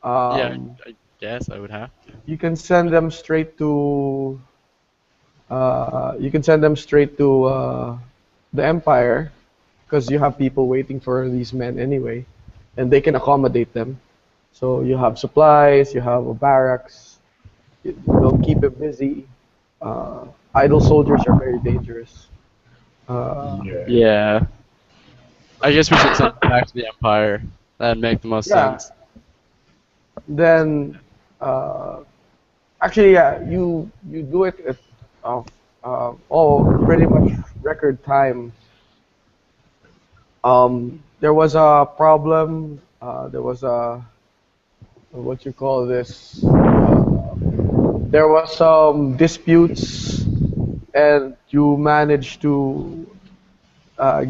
Yeah, Um, I guess I would have to. you can send them straight to the Empire because you have people waiting for these men anyway, and they can accommodate them. So you have supplies, you have a barracks. They'll keep it busy. Uh, Idle soldiers are very dangerous. Uh, Yeah. Yeah, I guess we should send it back to the Empire. That'd make the most yeah. sense. Then, uh, actually, yeah, you do it at pretty much record time. There was a problem. There was a what you call this. There was some disputes, and you managed to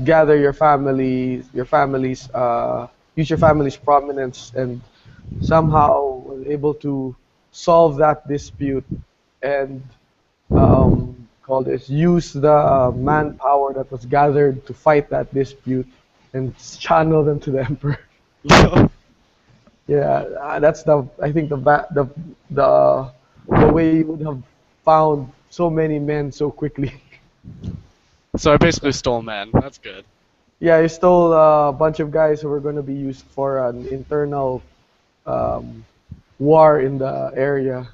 gather use your family's prominence, and somehow was able to solve that dispute and call this use the manpower that was gathered to fight that dispute and channel them to the emperor. Yeah, that's the I think the way you would have found so many men so quickly. So I basically stole men. That's good. Yeah, he stole a bunch of guys who were going to be used for an internal um, war in the area,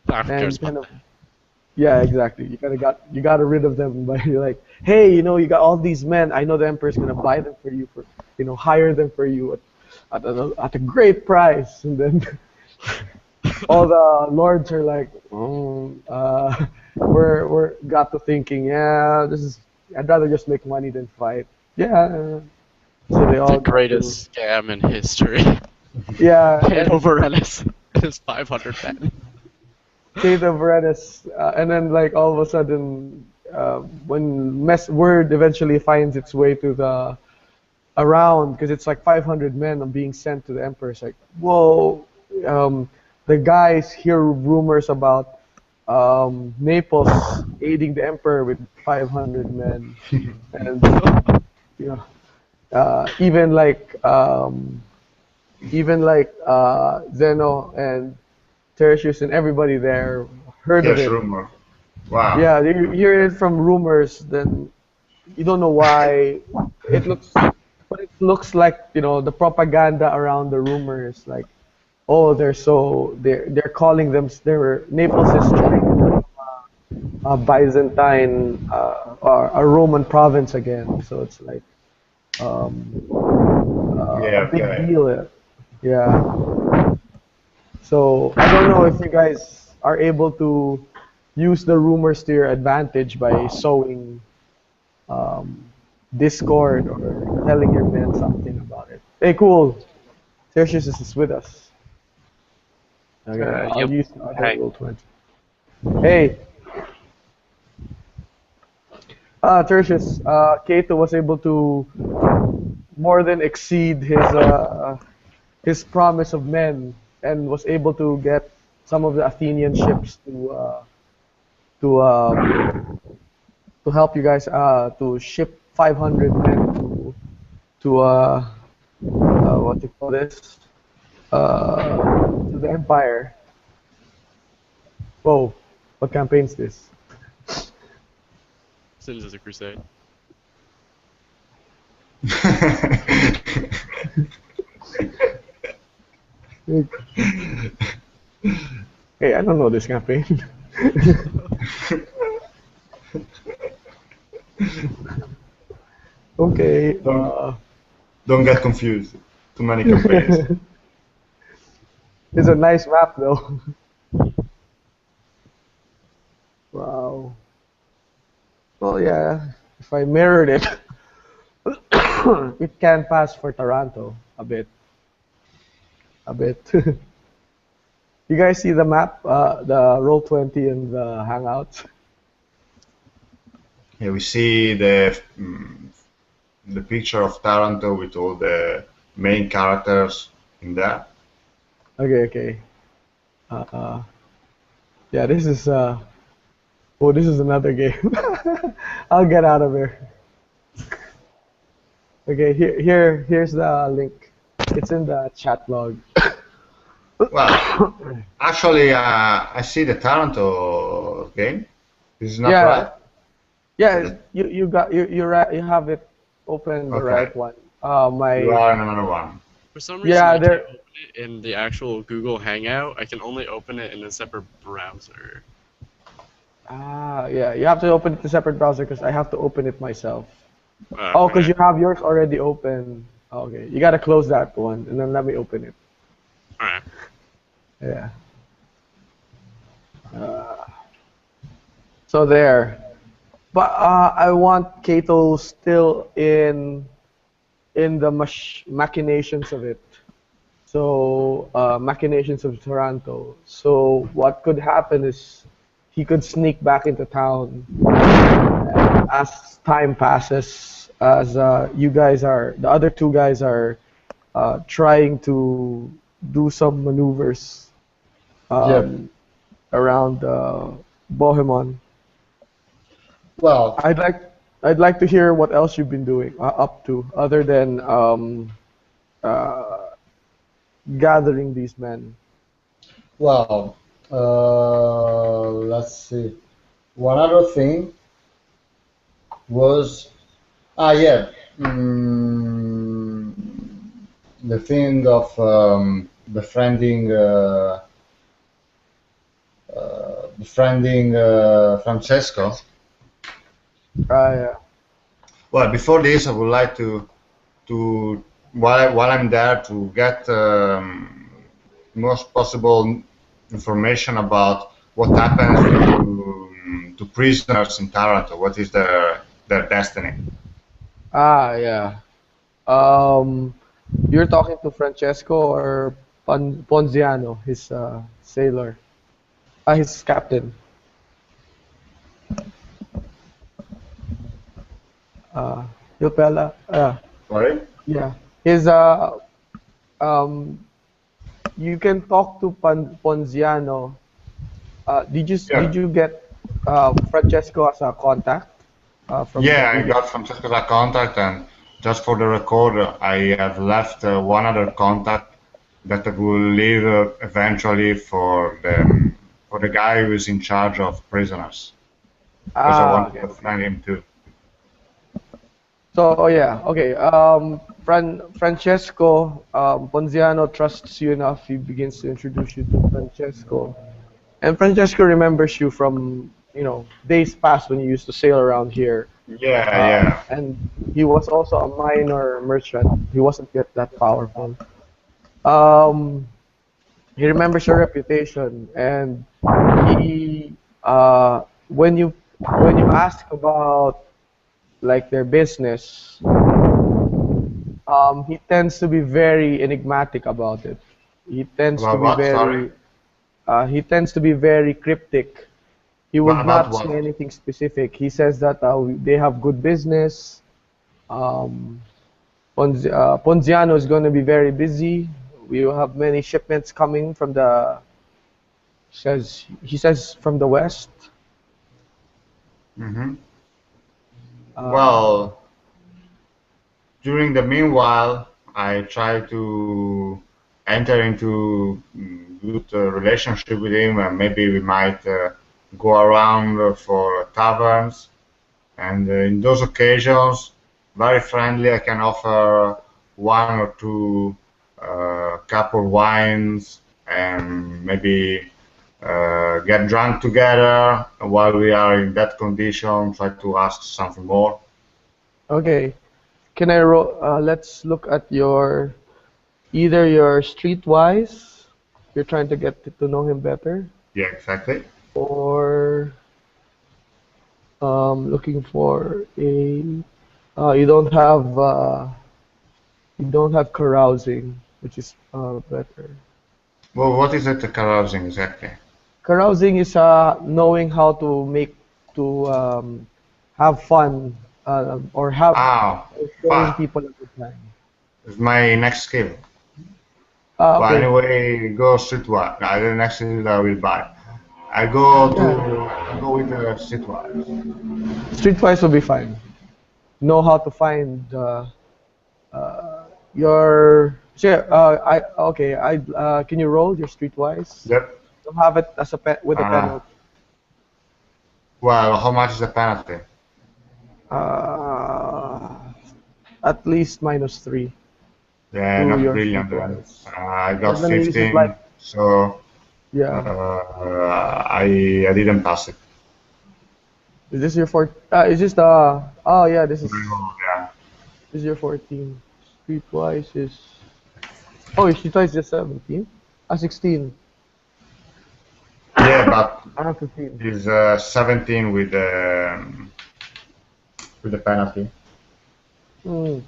Ah, who and cares you kind about of that? yeah, exactly. You got rid of them by you're like, hey, you got all these men. I know the emperor's going to buy them for you for hire them for you at a great price, and then all the lords are like, we're got to thinking, yeah, this is. I'd rather just make money than fight. Yeah. So they The all got to. greatest scam in history. Yeah, Paid and over Ennis and his 500 men. Kate of Verenis, and then like all of a sudden, when word eventually finds its way to the around, because it's like 500 men are being sent to the emperor. It's like, whoa, um, the guys hear rumors about Naples aiding the emperor with 500 men, and you know, even Zeno and Tertius and everybody there heard of Yes, it. rumor. Wow. Yeah, you hear it from rumors, then you don't know why. It looks, but it looks like the propaganda around the rumors, like, oh, they're calling them Naples is trying to become a Byzantine or a Roman province again. So it's like um, a Yeah, big okay. deal. Yeah. So I don't know if you guys are able to use the rumors to your advantage by sowing um, discord or telling your men something about it. Hey, cool. Tertius is with us. Okay, I'll Yep. use the other Hi. roll 20. Hey, Tertius, Cato was able to more than exceed his promise of men and was able to get some of the Athenian ships to help you guys to ship 500 men to what you call this to the Empire. Whoa, what campaign's this? Citizens of Crusade. Hey, I don't know this campaign. Okay. don't don't get confused. Too many campaigns. It's a nice map though. Wow. Well, yeah. If I mirrored it, it can pass for Toronto a bit. A bit. You guys see the map, the roll 20 and the Hangouts? Yeah, we see the picture of Taranto with all the main characters in there. Okay, okay. Uh, yeah, this is oh, this is another game. I'll get out of here. Okay, here's the link. It's in the chat log. Well, actually, I see the Taranto game. This is not right. Yeah, yeah. You have it open the Okay, right one. you My are in another one. For some reason, yeah I can't there. open it in the actual Google Hangout. I can only open it in a separate browser. Yeah. You have to open it to separate browser because I have to open it myself. Oh, because Okay. you have yours already open. Okay, you gotta close that one and then let me open it. Alright. Yeah. Uh, so there. But I want Kato still in the machinations of it. So machinations of Toronto. So what could happen is he could sneak back into town as time passes. As you guys are, the other two guys are trying to do some maneuvers Yeah. um, around Bohemmon. Well, I'd like I'd like to hear what else you've been doing up to other than uh, gathering these men. well. Let's see. One other thing was yeah. Mm, the thing of befriending Francesco. Yeah. Well, before this, I would like to while I'm there to get most possible information about what happens to prisoners in Taranto. What is their destiny? Yeah. Um, you're talking to Francesco or Ponziano, his sailor, his captain. Uh, Yopela. Sorry? Yeah. His um, you can talk to Ponziano. Yeah. Did you get Francesco as a contact from the Yeah, I previous? got Francesco's contact, and just for the record, I have left one other contact that I will leave eventually for the guy who is in charge of prisoners, because I want to Okay. befriend him too. So yeah, okay. Francesco Ponziano trusts you enough. He begins to introduce you to Francesco, and Francesco remembers you from days past when you used to sail around here. Yeah, yeah. And he was also a minor merchant. He wasn't yet that powerful. Um, he remembers your reputation, and he when you ask about like their business, he tends to be very enigmatic about it. He tends to About be what? Sorry. very cryptic. He would About not say what? anything specific. He says that they have good business. Um, Ponziano is going to be very busy. We will have many shipments coming from he says from the west. Hmm. Uh, Well, during the meanwhile, I try to enter into good relationship with him, and maybe we might go around for taverns. And in those occasions, very friendly, I can offer one or two couple wines and maybe get drunk together. While we are in that condition, try to ask something more. okay. Can I roll? Let's look at either your streetwise. You're trying to get to know him better, Yeah, exactly. or looking for a. You don't have carousing, which is better. Well, what is it, carousing exactly? Carousing is knowing how to have fun or Ah, showing fun. people a good time. It's my next skill. Well, Okay. anyway, go streetwise. No, the next skill I will buy. I go with the streetwise. Streetwise will be fine. Know how to find your Sure. Can you roll your streetwise? Yep. Don't have it as a with a Uh, penalty. well, how much is the penalty? Uh, at least -3 Yeah, to not your brilliant then. streetwise. I got And then use it like 15, so yeah. I didn't pass it. Is this your four? Is this the? Oh yeah, Yeah. this is your 14. Streetwise is. Oh, streetwise is 17. 16. Yeah, but 15. he's 17 with the penalty. Hmm.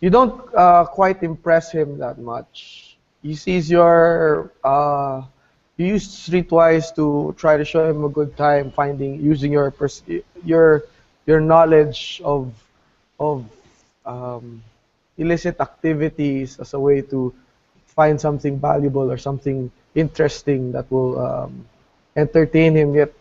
You don't quite impress him that much. He sees you use streetwise to try to show him a good time, using your knowledge of um, illicit activities as a way to find something valuable or something interesting that will entertain him. Yet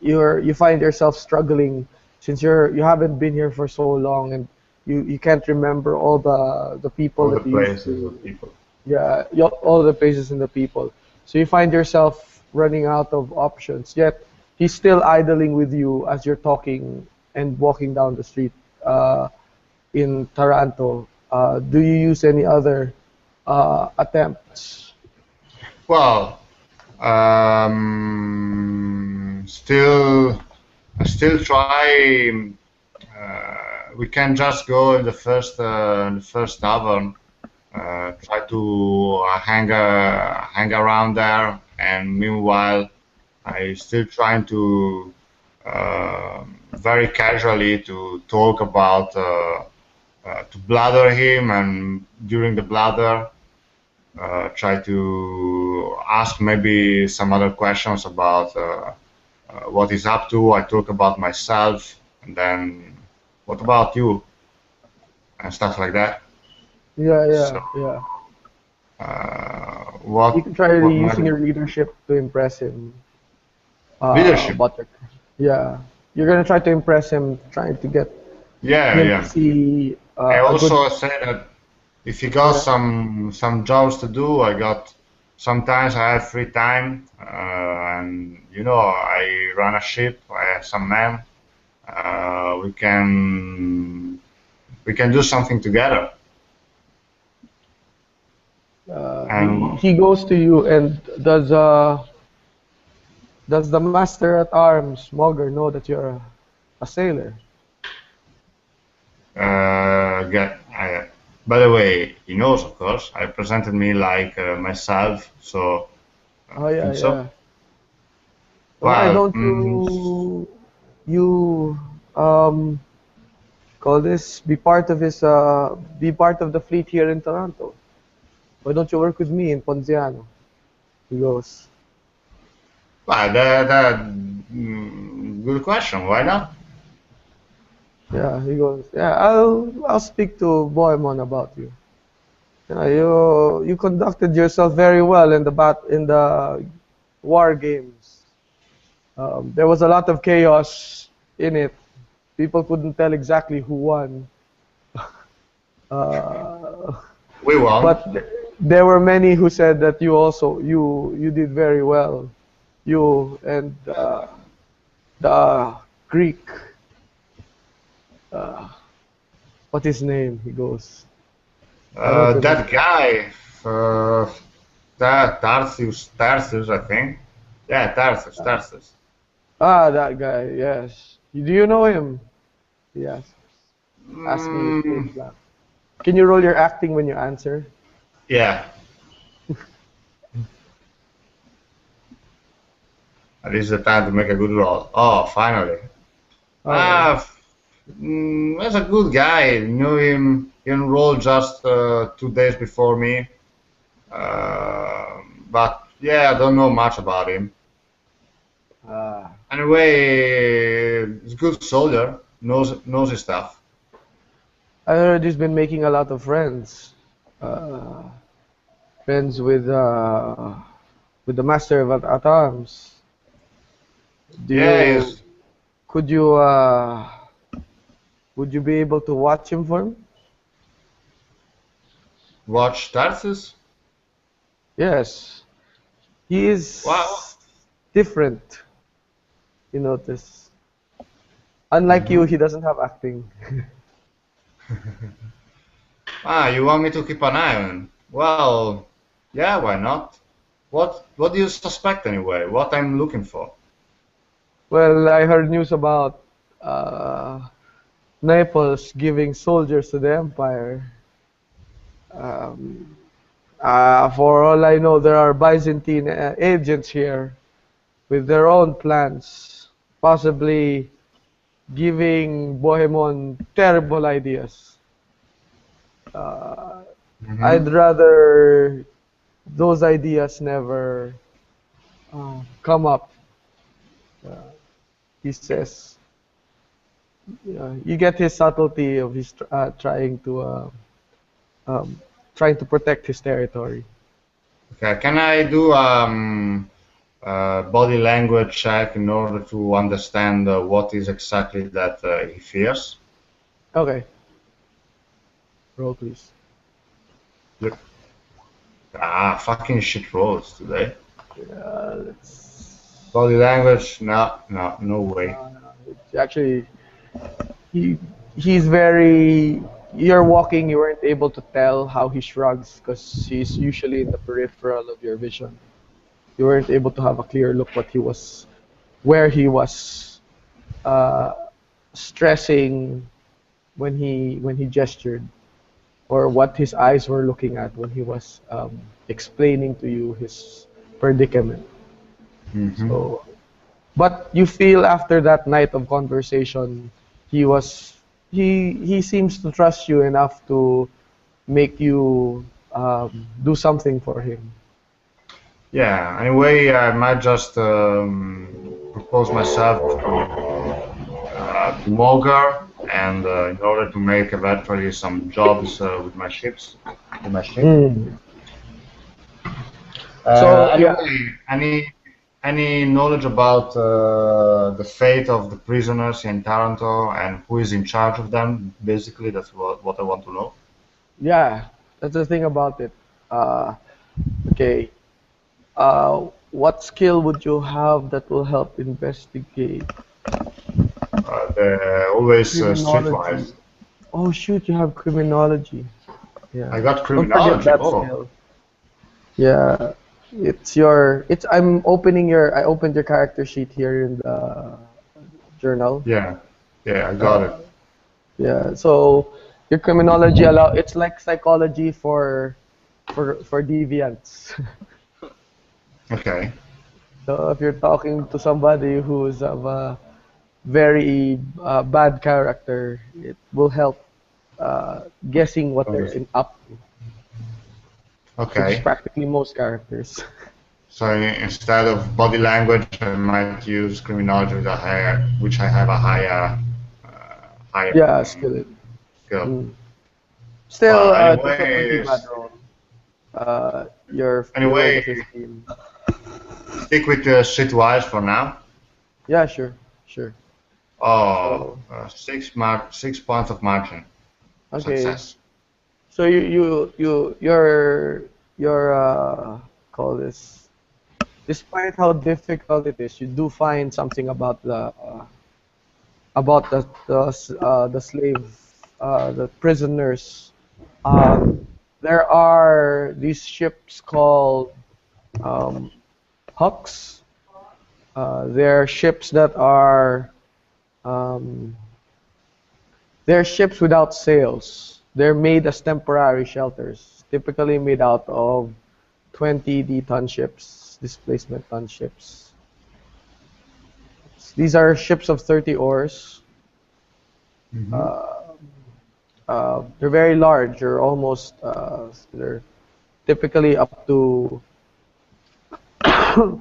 you find yourself struggling since you haven't been here for so long, and you can't remember all the people All the that you used places to. of people. Yeah, all the places and the people. So you find yourself running out of options. Yet he's still idling with you as you're talking and walking down the street in Taranto. Do you use any other attempts? Well, I still try. We can just go in the first tavern. Try to hang around there, and meanwhile, I still trying to very casually to talk about to blather him, and during the blather, try to ask maybe some other questions about what he's up to. I talk about myself, and then what about you, and stuff like that. Yeah, So, yeah, yeah. You what can try might using your leadership to impress him. leadership? But yeah, you're gonna try to impress him, trying to get Yeah, him to yeah. see I a good. also say that if you got Yeah. some jobs to do, I got sometimes I have free time, and I run a ship. I have some men. We can do something together. And He goes to you and does the master at arms Mogger know that you're a sailor? by the way, he knows, of course. I presented me like myself, so Oh I yeah, think so. yeah. Why Well, don't you call this be part of the fleet here in Toronto? Why don't you work with me in Ponziano? He goes, good question. Why not? yeah. He goes, yeah. I'll speak to Bohemmon about you. Yeah, you conducted yourself very well in the war games. There was a lot of chaos in it. People couldn't tell exactly who won. Uh, We won. but there were many who said that you did very well. You and the Greek, uh, what his name? He goes, I don't That remember. guy, uh, that Tarsus, I think. Yeah, Tarsus. Ah, that guy. Yes. Do you know him? Yes. Ask me with Mm, point blank. Can you roll your acting when you answer? yeah, this is the time to make a good roll. Oh, finally. Oh yeah. That's a good guy. Knew him. He enrolled just 2 days before me. But yeah, I don't know much about him. Ah. Anyway, he's a good soldier. Knows his stuff. I heard he's been making a lot of friends. Uh, friends with the master of at arms. Do Yeah, you could you would you be able to watch him for me? watch Tarsus? Yes, he Wow. is different. You notice. Unlike you, Mm-hmm. he doesn't have acting. Ah, you want me to keep an eye on? Well, yeah, why not? What do you suspect anyway? What I'm looking for? Well, I heard news about uh, Naples giving soldiers to the Empire. Um, for all I know, there are Byzantine agents here with their own plans, possibly giving Bohemmon terrible ideas. Uh, Mm-hmm. I'd rather those ideas never come up. Uh, he says, you get his subtlety of his um, trying to protect his territory. Okay, can I do body language check in order to understand what is exactly that he fears? Okay, roll please. Look, fucking shit rolls today. Let's. Body language? No, no, no way. It's actually, he he's very. You're walking, you weren't able to tell how he shrugs because he's usually in the peripheral of your vision. You weren't able to have a clear look where he was uh, stressing when he gestured, or what his eyes were looking at when he was explaining to you his predicament. Mm-hmm. So, but you feel after that night of conversation, he was he seems to trust you enough to make you do something for him. Yeah, anyway, I might just propose myself to Mulgar, and in order to make eventually some jobs with my ships, with my ship. Mm. So yeah, Anyway, any knowledge about the fate of the prisoners in Taranto and who is in charge of them? Basically, that's what I want to know. yeah, that's the thing about it. Uh, okay, what skill would you have that will help investigate? Always Criminology. streetwise. Oh shoot, you have criminology. I Yeah. got Don't forget criminology. that Oh, skill. Yeah. I opened your character sheet here in the journal. yeah, yeah, I got it. Uh, yeah. So your criminology it's like psychology for deviants. Okay. So if you're talking to somebody who's of a very bad character, it will help guessing what they're up to, which is Okay. practically most characters. So instead of body language, I might use criminology with a higher, which I have a higher Yeah, skill it. skill. Mm. Still, Well, it was a pretty bad anyways, roll. You rolled a anyway, 15. stick with streetwise for now. Yeah, sure, sure. Oh, So 6 points of margin. okay, Success. so your call this. Despite how difficult it is, you do find something about the slave the prisoners. Um, there are these ships called um, hucks. They're ships that are um, they're ships without sails. They're made as temporary shelters, typically made out of 20D ton ships, displacement ton ships. These are ships of 30 oars. Hmm. Uh, they're very large. They're typically up to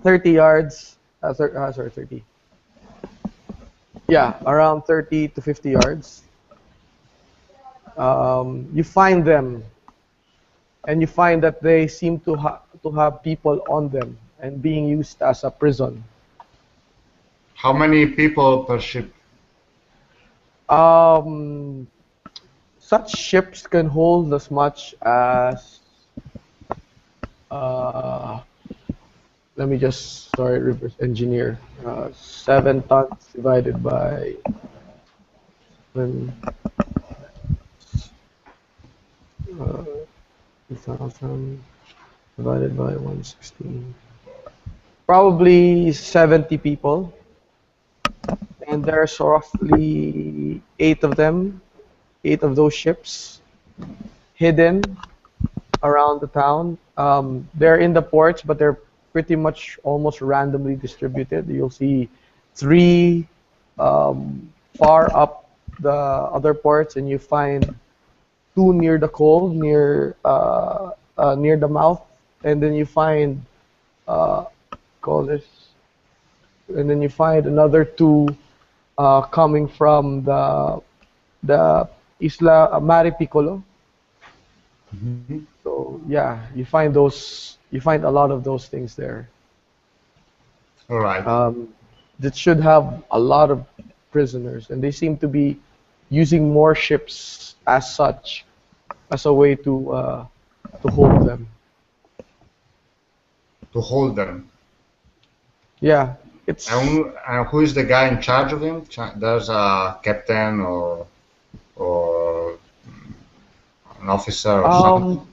30 yards. Sorry, 30. Yeah, around 30 to 50 yards. You find them, and you find that they seem to have people on them and being used as a prison. How many people per ship? Um, such ships can hold as much as let me just reverse engineer. 7 tons divided by when 2,000 divided by 116. Probably 70 people, and there's roughly 8 of them, 8 of those ships hidden around the town. They're in the ports, but they're pretty much almost randomly distributed. You'll see 3 far up the other ports, and you find 2 near the coal, near the mouth, and then you find call this, and then you find another 2 coming from the Isla Mare Piccolo. So yeah, you find a lot of those things there. All right. That should have a lot of prisoners, and they seem to be using more ships as such, as a way to hold them. To hold them. Yeah, it's. And who is the guy in charge of him? There's a captain or an officer or something.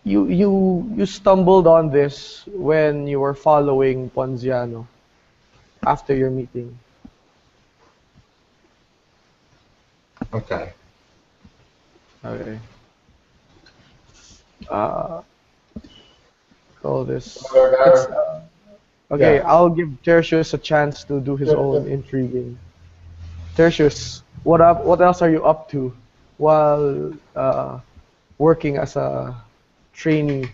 You stumbled on this when you were following Ponziano after your meeting. Okay. Okay. Call this. Okay, Yeah. I'll give Tertius a chance to do his own intriguing. Tertius, what up? What else are you up to while working as a trainee?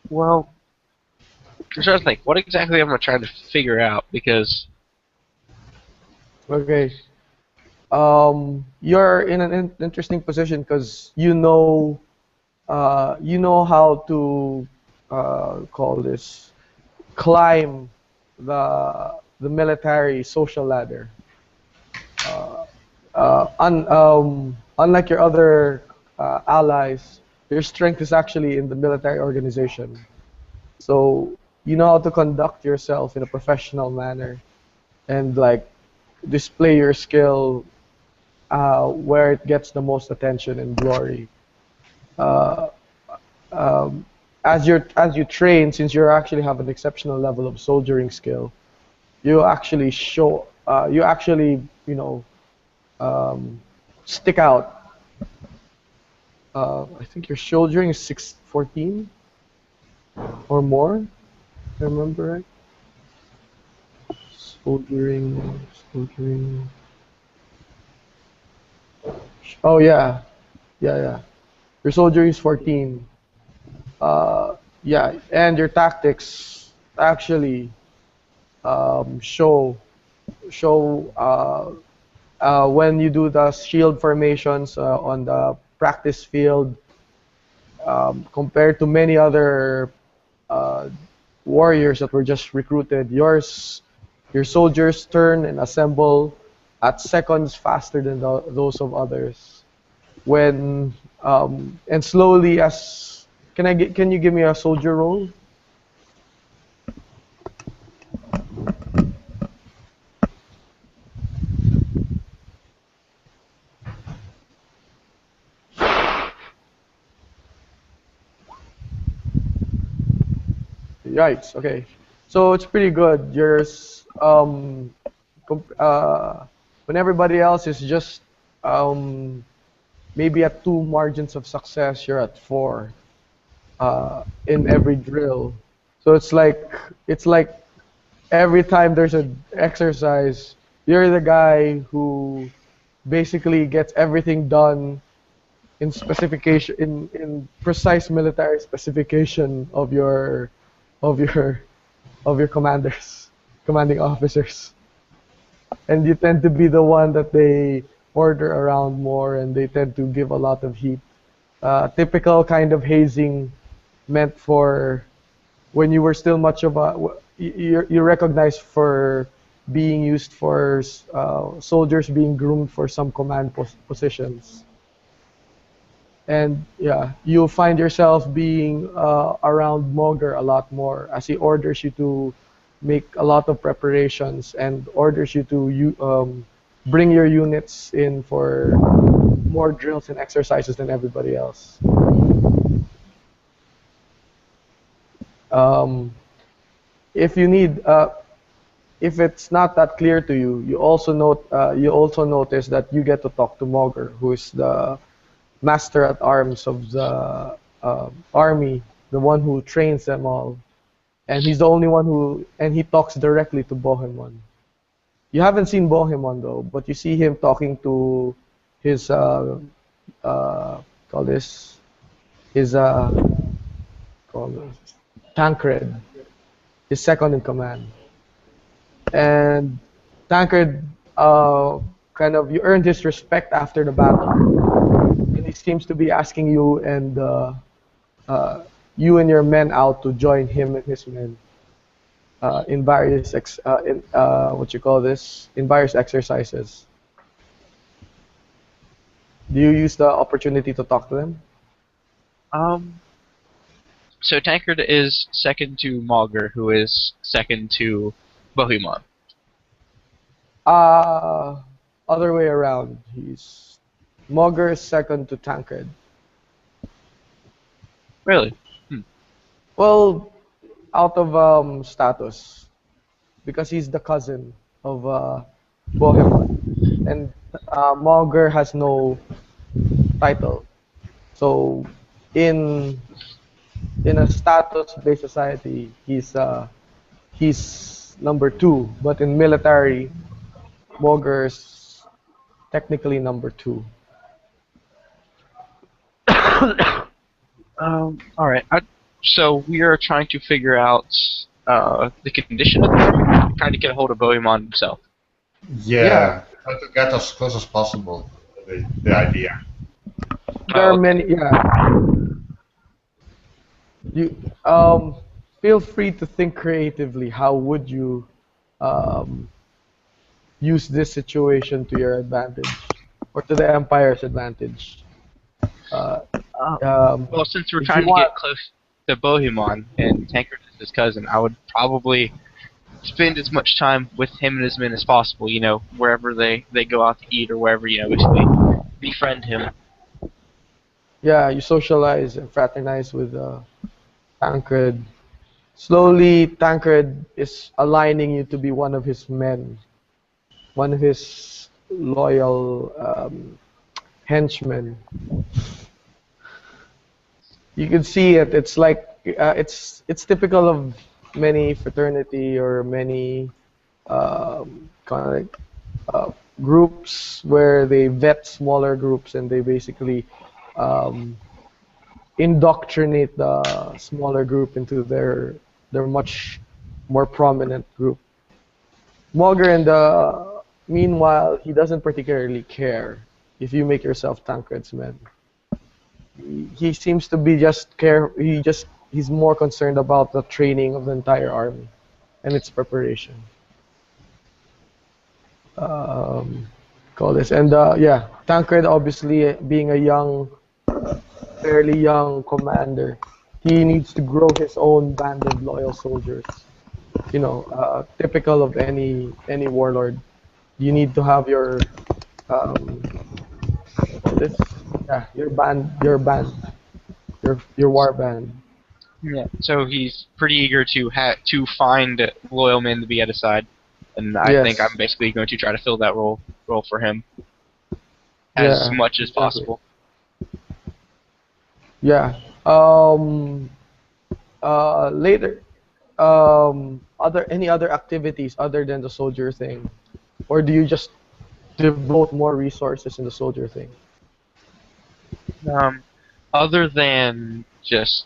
Well, I'm trying to think. What exactly am I trying to figure out? Because Okay. You're in an interesting position because you know how to call this, climb the military social ladder. Unlike your other allies, your strength is actually in the military organization. So you know how to conduct yourself in a professional manner and like display your skill where it gets the most attention and glory. Uh, as you train, since you actually have an exceptional level of soldiering skill, you actually show you actually stick out. I think your soldiering is 614 or more, if I remember right. Soldering. Oh yeah, yeah. Your soldiering is 14. Yeah, and your tactics actually show when you do the shield formations on the practice field, compared to many other warriors that were just recruited. Your soldiers turn and assemble at seconds faster than those of others. When and slowly as can you give me a soldier roll? Yikes. Okay, so it's pretty good. Yours, when everybody else is just maybe at 2 margins of success, you're at 4 in every drill. So it's like every time there's an exercise, you're the guy who basically gets everything done in specification in precise military specification of your of your of your commanding officers, and you tend to be the one that they order around more, and they tend to give a lot of heat. Typical kind of hazing meant for when you were still much of a you recognize for being used for soldiers being groomed for some command positions. And yeah, you'll find yourself being around Moger a lot more as he orders you to make a lot of preparations and orders you to bring your units in for more drills and exercises than everybody else. If you need, if it's not that clear to you, you also notice that you get to talk to Moger, who is the master at arms of the army, the one who trains them all, and he's the only one and he talks directly to Bohemmon. You haven't seen Bohemmon though, but you see him talking to his Tancred, his second in command. And Tancred, you earned his respect after the battle. And he seems to be asking you and your men out to join him and his men in various in various exercises. Do you use the opportunity to talk to them? So Tancred is second to Mauger, who is second to Bohemmon. Other way around. Mauger is second to Tancred. Really? Well, out of status, because he's the cousin of Bohemmon, and Mauger has no title. So in a status-based society, he's number 2, but in military, Mauger's technically number 2. All right. So we are trying to figure out the condition of the army, trying to get a hold of Bohemmon himself. Yeah, try to get as close as possible to the idea. There are many. Yeah. You feel free to think creatively. How would you use this situation to your advantage, or to the Empire's advantage? Well, since we're trying to get close to Bohemmon and Tancred is his cousin, I would probably spend as much time with him and his men as possible. You know, wherever they go out to eat or wherever. You know, basically befriend him. Yeah, you socialize and fraternize with Tancred. Slowly, Tancred is aligning you to be one of his men, one of his loyal henchmen. You can see it. It's like it's typical of many fraternity or many groups where they vet smaller groups and they basically indoctrinate the smaller group into their much more prominent group. Mauger, meanwhile, he doesn't particularly care if you make yourself Tancred's men. He seems to be he's more concerned about the training of the entire army and its preparation. Tancred, obviously being a fairly young commander, he needs to grow his own band of loyal soldiers. You know, typical of any warlord. You need to have your your war band. Yeah. So he's pretty eager to find loyal men to be at his side, and I think I'm basically going to try to fill that role for him as much as possible. Yeah. Later, any other activities other than the soldier thing, or do you just devote more resources in the soldier thing? Other than just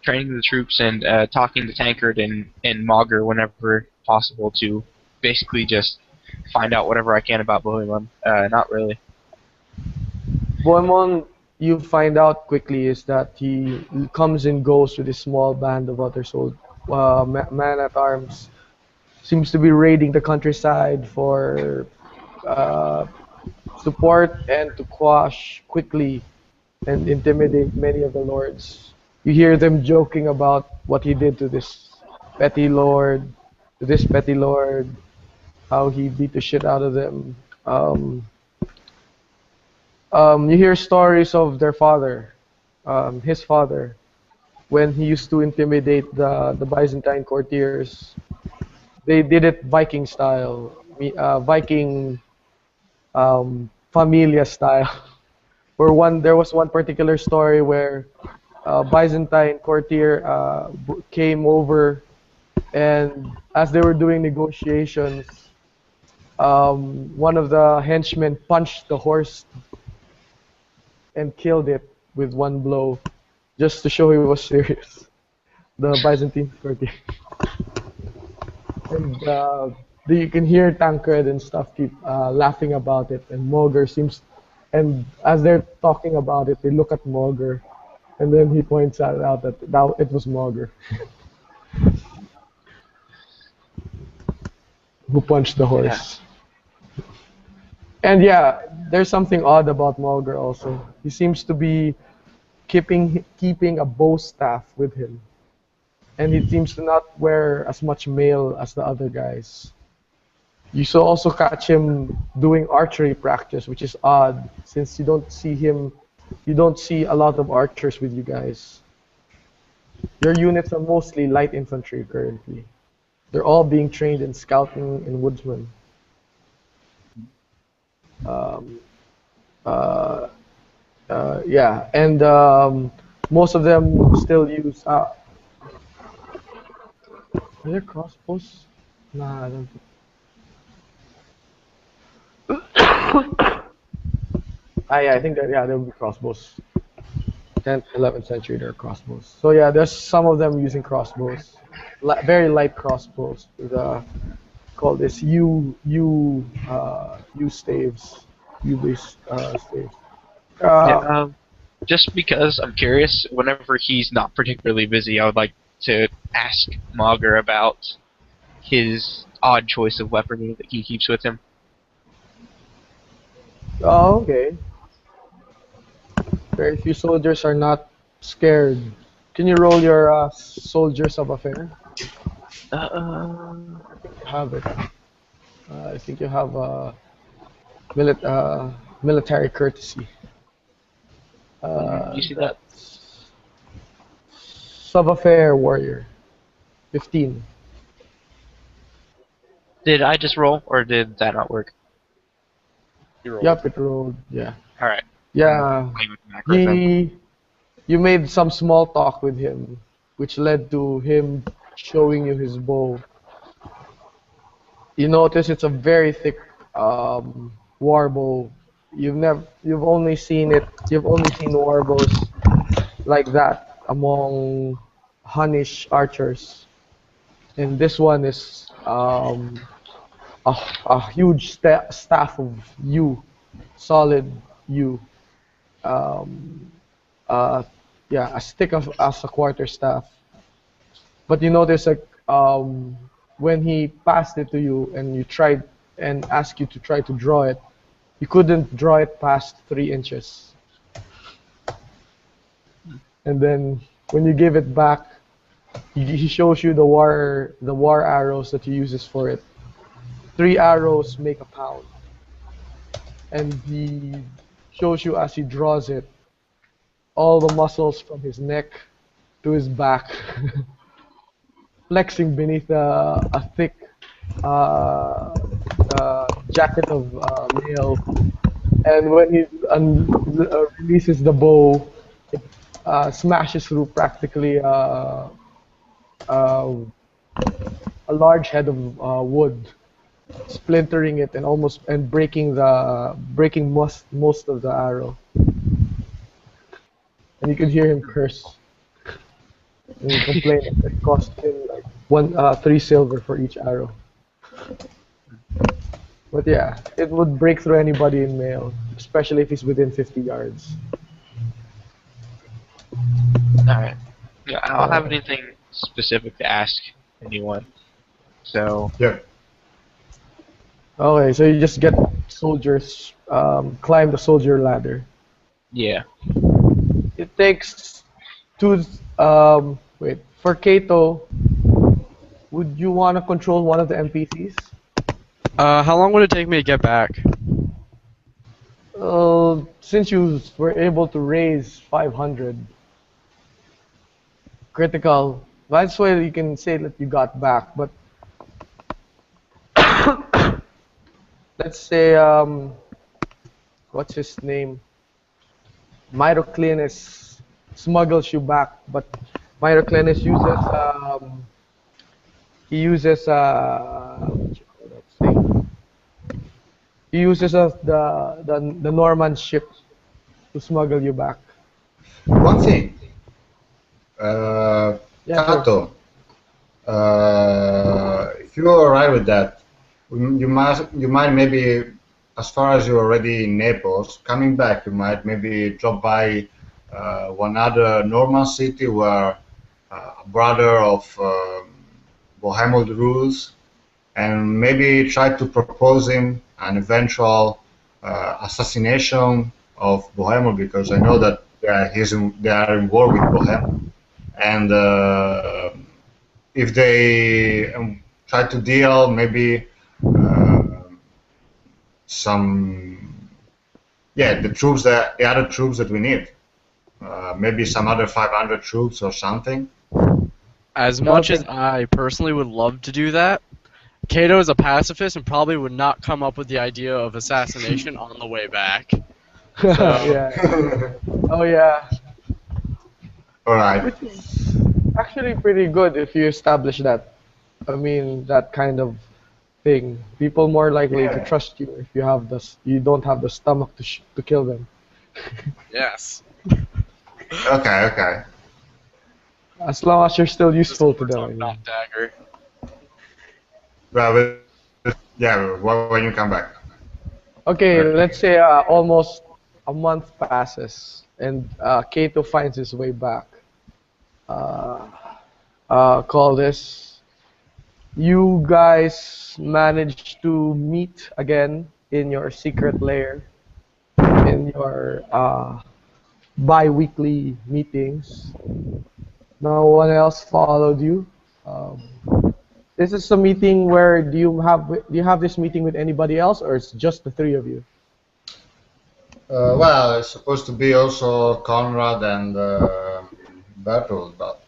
training the troops and talking to Tancred and Mauger whenever possible to basically just find out whatever I can about Bohemmon. Not really. Bohemmon, you find out quickly is that he comes and goes with a small band of other men at arms. seems to be raiding the countryside for uh, support and to quash quickly and intimidate many of the lords. You hear them joking about what he did to this petty lord, to this petty lord, how he beat the shit out of them. You hear stories of their father, his father, when he used to intimidate the Byzantine courtiers. They did it Viking style, Viking familia style. Where there was one particular story where a Byzantine courtier came over, and as they were doing negotiations, one of the henchmen punched the horse and killed it with one blow, just to show he was serious. The Byzantine courtier. And you can hear Tancred and stuff keep laughing about it, and Moger seems, and as they're talking about it, they look at Moger, and then he points out that it was Moger who punched the horse. And yeah, there's something odd about Moger also. He seems to be keeping a bow staff with him, and he seems to not wear as much mail as the other guys. You so also catch him doing archery practice, which is odd since you don't see a lot of archers with you guys. Your units are mostly light infantry currently. They're all being trained in scouting and woodsman. Yeah, and most of them still use. Are there crossbows? Nah, I don't think. Yeah, I think that there will be crossbows. 10th, 11th century, there are crossbows. So yeah, there's some of them using crossbows, very light crossbows. With call this U staves, U-based staves. Just because I'm curious, whenever he's not particularly busy, I would like to ask Mauger about his odd choice of weaponry that he keeps with him. Oh, okay. Very few soldiers are not scared. Can you roll your soldiers of affair? I think you have it. I think you have military courtesy. You see that? Sub-affair warrior. 15. Did I just roll, or did that not work? Yup, it rolled. Yeah. All right. Yeah. You made some small talk with him, which led to him showing you his bow. You notice it's a very thick war bow. You've only seen war bows like that among Hunnish archers, and this one is a huge staff of yew, solid yew. Yeah, as thick as a quarter staff. But you notice like when he passed it to you and you tried and asked you to try to draw it, you couldn't draw it past 3 inches. And then when you give it back, he shows you the war arrows that he uses for it. 3 arrows make a pound. And he shows you as he draws it, all the muscles from his neck to his back flexing beneath a thick jacket of mail. And when he releases the bow, it smashes through practically a large head of wood, splintering it and breaking most of the arrow. And you could hear him curse and complain that it cost him like 3 silver for each arrow. But yeah, it would break through anybody in mail, especially if he's within 50 yards. Alright. Yeah, I don't have anything specific to ask anyone. So Yeah. Okay, so you just get soldiers, climb the soldier ladder. yeah. It takes two. Wait, for Kato, would you want to control one of the NPCs? How long would it take me to get back? Since you were able to raise 500 critical, that's why you can say that you got back. But let's say, what's his name? Myroclinus smuggles you back, but Myroclinus uses what you call that thing? He uses the Norman ship to smuggle you back. One thing, Yeah, sure. Kato, if you are alright with that, you might maybe, as far as you're already in Naples, coming back, you might maybe drop by one other Norman city where a brother of Bohemmon rules, and maybe try to propose him an eventual assassination of Bohemmon, because I know that they are in war with Bohemmon, and if they try to deal maybe some, yeah, the other troops that we need, maybe some other 500 troops or something. As much as Okay. I personally would love to do that, Kato is a pacifist and probably would not come up with the idea of assassination on the way back. So, Yeah. Oh yeah. All right. Which is actually pretty good if you establish that. I mean, that kind of thing. People more likely to Yeah. trust you if you don't have the stomach to kill them. yes. Okay. Okay. As long as you're still useful to We're them. I talking mean. about dagger. Well, yeah. When you come back. Okay, Right. let's say almost a month passes and Kato finds his way back. Call this. You guys manage to meet again in your secret lair, in your bi-weekly meetings. No one else followed you. Um, this is a meeting where do you have this meeting with anybody else, or it's just the three of you? Well, it's supposed to be also Conrad and Bertold, but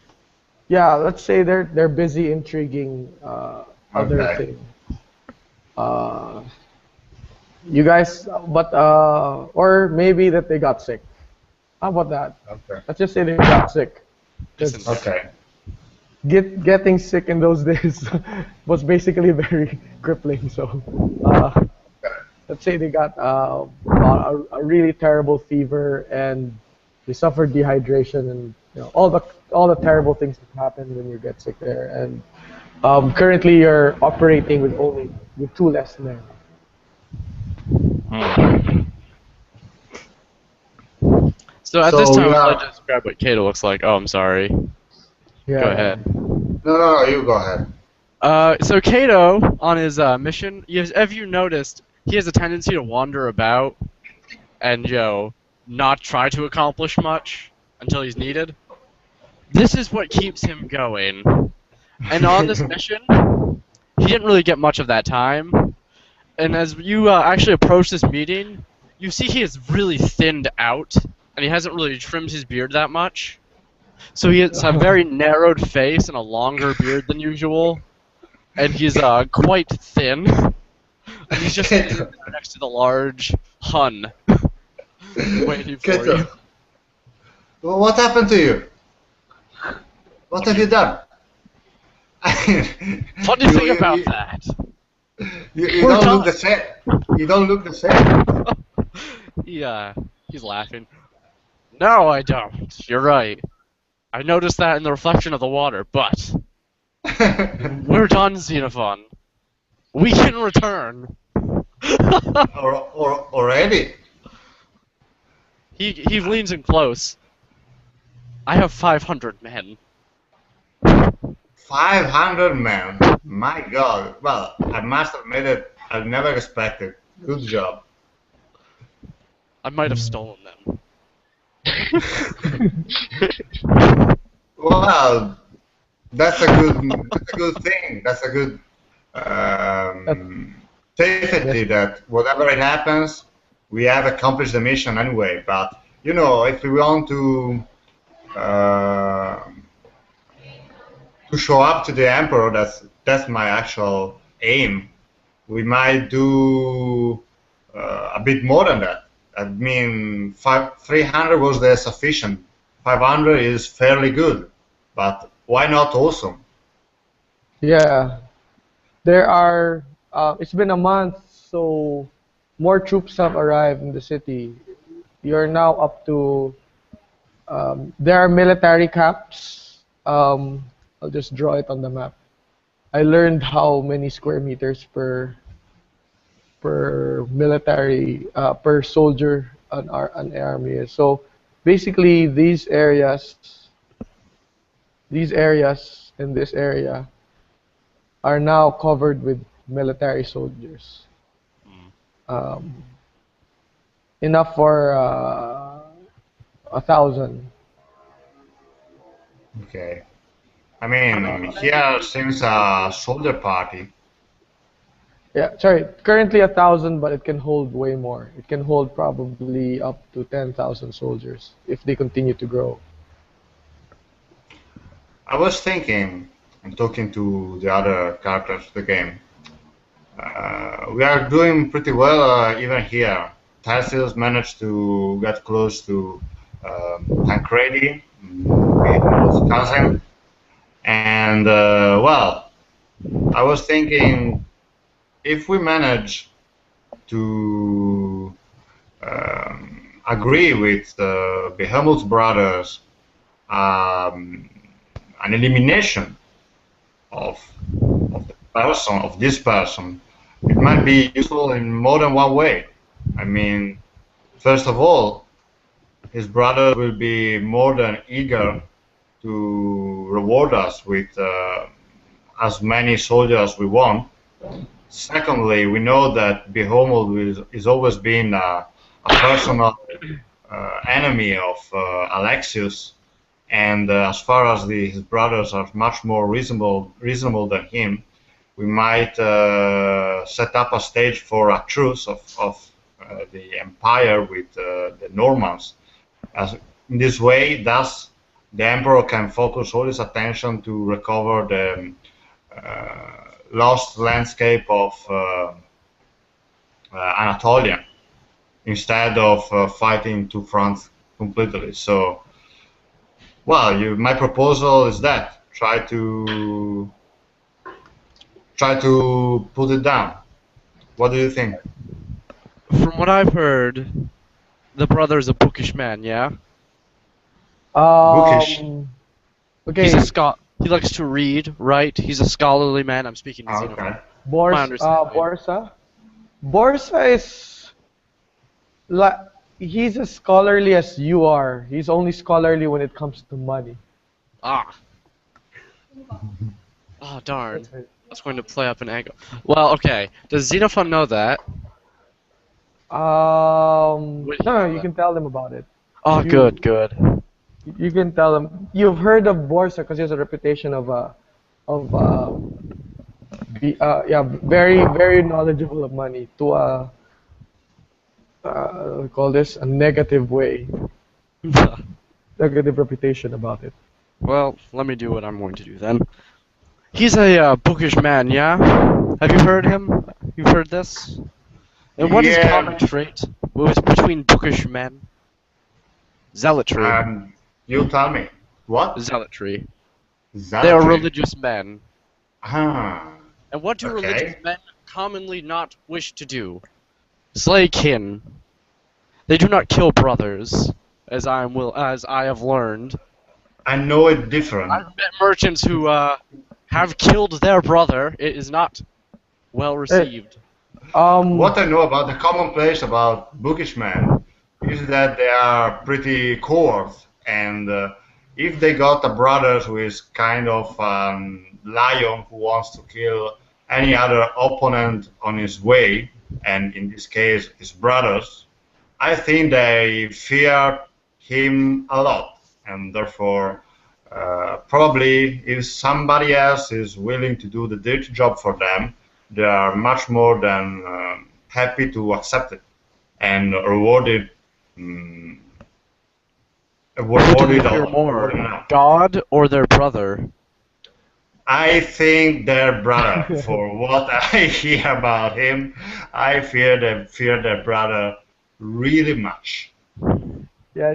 Yeah, let's say they're busy intriguing other Okay. things. Uh, you guys, but or maybe that they got sick. How about that? Okay. Let's just say they got sick. Listen, Okay. Getting sick in those days was basically very crippling. So, uh, let's say they got a really terrible fever and they suffered dehydration and all the terrible things that happen when you get sick there. And currently you're operating with two less men. So at this so time, we I'd like are. to describe what Kato looks like. Oh, I'm sorry. Yeah. Go ahead. No, you go ahead. So Kato, on his mission, have you noticed, he has a tendency to wander about and, not try to accomplish much until he's needed. This is what keeps him going. And on this mission, he didn't really get much of that time. And as you actually approach this meeting, you see he is really thinned out, and he hasn't really trimmed his beard that much. So he has a very narrowed face and a longer beard than usual, and he's quite thin. And he's just sitting there next to the large Hun, waiting for Kato, you. well, what happened to you? What have you done? Funny You- thing you- about you- that. You We're don't done. look the same. You don't look the same. He's laughing. No, I don't. You're right. I noticed that in the reflection of the water, but we're done, Xenophon. We can return. or already? He leans in close. I have 500 men. 500 men. My God. Well, I must admit it. I never expected. Good job. I might have stolen them. Well, that's a good thing. That's a good safety that whatever it happens, we have accomplished the mission anyway. But you know, if we want to show up to the emperor, that's my actual aim. We might do a bit more than that. I mean, 300 was the sufficient. 500 is fairly good, but why not awesome? Yeah, there are. It's been a month, so more troops have arrived in the city. You're now up to. There are military camps. I'll just draw it on the map. I learned how many square meters per military per soldier an army is. So basically, these areas, in this area are now covered with military soldiers. Enough for 1,000. Okay. I mean, here seems a soldier party. Yeah, sorry. Currently 1,000, but it can hold way more. It can hold probably up to 10,000 soldiers if they continue to grow. I was thinking, and talking to the other characters of the game, we are doing pretty well even here. Tarsius managed to get close to Tancredi, his cousin, and well, I was thinking if we manage to agree with the Bohemmon's brothers, an elimination of this person, it might be useful in more than one way. I mean, first of all, his brother will be more than eager to reward us with as many soldiers as we want. Secondly, we know that Bohemmon is always been a personal enemy of Alexius, and as far as his brothers are much more reasonable than him, we might set up a stage for a truce of the empire with the Normans. As in this way, thus the emperor can focus all his attention to recover the lost landscape of Anatolia, instead of fighting two fronts completely. So, well, my proposal is that try to put it down. What do you think? From what I've heard, the brother's a bookish man, yeah? Bookish. Okay. He's a he likes to read, right? He's a scholarly man. I'm speaking to Xenophon. Okay. Borsa is he's as scholarly as you are. He's only scholarly when it comes to money. Ah. Oh, darn. I was going to play up an angle. Well, okay. Does Xenophon know that? No, you can tell them about it. Oh, good. You can tell them. You've heard of Borsa because he has a reputation of very, very knowledgeable of money to we call this a negative way. Negative reputation about it. Well, let me do what I'm going to do then. He's a bookish man, yeah? Have you heard him? You've heard this? And what is common trait between bookish men? Zealotry. You tell me. What? Zealotry. Zealotry. They are religious men. Ah. And what do Okay. religious men commonly not wish to do? Slay kin. They do not kill brothers, as I have learned. I know it different. I've met merchants who have killed their brother. It is not well received. What I know about the commonplace about bookish men is that they are pretty coarse, and if they got a brother who is kind of lion who wants to kill any other opponent on his way, and in this case his brothers, I think they fear him a lot, and therefore probably if somebody else is willing to do the dirty job for them, they are much more than happy to accept it and reward it. Who do you fear more, God or their brother? I think their brother. For what I hear about him, I fear their brother really much. Yeah,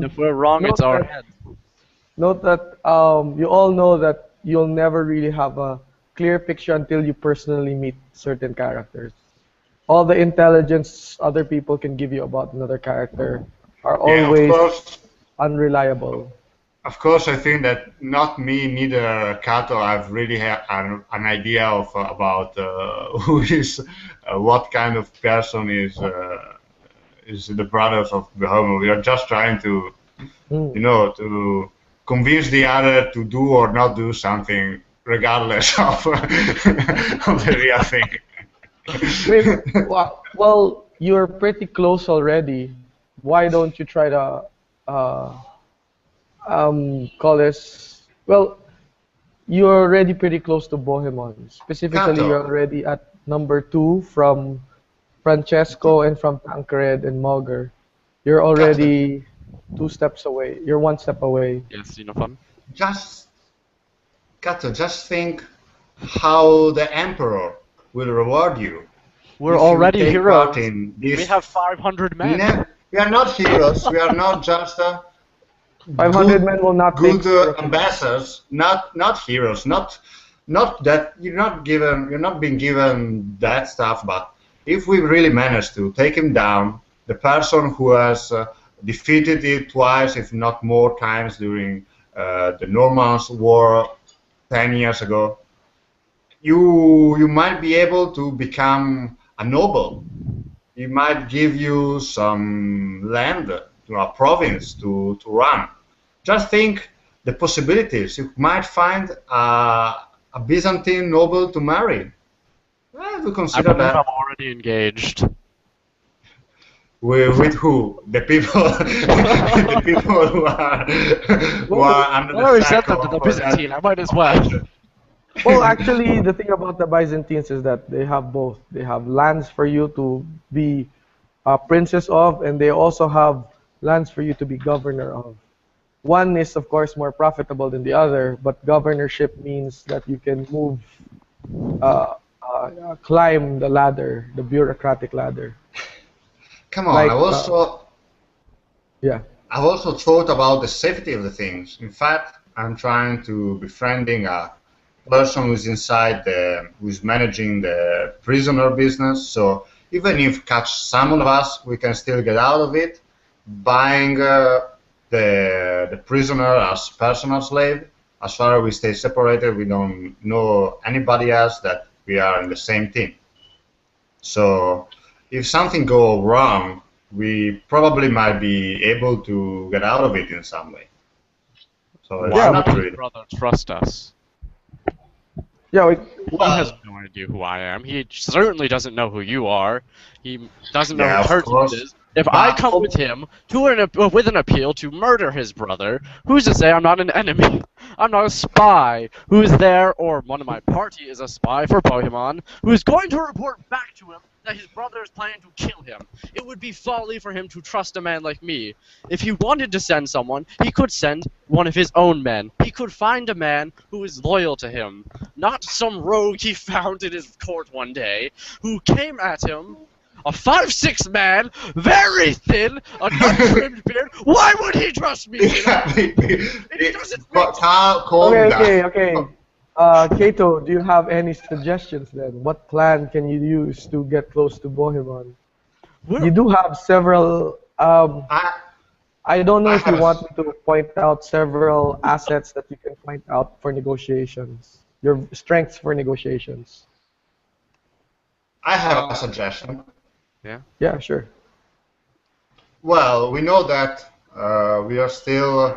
If we're wrong, it's our head. Note that you all know that you'll never really have a clear picture until you personally meet certain characters. All the intelligence other people can give you about another character are always unreliable. Of course, I think that not me, neither Kato, I've really had an idea of about who is, what kind of person is the brothers of Bohemmon. We are just trying to, to convince the other to do or not do something, regardless of the real thing. Wait, well, you're pretty close already. Why don't you try to call this? Well, you're already pretty close to Bohemmon. Specifically, Kato. you're already at number 2 from Francesco and from Tancred and Mulger. You're already 2 steps away. You're 1 step away. Yes, fun. Kato, just think how the Emperor will reward you. We're already heroes. We have 500 men. We are not heroes. We are not just 500 men will not good take ambassadors, not heroes, not that you're not being given that stuff. But if we really manage to take him down, the person who has defeated it twice, if not more times, during the Normans War 10 years ago, you might be able to become a noble. He might give you some land, a province to run. Just think the possibilities. You might find a Byzantine noble to marry. We consider that. I'm already engaged. With who? The people, the people who are under the already said that to the Byzantine. I might as well. Well, actually, the thing about the Byzantines is that they have both. They have lands for you to be a princess of, and they also have lands for you to be governor of. One is, of course, more profitable than the other, but governorship means that you can move, climb the ladder, the bureaucratic ladder. Come on, Like, I've also thought about the safety of the things. In fact, I'm trying to befriending a person who's inside who's managing the prisoner business. So even if catch some of us, we can still get out of it, buying the prisoner as personal slave. As far as we stay separated, we don't know anybody else that we are in the same team. So if something goes wrong, we probably might be able to get out of it in some way. So it's not really. Brother, trust us. Yeah, He has no idea who I am. He certainly doesn't know who you are. He doesn't know who Tertius is. If I come with him with an appeal to murder his brother, who's to say I'm not an enemy? I'm not a spy who's there, or one of my party is a spy for Bohemmon, who's going to report back to him that his brother is planning to kill him. It would be folly for him to trust a man like me. If he wanted to send someone, he could send one of his own men. He could find a man who is loyal to him, not some rogue he found in his court one day, who came at him, a 5'6" man, very thin, a untrimmed beard. Why would he trust me? It doesn't make Okay. Kato, do you have any suggestions then? What plan can you use to get close to Bohemmon? You do have several. I don't know if you want me to point out several assets that you can point out for negotiations. Your strengths for negotiations. I have a suggestion. Yeah? Yeah, sure. Well, we know that we are still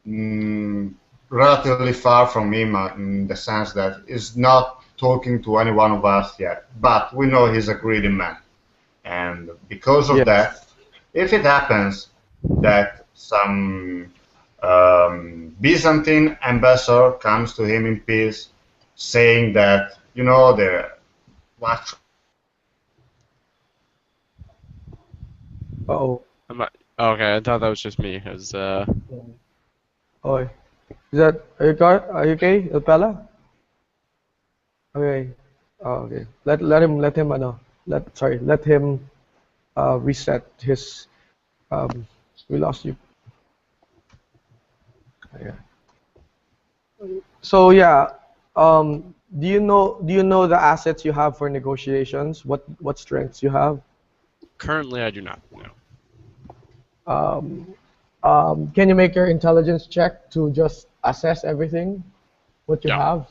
relatively far from him in the sense that he's not talking to any one of us yet. But we know he's a greedy man. And because of Yes. that, if it happens that some Byzantine ambassador comes to him in peace, saying that, you know, the what? Uh-oh. Okay, I thought that was just me. It was, Oh, is that, are you okay, Pella? Okay. Oh, okay. Let him, let him, reset his, we lost you. Yeah. So yeah, do you know the assets you have for negotiations? What strengths you have? currently I do not know. Can you make your intelligence check to just assess everything, what you Yeah. have?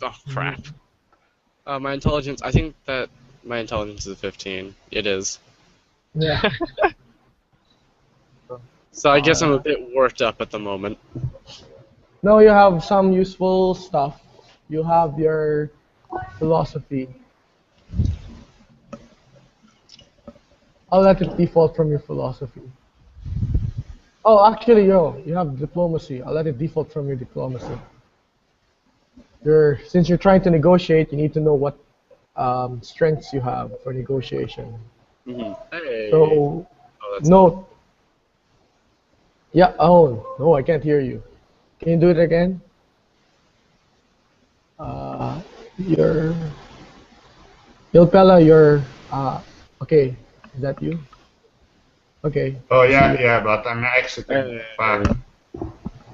Oh, crap. My intelligence, I think that my intelligence is 15. It is. Yeah. So I guess I'm a bit worked up at the moment. No, you have some useful stuff. You have your philosophy. I'll let it default from your philosophy. Oh, actually, you have diplomacy. I'll let it default from your diplomacy. Since you're trying to negotiate, you need to know what strengths you have for negotiation. Hey. So, that's note. Yeah. Oh no, I can't hear you. Can you do it again? Your Ilpella, okay. Is that you? Okay. Oh yeah, but I'm exiting.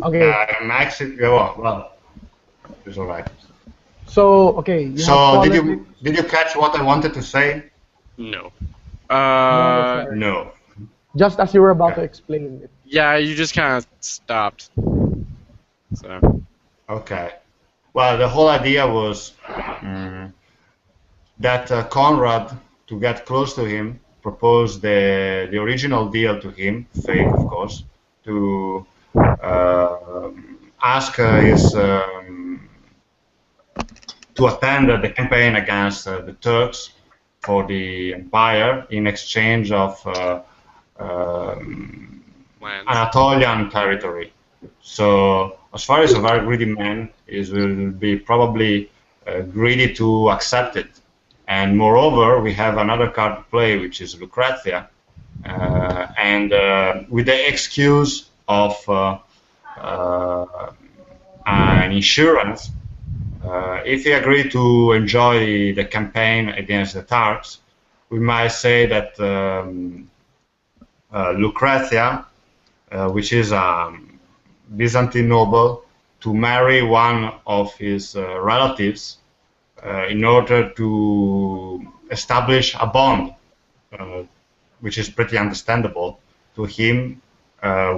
Okay. Yeah, I'm exiting. Well, it's all right. So okay. You So have did you catch what I wanted to say? No. No, sorry. No. Just as you were about to explain it. Yeah, you just kind of stopped. So. Okay. Well, the whole idea was that Conrad, to get close to him, proposed the original deal to him, fake of course, to ask his to attend the campaign against the Turks for the empire in exchange of Anatolian territory. So, as far as a very greedy man is, will be probably greedy to accept it. And moreover, we have another card to play, which is Lucrezia, and with the excuse of an insurance. If we agree to enjoy the campaign against the Turks, we might say that Lucrezia, which is a Byzantine noble, to marry one of his relatives in order to establish a bond, which is pretty understandable to him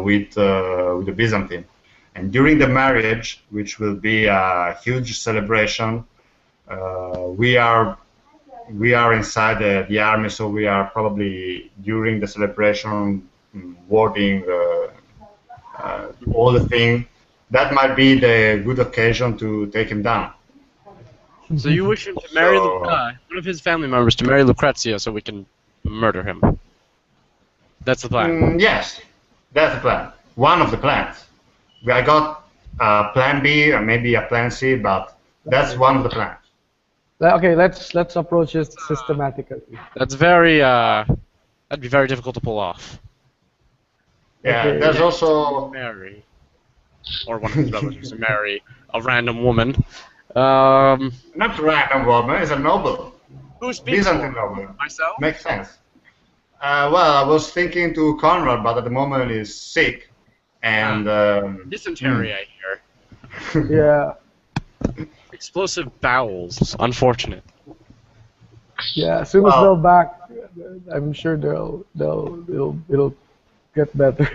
with the Byzantine. And during the marriage, which will be a huge celebration, we are inside the army, so we are probably during the celebration wording all the thing. That might be the good occasion to take him down. So you wish him to marry one of his family members to marry Lucrezia so we can murder him. That's the plan. Yes, that's the plan. One of the plans. I got plan B or maybe a plan C, but that's one of the plans. Okay, let's approach it systematically. That's very that'd be very difficult to pull off. Yeah, Okay. there's also marry, or one of his relatives to marry a random woman. not a random woman, it's a noble. Who's speaking? Byzantine noble. Myself? Makes sense. Well, I was thinking to Conrad, but at the moment he's sick, and dysentery, I hear. Yeah. Explosive bowels. Unfortunate. Yeah. As soon as they're back, I'm sure it'll get better.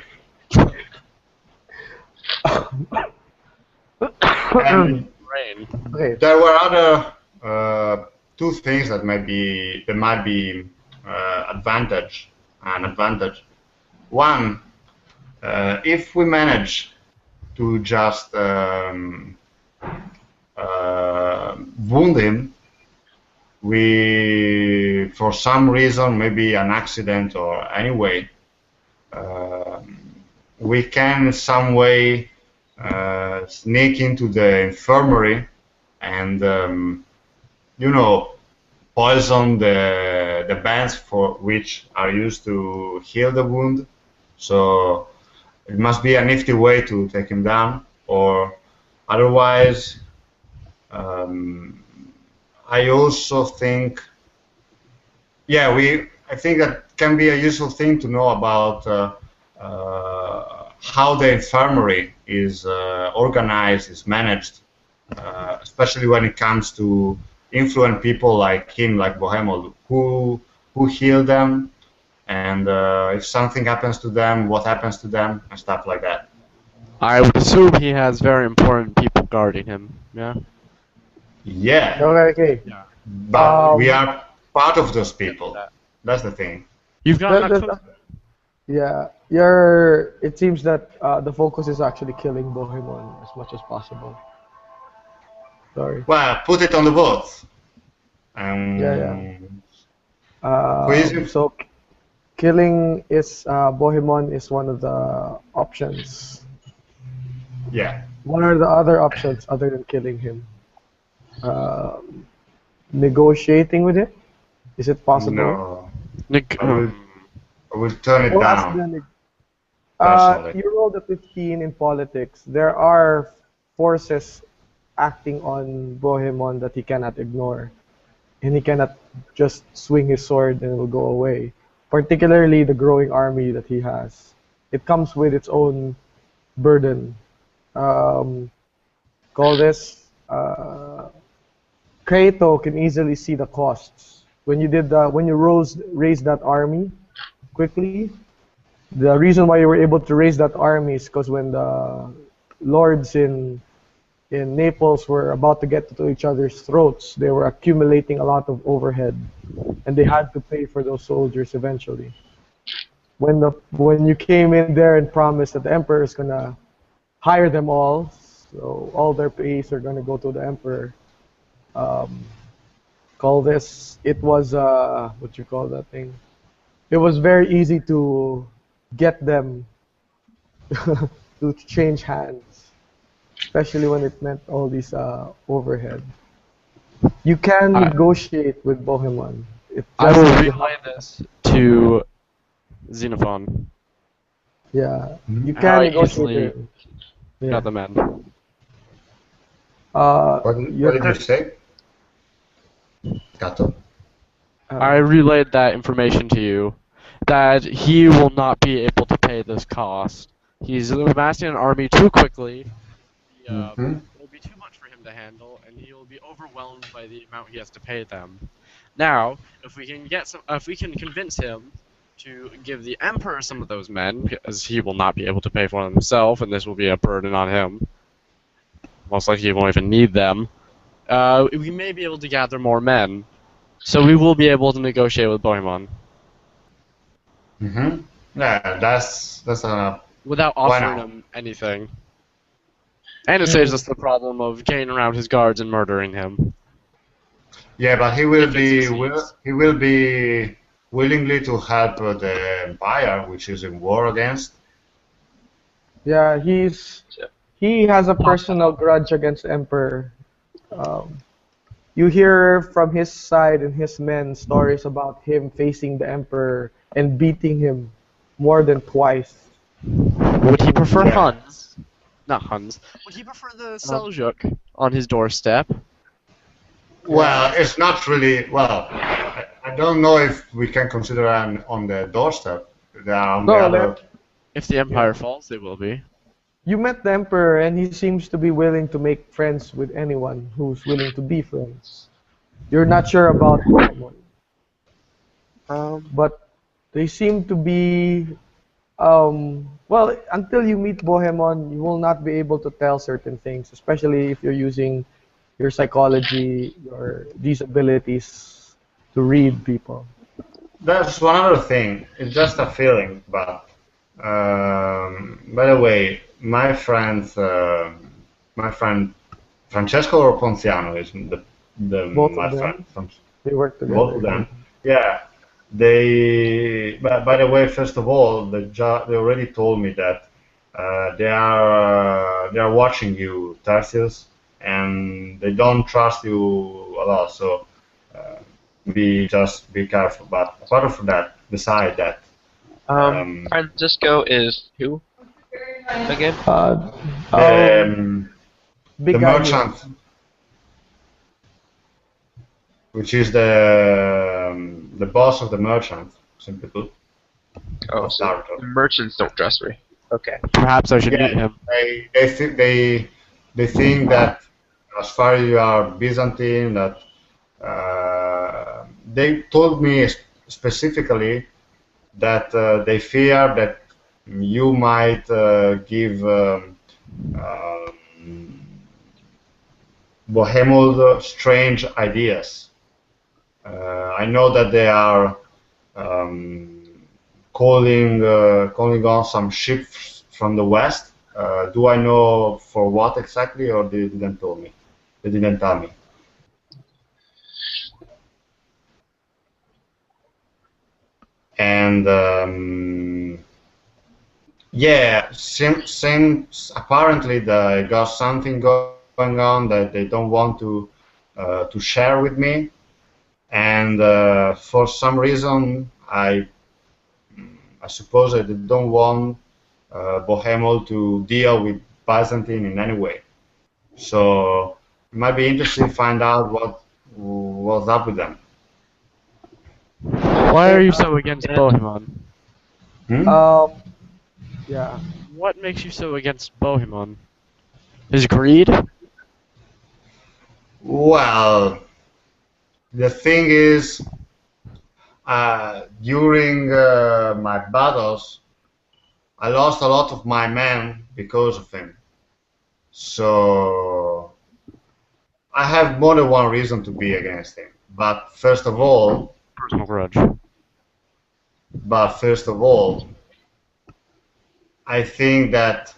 And Okay. there were other two things that might be advantage an advantage. One, if we manage to just wound him, we, for some reason, maybe an accident or anyway, we can in some way sneak into the infirmary and, you know, poison the bands for which are used to heal the wound. So it must be a nifty way to take him down, or otherwise. I also think, yeah, I think that can be a useful thing to know about how the infirmary is organized, is managed, especially when it comes to influence people like him, like Bohemmon, who heal them, and if something happens to them, what happens to them, and stuff like that. I would assume he has very important people guarding him. Yeah. Yeah, Okay. but we are part of those people. That's the thing. You've got Yeah, it seems that the focus is actually killing Bohemmon as much as possible. Sorry. Well, put it on the boat. Yeah. Who So killing is Bohemmon is one of the options. Yeah. What are the other options other than killing him? Negotiating with him? Is it possible? No. I will turn it down. You rolled a 15 in politics. There are forces acting on Bohemmon that he cannot ignore. And he cannot just swing his sword and it will go away. Particularly the growing army that he has. It comes with its own burden. Call this Kratos can easily see the costs. When you raised that army quickly, the reason why you were able to raise that army is because when the lords in Naples were about to get to each other's throats, they were accumulating a lot of overhead, and they had to pay for those soldiers eventually. When you came in there and promised that the emperor is gonna hire them all, so all their pays are gonna go to the emperor. It was what you call that thing? It was very easy to get them to change hands, especially when it meant all these overhead. You can negotiate with Bohemmon. I will relay this to Xenophon. Yeah, you can negotiate. Got the men. What did you say? Kato? I relayed that information to you, that he will not be able to pay this cost. He's amassing an army too quickly. It will be too much for him to handle, and he will be overwhelmed by the amount he has to pay them. Now, if we can convince him to give the emperor some of those men, because he will not be able to pay for them himself, and this will be a burden on him. Most likely, he won't even need them. We may be able to gather more men, so we will be able to negotiate with Bohemmon. Yeah, that's without offering him anything. And it saves us the problem of getting around his guards and murdering him. Yeah, but he will be willingly to help the empire, which is in war against. Yeah, he has a personal grudge against the emperor. You hear from his side and his men stories about him facing the emperor and beating him more than twice. Would he prefer Huns? Not Huns. Would he prefer the Seljuk on his doorstep? Well, it's not really. Well, I don't know if we can consider on the doorstep. They are on the other. If the empire falls, they will be. You met the emperor, and he seems to be willing to make friends with anyone who's willing to be friends. You're not sure about Bohemmon. But they seem to be. Well, until you meet Bohemmon, you will not be able to tell certain things, especially if you're using your psychology, these abilities to read people. That's one other thing. It's just a feeling, but by the way, my friend Francesco or Ponziano is the Both my of friend them, from they work both together. of them. Yeah, they. By the way, first of all, they already told me that they are watching you, Tarsius, and they don't trust you a lot. So be careful. But apart from that, beside that, Francisco is who again? Uh, the um, the big guy here. merchant, which is the boss of the merchant, simply put, Oh, of so Naruto. the merchants don't trust me. Okay. Perhaps I should Yeah, meet him. they think that as far as you are Byzantine, that they told me specifically that they fear that you might give Bohemmon strange ideas. I know that they are um, calling on some ships from the west. Do I know for what exactly, or they didn't tell me? They didn't tell me. And yeah, since apparently they got something going on that they don't want to share with me, and for some reason I suppose I don't want Bohemmon to deal with Byzantine in any way. So it might be interesting to find out what's up with them. Why are you so against Bohemmon? Hmm? Yeah. What makes you so against Bohemmon? His greed? Well, the thing is, during my battles, I lost a lot of my men because of him. So I have more than one reason to be against him. Personal grudge. But first of all, I think that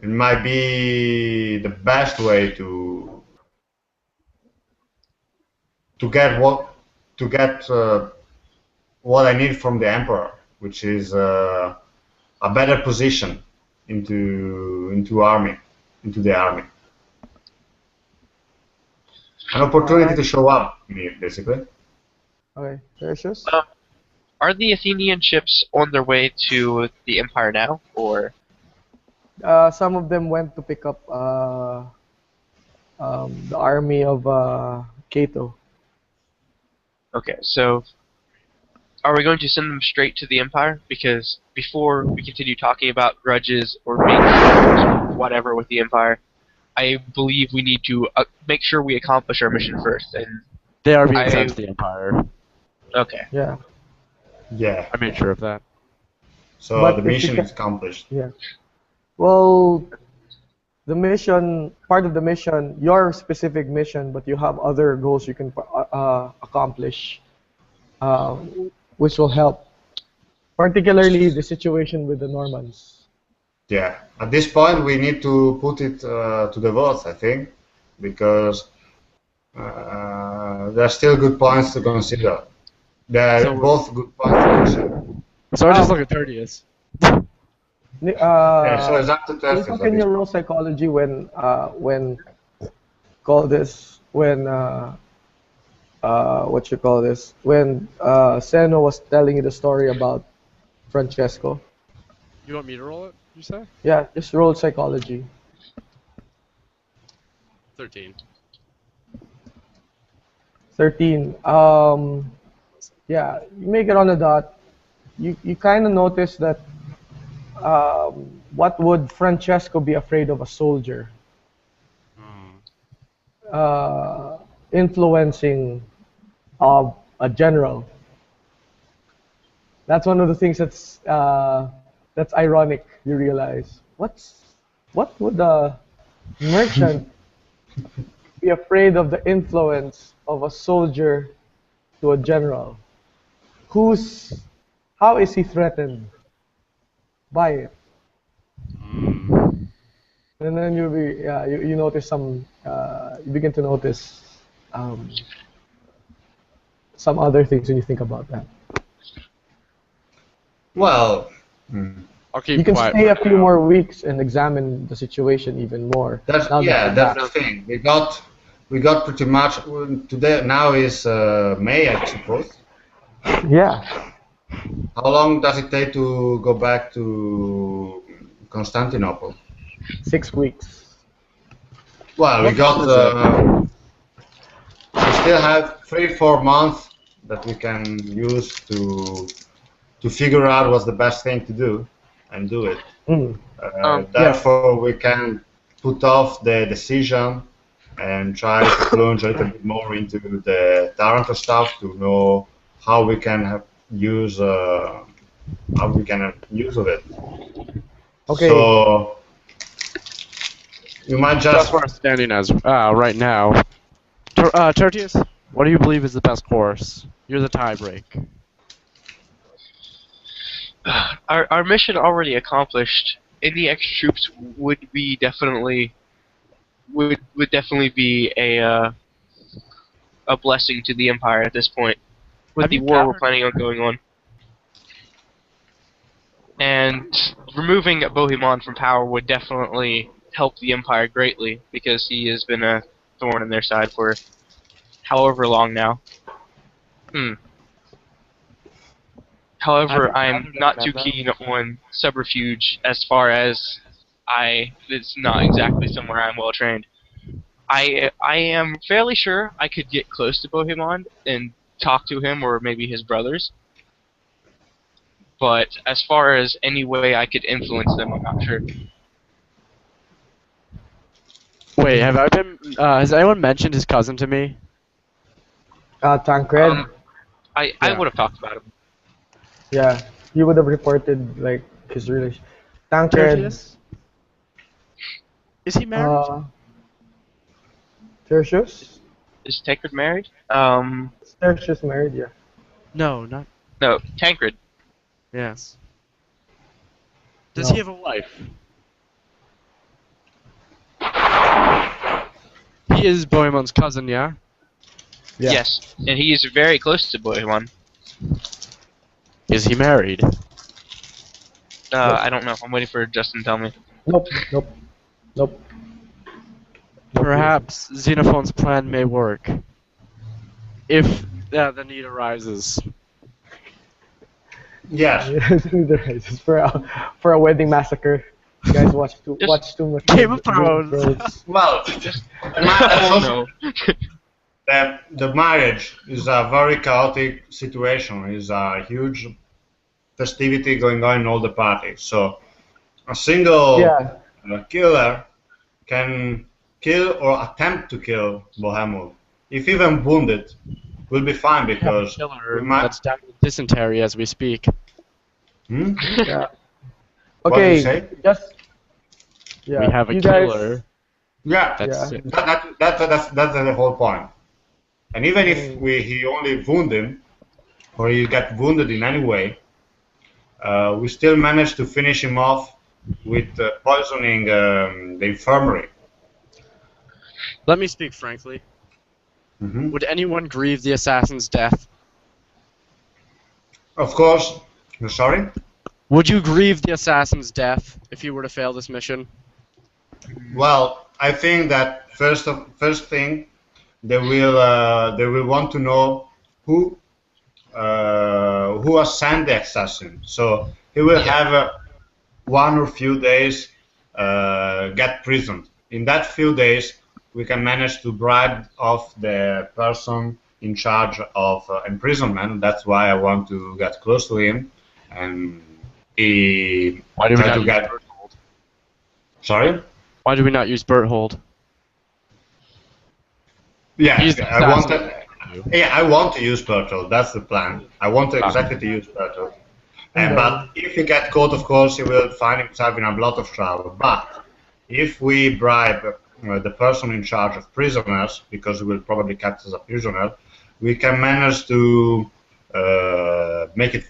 it might be the best way to get what I need from the emperor, which is a better position into the army, an opportunity Alright. to show up, basically. Okay. Tertius? Um, are the Athenian ships on their way to the Empire now, or Some of them went to pick up the army of Cato. okay? So are we going to send them straight to the Empire? Because before we continue talking about grudges or being whatever with the Empire, I believe we need to make sure we accomplish our mission first. And They are being I sent to the Empire. okay. Yeah. Yeah. I made sure of that. So But the if you mission can, is accomplished. yeah. Well, the mission, part of the mission, your specific mission, but you have other goals you can accomplish, uh, which will help. Particularly the situation with the Normans. Yeah. At this point, we need to put it to the votes, I think, because there are still good points to consider. They are So, both good points to consider. so I just Um, look at Tertius. Yeah, so it's up to Nico, Tertius at can this you point. roll psychology when call this when what you call this when Seno was telling you the story about Francesco? You want me to roll it, you say? Yeah, just roll psychology. 13. 13. Yeah, you make it on the dot. You kind of notice that what would Francesco be afraid of a soldier uh, influencing a general? That's one of the things that's ironic. You realize what would a merchant be afraid of the influence of a soldier to a general? how is he threatened by it? And then you notice you begin to notice some other things when you think about that. Well, I'll keep You can quiet stay for a few now. more weeks and examine the situation even more. that's now that yeah, you're that's back. the thing. We got pretty much today. Now is May, I suppose. Yeah. How long does it take to go back to Constantinople? 6 weeks. Well, we What got. month is We still have 3-4 months that we can use to figure out what's the best thing to do and do it. Mm. Therefore, we can put off the decision and try to plunge a little bit more into the Taranto stuff to know how we can use of it. Okay. So you might That's just where I'm standing as right now. Tertius, what do you believe is the best course? You're the tiebreak. Our mission already accomplished. Any extra troops would definitely be a blessing to the Empire at this point. With Have the you war we're countered- planning on going on. And removing Bohemmon from power would definitely help the Empire greatly, because he has been a thorn in their side for however long now. However, Have you I'm countered not too Agamemnon? keen on subterfuge as far as it's not exactly somewhere I'm well trained. I am fairly sure I could get close to Bohemmon and talk to him or maybe his brothers. But as far as any way I could influence them, I'm not sure. Wait, have I been? Has anyone mentioned his cousin to me? Tancred. I Yeah. would have talked about him. Yeah. You would have reported like his relation. Tancred. Tertius? Is he married? Tertius? Is Tancred married? Tertius married, yeah. No, not. No, Tancred. Yes. Does No. he have a wife? He is Bohemond's cousin, yeah? Yeah. Yes, and he is very close to Bohemmon. Is he married? I don't know. I'm waiting for Justin to tell me. Nope. Perhaps Xenophon's plan may work. If the need arises. yes. for a wedding massacre. You guys watch too much Game of Thrones. Well, Oh no. the marriage is a very chaotic situation. It's a huge festivity going on in all the parties. So a single killer can kill or attempt to kill Bohemmon. If even wounded, we'll be fine because we might. That's down with dysentery as we speak. Hmm? Yeah. What do you Okay. say? We have a you guys- killer. Yeah, That's it. that's the whole point. And even if he only wound him, or he got wounded in any way, we still managed to finish him off with poisoning the infirmary. Let me speak frankly. Mhm. Would anyone grieve the assassin's death? Of course. Sorry? Would you grieve the assassin's death if you were to fail this mission? Well, I think that first thing they will want to know who assigned the assassin. So he will have 1 or few days get prisoned. In that few days, we can manage to bribe off the person in charge of imprisonment. That's why I want to get close to him and Why do we try not to use get. Berthold? Sorry? Why do we not use Berthold? Yeah, He's the I want assassin. to. Yeah, I want to use Berthold. That's the plan. I want to exactly to use Berthold. But if he gets caught, of course, he will find himself in a lot of trouble. But if we bribe the person in charge of prisoners, because he will probably catch as a prisoner, we can manage to make it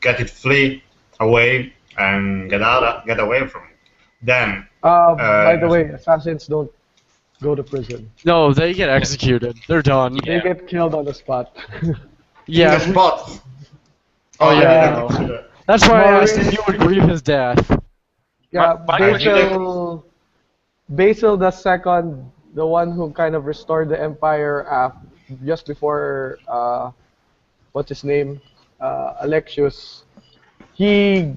get it flee away and get away from it. Then By the way, assassins don't go to prison. No, they get executed. They're done. They get killed on the spot. Yeah. the spot. Oh I yeah. didn't consider. That's why I asked Maurice- if you would grieve his death. Yeah, My Basil the second, the one who kind of restored the empire just before what's his name, Alexius. He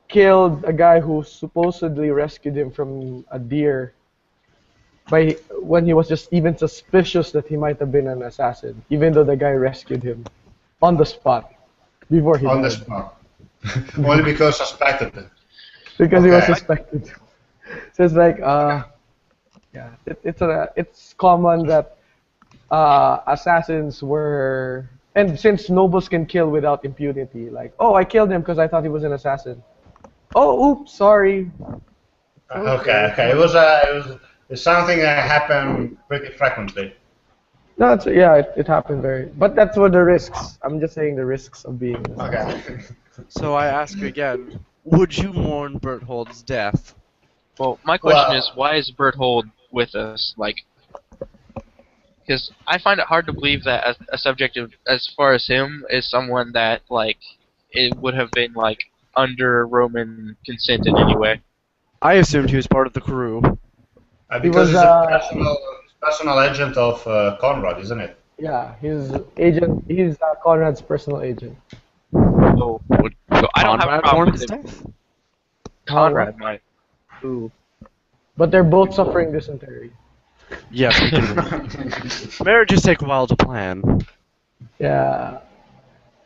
killed a guy who supposedly rescued him from a deer. When he was just even suspicious that he might have been an assassin, even though the guy rescued him on the spot before he On the died. spot. Only because suspected it. Because he was Okay. suspected. So it's like, yeah, it's common that assassins were, and since nobles can kill without impunity, like, oh, I killed him because I thought he was an assassin. Oh, oops, sorry. Okay. It's something that happened pretty frequently. No, it happened but that's what the risks. I'm just saying the risks of being an assassin. Okay. So I ask again, would you mourn Berthold's death? Well, my question Well- is, why is Berthold with us? Like, because I find it hard to believe that a subject as far as him is someone that like it would have been like under Roman consent in any way. I assumed he was part of the crew. Because was, he's a personal agent of Conrad, isn't it? Yeah, his agent. He's Conrad's personal agent. So, I don't have a Conrad problem mourn with his it. death? Conrad might. Ooh. But they're both suffering dysentery. Yes. we do. Marriages take a while to plan. Yeah.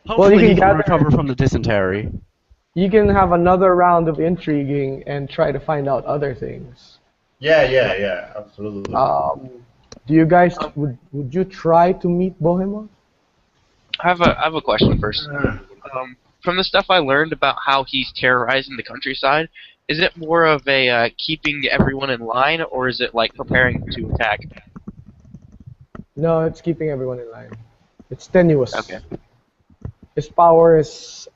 Hopefully you he can can gather- recover from the dysentery. You can have another round of intriguing and try to find out other things. Yeah, absolutely. Do you guys would you try to meet Bohemmon? I have a question first. From the stuff I learned about how he's terrorizing the countryside, is it more of a keeping everyone in line, or is it like preparing to attack? No, it's keeping everyone in line. It's tenuous. Okay. His power is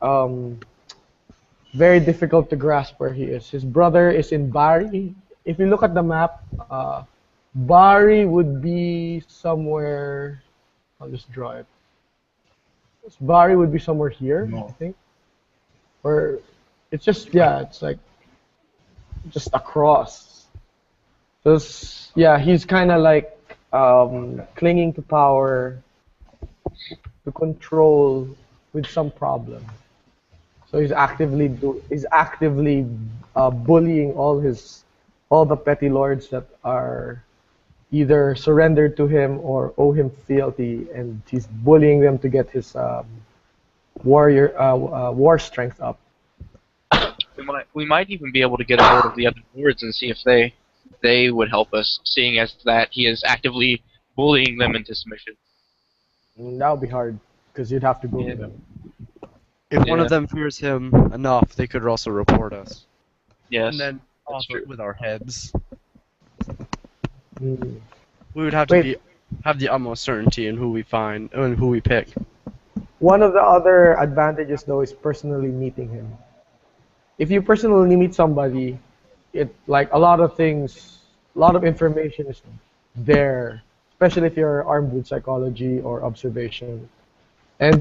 very difficult to grasp where he is. His brother is in Bari. If you look at the map, Bari would be somewhere. I'll just draw it. Bari would be somewhere here, I think. Or it's just it's like just across. So he's kind of like clinging to power, to control with some problem. So he's actively bullying all the petty lords that are either surrendered to him or owe him fealty, and he's bullying them to get his war strength up. We might even be able to get a hold of the other lords and see if they would help us, seeing as that he is actively bullying them into submission. That would be hard because you'd have to go Yeah. to them. If one Yeah. of them fears him enough, they could also report us. Yes. And then that's offer true. it with our heads. Mm. We would have to have the utmost certainty in who we find and who we pick. One of the other advantages, though, is personally meeting him. If you personally meet somebody, like a lot of information is there, especially if you're armed with psychology or observation,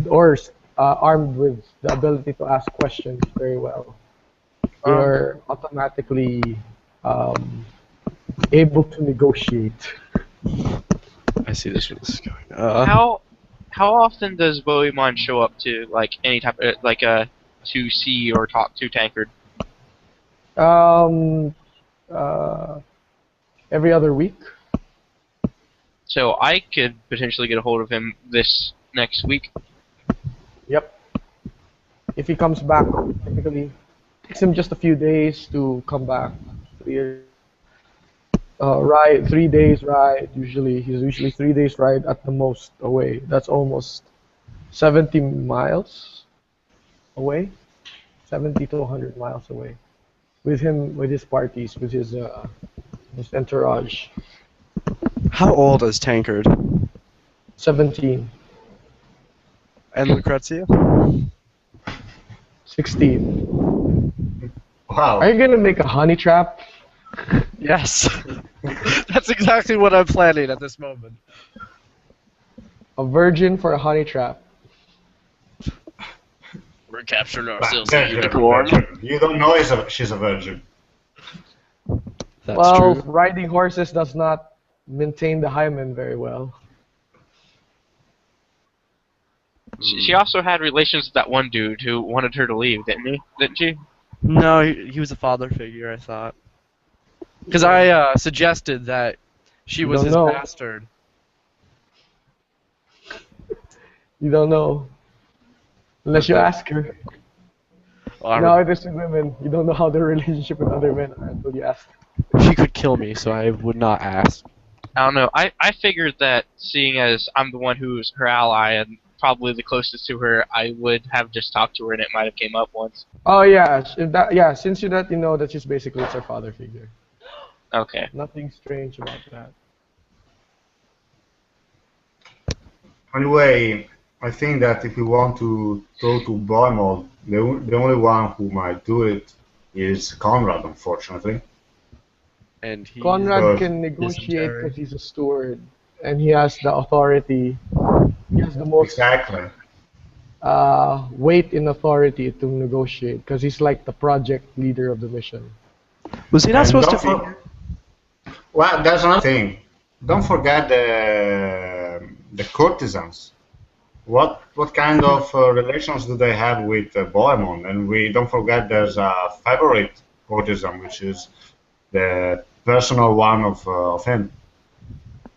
or armed with the ability to ask questions very well. You're automatically able to negotiate. I see this one's going. How often does Bohemmon show up to like any type of to see or talk to Tancred? Every other week. So I could potentially get a hold of him this next week. Yep. If he comes back, typically takes him just a few days to come back. 3 days ride. He's usually 3 days ride at the most away. That's almost 70 miles away, 70 to 100 miles away. With his parties, with his entourage. How old is Tancred? 17. And Lucrezia? 16. Wow. Are you gonna make a honey trap? Yes. That's exactly what I'm planning at this moment. A virgin for a honey trap. We're capturing But ourselves virgin, a unicorn. virgin. You don't know she's a virgin. That's well, true. riding horses does not maintain the hymen very well. She also had relations with that one dude who wanted her to leave, Didn't she? No, he was a father figure, I thought. Because I suggested that she You was don't his know. bastard. You don't know. Unless you ask her. Well, No, it is with women. You don't know how their relationship with other men are until you ask. she could kill me, so I would not ask. I don't know. I figured that seeing as I'm the one who's her ally and probably the closest to her, I would have just talked to her and it might have came up once. Oh yeah, since you know that she's basically it's her father figure. Okay. Nothing strange about that. Anyway, I think that if we want to go to Bohemmon, the only one who might do it is Conrad, unfortunately. And he. Conrad Because- can negotiate Dysentery. because he's a steward, and he has the authority. He has the most Exactly. weight in authority to negotiate because he's like the project leader of the mission. Was he not And supposed to don't be? for- Well, that's another thing. Don't forget the courtesans. What kind of relations do they have with Bohemmon? And we don't forget there's a favorite courtesan, which is the personal one of him.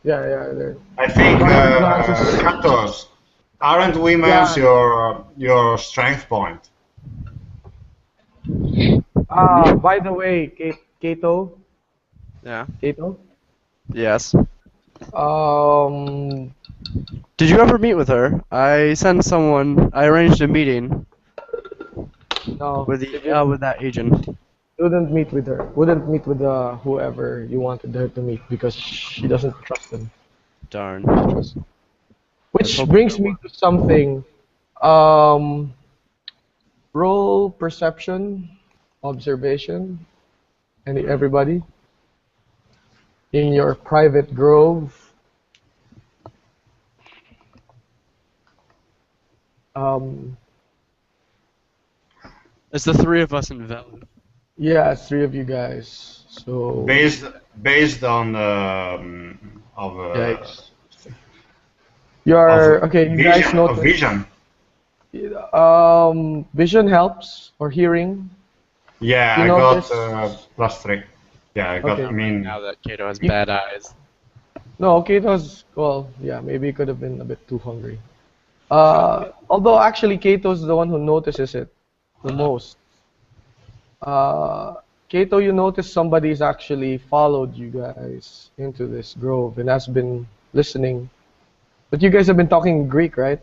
Yeah, they're- I think Katos, aren't women's Yeah. your strength point? By the way, Kato, Yeah. Yes. Did you ever meet with her? I sent someone. I arranged a meeting No, with with that agent. wouldn't meet with her. Wouldn't meet with whoever you wanted her to meet because she doesn't trust him. Darn. Which hope brings it me to something. Role perception, observation, everybody in your private grove. It's the three of us in Velen. Yeah, it's three of you guys. So Based on Yikes. You're okay. You guys know vision. vision helps or hearing. Yeah, You I notice- got +3. Yeah, I got. Okay. I mean, Now that Kato has You- bad eyes. No, Kato's well, yeah, maybe it could have been a bit too hungry. Although actually Kato's the one who notices it the most. Kato, you notice somebody's actually followed you guys into this grove and has been listening. But you guys have been talking Greek, right?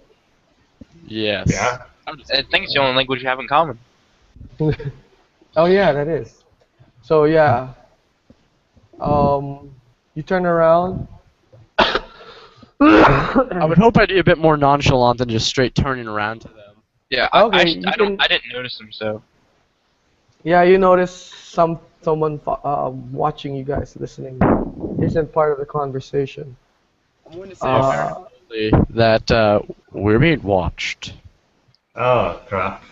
Yes. yeah. I think it's the only language you have in common. Oh yeah, that is. So yeah. You turn around. I would hope I'd be a bit more nonchalant than just straight turning around to them. Yeah, Okay, I you didn't notice him, so. Yeah, you notice someone watching you guys, listening. Isn't part of the conversation. I'm going to say very boldly that we're being watched. Oh crap.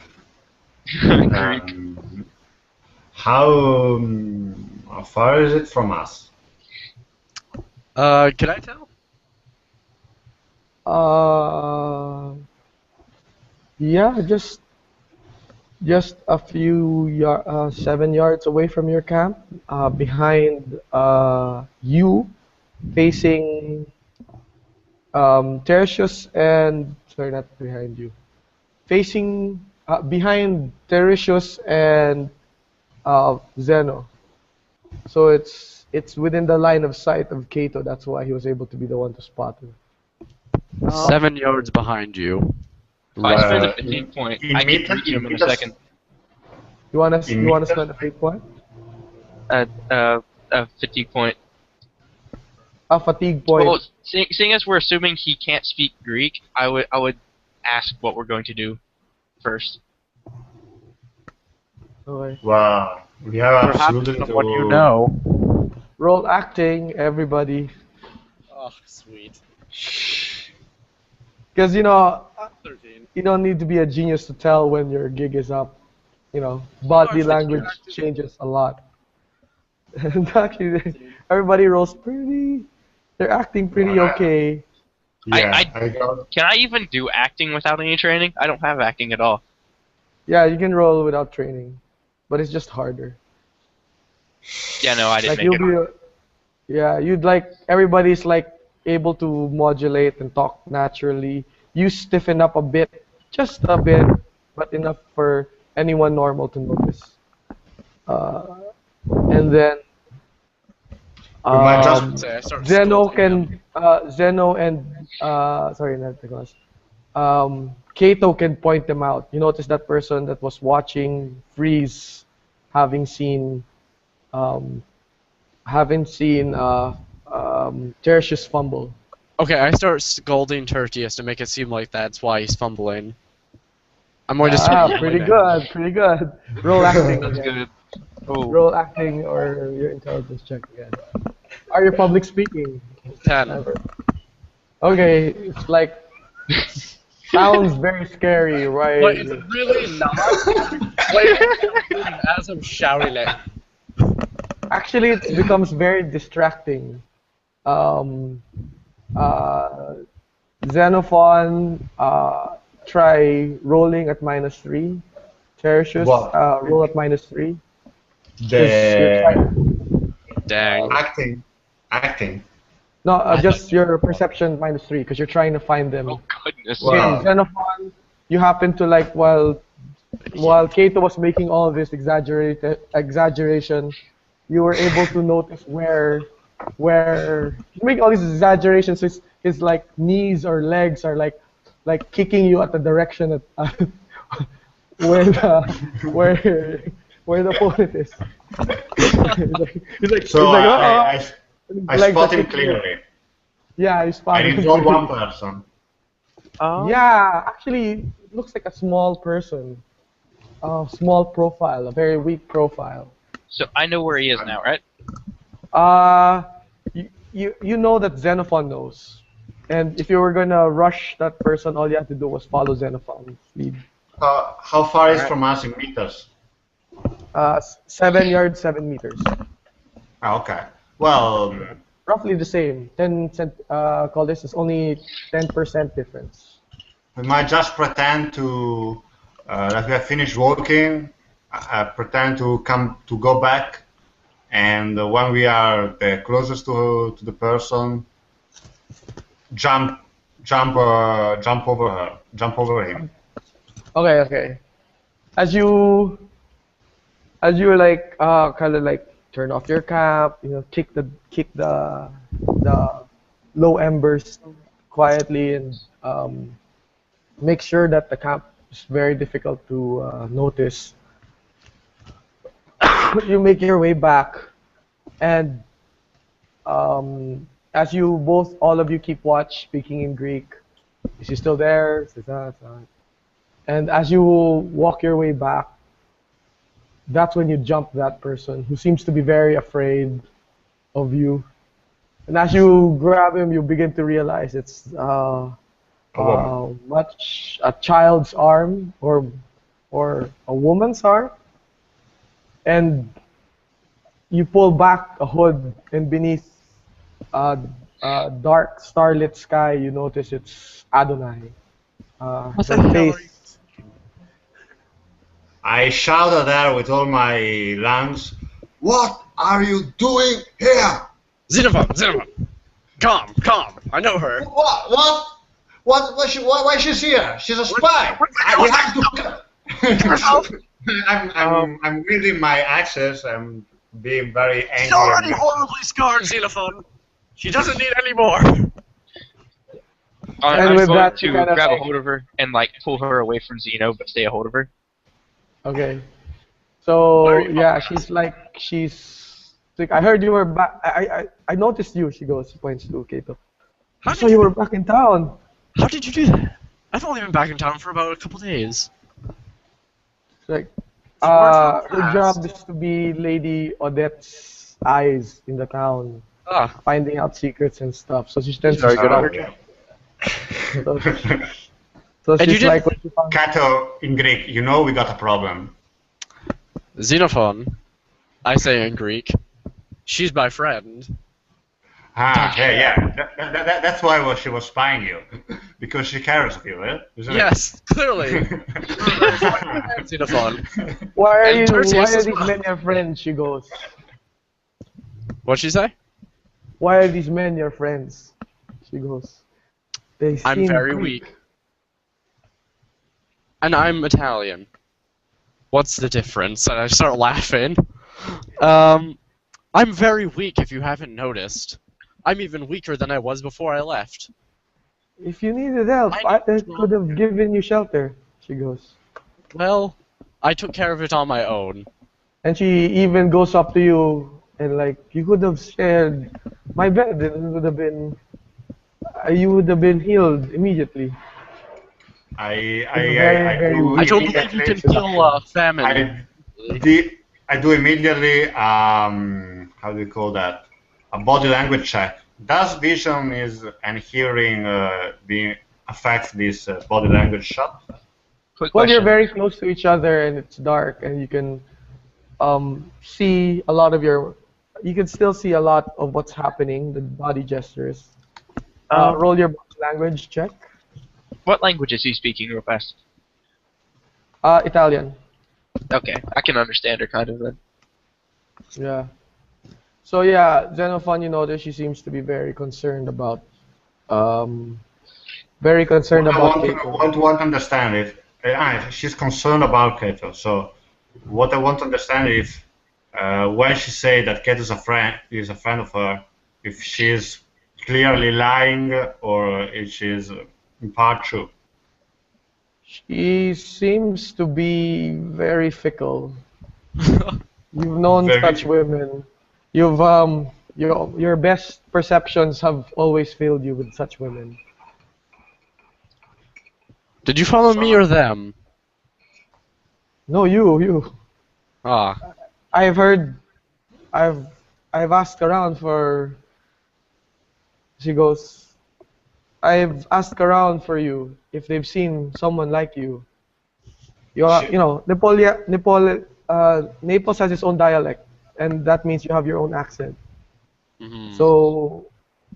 Greek. How far is it from us? Can I tell? Yeah, just a few 7 yards away from your camp, behind you, facing Tertius and sorry, not behind you, facing behind Tertius and Zeno. So it's within the line of sight of Cato. That's why he was able to be the one to spot him. 7 yards behind you. If I spend a Uh, 15 point, in I can meters- reach him in a meters- second. You wanna meters? spend a fate point? A 50 point. A fatigue point. Well, seeing as we're assuming he can't speak Greek, I would ask what we're going to do first. Okay. Well, we have absolutely to. What you know. Role acting, everybody. Oh, sweet. Because, you know, 13. you don't need to be a genius to tell when your gig is up. You know, body language changes a lot. And actually, everybody rolls pretty. They're acting pretty okay. Yeah, I can I even do acting without any training? I don't have acting at all. Yeah, you can roll without training, but it's just harder. Yeah, no, I didn't Like make you'll it. be, yeah, you'd like everybody's like able to modulate and talk naturally. You stiffen up a bit, just a bit, but enough for anyone normal to notice. And then We might just Say, I start Zeno scolding can them. Zeno and sorry, not the class. Kato can point them out. You notice that person that was watching freeze, having seen Tertius fumble. Okay, I start scolding Tertius to make it seem like that's why he's fumbling. I'm going to start Pretty yelling. good, pretty good. Roll acting That's again. good. Oh, Roll acting or your intelligence check again. Are you public speaking? 10. Never. Okay, it's like sounds very scary, right? But it's really not. Wait, as I'm shouting it. Actually, it becomes very distracting. Xenophon, try rolling at -3. Tertius, What? roll at -3. the Dang. acting. No, just your perception -3, because you're trying to find them. oh goodness. Wow. Okay, Xenophon, you happen to like while Kato was making all of this exaggeration, you were able to notice where you make all these exaggerations. So his like knees or legs are like kicking you at the direction at where the opponent is. He's So like, I legs are spot him kicking you. clearly. Yeah, he's And spotting it's him not one clearly. person. Yeah, actually, it looks like a small person. Small profile, a very weak profile. So I know where he is now, right? You know that Xenophon knows. And if you were gonna rush that person, all you had to do was follow Xenophon's lead. How far is from us in meters? 7 yards, 7 meters. Okay. Well, Roughly the same. Call this is only 10% difference. we might just pretend to that we have finished walking. Pretend to go back, and when we are the closest to the person, jump over him. Okay. As you like kind of like turn off your cap, kick the low embers quietly and make sure that the cap is very difficult to notice. You make your way back, and as all of you keep watch, speaking in Greek. Is he still there? And as you walk your way back, that's when you jump that person who seems to be very afraid of you. And as you grab him, you begin to realize it's much a child's arm or a woman's arm. And you pull back a hood, and beneath a dark starlit sky, you notice it's Adonai. What the Her hell are you? face. I shout at her with all my lungs. What are you doing here? Xenophon! Calm! I know her. What? Why she's here? She's a spy. We have to. I'm reading my access. I'm being very angry. She's already horribly scarred, Xenophon. She doesn't need any more. I'm with going that, to you kinda grab a like- hold of her and like pull her away from Zeno, but stay a hold of her. Okay. So Where are you yeah, from? she's like, I heard you were back. I noticed you. She points to Kato. How I did saw you were back in town. How did you do that? I've only been back in town for about a couple days. It's like, You weren't her from job fast. is to be Lady Odette's eyes in the town, Ah, finding out secrets and stuff. So she she's tends to very good at stalk. her Oh, yeah. job. So, so And you she's like did when she found. Kato, in Greek, you know we got a problem. Xenophon. I say in Greek. She's my friend. Ah, Don't you yeah. That's why she was spying you. Because she cares of you, isn't Yes, clearly. it? Xenophon. Why are And you? Tertius Why are as these well. men your friends? She goes. What'd she say? Why are these men your friends? She goes. They I'm seem very Greek. weak. And I'm Italian. What's the difference? And I start laughing. I'm very weak if you haven't noticed. I'm even weaker than I was before I left. If you needed help, I I could have given you shelter. She goes. Well, I took care of it on my own. And she even goes up to you and like, you could have shared my bed and it would have been, you would have been healed immediately. Very, I very do I don't weak. believe you immediately. can heal famine. I do immediately. How do you call that? A body language check. Does vision and hearing being affect this body language shot? Quick Well, question. you're very close to each other and it's dark and you can see a lot of you can still see a lot of what's happening, the body gestures. Roll your body language check. What language is he speaking real fast? Italian. Okay, I can understand her kind of then. Yeah. So yeah, Xenophon, you notice she seems to be very concerned about Kato. Want to understand if she's concerned about Kato. So what I want to understand is when she say that Kato is a friend of her, if she's clearly lying or if she's in part true. She seems to be very fickle. You've known Very such fickle. women. You've your best perceptions have always failed you with such women. Did you follow me or them? No, you. Ah, I've heard. I've asked around for. She goes. I've asked around for you if they've seen someone like you. You know, Naples has its own dialect, and that means you have your own accent. mhm. So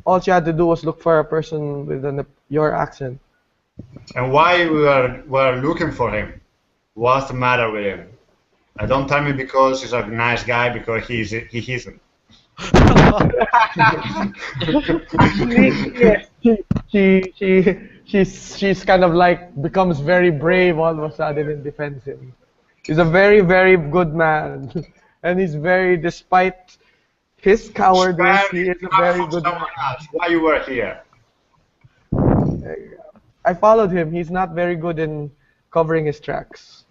all she had to do was look for a person with your accent. And why we're looking for him? What's the matter with him? Don't tell me because he's a nice guy, because he isn't. She's kind of like becomes very brave all of a sudden and defends him. He's a very, very good man, and he's very, despite his cowardice, Spare he is a behalf very of good someone man. else. Why you were here? I followed him. He's not very good in covering his tracks.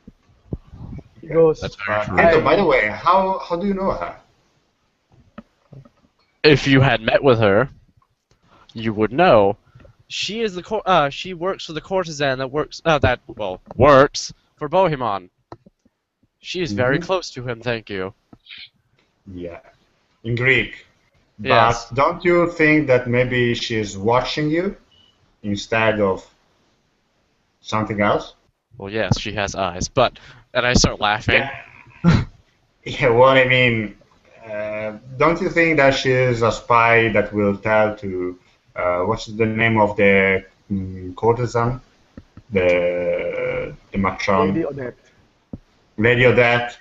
He goes. That's very true. Kato, by the way, how do you know her? If you had met with her, you would know. She is she works for the courtesan that works for Bohemmon. She is very close to him, thank you. Yeah, in Greek. But Yes. don't you think that maybe she's watching you instead of something else? Well, yes, she has eyes, and I start laughing. Yeah, what I mean, don't you think that she is a spy that will tell to, what's the name of the courtesan? The matron? Lady Odette. Lady Odette,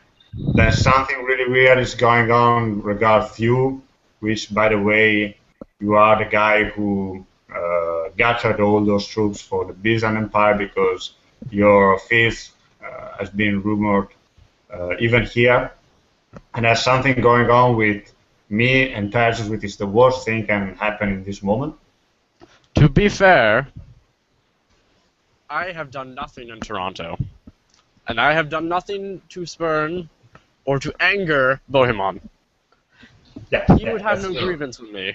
that something really weird is going on regards you, which, by the way, you are the guy who gathered all those troops for the Byzantine Empire, because your faith has been rumored even here. And there's something going on with me and Tarsus, which is the worst thing can happen in this moment. To be fair, I have done nothing in Toronto. And I have done nothing to spurn or to anger Bohemmon. Yeah, He would have no grievance with me.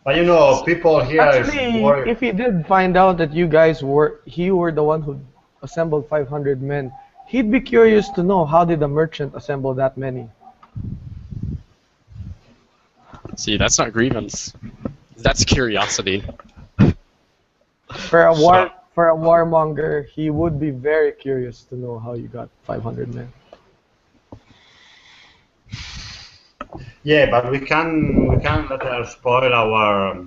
But you know, people here is Actually, worried. if he did find out that you guys were the one who assembled 500 men, he'd be curious to know how did a merchant assemble that many. See, that's not grievance. That's curiosity. For a warmonger, he would be very curious to know how you got 500 men. Yeah, but we can let her spoil our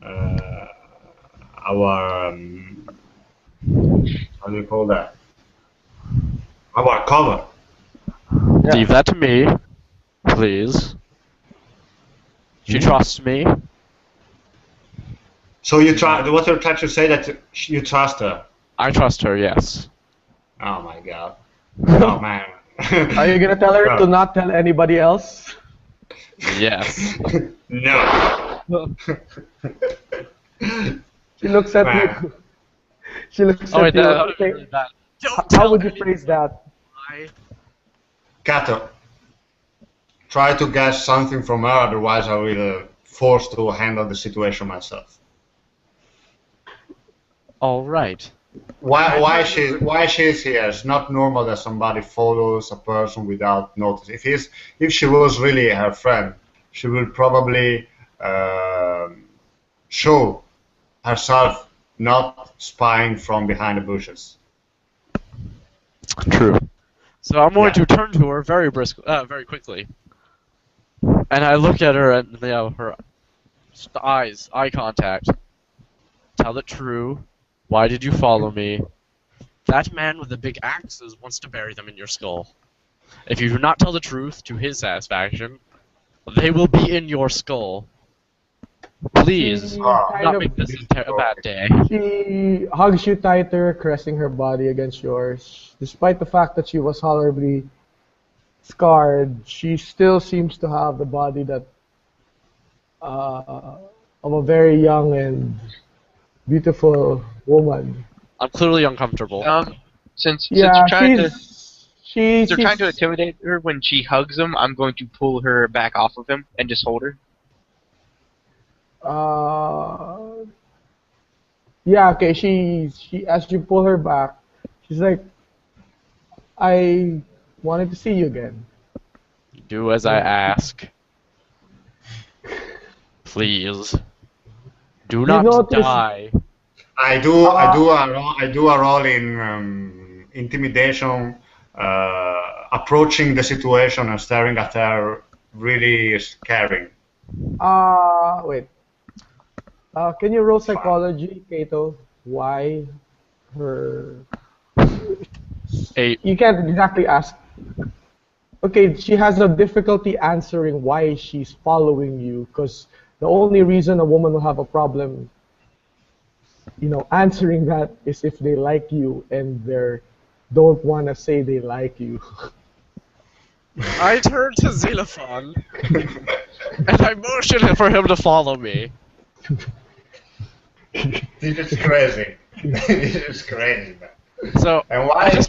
how do you call that? Our cover. Yeah. Leave that to me, please. She trusts me. So you try. What you're trying to say that you trust her? I trust her, yes. Oh my god. Oh man. Are you gonna tell her to not tell anybody else? Yes. No. She looks at Man. you. She looks Oh, at wait, you. that, Okay. that. How would you phrase that? Kato, try to guess something from her, otherwise I will force to handle the situation myself. All right. Why she is here? It's not normal that somebody follows a person without notice. If she was really her friend, she would probably show herself, not spying from behind the bushes. True. So I'm going Yeah. to turn to her very very quickly, and I look at her and her eye contact. Tell it true. Why did you follow me? That man with the big axes wants to bury them in your skull. If you do not tell the truth to his satisfaction, they will be in your skull. Please, She not kind of- make this a bad day. She hugs you tighter, caressing her body against yours. Despite the fact that she was horribly scarred, she still seems to have the body that of a very young and beautiful woman. I'm clearly uncomfortable. Since Yeah, you're trying to she's they're trying to intimidate her when she hugs him, I'm going to pull her back off of him and just hold her. Yeah, okay, she as you pull her back, she's like, I wanted to see you again. Do as I ask. Please. Do not notice- die. I do a role in intimidation, approaching the situation and staring at her, really scaring. Wait. Can you roll psychology, Kato? Why her? 8. You can't exactly ask. Okay, she has a difficulty answering why she's following you, because the only reason a woman will have a problem, answering that is if they like you and they don't want to say they like you. I turn to Xenophon, and I motion for him to follow me. This is crazy. This is crazy, man. So, And why?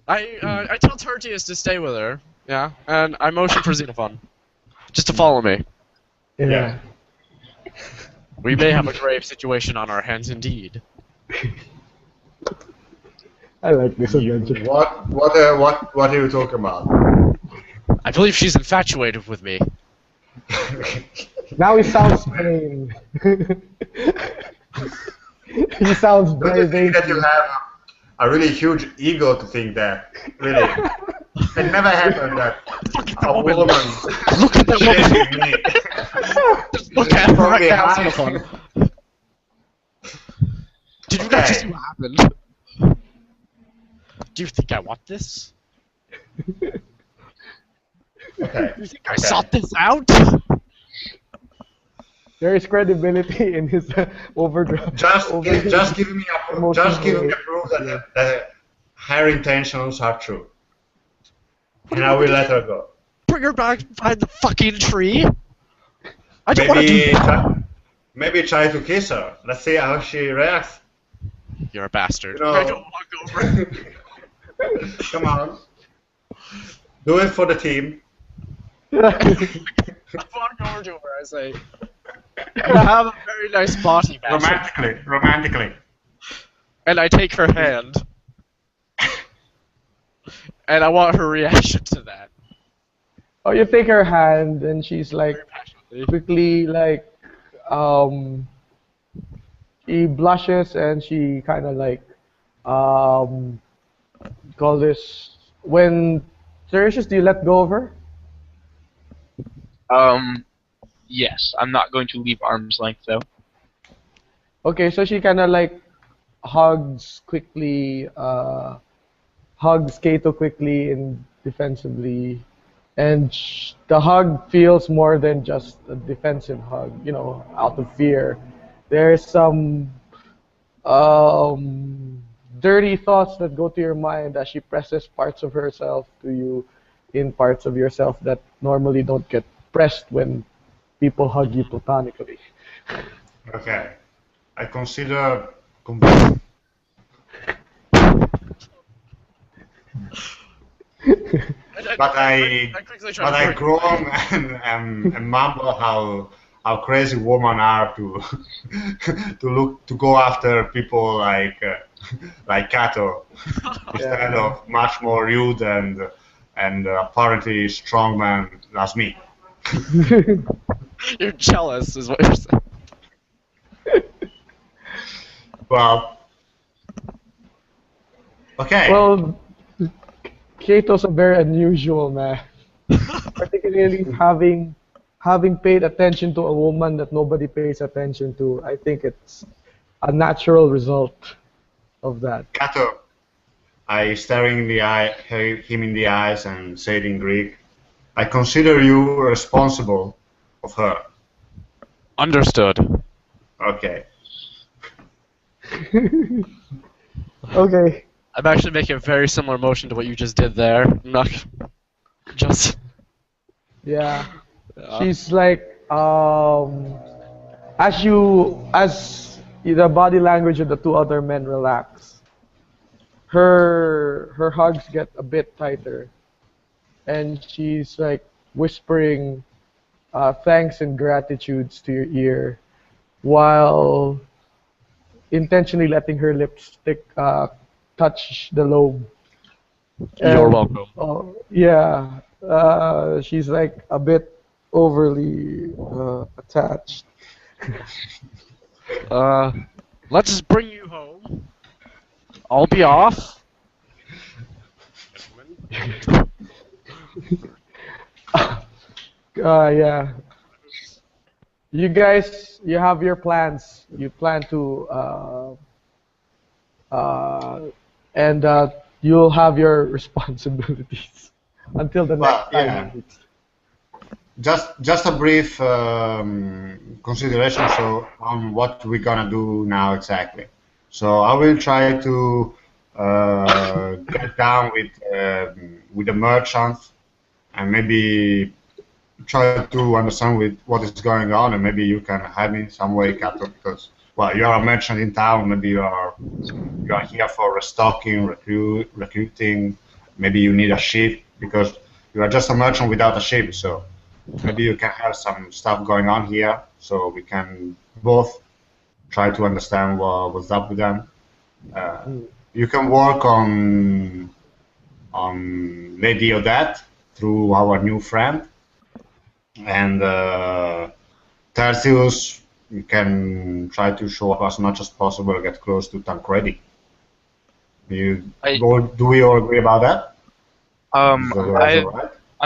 I tell Tertius to stay with her, yeah, and I motion for Xenophon, just to follow me. Yeah. We may have a grave situation on our hands indeed. I like this adventure. What are you talking about? I believe she's infatuated with me. Now he sounds vain. He sounds Don't very you vain. think that you have a really huge ego to think that? Really, it never happened that a woman Look at that woman! chasing me. Just look at her From right now, behind. Xenophon. Did you not Okay. just see what happened? Do you think I want this? Okay. Do you think I sought this out? There is credibility in his overdrive. Just give me a proof that her intentions are true, and I will let her go. Bring her back behind the fucking tree? I don't want to do that. Maybe try to kiss her. Let's see how she reacts. You're a bastard. You know- I don't walk over. Come on, do it for the team. I walk over to her, I say, You have a very nice body, Patrick. Romantically. And I take her hand. And I want her reaction to that. Oh, you take her hand, and she's like Very passionately. quickly like she blushes and she kind of like um call this when Tertius, do you let go of her? Yes, I'm not going to leave arm's length though. Okay, so she kind of like hugs quickly, hugs Kato quickly and defensively, and the hug feels more than just a defensive hug, you know, out of fear. There's some dirty thoughts that go to your mind as she presses parts of herself to you in parts of yourself that normally don't get pressed when people hug you platonically. Okay. I consider. But I groan and mumble how crazy women are to to go after people like Kato instead of much more rude and apparently strong man as me. You're jealous, is what you're saying. Well, okay. Well, Kato's a very unusual man, particularly having paid attention to a woman that nobody pays attention to. I think it's a natural result of that. Kato, I staring him in the eyes and said in Greek, I consider you responsible of her. Understood. Okay. Okay. I'm actually making a very similar motion to what you just did there. I'm not just. Yeah. She's like as the body language of the two other men relax, her hugs get a bit tighter, and she's like whispering thanks and gratitudes to your ear, while intentionally letting her lipstick touch the lobe. You're And, welcome. yeah, she's like a bit overly attached. Let's just bring you home. I'll be off. Yeah. You guys, you have your plans. You plan to, and you'll have your responsibilities until the next time. Yeah. Just a brief consideration on what we're gonna do now exactly. So I will try to get down with the merchants and maybe try to understand with what is going on, and maybe you can help me in some way, Kato, because well, you are a merchant in town. Maybe you are here for restocking, recruiting. Maybe you need a ship because you are just a merchant without a ship. So maybe you can have some stuff going on here, so we can both try to understand what's up with them. You can work on Lady Odette through our new friend, and Tertius, you can try to show up as much as possible, get close to Tancredi. Do we all agree about that? I'm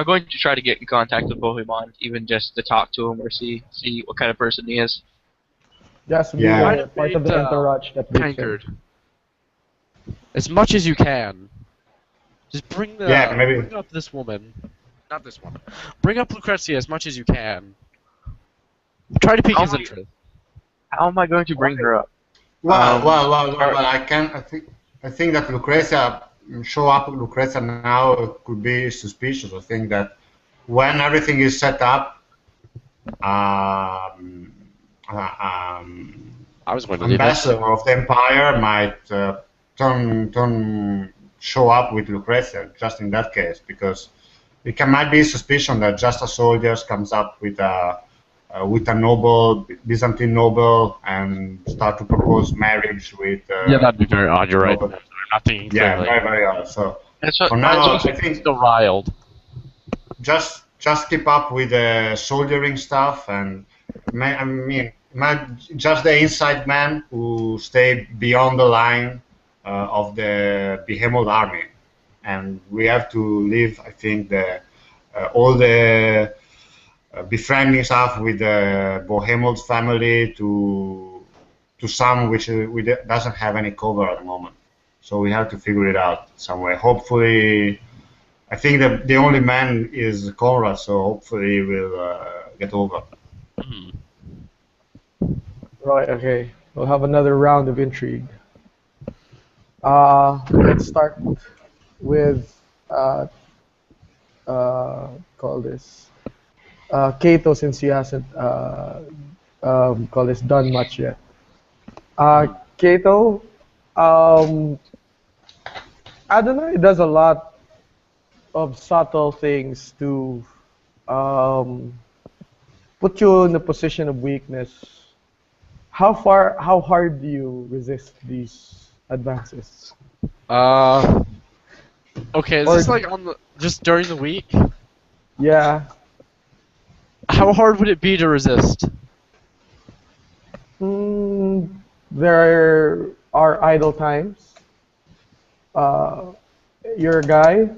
going to try to get in contact with Bohemmon, even just to talk to him or see what kind of person he is. Just be Yeah. part of the entourage that beats him. Tankard. As much as you can. Just bring bring up this woman. Not this woman. Bring up Lucrezia as much as you can. Try to pique his interest. How am I going to bring her up? Well, I think that Lucrezia now could be suspicious. I think that when everything is set up, I was going to leave ambassador of the Empire might show up with Lucrezia just in that case, because it might be suspicion that just a soldier comes up with a with a noble, Byzantine noble, and start to propose marriage with. Yeah, that'd be very odd. You're right. noble. I'm not thinking Yeah, clearly. very, very odd. So That's what for My now, I emotions are think still riled. just keep up with the soldiering stuff, and I mean, just the inside man who stay beyond the line of the Behemoth army, and we have to leave. I think the all the befriending stuff with the Bohemmon family to some which doesn't have any cover at the moment. So we have to figure it out some way. Hopefully, I think that the only man is Conrad, so hopefully we'll get over. Hmm. Right, okay. We'll have another round of intrigue. Let's start with call this Kato, since he hasn't call this done much yet. Kato, Adonai does a lot of subtle things to um, put you in a position of weakness. How hard do you resist these advances? Okay, is Or- this like just during the week? Yeah. How hard would it be to resist? There are idle times. You're a guy.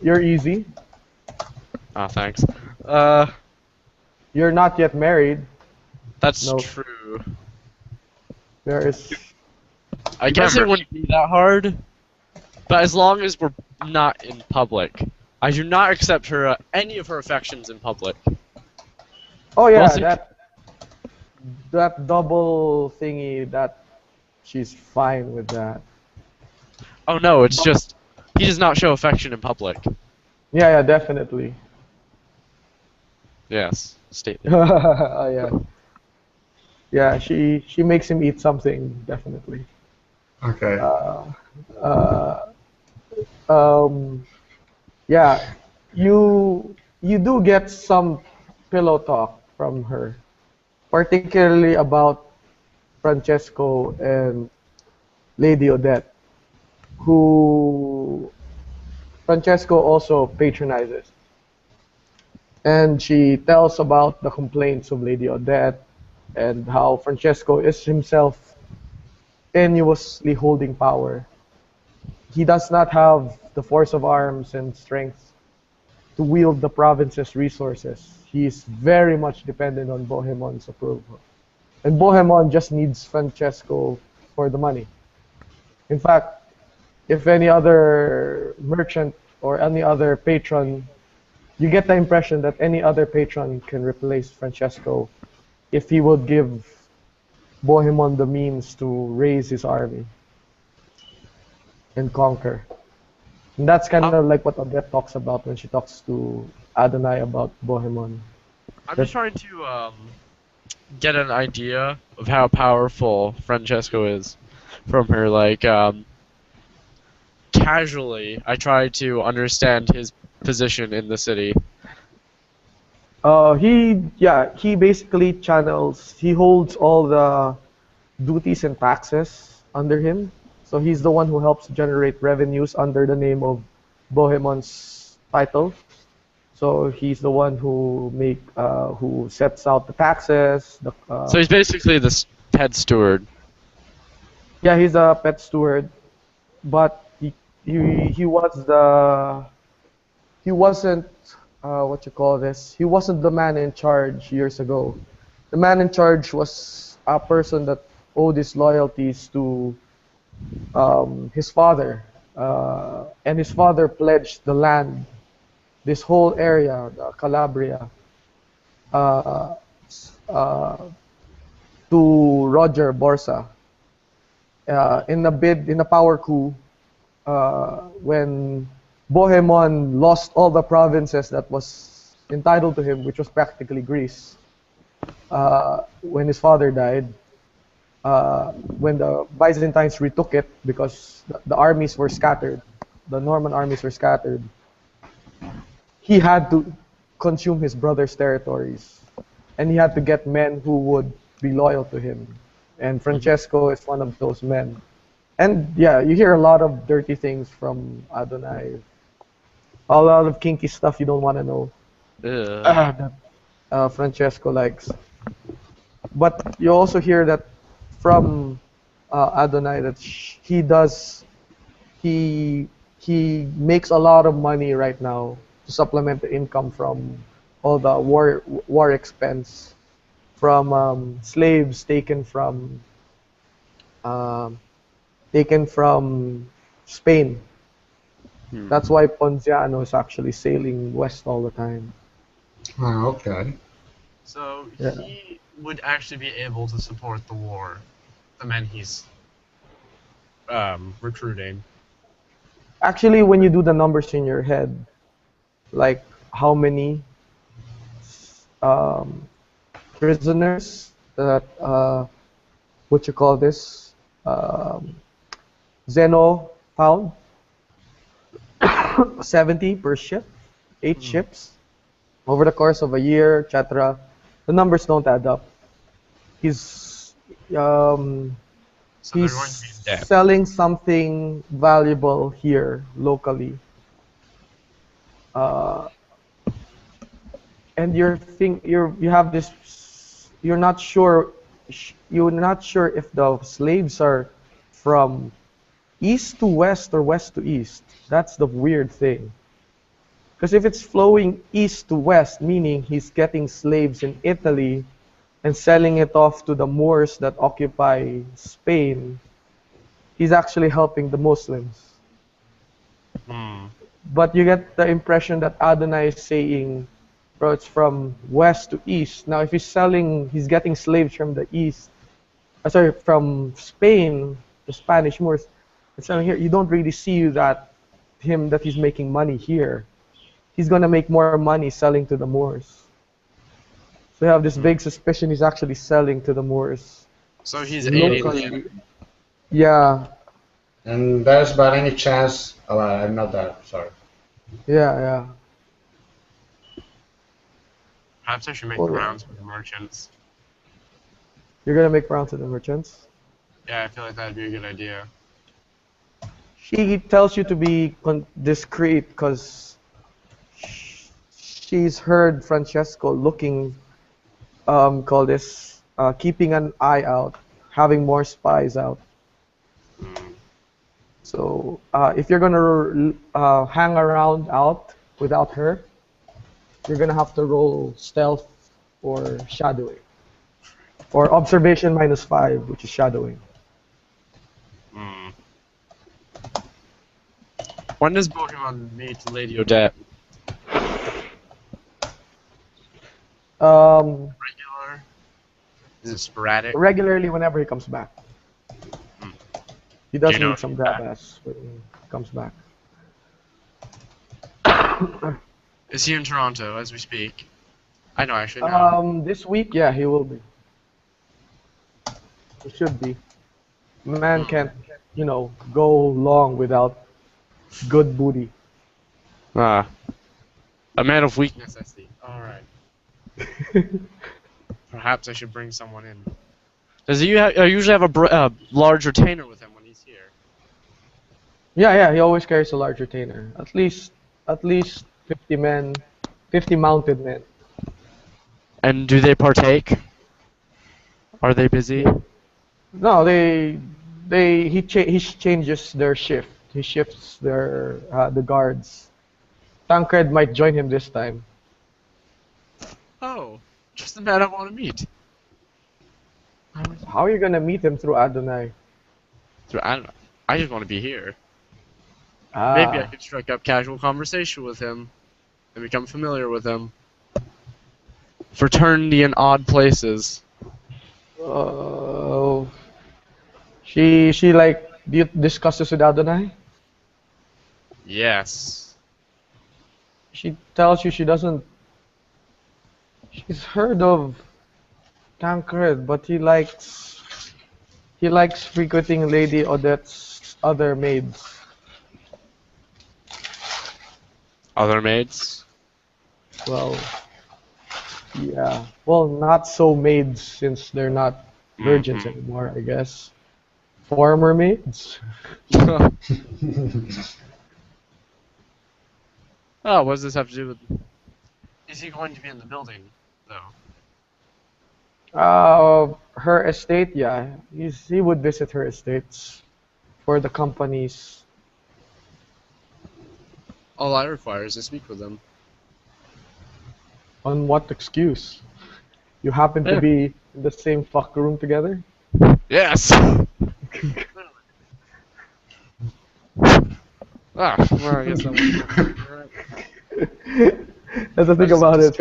You're easy. Oh, thanks. You're not yet married. That's No. true. There is. I guess it Remember- wouldn't be that hard, but as long as we're not in public. I do not accept her any of her affections in public. Oh yeah, Well, see- that double thingy. That she's fine with that. Oh no, it's just he does not show affection in public. Yeah, definitely. Yes, statement. Oh yeah. Yeah, she makes him eat something, definitely. Okay. Yeah, you do get some pillow talk from her, particularly about Francesco and Lady Odette, who Francesco also patronizes. And she tells about the complaints of Lady Odette and how Francesco is himself tenuously holding power. He does not have the force of arms and strength to wield the province's resources. He is very much dependent on Bohemmon's approval. And Bohemmon just needs Francesco for the money. In fact, if any other merchant or any other patron, you get the impression that any other patron can replace Francesco if he would give Bohemmon the means to raise his army and conquer. And that's kind of like what Odette talks about when she talks to Adonai about Bohemmon. I'm just trying to get an idea of how powerful Francesco is from her. Like casually, I try to understand his position in the city. He basically channels, he holds all the duties and taxes under him. So he's the one who helps generate revenues under the name of Bohemmon's title. So he's the one who sets out the taxes. So he's basically the head steward. Yeah, he's a pet steward, but he wasn't what you call this. He wasn't the man in charge years ago. The man in charge was a person that owed his loyalties to his father, and his father pledged the land, this whole area, the Calabria, to Roger Borsa. In a power coup, when Bohemmon lost all the provinces that was entitled to him, which was practically Greece, when his father died, when the Byzantines retook it because the armies were scattered, the Norman armies were scattered, he had to consume his brother's territories, and he had to get men who would be loyal to him. And Francesco is one of those men. And yeah, you hear a lot of dirty things from Adonai. A lot of kinky stuff you don't want to know. Ugh. That Francesco likes. But you also hear that from Adonai that he makes a lot of money right now to supplement the income from all the war expense from slaves taken from Spain. That's why Ponziano is actually sailing west all the time. Ah, okay. So Yeah. he would actually be able to support the war, the men he's recruiting. Actually, when you do the numbers in your head, like how many prisoners that what you call this Zeno found 70 per ship, 8 ships over the course of a year, etc. The numbers don't add up. He's So they're going to be in debt. selling something valuable here locally, and you have this. You're not sure if the slaves are from east to west or west to east. That's the weird thing. Because if it's flowing east to west, meaning he's getting slaves in Italy and selling it off to the Moors that occupy Spain, he's actually helping the Muslims. But you get the impression that Adonai is saying, bro, it's from west to east. Now, if he's getting slaves from the east, from Spain, the Spanish Moors, it's selling here. You don't really see that he's making money here. He's gonna make more money selling to the Moors. So you have this big suspicion he's actually selling to the Moors. So he's aiding Locally. him. Yeah, And there's by any chance? Oh, I'm not there. Sorry. yeah. Perhaps I should make Oh, the yeah. rounds with the merchants. You're gonna make rounds to the merchants. Yeah, I feel like that'd be a good idea. She tells you to be discreet because she's heard Francesco looking, keeping an eye out, having more spies out. So if you're gonna hang around out without her, you're gonna have to roll stealth or shadowing, or observation -5, which is shadowing. When does Bohemmon meet Lady Odette? Regular? Is it sporadic? Regularly whenever he comes back. He does Do you know need if some he's grab back? ass when he comes back. Is he in Toronto as we speak? I know, actually. No. This week, yeah, he will be. He should be. Man can't, go long without good booty. A man of weakness, I see. Alright. Perhaps I should bring someone in. Does he usually have a large retainer with him when he's here? Yeah, he always carries a large retainer. At least 50 men, 50 mounted men. And do they partake? Are they busy? No, he changes their shift. He shifts the guards. Tancred might join him this time. Oh, just the man I want to meet. How are you gonna meet him through Adonai? I don't know. I just want to be here. Ah. Maybe I could strike up casual conversation with him and become familiar with him. Fraternity in odd places. Oh. Do you discuss this with Adonai? Yes. She tells you she's heard of Tancred, but he likes frequenting Lady Odette's other maids. Other maids? Well, yeah. Well, not so maids since they're not virgins anymore, I guess. Former maids. Oh, what does this have to do with? Is he going to be in the building, though? Her estate, yeah. He would visit her estates for the companies. All I require is to speak with him. On what excuse? You happen to be in the same fuck room together? Yes. Ah, well, I guess that was That's the thing about it.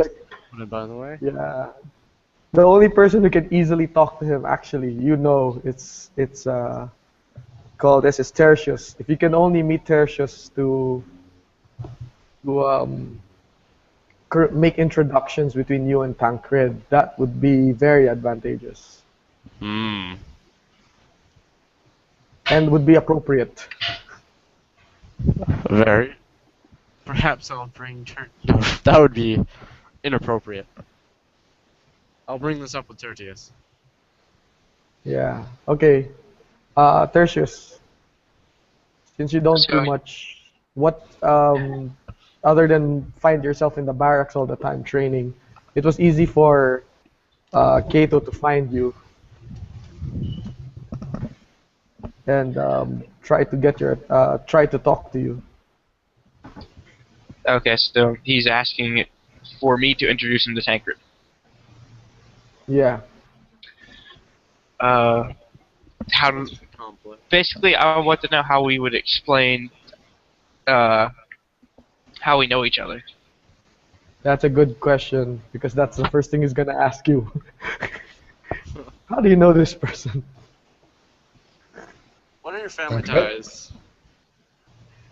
by the way. Yeah. The only person who can easily talk to him, actually, it's called this is Tertius. If you can only meet Tertius to make introductions between you and Tancred, that would be very advantageous. Hmm. And would be appropriate. Very. Perhaps I'll bring No, that would be inappropriate. I'll bring this up with Tertius. Yeah. Okay. Tertius, since you don't do much, what other than find yourself in the barracks all the time training, it was easy for Cato to find you and try to talk to you. Okay, so he's asking for me to introduce him to Tancred. Yeah. Basically, I want to know how we would explain how we know each other. That's a good question because that's the first thing he's gonna ask you. How do you know this person? What are your family ties?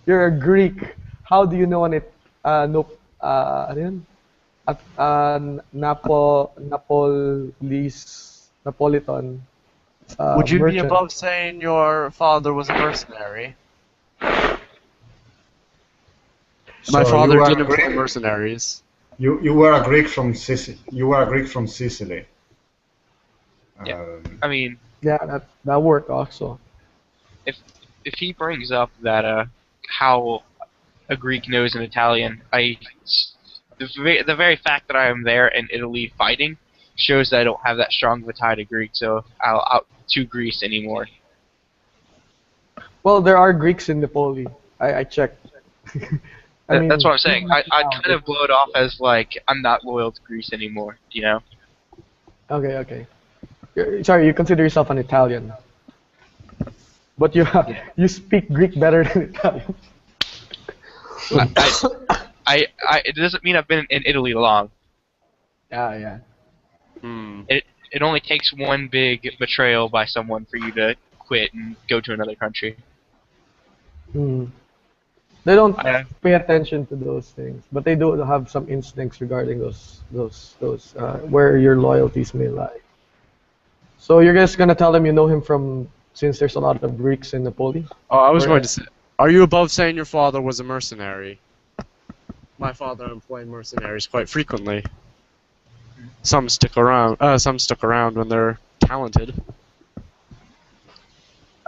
You're a Greek. How do you know ano yun? Napolitan. Would you be Merchant. above saying your father was a mercenary? My So father you were did a employ Greek- mercenaries. You were a Greek from Sicily. You were a Greek from Sicily. Yeah. I mean, Yeah, that worked also. if he brings up that how a Greek knows an Italian, the very fact that I am there in Italy fighting shows that I don't have that strong of a tie to Greek, so I'll out to Greece anymore. Well, there are Greeks in Napoli. I checked. That's what I'm saying. I'd kind of blow it off as like I'm not loyal to Greece anymore, you know? Okay. Sorry, you consider yourself an Italian, but you speak Greek better than Italian. It doesn't mean I've been in Italy long. Yeah. It only takes one big betrayal by someone for you to quit and go to another country. They don't pay attention to those things, but they do have some instincts regarding those where your loyalties may lie. So you're just gonna tell them you know him from since there's a lot of Greeks in Napoli. Oh, I was going to say, are you above saying your father was a mercenary? My father employed mercenaries quite frequently. Some stick around. Some stuck around when they're talented.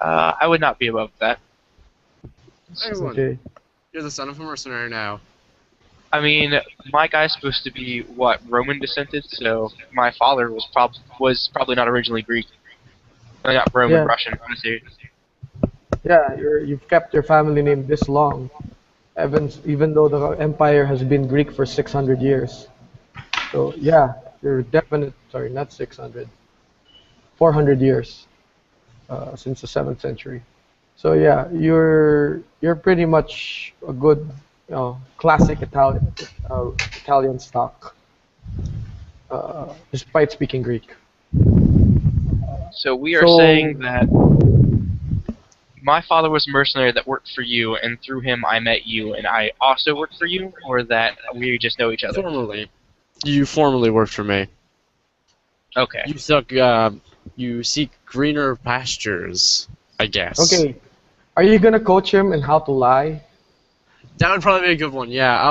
I would not be above that. Everyone, Okay. you're the son of a mercenary now. I mean, my guy's supposed to be Roman descended, so my father was probably not originally Greek. Not Roman, Yeah. Russian, honestly. Yeah, you've kept your family name this long, even though the empire has been Greek for 600 years. So yeah, you're sorry, not 600, 400 years since the 7th century. So yeah, you're pretty much a good, classic Italian stock, despite speaking Greek. So we are saying that my father was a mercenary that worked for you, and through him I met you, and I also worked for you, or that we just know each other? Formerly. You formerly worked for me. Okay. You seek greener pastures, I guess. Okay, are you gonna coach him in how to lie? That would probably be a good one. Yeah,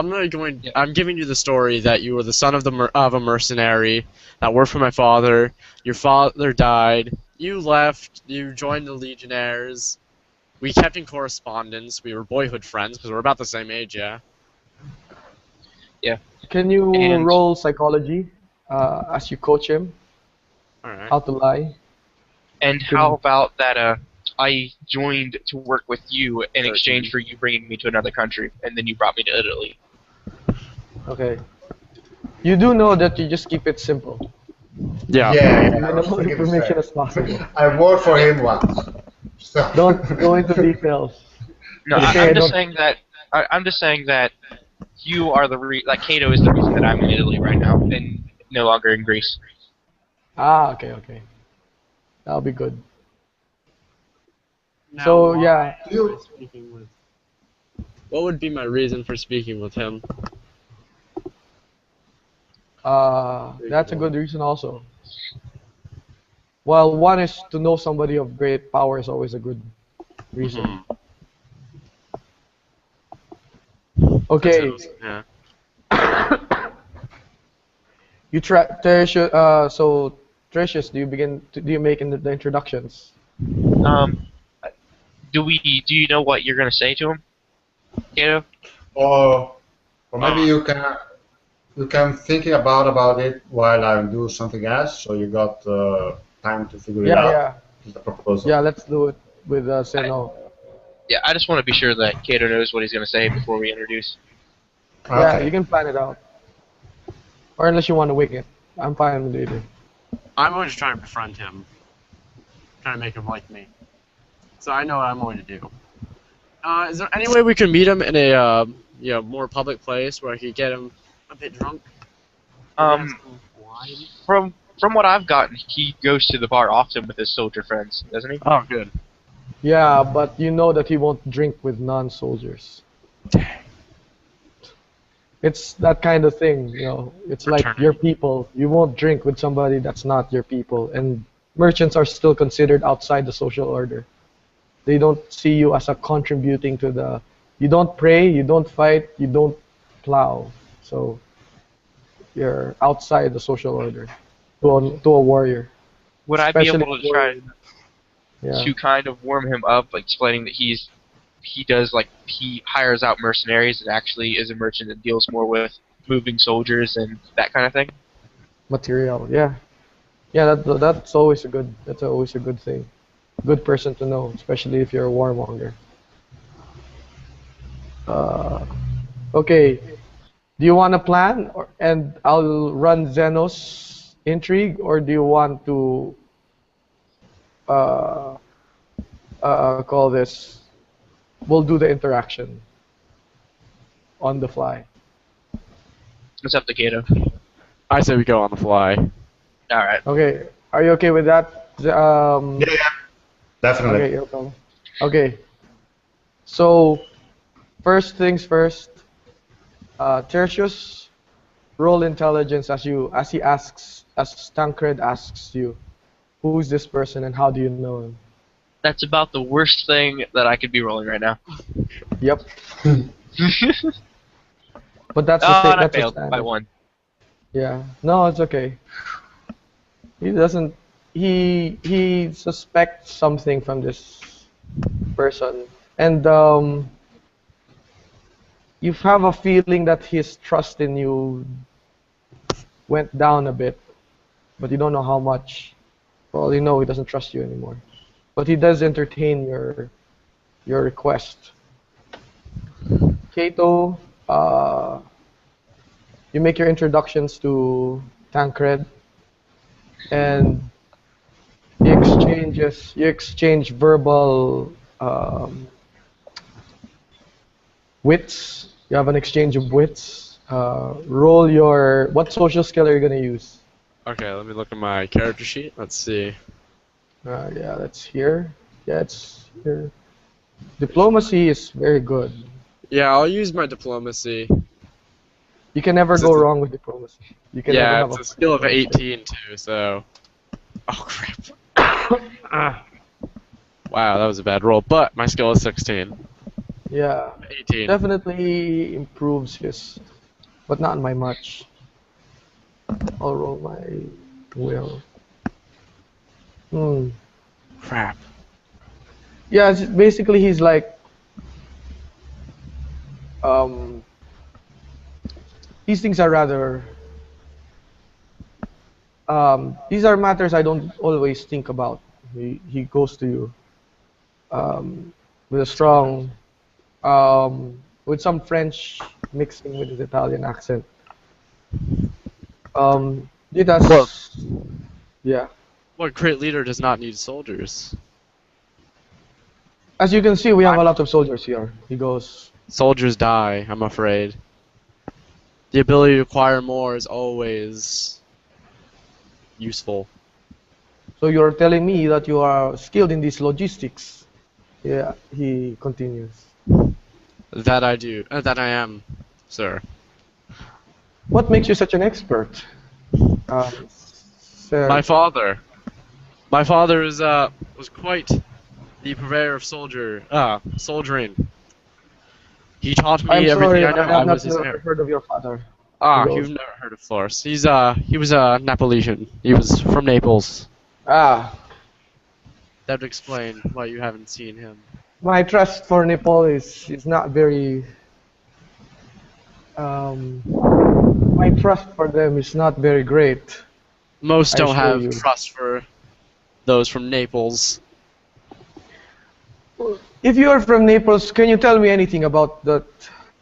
I'm giving you the story that you were the son of of a mercenary that worked for my father. Your father died. You left. You joined the Legionnaires. We kept in correspondence. We were boyhood friends because we're about the same age. Yeah. Yeah. Can you And- roll psychology as you coach him All right. how to lie? And how about that? I joined to work with you in exchange for you bringing me to another country, and then you brought me to Italy. Okay. You do know that you just keep it simple. Yeah. Yeah, I was Minimal thinking the information same. as possible. I worked for him once. So. Don't go into details. No, Okay, I'm just don't- saying that. I'm just saying that you are like Cato is the reason that I'm in Italy right now, and no longer in Greece. Ah, okay. That'll be good. Now, So, why yeah. am I speaking with? What would be my reason for speaking with him? That's a good reason also. Well, one is to know somebody of great power is always a good reason. Okay, Yeah. you try. Tertius, so Tertius, do you make the introductions? Do you know what you're gonna say to him, Cato? Or maybe you can thinking about it while I do something else, so you got time to figure it out. Yeah. Is the proposal. Yeah, let's do it with Seno. Yeah, I just want to be sure that Cato knows what he's gonna say before we introduce. Yeah, Okay. you can plan it out. Or unless you want to wing it. I'm fine with either. I'm going to try and befriend him. Try to make him like me. So I know what I'm going to do. Is there any way we can meet him in a more public place where I could get him a bit drunk? From what I've gotten, he goes to the bar often with his soldier friends, doesn't he? Oh, good. Yeah, but you know that he won't drink with non-soldiers. It's that kind of thing, you know. It's like your people. You won't drink with somebody that's not your people. And merchants are still considered outside the social order. They don't see you as a contributing to the... You don't pray, you don't fight, you don't plow. So you're outside the social order to a warrior. Would I be able Especially to try Yeah. to kind of warm him up, like explaining that he hires out mercenaries and actually is a merchant that deals more with moving soldiers and that kind of thing? Material, yeah. Yeah, that's always a good thing. Good person to know, especially if you're a warmonger. Okay. Do you want a plan, and I'll run Xenos Intrigue, or do you want to call this? We'll do the interaction on the fly. It's up to Cato. I say we go on the fly. Alright. Okay. Are you okay with that? Yeah, definitely. Okay, okay. Okay. So, first things first. Tertius, roll intelligence as Tancred asks you, who's this person and how do you know him? That's about the worst thing that I could be rolling right now. Yep. But that's Oh, the thing. and I That's a failed by standard. one. Yeah. No, it's okay. He doesn't. He suspects something from this person, and you have a feeling that his trust in you went down a bit, but you don't know how much. Well, you know he doesn't trust you anymore, but he does entertain your request. Cato, you make your introductions to Tancred, and you exchange verbal wits. You have an exchange of wits. Roll your... What social skill are you going to use? Okay, let me look at my character sheet. Let's see. Yeah, that's here. Yeah, it's here. Diplomacy is very good. Yeah, I'll use my diplomacy. You can never go wrong with diplomacy. You can never Yeah, have it's a skill of 18 too, so... Oh, crap. Wow, that was a bad roll, but my skill is 16. Yeah, 18. definitely improves his, but not by much. I'll roll my will. Hmm. Crap. Yeah, basically he's like, um, these things are rather, these are matters I don't always think about. He goes to you, with a strong, with some French mixing with his Italian accent. It What? has, yeah. What great leader does not need soldiers? As you can see, we have a lot of soldiers here. He goes, Soldiers die, I'm afraid. The ability to acquire more is always useful. so you're telling me that you are skilled in these logistics? Yeah, he continues. That I do. That I am, sir. What makes you such an expert? Sir. My father. My father is was quite the purveyor of soldiering. He taught I'm me everything sorry, I know. I I have was not his never heir. heard of your father. Ah, He goes, you've never heard of Flores. He was a Napolitan. He was from Naples. ah, That would explain why you haven't seen him. my trust for Nepal is not very, um, my trust for them is not very great. Most I don't assure have you. trust for those from Naples. If you are from Naples, can you tell me anything about that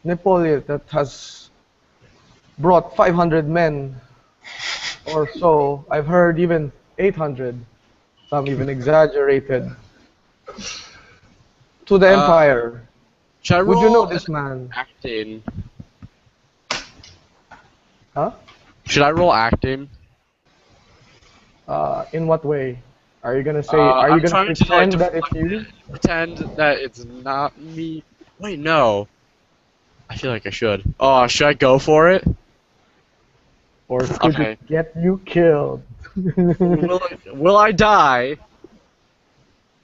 Napoleon that has brought 500 men or so? I've heard even 800, some even exaggerated, to the empire. Should I Would you know roll this man? acting? Huh? Should I roll acting? In what way? Are you gonna say? Are you I'm gonna trying to like pretend that it's you? pretend that it's not me. Wait, no. I feel like I should. Oh, should I go for it? Or could Okay. it get you killed? Will I die?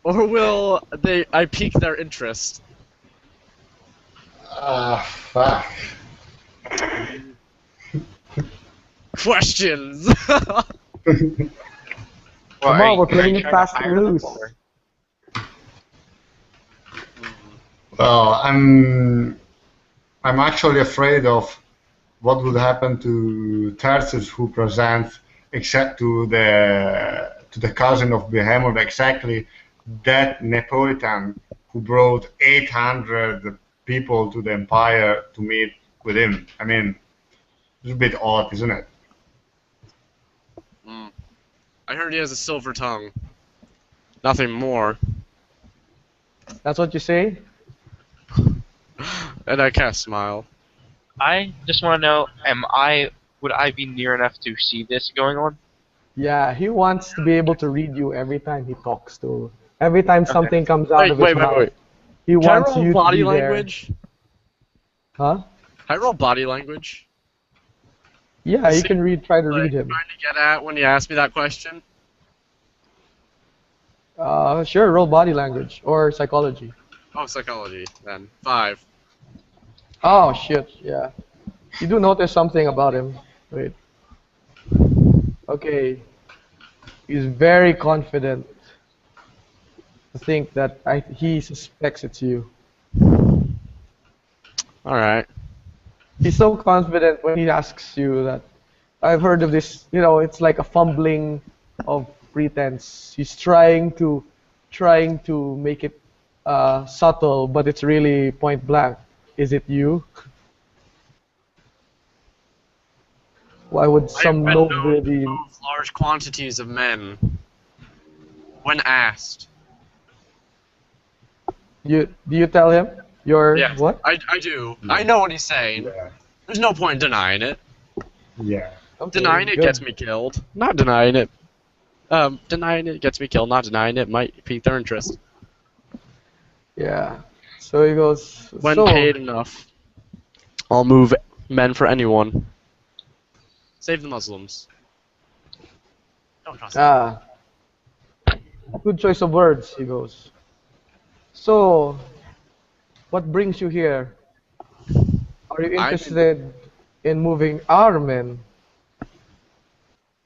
Or will I pique their interest? Fuck. Questions! Come on, we're Are you playing it trying to fast hire and them, loose. or- Well, I'm actually afraid of what would happen to Tarsus, who presents except to the cousin of Bohemmon, exactly that Neapolitan who brought 800 people to the empire to meet with him. I mean, it's a bit odd, isn't it? I heard he has a silver tongue. Nothing more. That's what you say? And I cast smile. I just want to know, would I be near enough to see this going on? Yeah, he wants to be able to read you every time he talks to. Every time something comes out of his mouth, Wait. he Can I wants roll you to body be there. language? Huh? Can I roll body language? Yeah, you can try to read him. Trying to get at when you asked me that question? Sure, roll body language or psychology. Oh, psychology, then. 5. Oh shit, yeah. You do notice something about him. Wait. Okay. He's very confident to think that he suspects it's you. Alright. He's so confident when he asks you that. I've heard of this, it's like a fumbling of pretense. He's trying to make it subtle, but it's really point blank. Is it you? Why would some I've been known to nobody? move large quantities of men. When asked. Do you tell him? Yeah, What? I do. I know what he's saying. Yeah. There's no point in denying it. Yeah. Okay, Denying it good. gets me killed. Not denying it. Denying it gets me killed. Not denying it might pique their interest. Yeah. So he goes. When So paid enough, I'll move men for anyone. Save the Muslims. Don't trust them. good choice of words. He goes. So, what brings you here? Are you I interested in moving our men?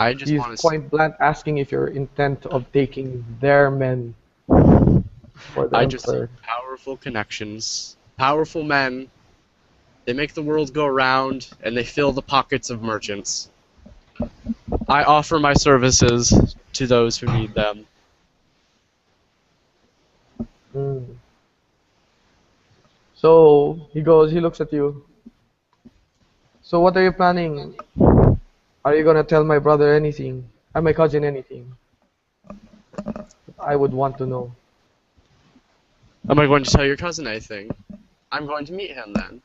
just He's want to. point blank asking if you're intent of taking their men for the I just see Emperor. powerful connections, powerful men. They make the world go round, and they fill the pockets of merchants. I offer my services to those who need them. Mm. So he goes, he looks at you. So what are you planning? Are you gonna tell my brother anything? And my cousin anything? I would want to know. Am I going to tell your cousin anything? I'm going to meet him then.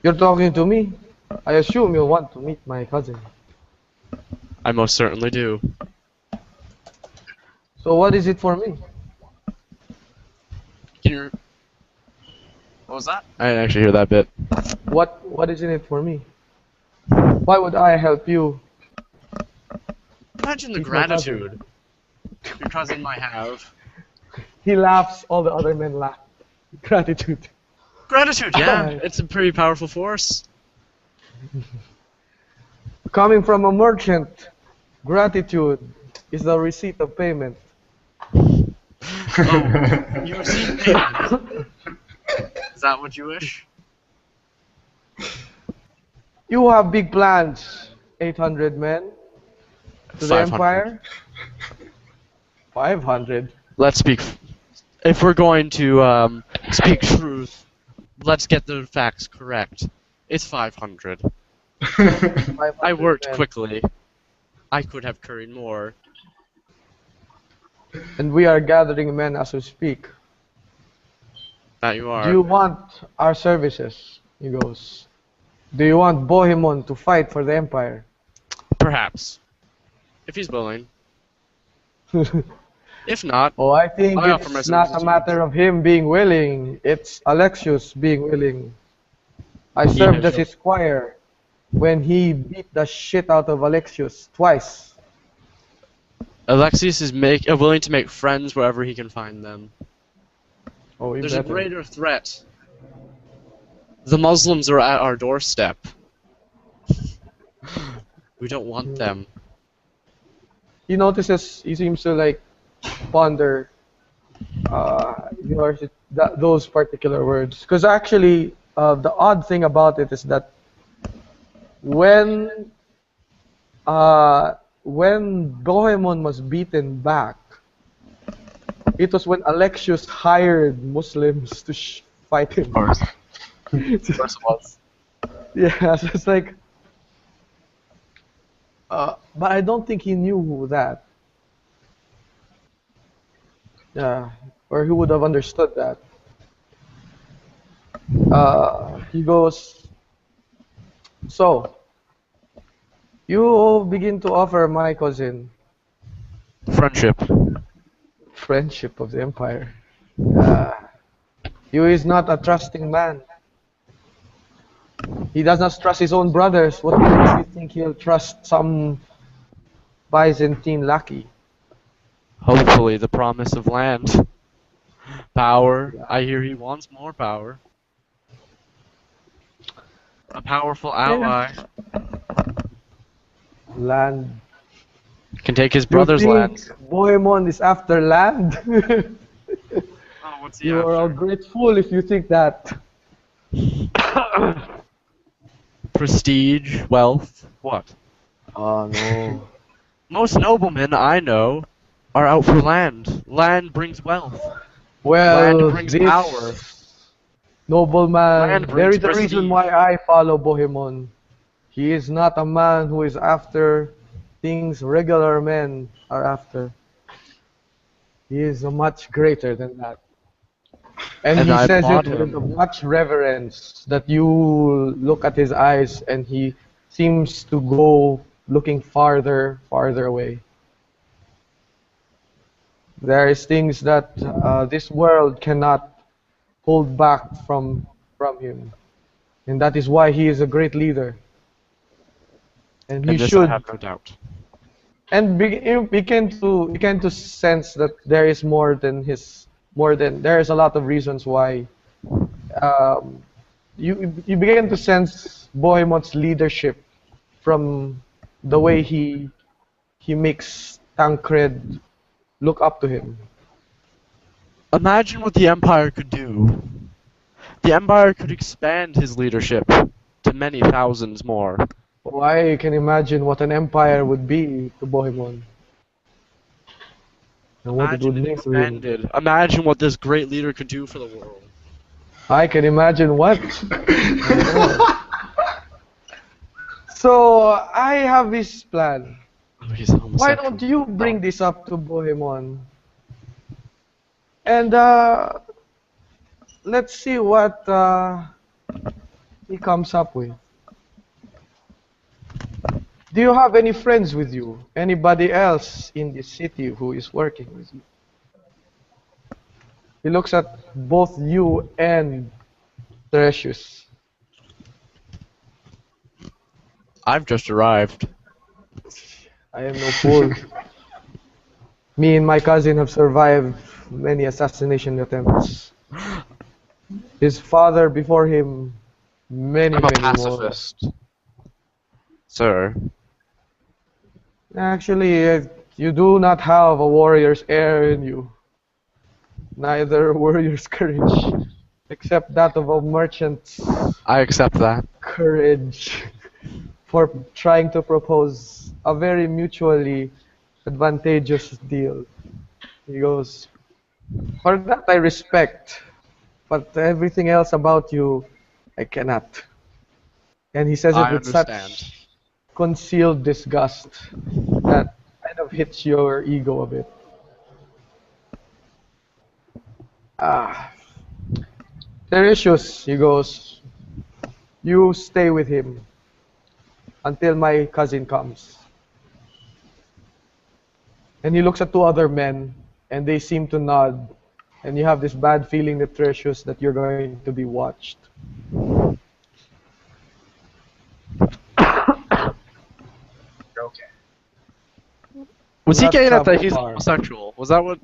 You're talking to me? I assume you'll want to meet my cousin. I most certainly do. So what is it for me? Can you? What was that? I didn't actually hear that bit. What is in it for me? Why would I help you? Imagine the He's my cousin. gratitude your cousin might have. He laughs, all the other men laugh. Gratitude. Gratitude, yeah, it's a pretty powerful force. Coming from a merchant, gratitude is the receipt of payment. Oh, you receive payment. Is that what you wish? You have big plans, 800 men to the 500. Empire. 500. Let's speak. If we're going to speak truth, let's get the facts correct. It's 500. 500 I worked men. quickly. I could have carried more. And we are gathering men as we speak. That you are. Do you want our services? He goes. Do you want Bohemmon to fight for the Empire? Perhaps. If he's willing. If not, Oh, I think I offer my it's not a services. matter of him being willing. It's Alexius being willing. I He served has as his squire when he beat the shit out of Alexius twice. Alexius is willing to make friends wherever he can find them. Oh, he There's a better. greater threat. The Muslims are at our doorstep. We don't want them. He notices, he seems to like ponder those particular words. Because actually, the odd thing about it is that when Bohemmon was beaten back, it was when Alexius hired Muslims to fight him. Of course. Of course it was. Yeah, so it's like, but I don't think he knew that. Yeah, or he would have understood that. He goes, so, you begin to offer my cousin Friendship. friendship of the Empire. He is not a trusting man. He does not trust his own brothers. What makes you think he'll trust some Byzantine lackey? Hopefully the promise of land. Power. I hear he wants more power. A powerful ally. Land. Can take his brother's You land. think Bohemmon is after land? Oh, what's he You are after? ungrateful if you think that. Prestige, wealth, what? Oh no. Most noblemen I know are out for land. Land brings wealth. Well, Land brings this power. nobleman, Land there brings is a reason prestige. why I follow Bohemmon. He is not a man who is after things regular men are after. He is much greater than that. And he I says applaud it with him. much reverence that you look at his eyes and he seems to go looking farther away. There is things that this world cannot hold back from him. And that is why he is a great leader. And you And this I should, have no doubt. and begin to sense that there is more than his there's a lot of reasons why um, you begin to sense Bohemond's leadership from the way he makes Tancred look up to him. Imagine what the Empire could do. The Empire could expand his leadership to many thousands more. Oh, I can imagine what an empire would be to Bohemond. And what it would Imagine it mean to him. expanded. Imagine what this great leader could do for the world. I can imagine what. So I have this plan. Oh, he's Why homosexual. don't you bring this up to Bohemond? And let's see what he comes up with. Do you have any friends with you? Anybody else in this city who is working with you? He looks at both you and Tertius. I've just arrived. I am no fool. Me and my cousin have survived many assassination attempts. His father before him, many, I'm a many pacifist. Sir. more. Actually, you do not have a warrior's air in you. Neither warrior's courage, except that of a merchant's I accept that. courage for trying to propose a very mutually advantageous deal. He goes, for that I respect, but everything else about you, I cannot. And he says it I with understand. such concealed disgust that kind of hits your ego a bit. Tertius, he goes, you stay with him until my cousin comes. And he looks at two other men, and they seem to nod. And you have this bad feeling that Tertius that you're going to be watched. Okay. Was he Not getting at that travel he's far. homosexual? Was that what?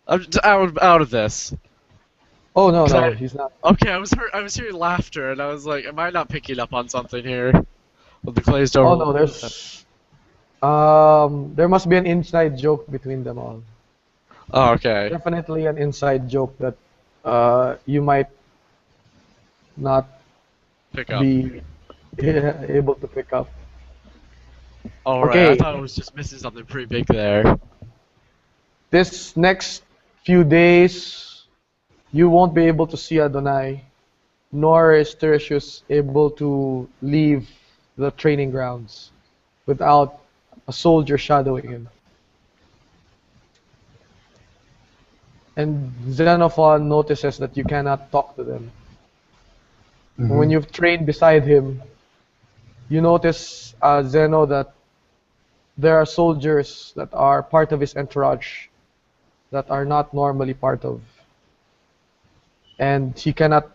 I'm just out of this. Oh no, no, Sorry. he's not. Okay, I was hearing laughter, and I was like, am I not picking up on something here? With the glazed over. Oh no, there must be an inside joke between them all. Oh, okay. Definitely an inside joke that you might not Pick up. be able to pick up. Alright, I Okay. thought I was just missing something pretty big there. This next few days, you won't be able to see Adonai, nor is Tertius able to leave the training grounds without a soldier shadowing him. And Xenophon notices that you cannot talk to them. When you've trained beside him, you notice, Zeno, that there are soldiers that are part of his entourage that are not normally part of. And he cannot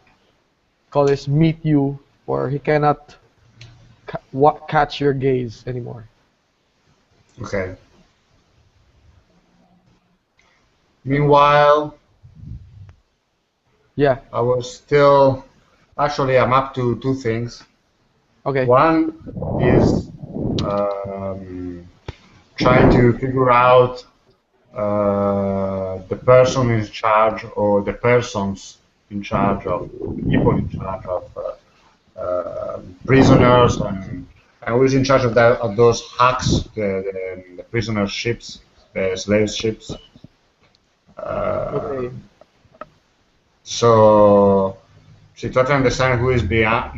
meet you, or he cannot catch your gaze anymore. Okay. Meanwhile, Yeah, I was still. Actually, I'm up to two things. okay. One is trying to figure out the person in charge, or the persons in charge of, people in charge of prisoners, and who is in charge of that, of those hacks, the prisoner ships, the slave ships. Okay. So try to understand who is behind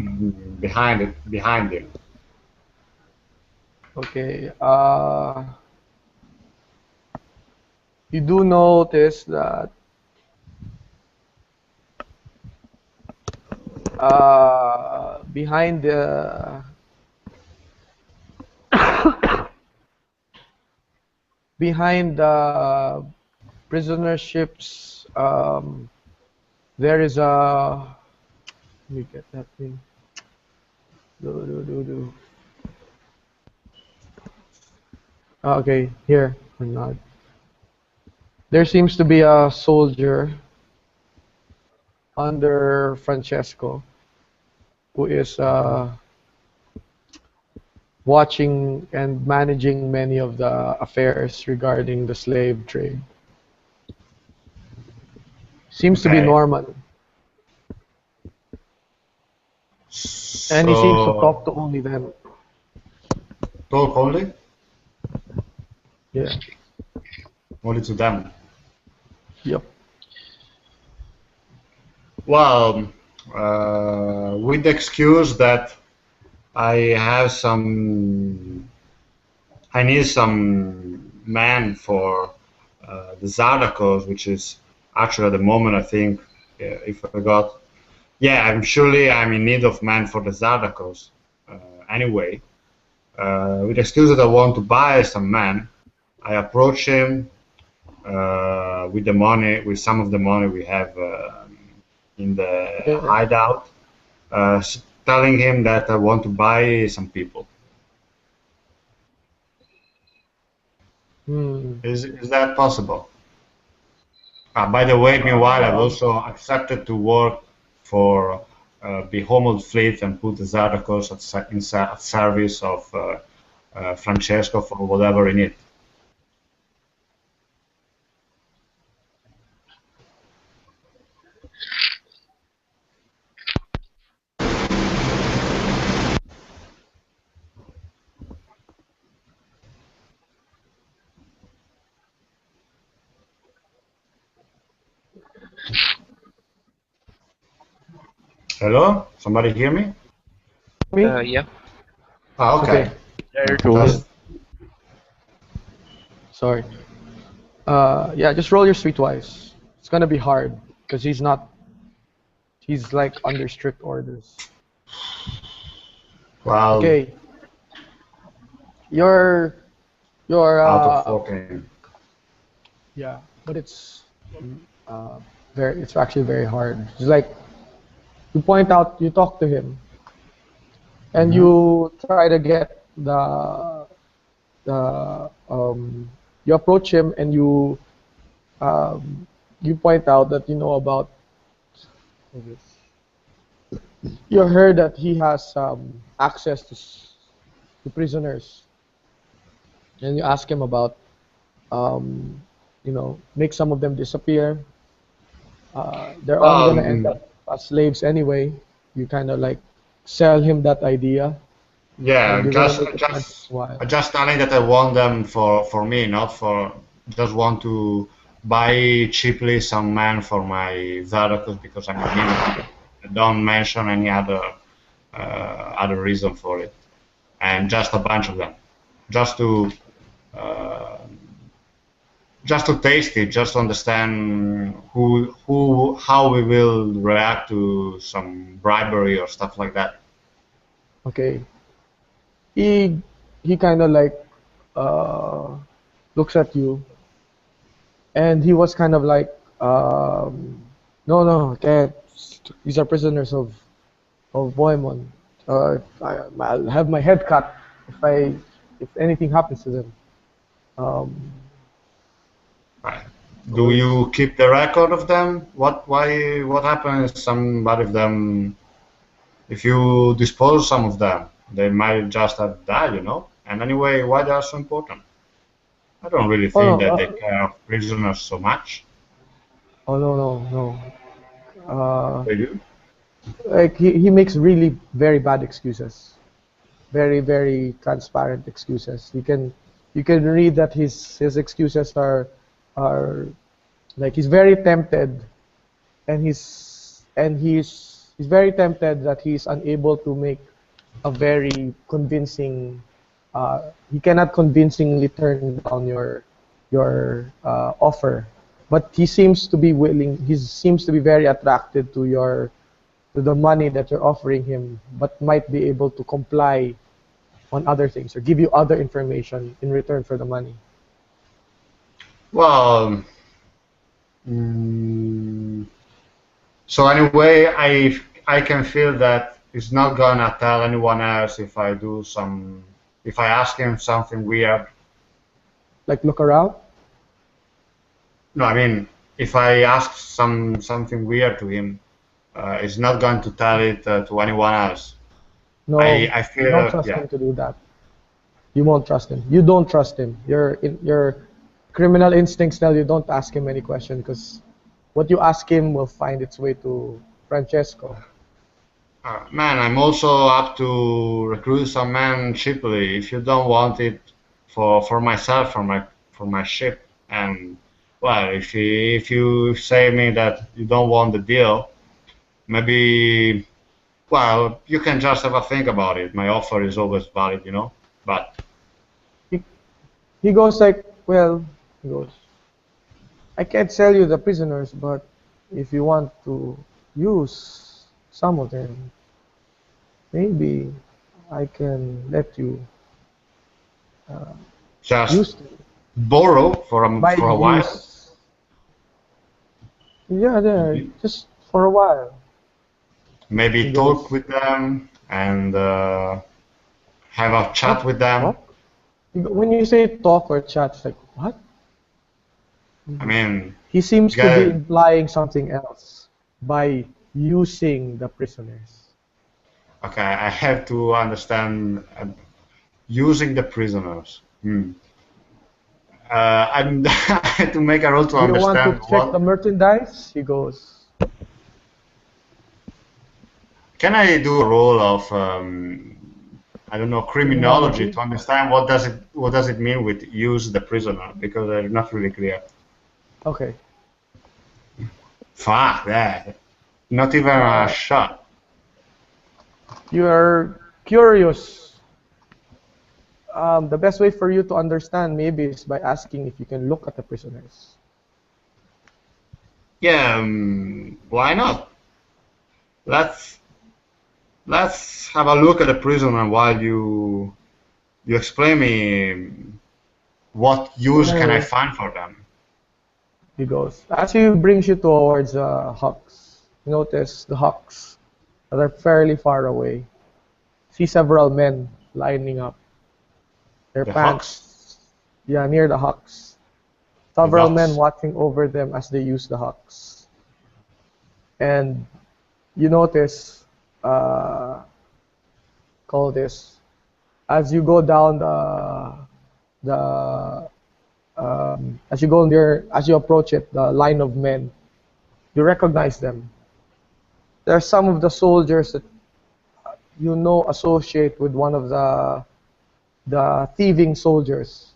him. Okay. You do notice that behind the prisoner ships, there is a. Let me get that thing. Okay, here or not. There seems to be a soldier under Francesco, who is watching and managing many of the affairs regarding the slave trade. Seems to be Okay. Norman. And he seems to So, talk to only them. talk only? Yeah. Only to them. Yep. Well, with the excuse that I need some man for the Zardakos, which is actually at the moment I think, if I got, yeah, I'm in need of man for the Zardakos. Anyway, with the excuse that I want to buy some man, I approach him with the money, with some of the money we have in the hideout, telling him that I want to buy some people. Is that possible? By the way, meanwhile, I've also accepted to work for Bohemmon fleet and put the Zardakos at service of Francesco for whatever he needs. Hello? Somebody hear me? Me? Yeah. Okay. Yeah, you're cool. Sorry. Yeah, just roll your streetwise. It's gonna be hard because he's like under strict orders. Well, Okay. You're out of 14. yeah, but it's it's actually very hard. It's like you talk to him, and you try to get you approach him and you point out that you know about you heard that he has access to prisoners, and you ask him about make some of them disappear. They're all gonna end up as slaves anyway. You kind of like sell him that idea. Yeah, just while. just telling that I want them for me, not for just want to buy cheaply some men for my Zardakos because I'm in need. Don't mention any other reason for it, and just a bunch of them, just to uh, taste it, just to understand how we will react to some bribery or stuff like that. Okay. He kind of like looks at you, and he was kind of like, no, can't. These are prisoners of Bohemmon. I'll have my head cut if anything happens to them. Right. Do you keep the record of them? What happens if somebody of them, if you dispose some of them, they might just have died, you know? And anyway, why they are so important? I don't really think that they care of prisoners so much. Oh no. They do? Like he makes really very bad excuses, very very transparent excuses. You can read that his excuses are like he's very tempted, and he's very tempted that he's unable to make a very convincing. He cannot convincingly turn down your offer, but he seems to be willing. He seems to be very attracted to the money that you're offering him, but might be able to comply on other things or give you other information in return for the money. Well, so anyway, I can feel that he's not gonna tell anyone else if I ask him something weird. Like look around? No, I mean if I ask something weird to him, is not going to tell it to anyone else. No, I you don't feel, trust yeah. him to do that. You won't trust him. You don't trust him. Your criminal instincts tell you don't ask him any question because what you ask him will find its way to Francesco. Man, I'm also up to recruit some men cheaply. If you don't want it for myself, for my ship, and well, if you say me that you don't want the deal, maybe well, you can just have a think about it. My offer is always valid, you know. But He, he goes like, well, he goes, I can't sell you the prisoners, but if you want to use some of them, maybe I can let you use just them. borrow By for a while. use, yeah, just for a while. He Maybe talk goes, with them and have a chat what? with them. Talk? When you say talk or chat, it's like, what? I mean, He seems to be get implying something else by using the prisoners. okay. I have to understand using the prisoners. I'm I had to make a roll to You want to understand check the what. merchandise? He goes, Can I do a roll of I don't know criminology criminology? to understand what does it mean with use the prisoner because I'm not really clear. Okay. Fuck that. Not even a Uh, shot. you are curious. The best way for you to understand maybe is by asking if you can look at the prisoners. Yeah, why not? Let's let's have a look at the prisoner while you explain me what use can I Well, find for them. he goes. As he brings you towards Hawks, you notice the Hawks that are fairly far away. See several men lining up. Their The hawks, pants, yeah, near the Hawks. the Several men ducks. watching over them as they use the Hawks. And you notice, uh, call this, as you go down the as you go in there, as you approach it, the line of men, you recognize them. There are some of the soldiers that you know associate with one of the thieving soldiers.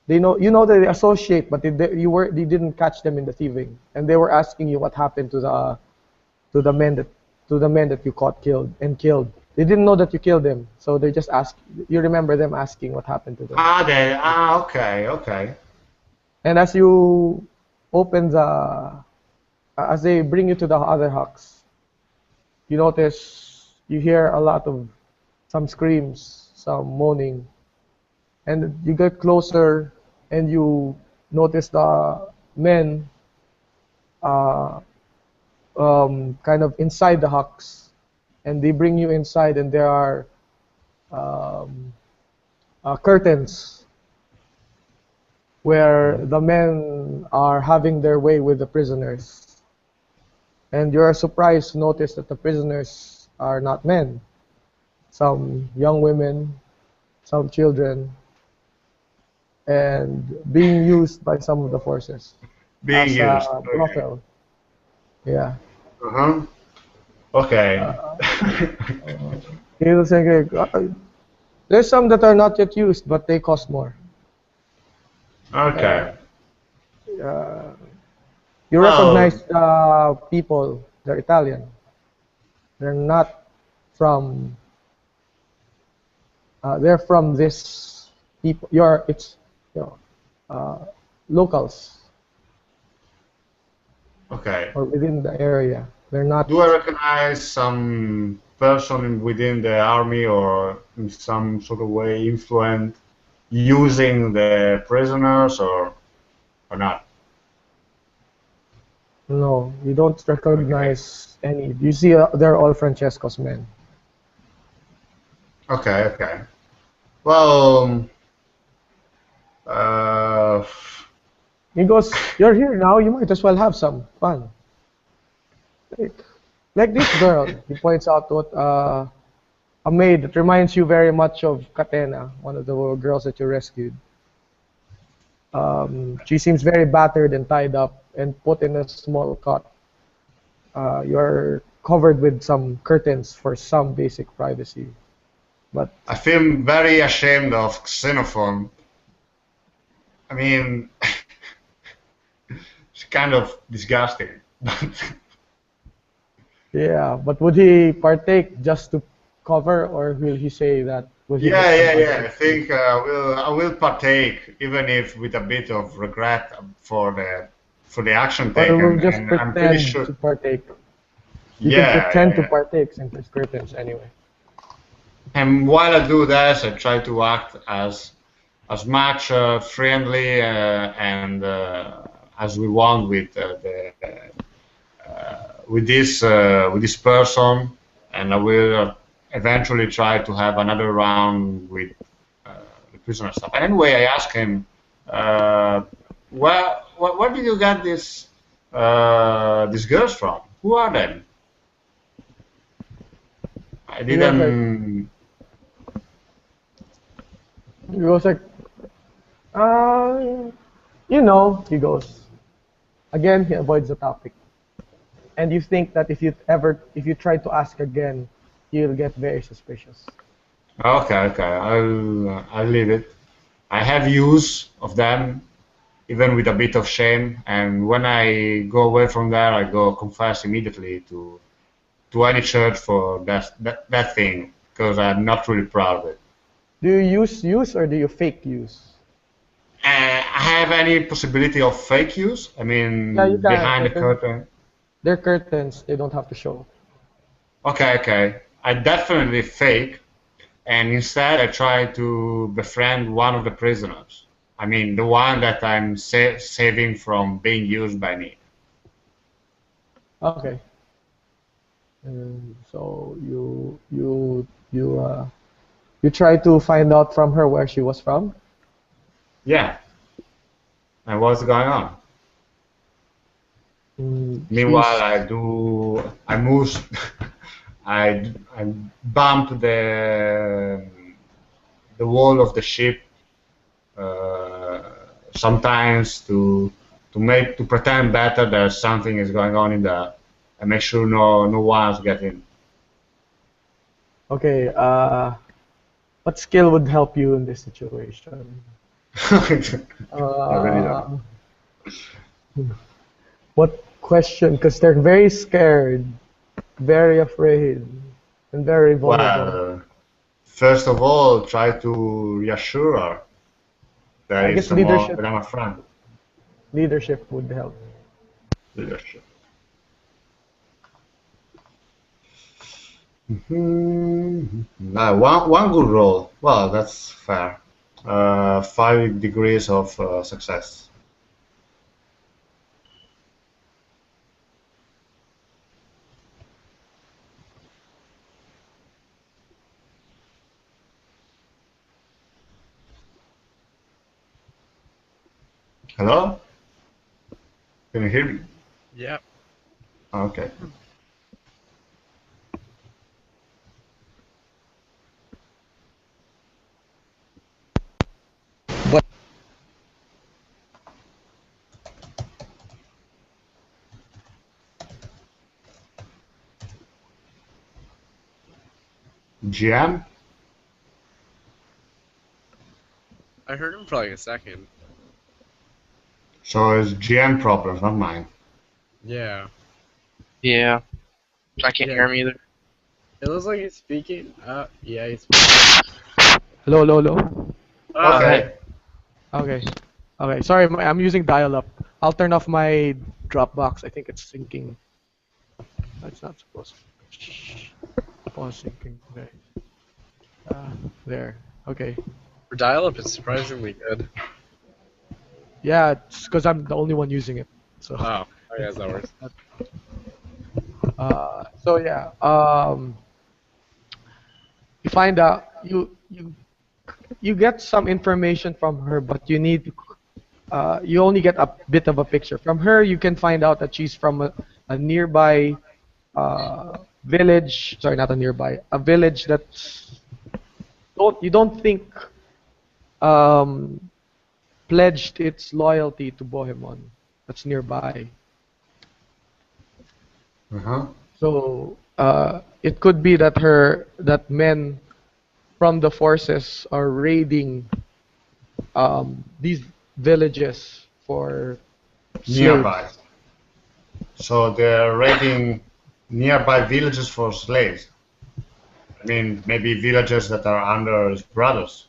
They know you know that they associate, but they didn't catch them in the thieving, and they were asking you what happened to the men that you caught killed. They didn't know that you killed them, so they just ask. You remember them asking what happened to them. Okay, okay. And as you open as they bring you to the other huts, you notice you hear a lot of some screams, some moaning, and you get closer and you notice the men uh, kind of inside the huts, and they bring you inside, and there are um, curtains where the men are having their way with the prisoners. And you are surprised to notice that the prisoners are not men. Some young women, some children, and being used by some of the forces Being as used. a Okay. brothel. Yeah. Uh-huh. Okay. He was saying, there's some that are not yet used, but they cost more. Uh, Okay. uh, you Well, recognize the people, they're Italian. They're not from, they're from this people. It's, you know, uh, locals okay. or within the area. They're not, Do I recognize some person within the army or in some sort of way influent using the prisoners or not? no, you don't Okay. recognize any. You see, they're all Francesco's men. Okay, okay. Well, uh, He goes, you're here now, you might as well have some fun. Like this girl, he points out what a maid that reminds you very much of Katena, one of the girls that you rescued. She seems very battered and tied up and put in a small cot. You're covered with some curtains for some basic privacy. But I feel very ashamed of Xenophon. I mean, it's kind of disgusting. yeah, but would he partake just to cover, or will he say that? Will he Yeah. I think I will partake, even if with a bit of regret for the action Or taken. will just And I'm pretty pretend sure. to partake? You Yeah, can pretend yeah. to partake since there's curtains anyway. And while I do that, I try to act as much friendly and as we want with this person, and I will eventually try to have another round with the prisoner stuff. And anyway, I asked him, where did you get these girls from? Who are they? I didn't. He goes like, you know, he goes. Again, he avoids the topic. And you think that if you try to ask again, you'll get very suspicious. Okay. I'll leave it. I have use of them, even with a bit of shame. And when I go away from there, I go confess immediately to any church for that thing, because I'm not really proud of it. Do you use or do you fake use? I have any possibility of fake use? I mean, Yeah, you can. behind the curtain. They're curtains. They don't have to show. Okay. I definitely fake, and instead I try to befriend one of the prisoners. I mean, the one that I'm saving from being used by me. Okay. So you try to find out from her where she was from. Yeah. And what's going on? Meanwhile, I move, I bump the wall of the ship sometimes to pretend better that something is going on in there, and make sure no one's getting. Okay. What skill would help you in this situation? What question? Because they're very scared, very afraid, and very vulnerable. Well, first of all, try to reassure her that I guess that I'm a friend. Leadership would help. Leadership. One good roll. Well, that's fair. 5 degrees of success. Hello? Can you hear me? Yep. Okay. GM? I heard him for like a second. So it's GM problems, not mine. Yeah. Yeah. I can't hear him either. It looks like he's speaking. Yeah, he's. Hello. Okay. Okay. Sorry, I'm using dial-up. I'll turn off my Dropbox. I think it's syncing. That's not supposed to. Pause syncing. Okay. There. Okay. For dial-up, it's surprisingly good. Yeah, it's because I'm the only one using it. So. Oh, I guess that works. So yeah. You find out you get some information from her, but you need you only get a bit of a picture from her. You can find out that she's from a nearby village. Sorry, not a nearby. A village that's you don't think um, pledged its loyalty to Bohemmon. That's nearby. Uh-huh. So it could be that that men from the forces are raiding these villages for Nearby. slaves. So they're raiding nearby villages for slaves. I mean, maybe villages that are under his brothers.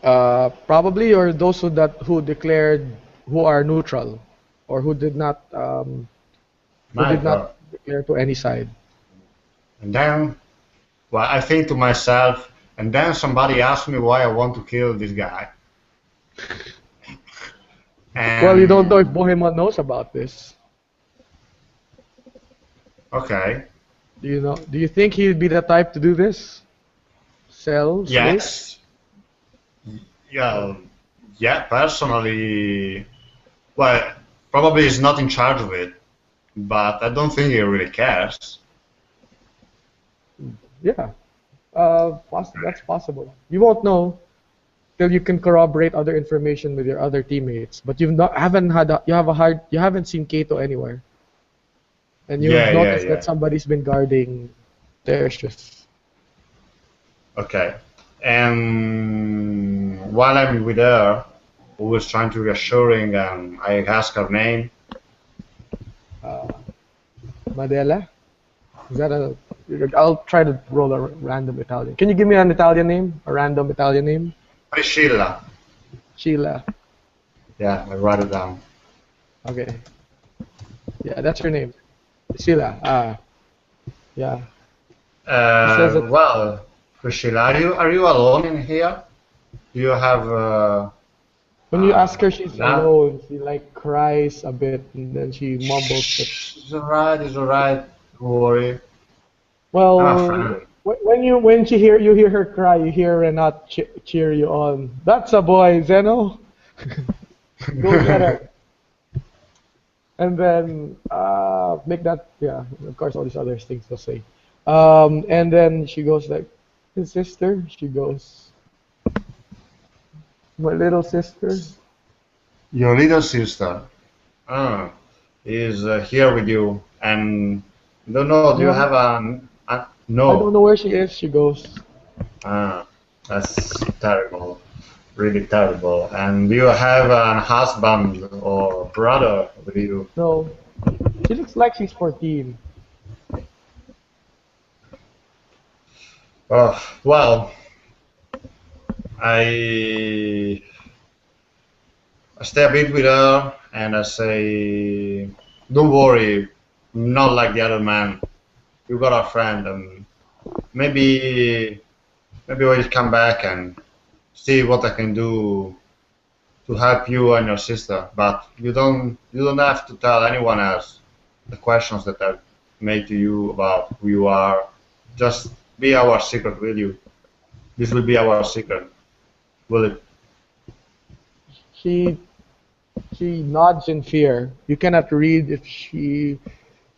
Probably, or those who declared who are neutral, or who did not My God. declare to any side. And then, well, I think to myself, and then somebody asked me why I want to kill this guy. And, Well, you don't know if Bohemmon knows about this. Okay. Do you know? Do you think he'd be the type to do this? Sell slaves? Yes. Yeah, personally, well, probably he's not in charge of it, but I don't think he really cares. Yeah. That's possible. You won't know till you can corroborate other information with your other teammates. But you haven't seen Kato anywhere, and you've Yeah, noticed yeah. that somebody's been guarding the airstrips. Okay. And while I'm with her, who was trying to reassuring, I asked her name. Madela? Is that a? I'll try to roll a random Italian. Can you give me an Italian name? A random Italian name? Priscilla. Sheila. Yeah, I write it down. Okay. Yeah, that's her name. Sheila. Yeah. says it- Well, Priscilla, are you alone in here? Do you have? When you ask her, she's Yeah. alone. She like cries a bit, and then she mumbles. It's alright. It's alright. Don't worry. Well, Ah, when you hear her cry, you hear her not cheer you on. That's a boy, Zeno. Go get her. And then make that, yeah, of course, all these other things they'll say. And then she goes like, his sister. She goes, my little sister. Your little sister is here with you, and don't know. Do you No. have no? I don't know where she is. She goes, That's terrible, really terrible. And do you have a husband or brother with you? no. She looks like she's 14. Well, I stay a bit with her and I say, don't worry, not like the other man. You got a friend, and maybe we'll come back and see what I can do to help you and your sister. But you don't have to tell anyone else the questions that I've made to you about who you are. Just be our secret, will you? This will be our secret, will it? She nods in fear. You cannot read if she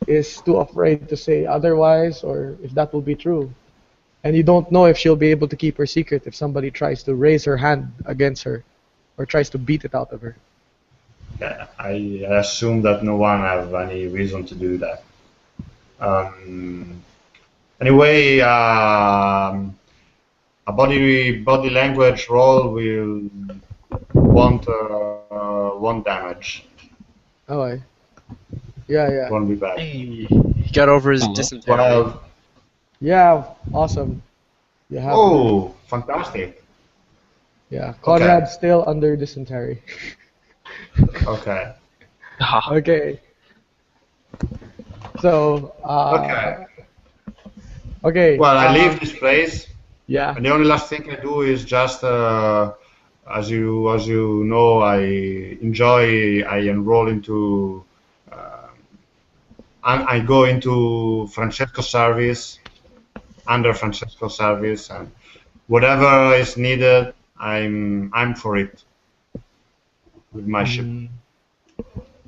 is too afraid to say otherwise or if that will be true. And you don't know if she'll be able to keep her secret if somebody tries to raise her hand against her or tries to beat it out of her. Yeah, I assume that no one have any reason to do that. Anyway, a body language roll will won't damage. Oh, yeah. Won't be bad. He got over his dysentery. 12. Yeah, awesome. You have Oh, fantastic. yeah. Conrad's still under dysentery. Okay. Okay. So, okay. Well, I leave this place, Yeah. and the only last thing I do is just, as you know, I enroll into, I go into Francesco's service, under Francesco's service, and whatever is needed, I'm for it with my ship.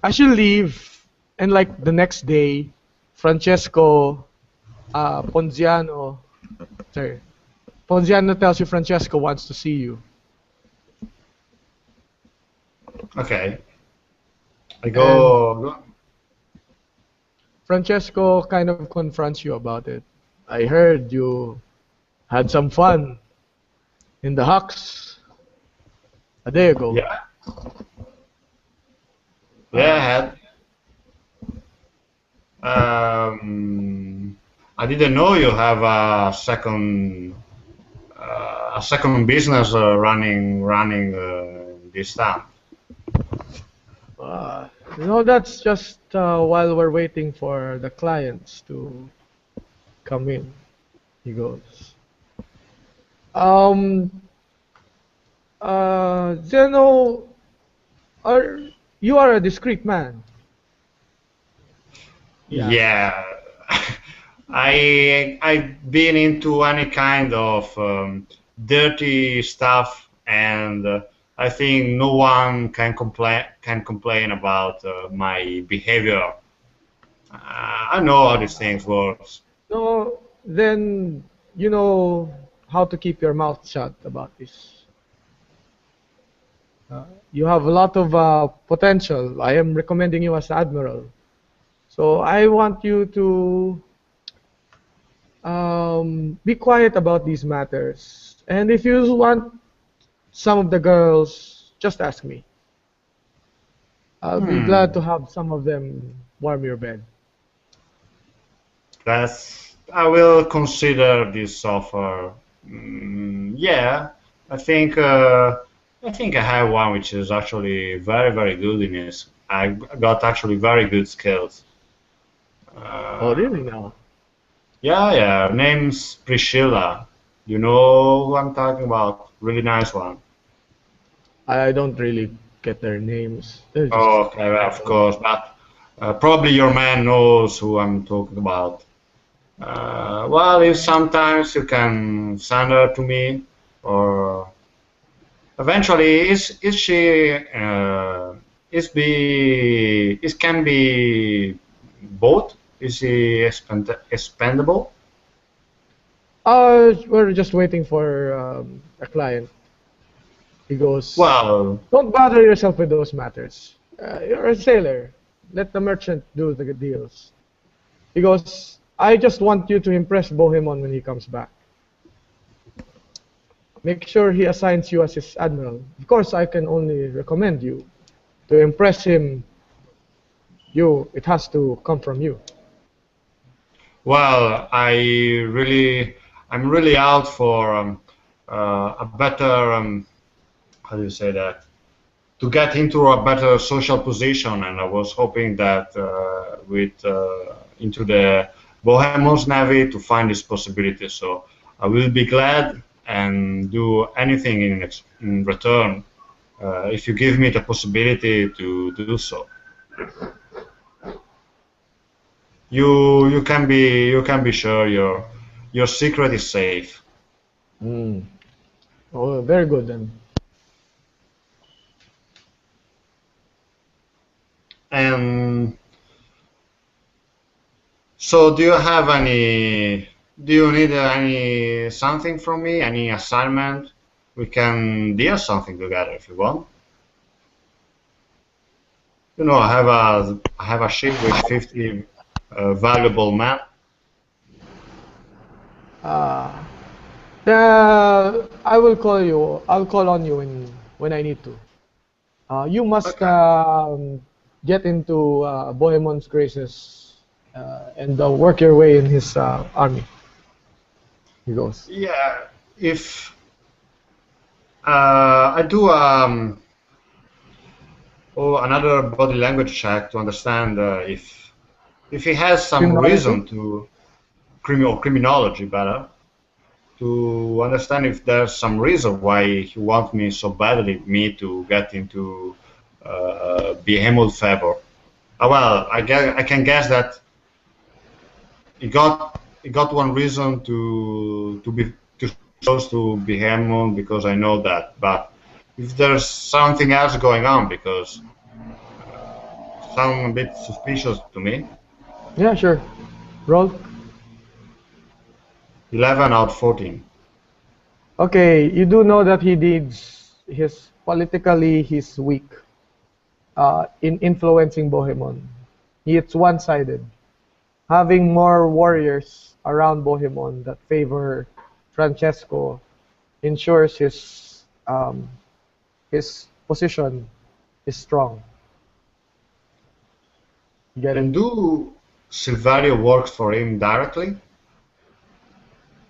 I should leave, and like the next day, Francesco Ponziano. Sorry. Ponziano tells you Francesco wants to see you. Okay. I go. Francesco kind of confronts you about it. I heard you had some fun in the Hux a day ago. Yeah. Yeah, I had. I didn't know you have a second business running this town. No, that's just while we're waiting for the clients to come in. He goes. Zeno, you are a discreet man. Yeah. I've been into any kind of dirty stuff, and I think no one can complain about my behavior. I know how these things work. So then you know how to keep your mouth shut about this. You have a lot of potential. I am recommending you as admiral. So I want you to be quiet about these matters. And if you want some of the girls, just ask me. I'll be glad to have some of them warm your bed. I will consider this offer. Yeah, I think I have one which is actually very, very good in this. I got actually very good skills. Oh, really now? Yeah. Her name's Priscilla. You know who I'm talking about? Really nice one. I don't really get their names. They're just Okay, well, of course, but probably your man knows who I'm talking about. Well, if sometimes you can send her to me, or eventually, is she is can be both? Is she expendable? We're just waiting for a client. He goes, Well, don't bother yourself with those matters. You're a sailor. Let the merchant do the deals. He goes, I just want you to impress Bohemmon when he comes back. Make sure he assigns you as his admiral. Of course, I can only recommend you. To impress him, it has to come from you. well, I'm really out for a better, how do you say that? To get into a better social position, and I was hoping that into the Bohemmon's navy to find this possibility. So I will be glad and do anything in return if you give me the possibility to do so. You can be sure your secret is safe. Oh, very good then. And so, do you need any something from me? Any assignment? We can deal something together if you want. You know, I have a ship with 50 valuable men. I will call you. I'll call on you when I need to. You must get into Bohemmon's graces and work your way in his army. He goes. Yeah, if I do another body language check to understand if he has some reason to criminology better to understand if there's some reason why he wants me so badly to get into Bohemmon's favor. Well, I can guess that he got one reason to be close to Bohemmon because I know that. But if there's something else going on, because sounds a bit suspicious to me, Yeah, sure. Roll. 11 out of 14. Okay, you do know that he needs his politically he's weak in influencing Bohemmon. It's one-sided. Having more warriors around Bohemmon that favor Francesco ensures his position is strong. You get And it? do Silvario works for him directly?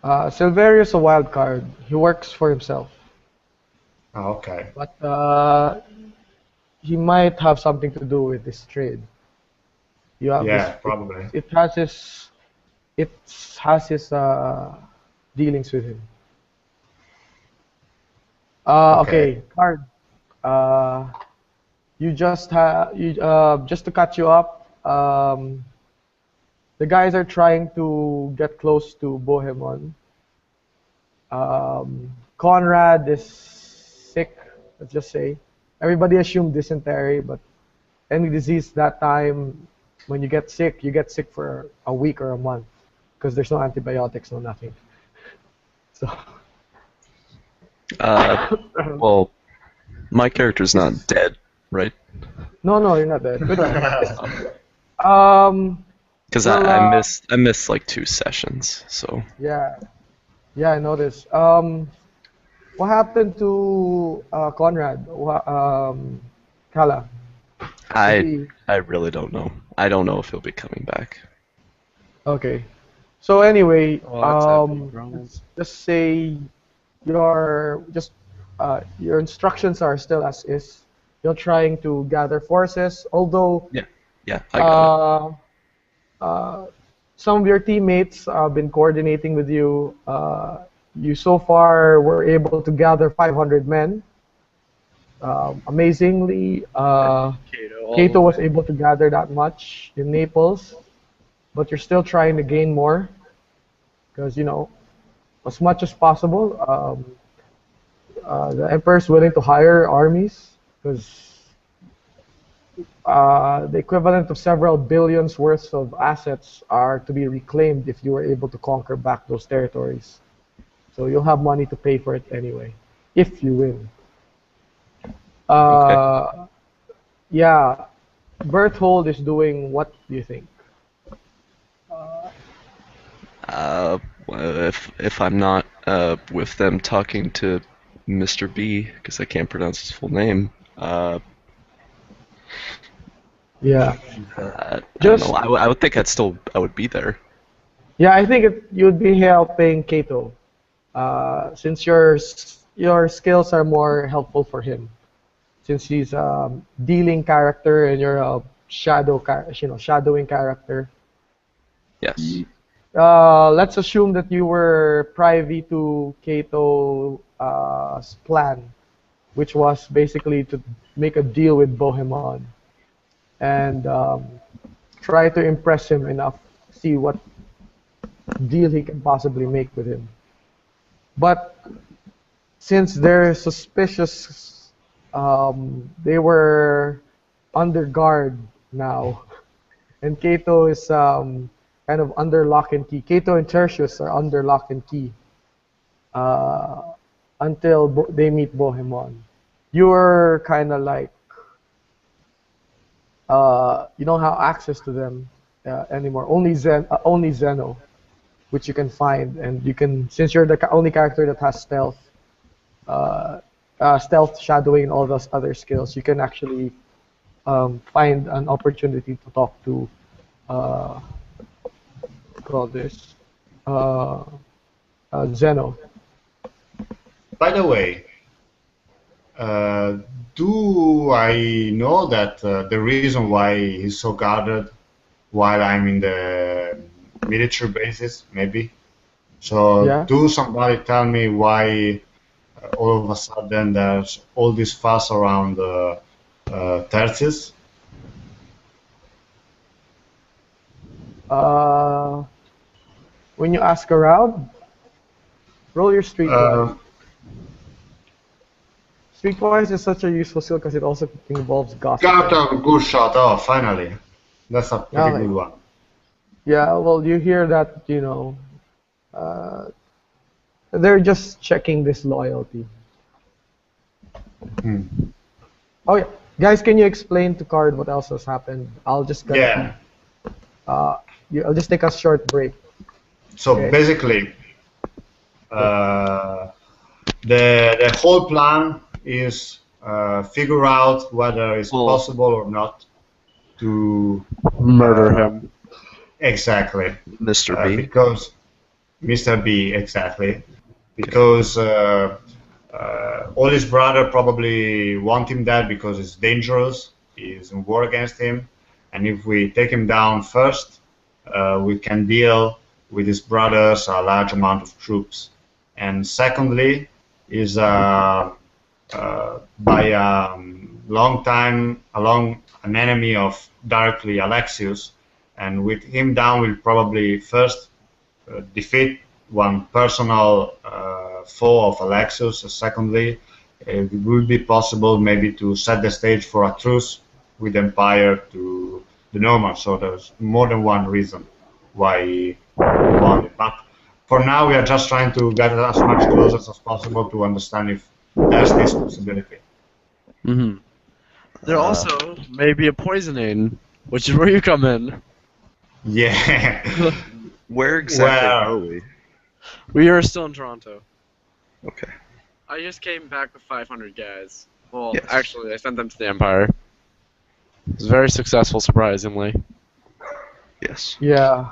Silverio's a wild card. He works for himself, Oh, okay. but he might have something to do with this trade. You have Yeah, this. probably. It has his dealings with him. Okay, card. Uh, you just just to catch you up. The guys are trying to get close to Bohemmon. Conrad is sick. Let's just say. Everybody assumed dysentery, but any disease that time, when you get sick for a week or a month, because there's no antibiotics, no nothing. So. Well, my character's not dead, right? No, you're not dead. Good. Because Well, I missed like 2 sessions, so. Yeah, I noticed. What happened to Conrad? Kala? I really don't know. I don't know if he'll be coming back. Okay. So anyway, That's just say your instructions are still as is. You're trying to gather forces, although Yeah, I got it. some of your teammates have been coordinating with you. You so far were able to gather 500 men. Amazingly, Cato was able to gather that much in Naples, but you're still trying to gain more because, as much as possible, the Emperor's willing to hire armies because the equivalent of several billions worth of assets are to be reclaimed if you were able to conquer back those territories. So you'll have money to pay for it anyway, if you win. Okay. Yeah, Berthold is doing what do you think? If I'm not with them talking to Mr. B, because I can't pronounce his full name, Yeah. I Just don't know. I would think I would be there. Yeah, I think you'd be helping Cato, since your skills are more helpful for him, since he's a dealing character and you're a shadowing character. Yes. Let's assume that you were privy to Cato's plan, which was basically to make a deal with Bohemmon and try to impress him enough, see what deal he can possibly make with him. But since they're suspicious, they were under guard now, and Cato is kind of under lock and key. Cato and Tertius are under lock and key until they meet Bohemmon. You're kind of like you don't have access to them anymore. Only Zeno, which you can find, and you can, since you're the only character that has stealth, shadowing, and all those other skills, you can actually find an opportunity to talk to Zeno. By the way, do I know that the reason why he's so guarded while I'm in the military bases, maybe? So Yeah. do somebody tell me why all of a sudden there's all this fuss around Tertius? When you ask around, roll your streetwise. Streetwise is such a useful skill because it also involves gossip. Got a good shot. Oh, finally. That's a pretty good one. Yeah, well, you hear that, they're just checking this loyalty. Oh yeah, guys, can you explain to Card what else has happened? I'll just Yeah. I'll just take a short break. So Okay. basically, the whole plan is figure out whether it's possible or not to Murder him. exactly Mr. B. because Mr. B exactly because all his brother probably want him dead because it's dangerous. He's in war against him, and if we take him down first, we can deal with his brothers a large amount of troops. And secondly, is by a long time along an enemy of directly Alexius, and with him down, we'll probably first defeat one personal foe of Alexius. Secondly, it will be possible maybe to set the stage for a truce with the Empire to the Normans. So there's more than one reason why we want it. But for now, we are just trying to get as much closer as possible to understand if there's this possibility. Mm-hmm. There also may be a poisoning, which is where you come in. Yeah. Where exactly Well, are we? We are still in Toronto. Okay. I just came back with 500 guys. Well, Yes. actually, I sent them to the Empire. It was very successful, surprisingly. Yes. Yeah.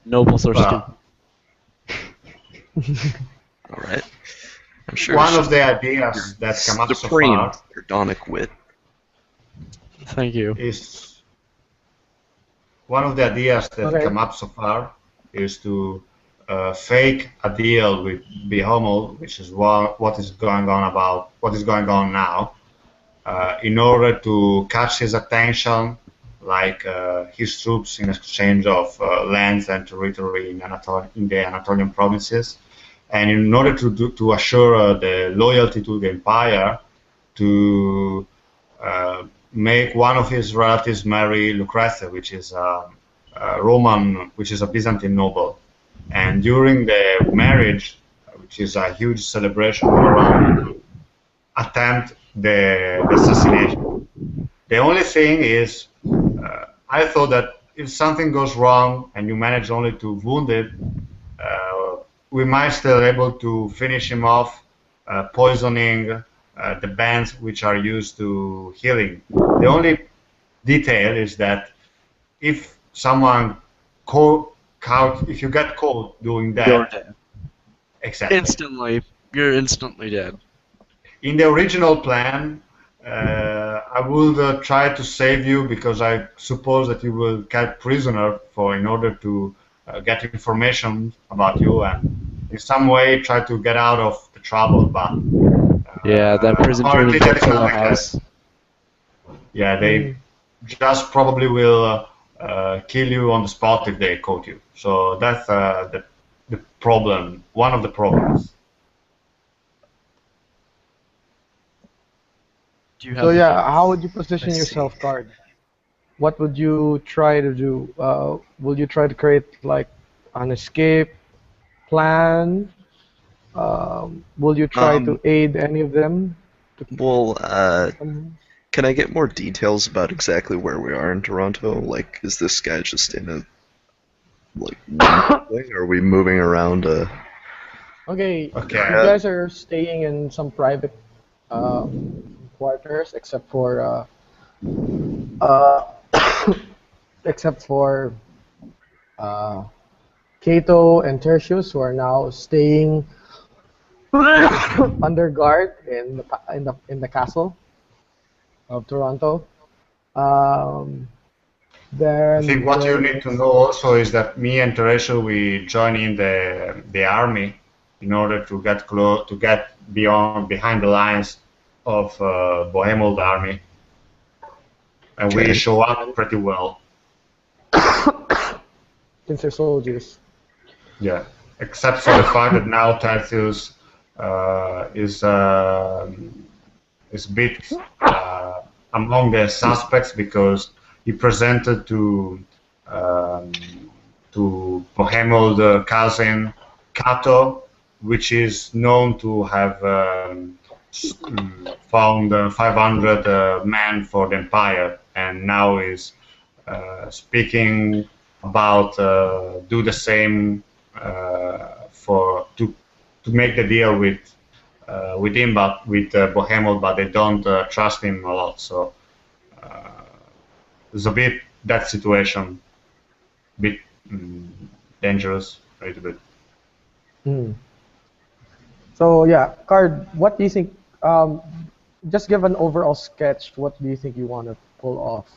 Noble source. Well, All right. I'm sure one it's of the ideas that come up so supreme far sardonic wit. Thank you. is one of the ideas that Okay. come up so far is to fake a deal with Bohemmon, which is what is going on now, in order to catch his attention, like his troops in exchange of lands and territory in the Anatolian provinces, and in order to assure the loyalty to the empire, to make one of his relatives marry Lucrezia, which is a Roman, which is a Byzantine noble. And during the marriage, which is a huge celebration all around, attempt the assassination. The only thing is, I thought that if something goes wrong and you manage only to wound it, we might still able to finish him off, poisoning the bands which are used to healing. The only detail is that if someone if you get caught doing that, You're dead. exactly. Instantly. You're instantly dead. In the original plan, I would try to save you because I suppose that you will get prisoner in order to get information about you and in some way try to get out of the trouble. But Yeah, that prison apparently training that is not the house. case. Yeah, they just probably will kill you on the spot if they caught you. So that's the problem. One of the problems. Do you have So the yeah, job? how would you position I see. yourself, Card? What would you try to do? Will you try to create like an escape plan? Will you try to aid any of them? Well, can I get more details about exactly where we are in Toronto? Like, is this guy just in a one thing? Or are we moving around? Okay, Okay. you guys are staying in some private quarters, except for Cato and Tertius, who are now staying under guard in the castle of Toronto. Then I think what you need to know also is that me and Teresa, we join in the army in order to get behind the lines of Bohemmon army, and we Okay. show up pretty well. since they're soldiers. Yeah, except for the fact that now Tertius is a bit among the suspects because he presented to um, to Bohemmon cousin Cato, which is known to have found 500 men for the empire, and now is speaking about do the same for to make the deal with him, but with Bohemmon, but they don't trust him a lot. So it's a bit that situation, bit dangerous, a little bit. So yeah, Card, what do you think? Just give an overall sketch. What do you think you want to pull off?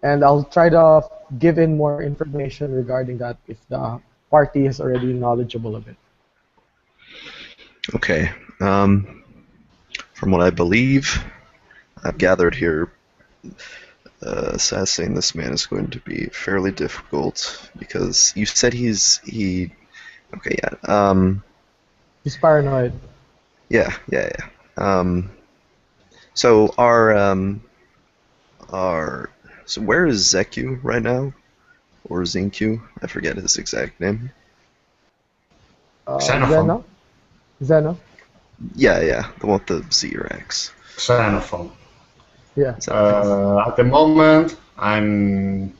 And I'll try to give in more information regarding that if the party is already knowledgeable of it. Okay. From what I believe, I've gathered here, assassinating this man is going to be fairly difficult because you said he. Okay, yeah. He's paranoid. Yeah. So so where is Zeku right now, or Zincu? I forget his exact name. Xenophon. Zeno? Yeah, the one with the Z or X. Xenophon. Yeah. At the moment, I'm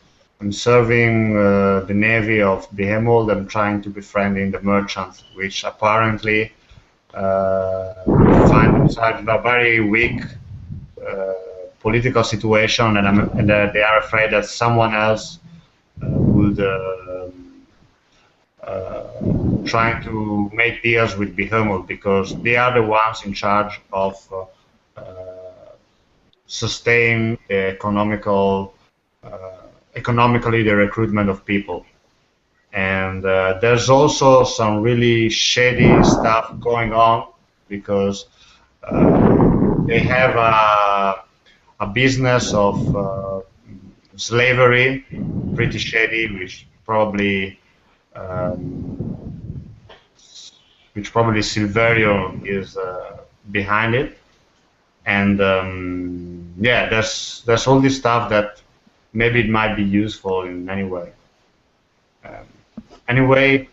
serving the navy of Bohemmon. I'm trying to befriend the merchants, which apparently find themselves in a very weak political situation, and they are afraid that someone else would trying to make deals with Bohemmon, because they are the ones in charge of sustain the economically the recruitment of people. And there's also some really shady stuff going on, because they have a business of slavery, pretty shady, which probably Silverio is behind it. And yeah, there's all this stuff that maybe it might be useful in any way. Anyway,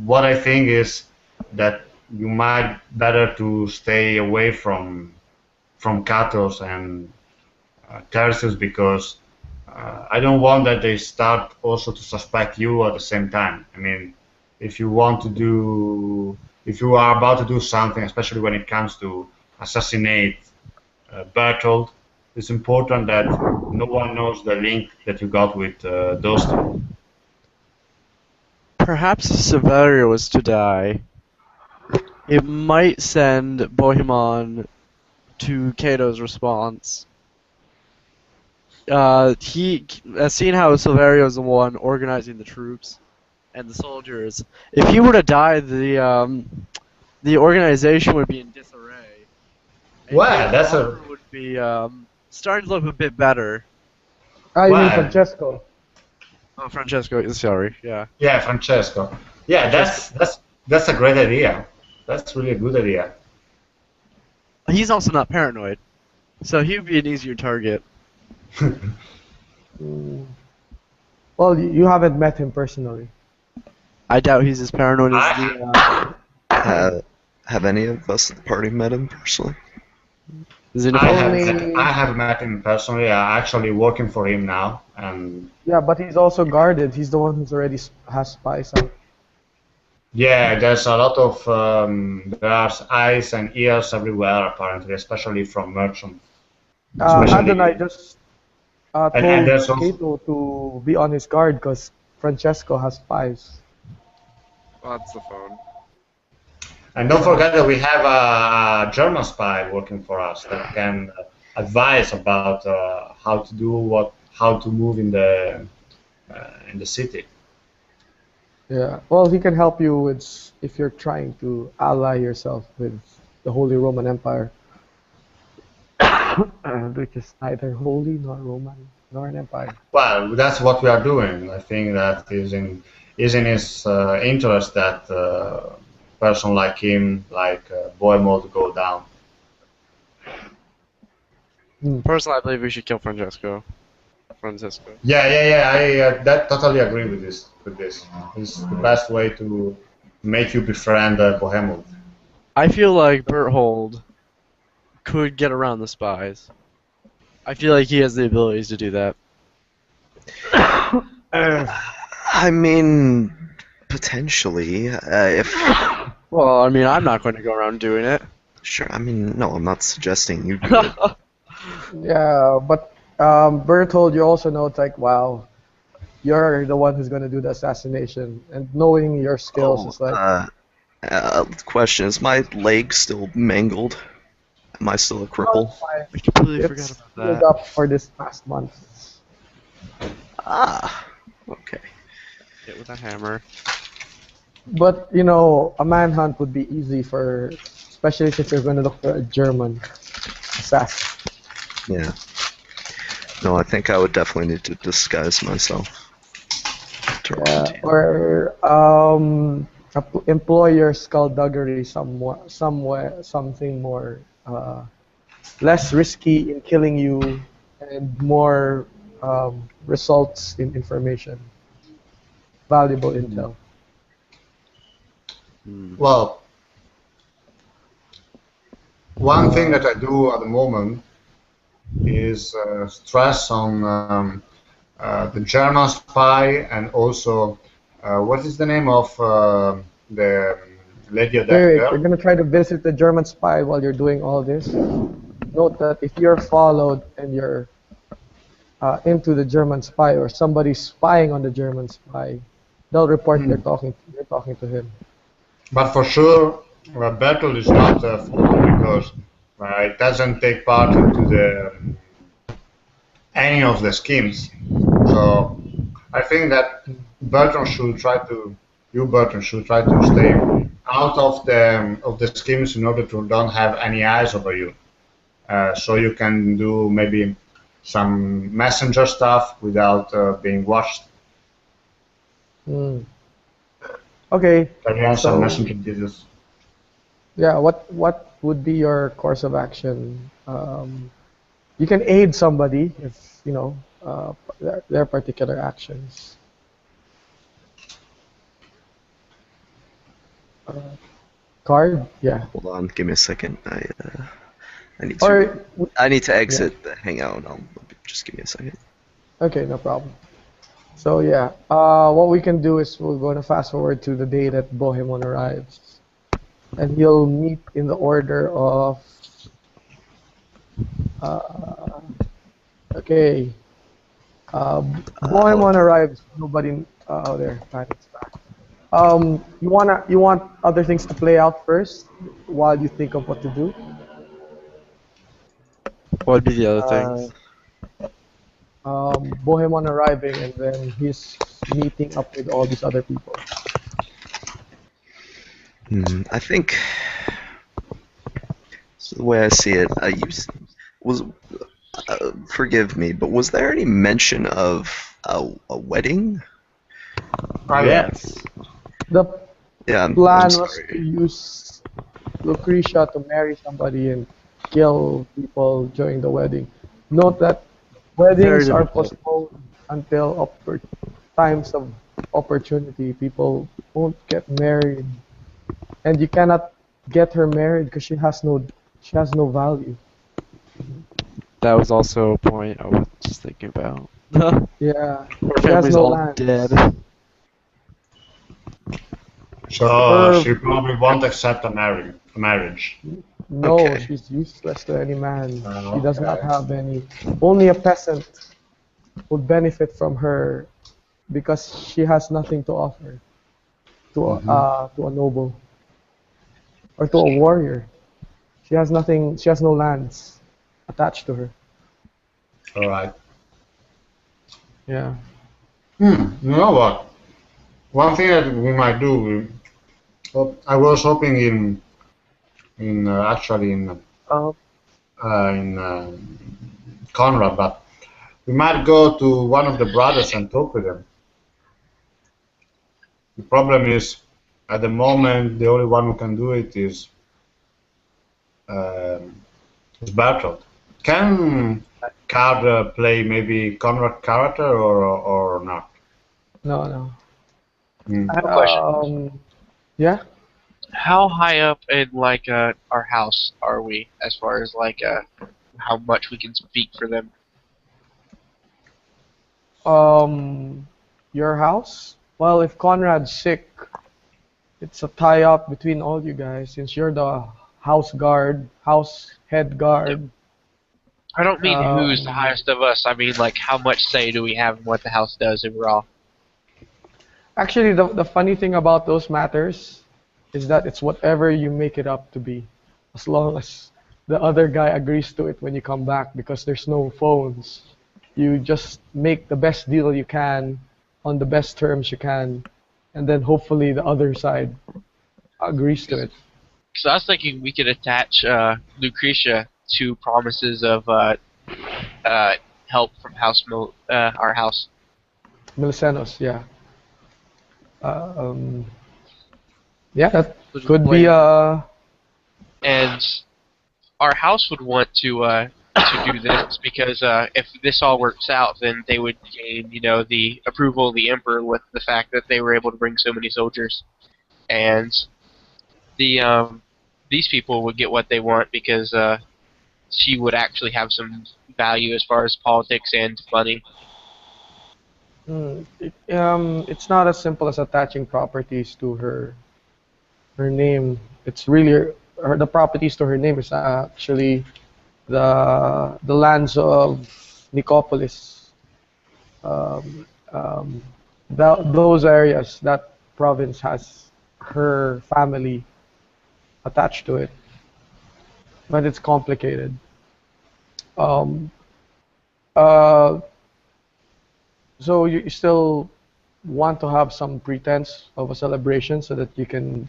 what I think is that you might better to stay away from Katos and Tertius, because I don't want that they start also to suspect you at the same time. I mean, if you are about to do something, especially when it comes to assassinate Bertold, it's important that no one knows the link that you got with those two. Perhaps if Severio was to die, it might send Bohemmon to Cato's response. Seeing how Silverio is the one organizing the troops and the soldiers, if he were to die, the organization would be in disarray. And Wow, that's a would be starting to look a bit better. Ah, you mean Wow. Francesco? Oh, Francesco, sorry, yeah. Yeah, Francesco. Yeah, that's a great idea. That's really a good idea. He's also not paranoid, so he would be an easier target. Well, you haven't met him personally. I doubt he's as paranoid as the. Have any of us at the party met him personally? I have met him personally. I'm actually working for him now, and Yeah, but he's also guarded. He's the one who's already has spies out. yeah, there's a lot of there are eyes and ears everywhere apparently, especially from merchants. Adonai just told and there's also- Cato to be on his guard because Francesco has spies. Oh, that's the phone. And don't forget that we have a German spy working for us that can advise about how to move in the city. Yeah, well, he can help you with if you're trying to ally yourself with the Holy Roman Empire, which is neither holy nor Roman nor an empire. Well, that's what we are doing. I think that is in his interest that person like him, like Bohemmon, to go down. Personally, I believe we should kill Francesco. Francisco. Yeah. I that totally agree with this. It's the best way to make you befriend Bohemmon. I feel like Berthold could get around the spies. I feel like he has the abilities to do that. I mean, potentially. If Well, I mean, I'm not going to go around doing it. sure, I mean, no, I'm not suggesting you do it. Yeah, but Berthold, you also know it's like, wow, you're the one who's going to do the assassination, and knowing your skills is like, Question: is my leg still mangled? Am I still a cripple? fine. I completely It's forgot about healed that. up for this past month. Ah, okay. Hit with a hammer. But you know, a manhunt would be easy for, especially if you're going to look for a German assassin. Yeah. No, I think I would definitely need to disguise myself. Yeah, or employ your skullduggery somewhere, something more less risky in killing you and more results in information, valuable intel. Well, one thing that I do at the moment is stress on the German spy and also what is the name of the Lady of Death Eric, Girl? you're gonna try to visit the German spy while you're doing all this. Note that if you're followed and you're into the German spy or somebody's spying on the German spy, they'll report you're talking to him. But for sure, Bertolt is not followed because it doesn't take part into the any of the schemes. So I think that Bertrand should try to stay out of the schemes in order to don't have any eyes over you. So you can do maybe some messenger stuff without being watched. Okay. Carry on some So messenger business. yeah, what would be your course of action? You can aid somebody if you know their particular actions. Card, yeah. Hold on, give me a second. I need Or to exit the hangout. Just give me a second. okay, no problem. So yeah, what we can do is we're going to fast forward to the day that Bohemmon arrives, and he'll meet in the order of. Okay. Bohemmon arrives. Nobody. Oh, there. Panic's back. You want other things to play out first while you think of what to do. What would be the other things? Bohemmon arriving and then he's meeting up with all these other people. I think so the way I see it, forgive me, but was there any mention of a wedding? Yes. The Yeah, plan I'm was sorry. to use Lucretia to marry somebody and kill people during the wedding. Note that weddings are difficult. postponed until times of opportunity. People won't get married, and you cannot get her married because she has no value. That was also a point I was just thinking about. Yeah, Her she has family's no all land. dead. So she probably won't accept a marriage. No, Okay. she's useless to any man. Oh, She does not okay. have any. Only a peasant would benefit from her because she has nothing to offer to a noble or to a warrior. She has nothing. She has no lands attached to her. All right. Yeah. You know what? One thing that we might do, I was hoping in actually in Conrad, but we might go to one of the brothers and talk with them. The problem is, at the moment, the only one who can do it is Bertolt. Can card play maybe Conrad character or not? No, no. I have a question. Yeah. How high up in like our house are we as far as like how much we can speak for them? Your house? Well, if Conrad's sick, it's a tie-up between all you guys since you're the house head guard. I don't mean who's the highest of us. I mean like how much say do we have in what the house does overall? Actually, the funny thing about those matters is that it's whatever you make it up to be, as long as the other guy agrees to it when you come back, because there's no phones. You just make the best deal you can on the best terms you can, and then hopefully the other side agrees to it. So I was thinking we could attach Lucretia to promises of help from our house. Milicenos, yeah. Yeah, that could be And our house would want to do this because if this all works out, then they would gain, the approval of the emperor with the fact that they were able to bring so many soldiers, and these people would get what they want because she would actually have some value as far as politics and money. It's not as simple as attaching properties to her name. It's really the properties to her name is actually the lands of Nicopolis. Those areas, that province has her family attached to it, but it's complicated. So you still want to have some pretense of a celebration so that you can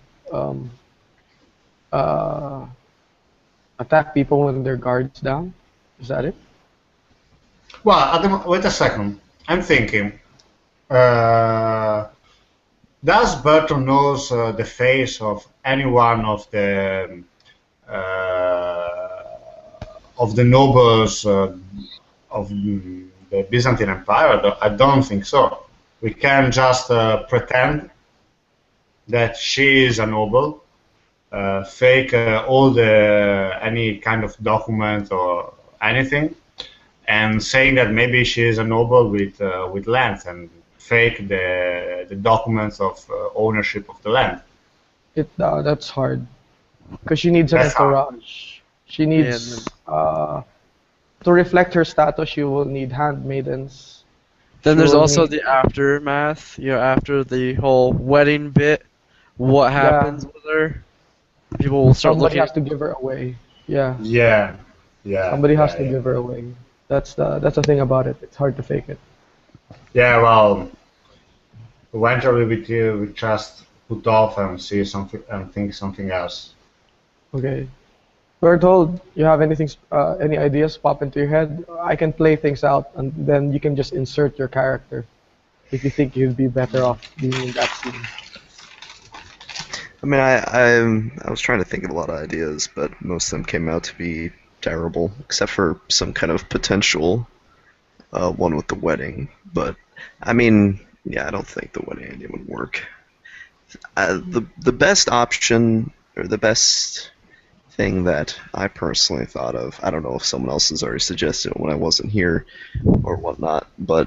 attack people when their guard's down? Is that it? Well, wait a second. I'm thinking. Does Berton knows the face of any one of the nobles of the Byzantine Empire? I don't think so. We can just pretend that she is a noble, fake any kind of document or anything, and saying that maybe she is a noble with land, and fake the documents of ownership of the land. That's hard because she needs an entourage. She needs to reflect her status. She will need handmaidens. Then there's also the aftermath. After the whole wedding bit, what happens with her? People will start Somebody looking. has to give her away. Yeah. Yeah. Somebody has to give her away. That's the thing about it. It's hard to fake it. Yeah, well, eventually we just put off and see something and think something else. Okay. Berthold, you have any ideas pop into your head? I can play things out, and then you can just insert your character if you think you'd be better off being in that scene. I mean, I was trying to think of a lot of ideas, but most of them came out to be terrible, except for some kind of potential one with the wedding. But I mean, yeah, I don't think the wedding idea would work. The best option, or the best thing that I personally thought of, I don't know if someone else has already suggested it when I wasn't here or whatnot, but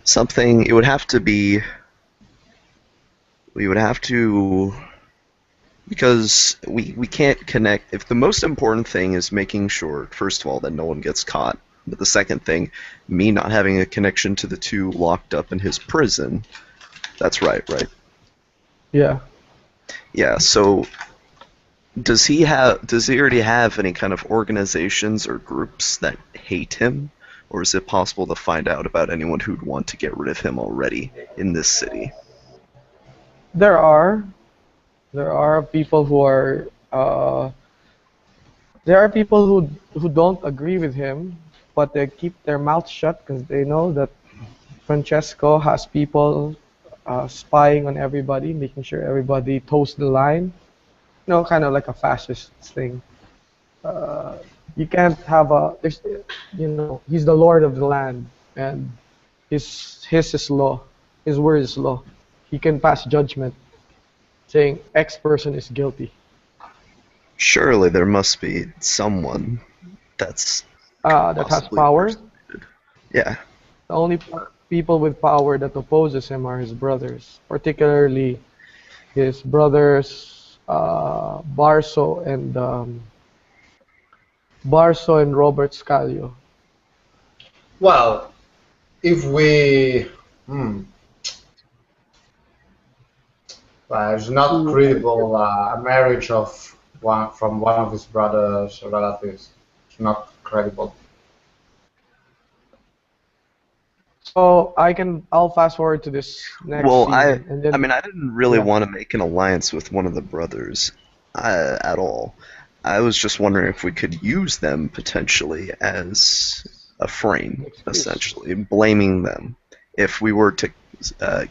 something, it would have to be, we would have to, because we can't connect, if the most important thing is making sure, first of all, that no one gets caught, but the second thing, me not having a connection to the two locked up in his prison, that's right? Yeah. Yeah, so does he already have any kind of organizations or groups that hate him, or is it possible to find out about anyone who'd want to get rid of him already in this city? There are people who are there are people who don't agree with him, but they keep their mouths shut because they know that Francesco has people spying on everybody, making sure everybody toes the line. Kind of like a fascist thing. You can't have a. There's, you know, he's the lord of the land, and his is law. His word is law. He can pass judgment, saying X person is guilty. Surely there must be someone that's That has possibly power. persuaded. Yeah. The only people with power that opposes him are his brothers, particularly his brothers Barso and Robert Scalio. Well, if we, hmm, well, it's not credible a marriage of one of his brother's relatives. It's not credible. So I'll fast forward to this next Well, scene, and then I mean, I didn't really yeah. want to make an alliance with one of the brothers at all. I was just wondering if we could use them potentially as a frame, Excuse. essentially, blaming them. If we were to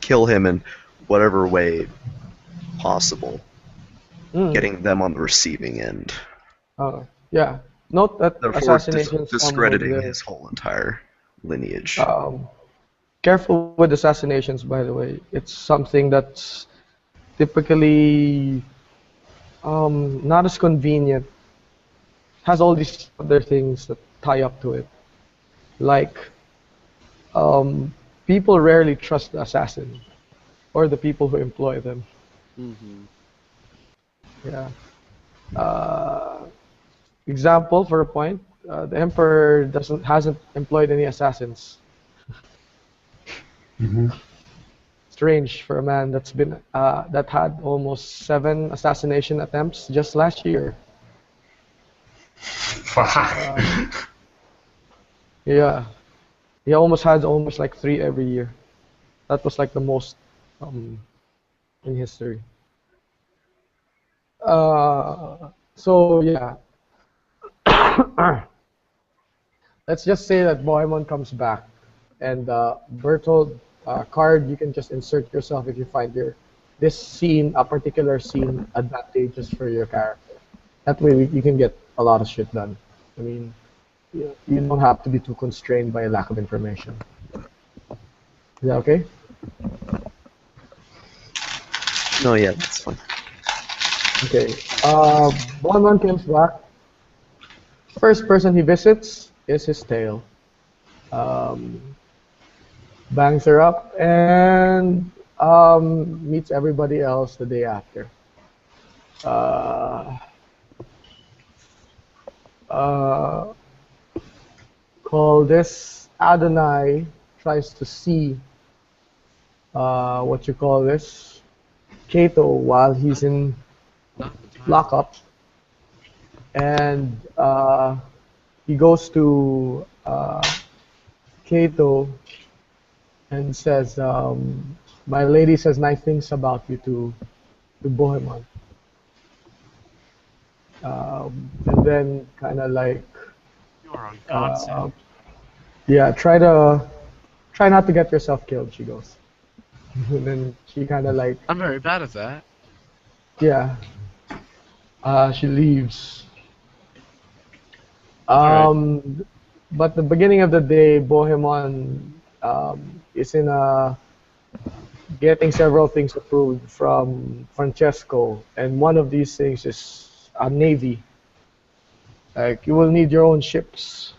kill him in whatever way possible, getting them on the receiving end. Yeah. Note that Therefore, assassinations discrediting come with his whole entire lineage. careful with assassinations, by the way. It's something that's typically not as convenient. Has all these other things that tie up to it. Like, people rarely trust the assassin or the people who employ them. Yeah. Example for a point, the emperor hasn't employed any assassins. Strange for a man that's been that had almost 7 assassination attempts just last year. Yeah, he almost had like 3 every year. That was like the most in history. So yeah, let's just say that Bohemmon comes back, and Bertold card you can just insert yourself if you find this scene, a particular scene, advantageous for your character. That way you can get a lot of shit done. I mean, you don't have to be too constrained by a lack of information. Is that okay? No, yeah, that's fine. Okay. Bohemmon comes back. First person he visits is his tail. Bangs her up and meets everybody else the day after. Call this Adonai tries to see what you call this Cato while he's in lockup, and he goes to Cato and says, "My lady says nice things about you to Bohemmon." And then kind of like, You are a godsend. yeah, try not to get yourself killed, she goes. And then she kind of like, I'm very bad at that. yeah, she leaves. Alright. But the beginning of the day, Bohemmon is in getting several things approved from Francesco, and one of these things is a navy. Like, you will need your own ships.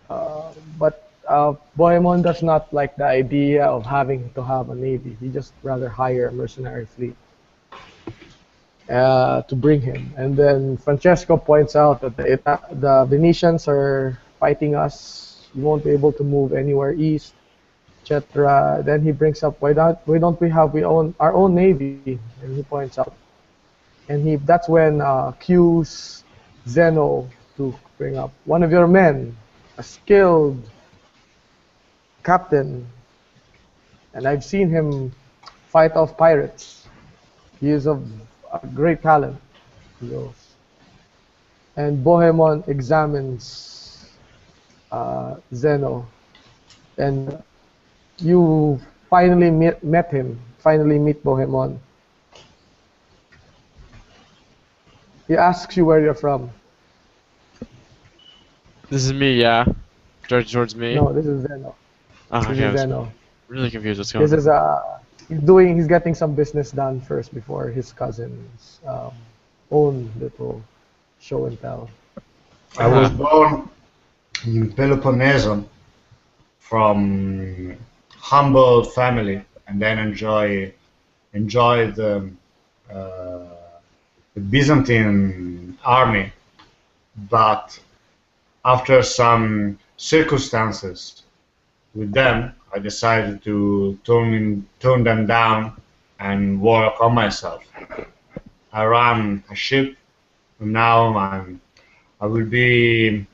But Bohemmon does not like the idea of having to have a navy. He just rather hire a mercenary fleet to bring him. And then Francesco points out that the Venetians are fighting us. We won't be able to move anywhere east, etc. Then he brings up, why don't we have our own navy? And he points out, and that's when cues Zeno to bring up one of your men, a skilled captain, and I've seen him fight off pirates. He is of great talent, he goes. And Bohemmon examines Zeno, and you finally met him. Finally meet Bohemmon. He asks you where you're from. This is me, yeah. Directed towards me. No, this is Zeno. Oh, This okay, I is was Zeno. really confused what's going This on. is he's getting some business done first before his cousin's own little show and tell. I was born in Peloponnese from humble family, and then enjoyed the Byzantine army, but after some circumstances with them, I decided to tone them down and work on myself. I ran a ship, and now I will be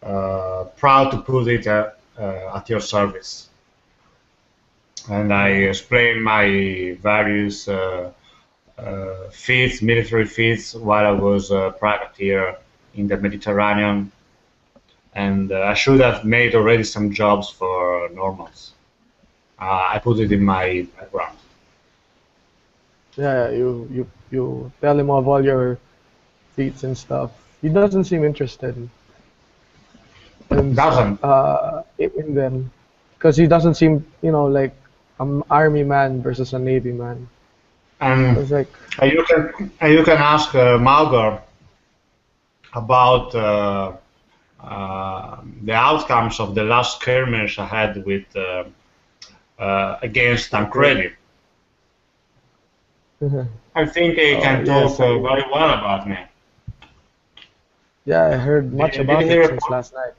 proud to put it at your service. And I explained my various feats, military feats, while I was a privateer in the Mediterranean. And I should have made already some jobs for normals. I put it in my background. Yeah, you tell him of all your feats and stuff. He doesn't seem interested Doesn't. In them, because he doesn't seem, like an army man versus a navy man. And It's like, you can ask Malgor about the outcomes of the last skirmish I had with against Tancredi. I think he can talk very well about me. yeah, I heard much Did about you hear it since about- last night.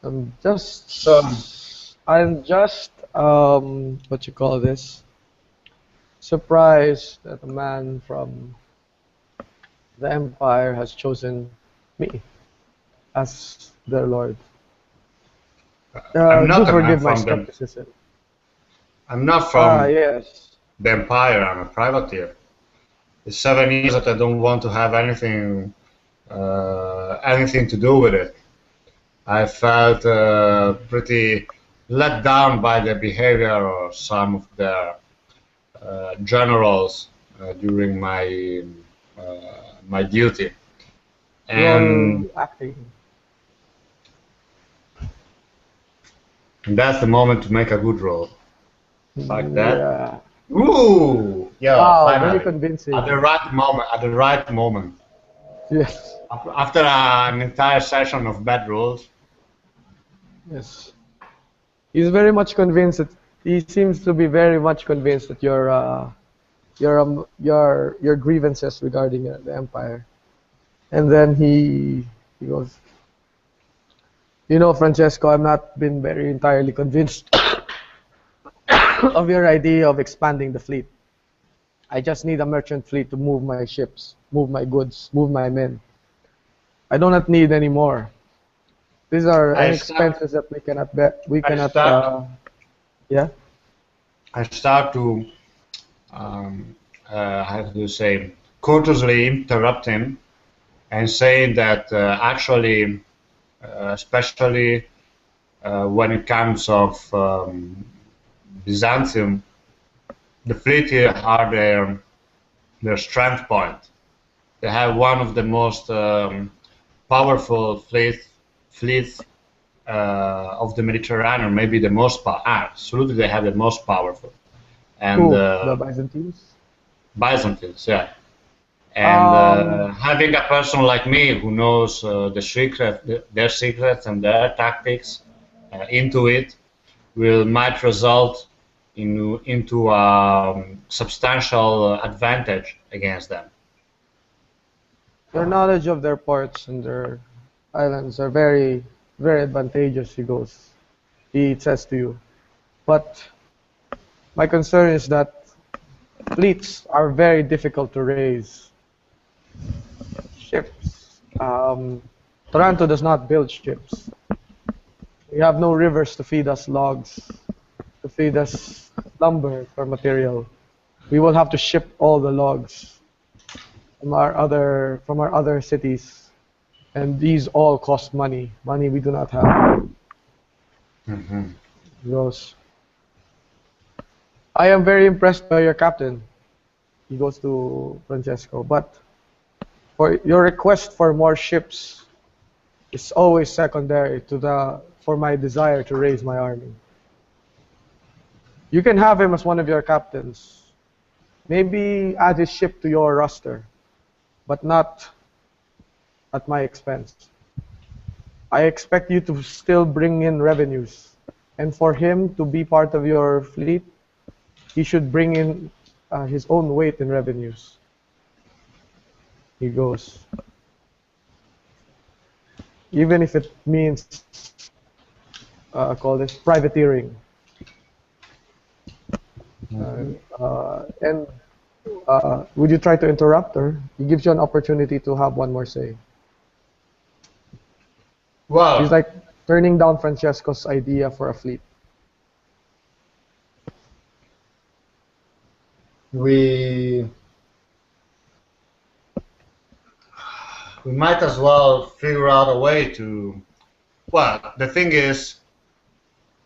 I'm just, So what you call this? Surprised that a man from the Empire has chosen me as their lord. I'm not Do a man forgive my from the. skepticism. I'm not from Yes. the Empire. I'm a privateer. It's 7 years that I don't want to have anything to do with it. I felt pretty let down by the behavior of some of the generals during my duty, and You're acting. that's the moment to make a good roll, like that. Yeah. Ooh, yeah, Wow, finally, very convincing. at the right moment, at the right moment. Yes. After an entire session of bad rolls. Yes. He's very much convinced that he seems to be very much convinced that your grievances regarding the empire. And then he goes, Francesco, I'm not been very entirely convinced of your idea of expanding the fleet. I just need a merchant fleet to move my ships, move my goods, move my men. I do not need any more. These are expenses that we cannot bet. Yeah. I start to, how do you say, courteously interrupt him and say that actually, especially when it comes of Byzantium, the fleet here are their strength point. They have one of the most powerful fleets of the Mediterranean, maybe the most absolutely they have the most powerful. And the Byzantines? Byzantines, yeah. And having a person like me who knows their secrets and their tactics into it might result into a substantial advantage against them. Your knowledge of their ports and their islands are very, very advantageous, he says to you. But my concern is that fleets are very difficult to raise. Ships. Toronto does not build ships. We have no rivers to feed us logs, to feed us lumber for material. We will have to ship all the logs from our other cities, and these all cost money we do not have. He goes, I am very impressed by your captain. He goes to Francesco, but for your request for more ships is always secondary for my desire to raise my army. You can have him as one of your captains. Maybe add his ship to your roster, but not at my expense. I expect you to still bring in revenues. And for him to be part of your fleet, he should bring in his own weight in revenues. He goes. Even if it means, call this privateering. And would you try to interrupt her? He gives you an opportunity to have one more say. Well, He's like turning down Francesco's idea for a fleet. we might as well figure out a way to. Well, the thing is,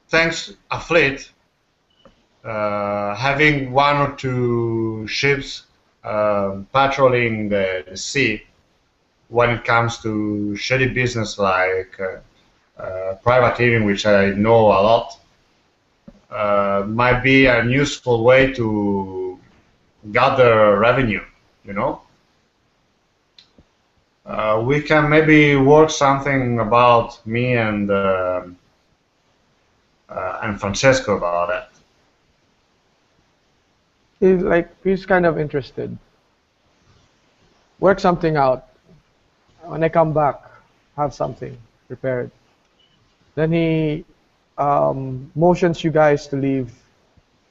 thanks a fleet, having one or two ships patrolling the sea when it comes to shady business like privateering, which I know a lot, might be a useful way to gather revenue, you know? We can maybe work something about me and Francesco about it. He's kind of interested. Work something out. When I come back, have something prepared. Then he motions you guys to leave,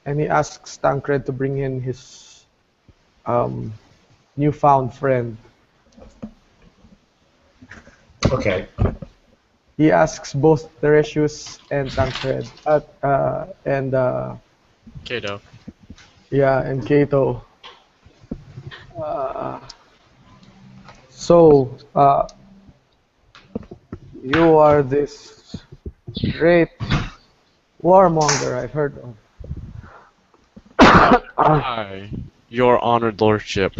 and he asks Tancred to bring in his newfound friend. Okay. He asks both Teresius and Tancred and Cato. yeah, and Cato. So you are this great warmonger I've heard of. I, your honored lordship,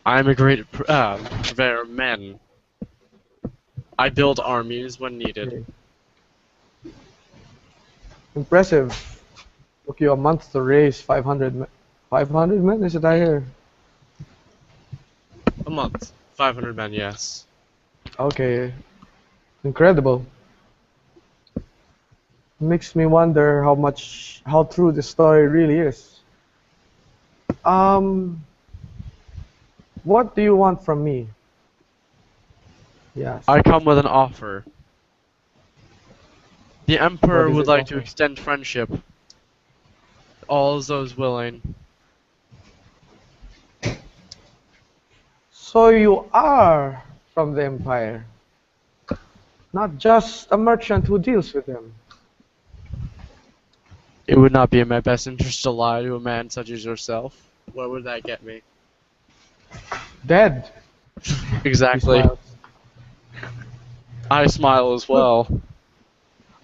I am a great purveyor of men. I build armies when needed. Okay. Impressive. Took you a month to raise 500 men. 500 men, is it I hear? A month. 500 men, yes. Okay. Incredible. Makes me wonder how true this story really is. What do you want from me? Yes. I come with an offer. The Emperor What is would his like offer? to extend friendship. All those willing. So you are from the Empire, not just a merchant who deals with them. It would not be in my best interest to lie to a man such as yourself. Where would that get me? Dead. He Exactly. smiles. I smile as well.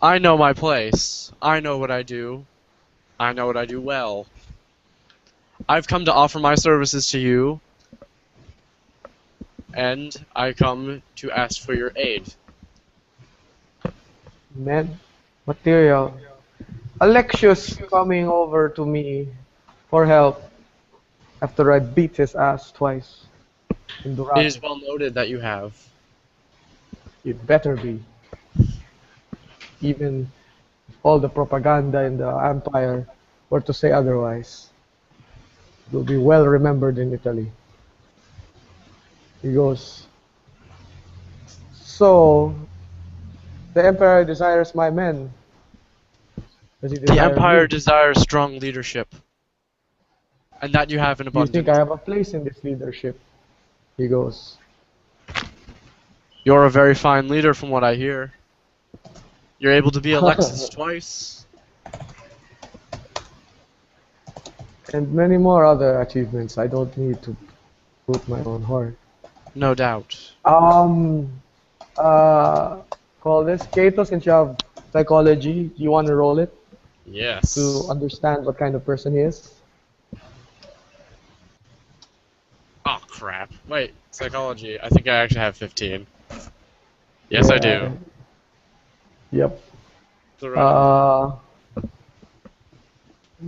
I know my place. I know what I do. I know what I do well. I've come to offer my services to you, and I come to ask for your aid. Men, material. Alexius coming over to me for help after I beat his ass twice in It Durat. is well noted that you have. It better be. Even if all the propaganda in the Empire were to say otherwise. It will be well remembered in Italy. He goes, so, the Emperor desires my men. Does he The desire Empire you? desires strong leadership, and that you have in Do you think I abundance. have a place in this leadership? He goes, You're a very fine leader from what I hear. You're able to be elected twice. and many more other achievements. I don't need to put my own horn. No doubt. Call this Cato, since you have psychology, do you want to roll it Yes. to understand what kind of person he is? Oh, crap. crap. Wait, psychology. I think I actually have 15. Yes, I do. Yep. The run.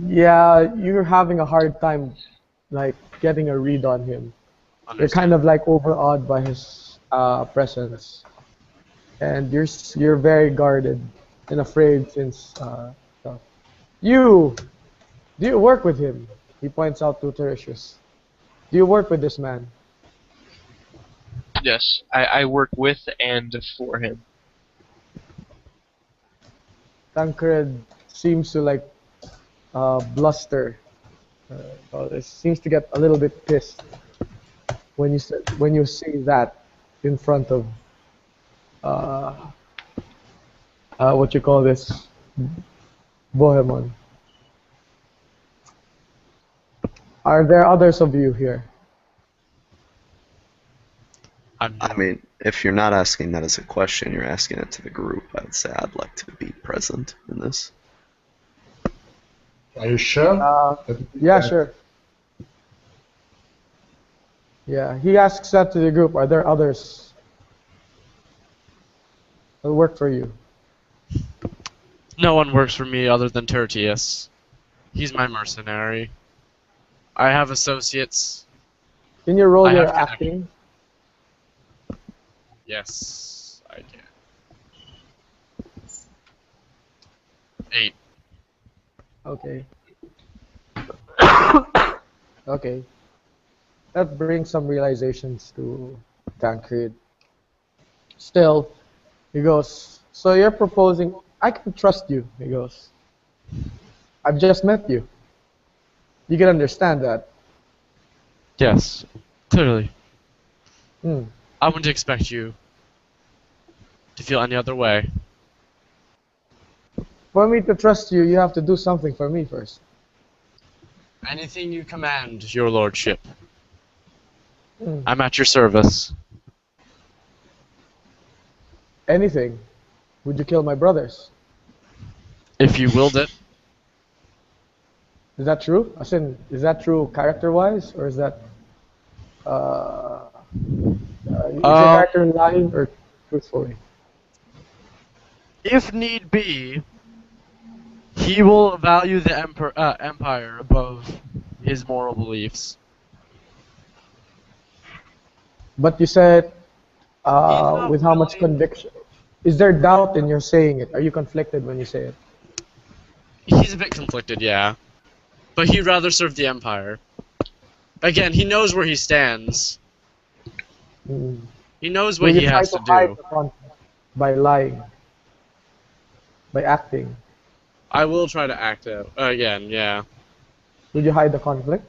Yeah, you're having a hard time, like, getting a read on him. You're kind of like overawed by his presence, and you're very guarded and afraid since stuff. You do you work with him? He points out to Tertius. Do you work with this man? Yes, I work with and for him. Tancred seems to like bluster. It seems to get a little bit pissed when you say that in front of what you call this, Bohemmon. Are there others of you here? I mean, if you're not asking that as a question, you're asking it to the group. I would say I'd like to be present in this. Are you sure? Yeah, sure. Yeah, he asks that to the group. Are there others that work for you? No one works for me other than Tertius. He's my mercenary. I have associates. Can you roll I your have acting? Yes, I can. 8. Okay. Okay. That brings some realizations to Tancred. Still, he goes, so you're proposing, I can trust you, he goes. I've just met you. You can understand that. Yes, clearly. Hmm. I wouldn't expect you to feel any other way. For me to trust you, you have to do something for me first. Anything you command, your lordship. Hmm. I'm at your service. Anything. Would you kill my brothers? If you willed it. Is that true? As in, is that true character-wise, or is that is your character lying or truthfully? If need be, he will value the empire above his moral beliefs. But you said with how much willing- conviction. Is there doubt in your saying it? Are you conflicted when you say it? He's a bit conflicted, yeah. But he'd rather serve the empire. Again, he knows where he stands. Mm. He knows Will what you he try has to to hide do. the conflict by lying, by acting? I will try to act out again, yeah. Would you hide the conflict?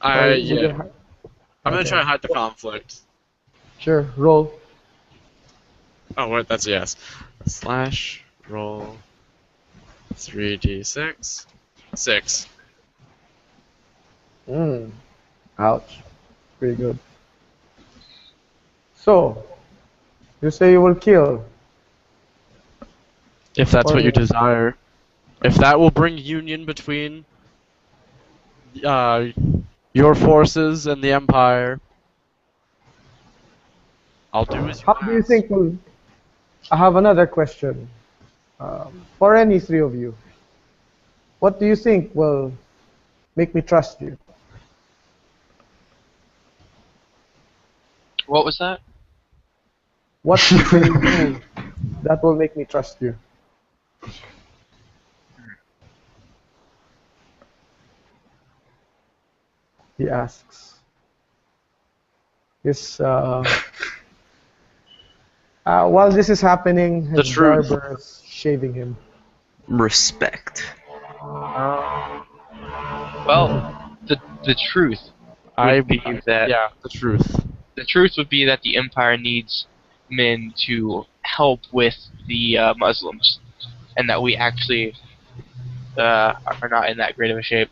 Yeah. I'm gonna Okay. try to hide the conflict. Sure, roll. Oh, wait, that's a yes. Slash roll 3d6. 6. Ouch. Pretty good. So, you say you will kill. If that's Or what you me. desire. If that will bring union between your forces and the Empire, I'll do as you How do you ask. think will... I have another question. For any three of you. What do you think will make me trust you? What was that? What can you do that will make me trust you? He asks. This, while this is happening, The his truth. barber is shaving him. Respect. Well, the truth would be that Yeah, the truth. the truth would be that the Empire needs men to help with the Muslims, and that we actually are not in that great of a shape.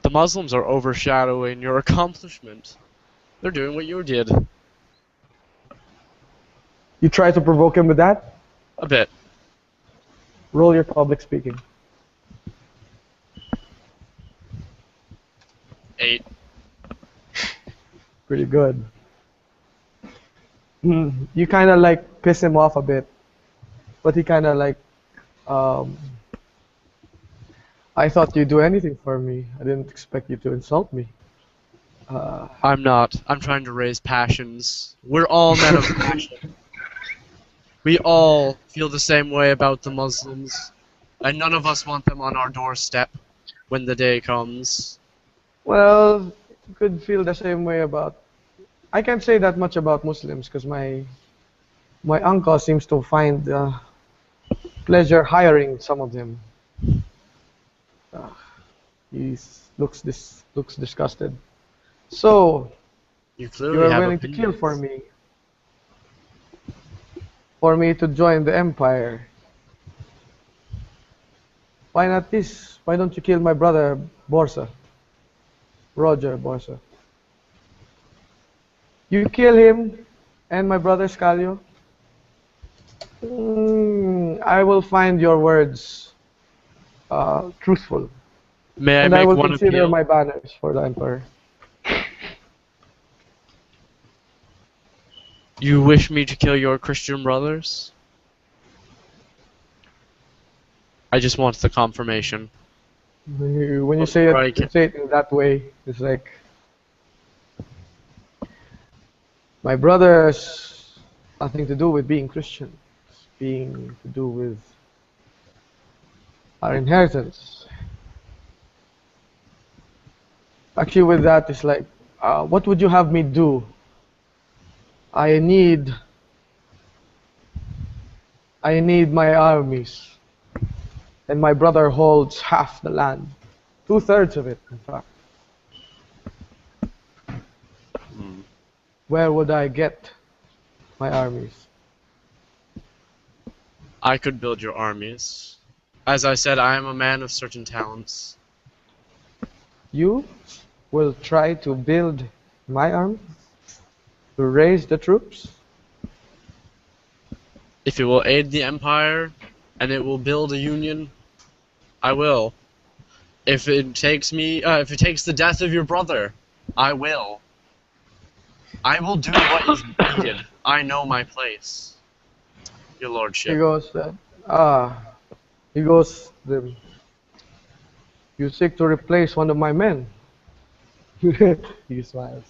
The Muslims are overshadowing your accomplishment. They're doing what you did. You try to provoke him with that? A bit. Roll your public speaking. 8. Pretty good. You kind of like piss him off a bit, but he kind of like, um, I thought you'd do anything for me. I didn't expect you to insult me. I'm not. I'm trying to raise passions. We're all men of passion. We all feel the same way about the Muslims, and none of us want them on our doorstep when the day comes. Well, you could feel the same way about. I can't say that much about Muslims because my uncle seems to find pleasure hiring some of them. He looks disgusted. So You you clearly are have willing to kill opinions. for me to join the Empire. Why not this? Why don't you kill my brother Borsa? Roger Borsa. You kill him and my brother Scalio. I will find your words truthful, May I and I make will one consider appeal? my banners for the Emperor. You wish me to kill your Christian brothers? I just want the confirmation. When you Before I can- say it in that way, it's like my brother's nothing to do with being Christian. It's being to do with our inheritance. Actually, with that, it's like, what would you have me do? I need my armies, and my brother holds half the land, 2/3 of it, in fact. Where would I get my armies? I could build your armies. As I said, I am a man of certain talents. You will try to build my army, to raise the troops. If it will aid the Empire, and it will build a union, I will. If it takes the death of your brother, I will. I will do what is needed. I know my place, your He lordship. goes, he goes, you seek to replace one of my men. He smiles.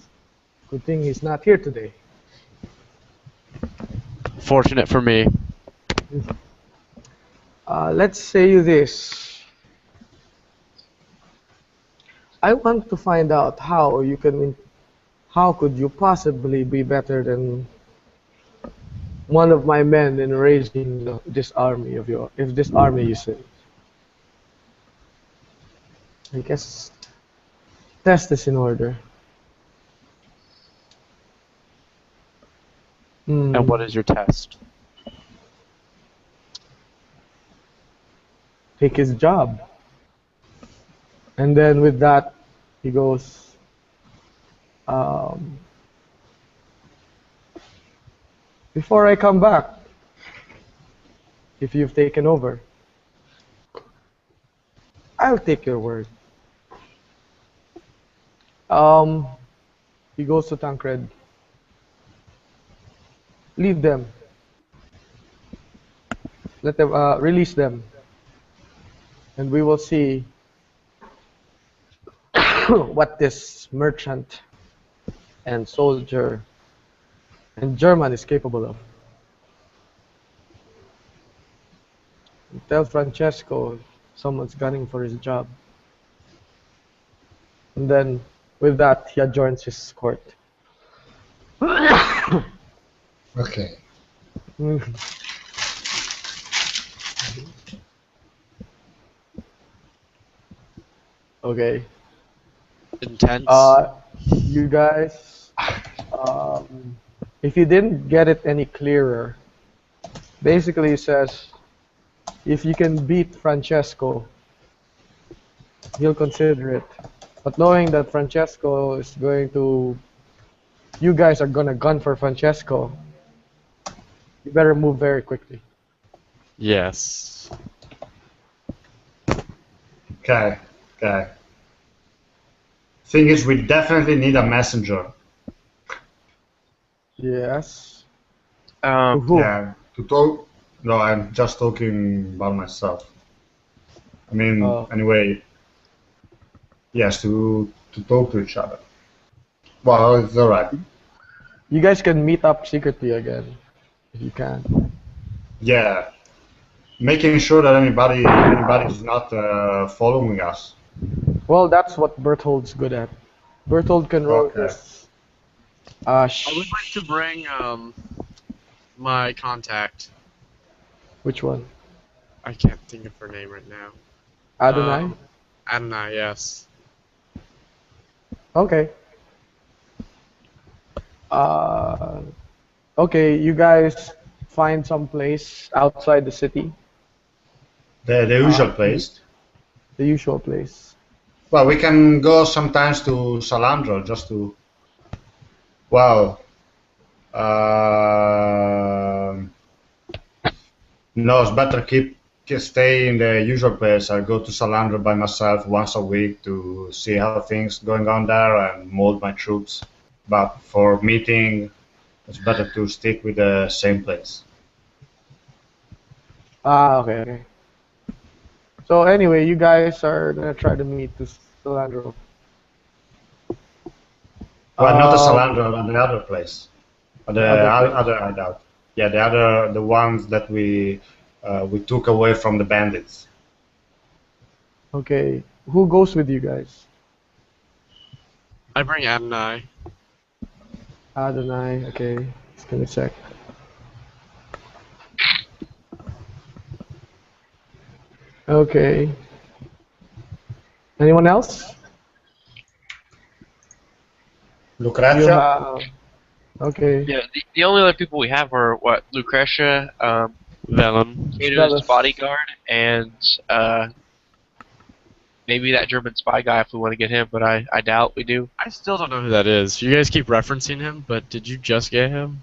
Good thing he's not here today. Fortunate for me. Let's say this. I want to find out how could you possibly be better than one of my men in raising this army of yours, if this army you say. I guess test this in order. And what is your test? Take his job. And then with that, he goes, before I come back, if you've taken over, I'll take your word. He goes to Tancred. Leave them. Let them release them, and we will see what this merchant and soldier and German is capable of. Tell Francesco someone's gunning for his job. And then with that, he adjourns his court. Okay. Okay. Intense. You guys, if you didn't get it any clearer, basically it says, if you can beat Francesco, he'll consider it. But knowing that Francesco is going to, you guys are gonna gun for Francesco, you better move very quickly. Yes. Okay. Okay. Thing is, we definitely need a messenger. Yes. Um, Who? Yeah, to talk. No, I'm just talking about myself. I mean, Oh. anyway, yes, to talk to each other. Well, it's alright. You guys can meet up secretly again, if you can. Yeah, making sure that anybody's not following us. Well, that's what Berthold's good at. Berthold can roll Okay. his. I would like to bring my contact. Which one? I can't think of her name right now. Adonai? Adonai, yes. Okay. Okay, you guys find some place outside the city, The usual place. the usual place. Well, we can go sometimes to Salandro just to. Well, no, it's better stay in the usual place. I go to Salandro by myself once a week to see how things going on there and mold my troops. But for meeting, it's better to stick with the same place. Okay, okay. So anyway, you guys are gonna try to meet this Salandro. Well, not the Um, Salandro, but the other place. The other place. other hideout. Yeah, the ones that we took away from the bandits. Okay, who goes with you guys? I bring Adonai. Adonai. Okay, just gonna check. Okay. Anyone else? You Lucrezia. have. Okay. yeah, the only other people we have are what Lucretia, Vellum. Cato's Velas. bodyguard, and maybe that German spy guy if we want to get him, but I doubt we do. I still don't know who that is. You guys keep referencing him, but did you just get him?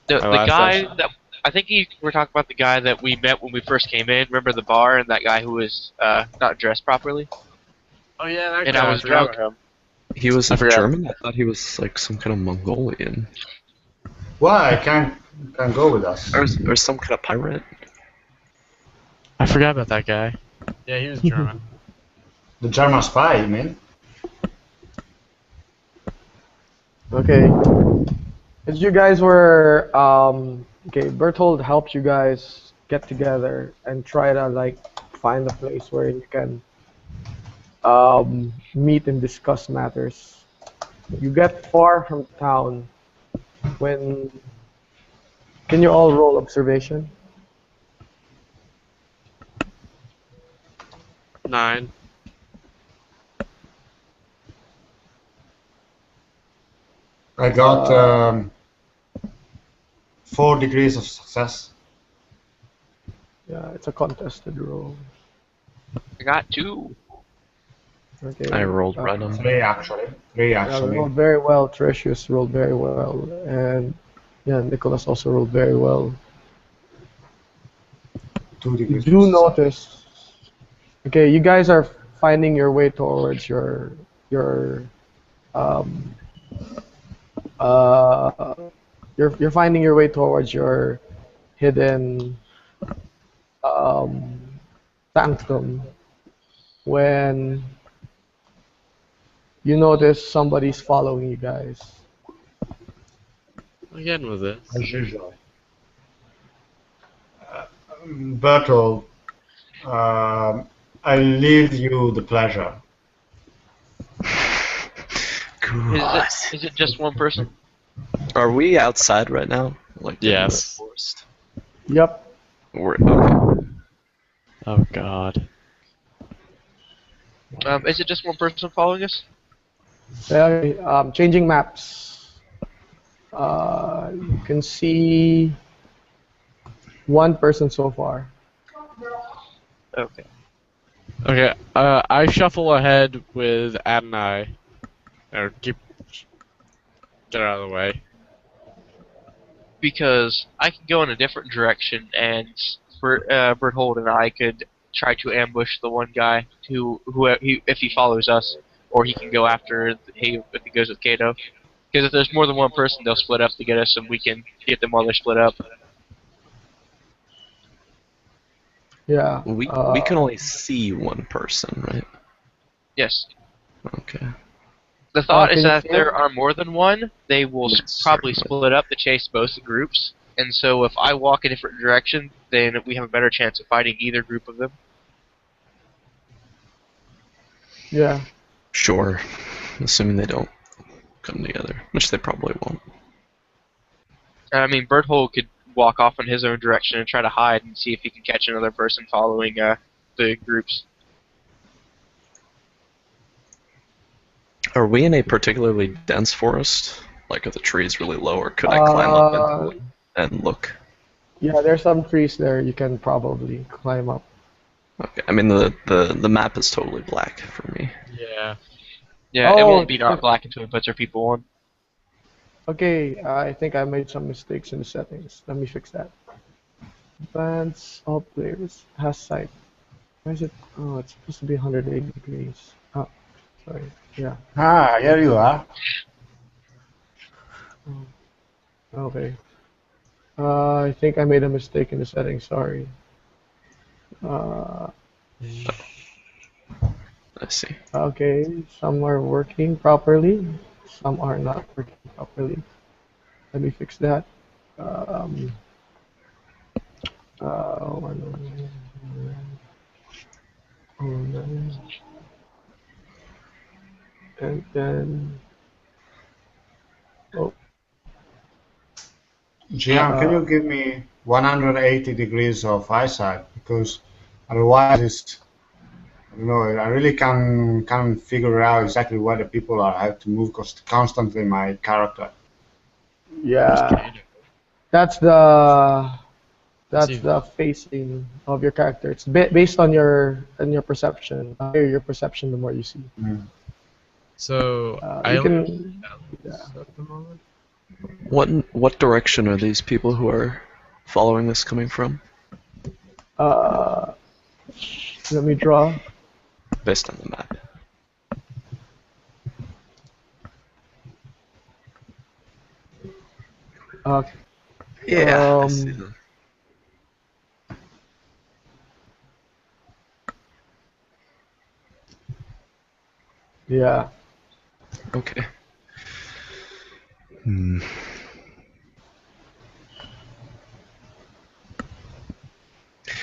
The last guy session. that I think we're talking about the guy that we met when we first came in. Remember the bar and that guy who was not dressed properly, Oh yeah, that and guy. I was forgot drunk. about him. He was I forgot. German? I thought he was like some kind of Mongolian. Why can't go with us? Or some kind of pirate. I forgot about that guy. Yeah, he was German. The German spy, you mean? Okay. As you guys were, okay, Berthold helped you guys get together and try to like find a place where you can meet and discuss matters. You get far from town when. Can you all roll observation? 9. I got 4 degrees of success. Yeah, it's a contested roll. I got 2. Okay. I rolled right on. 3 actually. 3 Yeah, actually. rolled very well. Tertius rolled very well, and yeah, Nicholas also rolled very well. 2 You degrees. do of success. notice. Okay, you guys are finding your way towards your um you're finding your way towards your hidden sanctum when you notice somebody's following you guys. Again with this. As usual. Bertold, I leave you the pleasure. Is it just one person? Are we outside right now? Like in the Yes. forest? Yep. Okay. Oh god. Is it just one person following us? Okay, changing maps. You can see one person so far. Okay. Okay, I shuffle ahead with Adonai. Or get out of the way. Because I could go in a different direction, and Berthold and I could try to ambush the one guy if he follows us. or he can go after if he goes with Kato. Because if there's more than one person, they'll split up to get us, and we can get them while they're split up. Yeah. We can only see one person, right? Yes. Okay. The thought can is you that if see there him? are more than one, they will Yes, probably certainly. split up to chase both groups. And so if I walk a different direction, then we have a better chance of fighting either group of them. Yeah. Sure. Assuming they don't come together, which they probably won't. I mean, Berthole could walk off in his own direction and try to hide and see if he can catch another person following the groups. Are we in a particularly dense forest? Like, are the trees really low, or could I climb up into one and look? Yeah, there's some trees there you can probably climb up. Okay. I mean, the map is totally black for me. Yeah. Yeah, it Oh, won't be dark black until it puts our people on. Okay, I think I made some mistakes in the settings. Let me fix that. Advance all players has sight. Why is it? Oh, it's supposed to be 180 degrees. Oh, sorry. Yeah. Ah, here you are. Okay. I think I made a mistake in the settings. Sorry. I see. Okay, some are working properly, some are not working properly. Let me fix that. Um, oh, and then, oh, Gian, can you give me 180 degrees of eyesight? Because otherwise, it's, I don't know, I really can't figure out exactly where the people are. I have to move constantly my character. yeah, that's See. the facing of your character. It's based on your perception. The higher your perception, the more you see. So I You only can, yeah. at the moment. What direction are these people who are following this coming from? Let me draw. Based on the map. Okay. Yeah, I see them. Yeah. Okay. Hmm.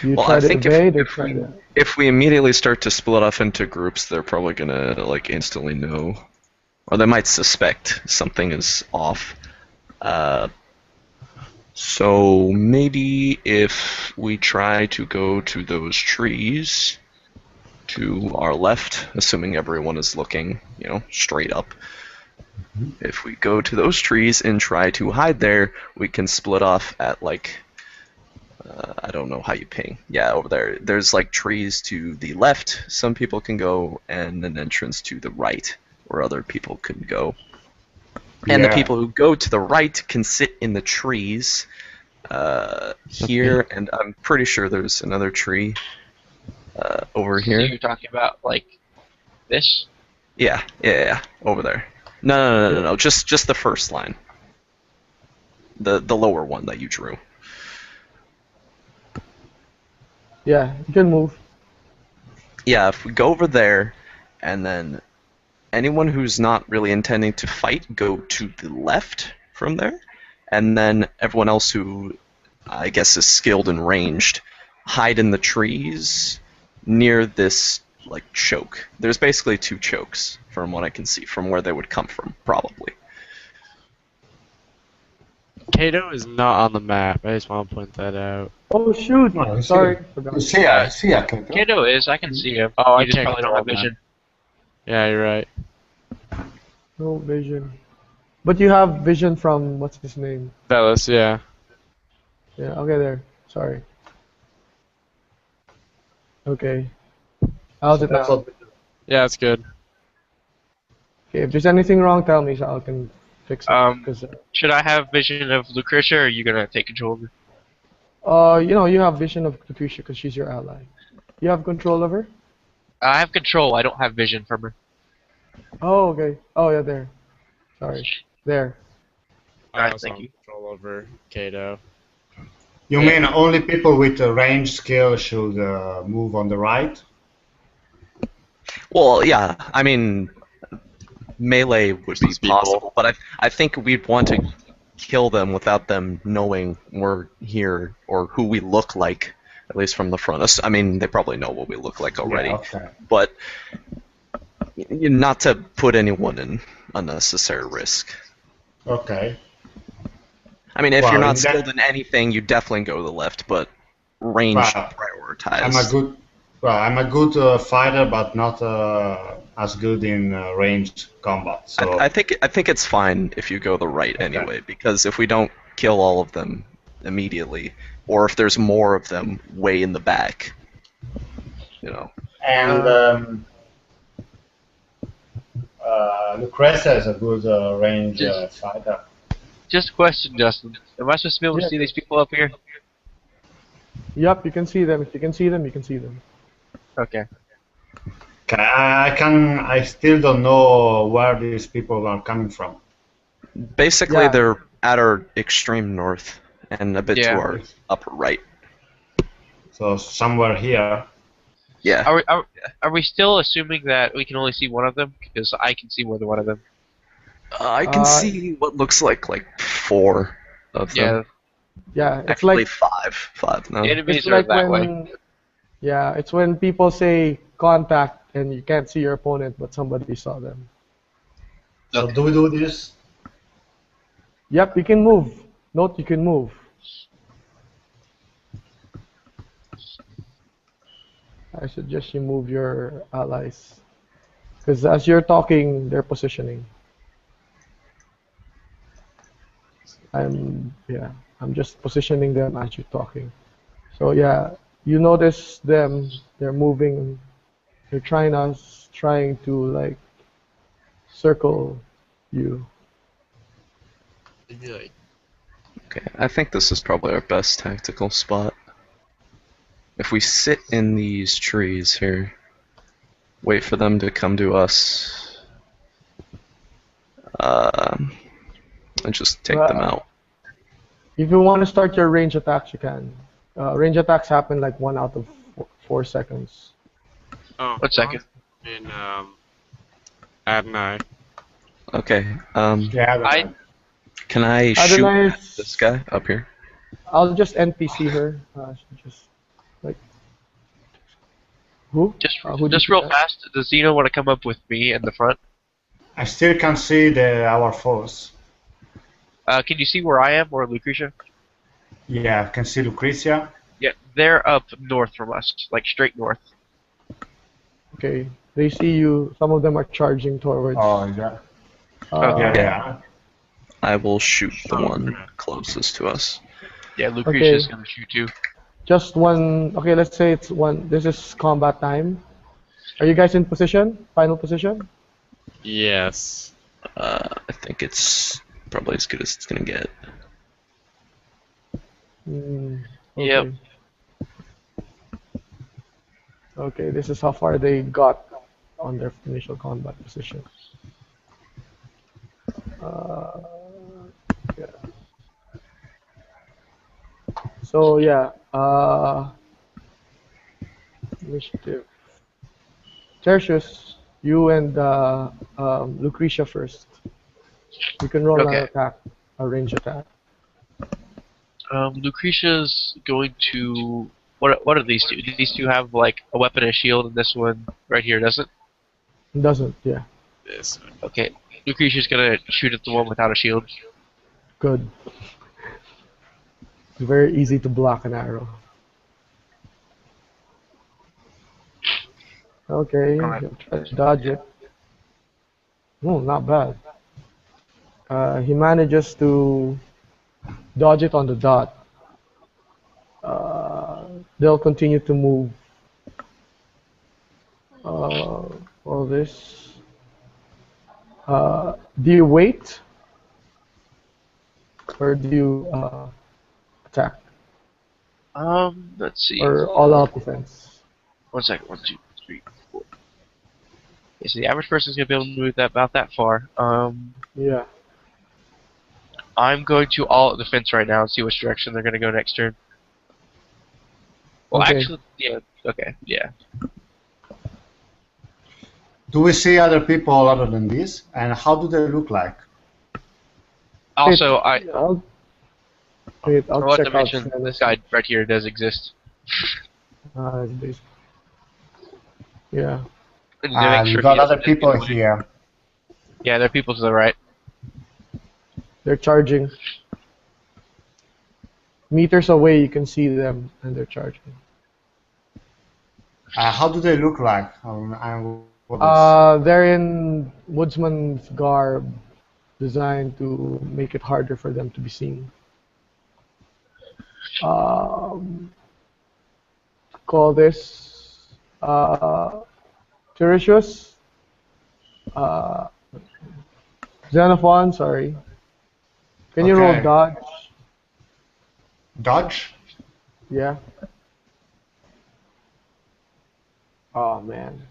You Well, try I to think evade or try to. if we immediately start to split off into groups, they're probably gonna like instantly know, or they might suspect something is off. So maybe if we try to go to those trees to our left, assuming everyone is looking, straight up. If we go to those trees and try to hide there, we can split off at like I don't know how you ping. Yeah, over there. There's like trees to the left some people can go, and an entrance to the right where other people can go. And the people who go to the right can sit in the trees here, and I'm pretty sure there's another tree over So here. you're talking about, like, this? Yeah, over there. No. Just the first line. The lower one that you drew. Yeah, you can move. Yeah, if we go over there, and then anyone who's not really intending to fight, go to the left from there, and then everyone else who, I guess, is skilled and ranged, hide in the trees near this, like, choke. There's basically two chokes, from what I can see, from where they would come from, probably. Kato is not on the map. I just want to point that out. Oh shoot! No, it's Sorry. here. Forgot. See ya, Kato. Kato is, I can see him. Oh, I You just can't probably don't have control vision. Yeah, you're right. No vision. But you have vision from what's his name? Velas, yeah. Yeah. Okay, there. Sorry. Okay. How's it That's now? what Yeah, it's good. Okay, if there's anything wrong, tell me so I can fix it. 'Cause, Should I have vision of Lucretia, or are you gonna take control of her? you have vision of Lucretia because she's your ally. You have control of her? I have control, I don't have vision from her. Oh, okay. Oh, yeah, there. Sorry. There. I Alright, also thank have you. control over Kato. You Yeah. mean only people with a range skill should move on the right? Well, yeah. I mean, melee would be These people. possible, but I think we'd want to kill them without them knowing we're here or who we look like, at least from the front. I mean, they probably know what we look like already, Yeah, okay. but not to put anyone in unnecessary risk. Okay. I mean, if Well, you're in not that- skilled in anything, you definitely go to the left, but range Well, prioritized. I'm a good fighter, but not as good in ranged combat. So I think it's fine if you go the right Okay. anyway, because if we don't kill all of them immediately, or if there's more of them way in the back, you know. and Lucrezia is a good range Just- fighter. Just a question, Justin. Am I supposed to be able to Yeah. see these people up here? Yep, you can see them. If you can see them, you can see them. Okay. Okay, I still don't know where these people are coming from. Basically, Yeah. they're at our extreme north and a bit Yeah. to our upper right. So somewhere here. Yeah. Are we still assuming that we can only see one of them? Because I can see more than one of them. I can see what looks like 4 of them. Yeah, Yeah, it's Actually, like 5 now. the enemies it's are like that way. when yeah, it's when people say contact and you can't see your opponent, but somebody saw them. So do we do this? Yep, you can move. Note you can move. I suggest you move your allies. Because as you're talking, they're positioning. I'm just positioning them as you're talking. So yeah, you notice them, they're moving, they're trying to like circle you. They'd be like, Okay, I think this is probably our best tactical spot. If we sit in these trees here, wait for them to come to us, and just take them out. If you want to start your range attacks, you can. Range attacks happen like 1 out of 4 seconds. oh, 1 second. in Adonai. Okay, Yeah. can I shoot Adonai at this guy up here? I'll just NPC her. Just like who? Just Who did just you real say? fast. Does Zeno want to come up with me in the front? I still can see our foes. Can you see where I am, or Lucretia? Yeah, I can see Lucrezia. Yeah, they're up north from us, like straight north. Okay, they see you. Some of them are charging towards. Yeah. Okay. Yeah. I will shoot the one closest to us. Yeah, Lucretia's Okay. gonna shoot too. Just one. Okay, let's say it's one. This is combat time. Are you guys in position? Final position? Yes. I think it's probably as good as it's gonna get. Okay. Yep. Okay, this is how far they got on their initial combat position. Yeah. So yeah, initiative. Tertius, you and Lucretia first. You can roll Okay. an attack, a range attack. Lucretia's going to. What are these two? These two have like a weapon and a shield, and this one right here doesn't. Doesn't, yeah. This one. Okay, Lucretia's gonna shoot at the one without a shield. Good. It's very easy to block an arrow. Okay, Alright. he'll try to dodge it. Oh, not bad. He manages to dodge it on the dot. They'll continue to move. All this. Do you wait? Or do you attack? Let's see. Or all out defense? 1 second. 1, 2, 3, 4. Yeah, so the average person's gonna be able to move that about that far. Yeah. I'm going to all defense right now and see which direction they're gonna go next turn. Well, Okay. actually, yeah. Okay, yeah. Do we see other people other than this? And how do they look like? Also, I'll I want check to out mention Sven. this guy right here does exist. Yeah. I need to make And sure we got he doesn't other people get away. here. Yeah, there are people to the right. They're charging. Meters away, you can see them, and they're charging. How do they look like? What is- They're in woodsman's garb, designed to make it harder for them to be seen. Call this Tiresias. Xenophon, sorry. Can you roll Okay. dodge? Dodge? Yeah. Oh man.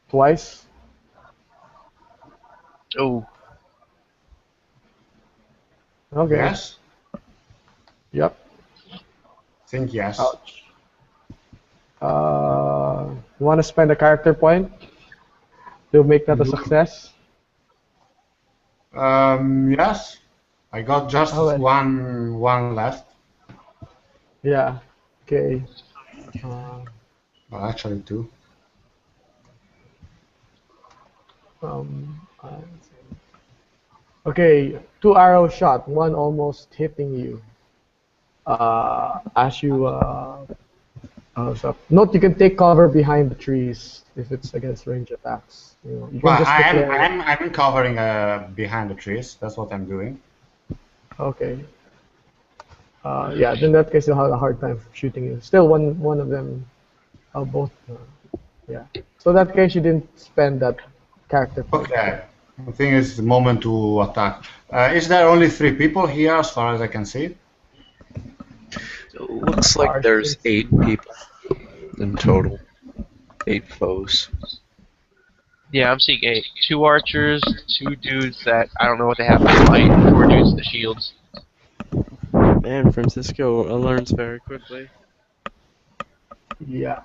Twice? Oh, Okay. Yes? Yep. Think yes. Ouch. You want to spend a character point to make that a success? Yes. I got just Alright. one left. Yeah. Okay. Well, actually two. Okay, 2 arrow shot, one almost hitting you. As you so note, you can take cover behind the trees if it's against range attacks. You can Well, just declare. I'm covering behind the trees. That's what I'm doing. Okay. Yeah, in that case, you'll have a hard time shooting you. Still, one of them, both. Yeah. So in that case, you didn't spend that character point. Okay. I think it's the moment to attack. Is there only 3 people here, as far as I can see? Looks like there's 8 people in total. 8 foes. yeah, I'm seeing 8. 2 archers, 2 dudes that I don't know what they have to fight, 4 dudes with the shields. Man, Francisco learns very quickly. Yeah.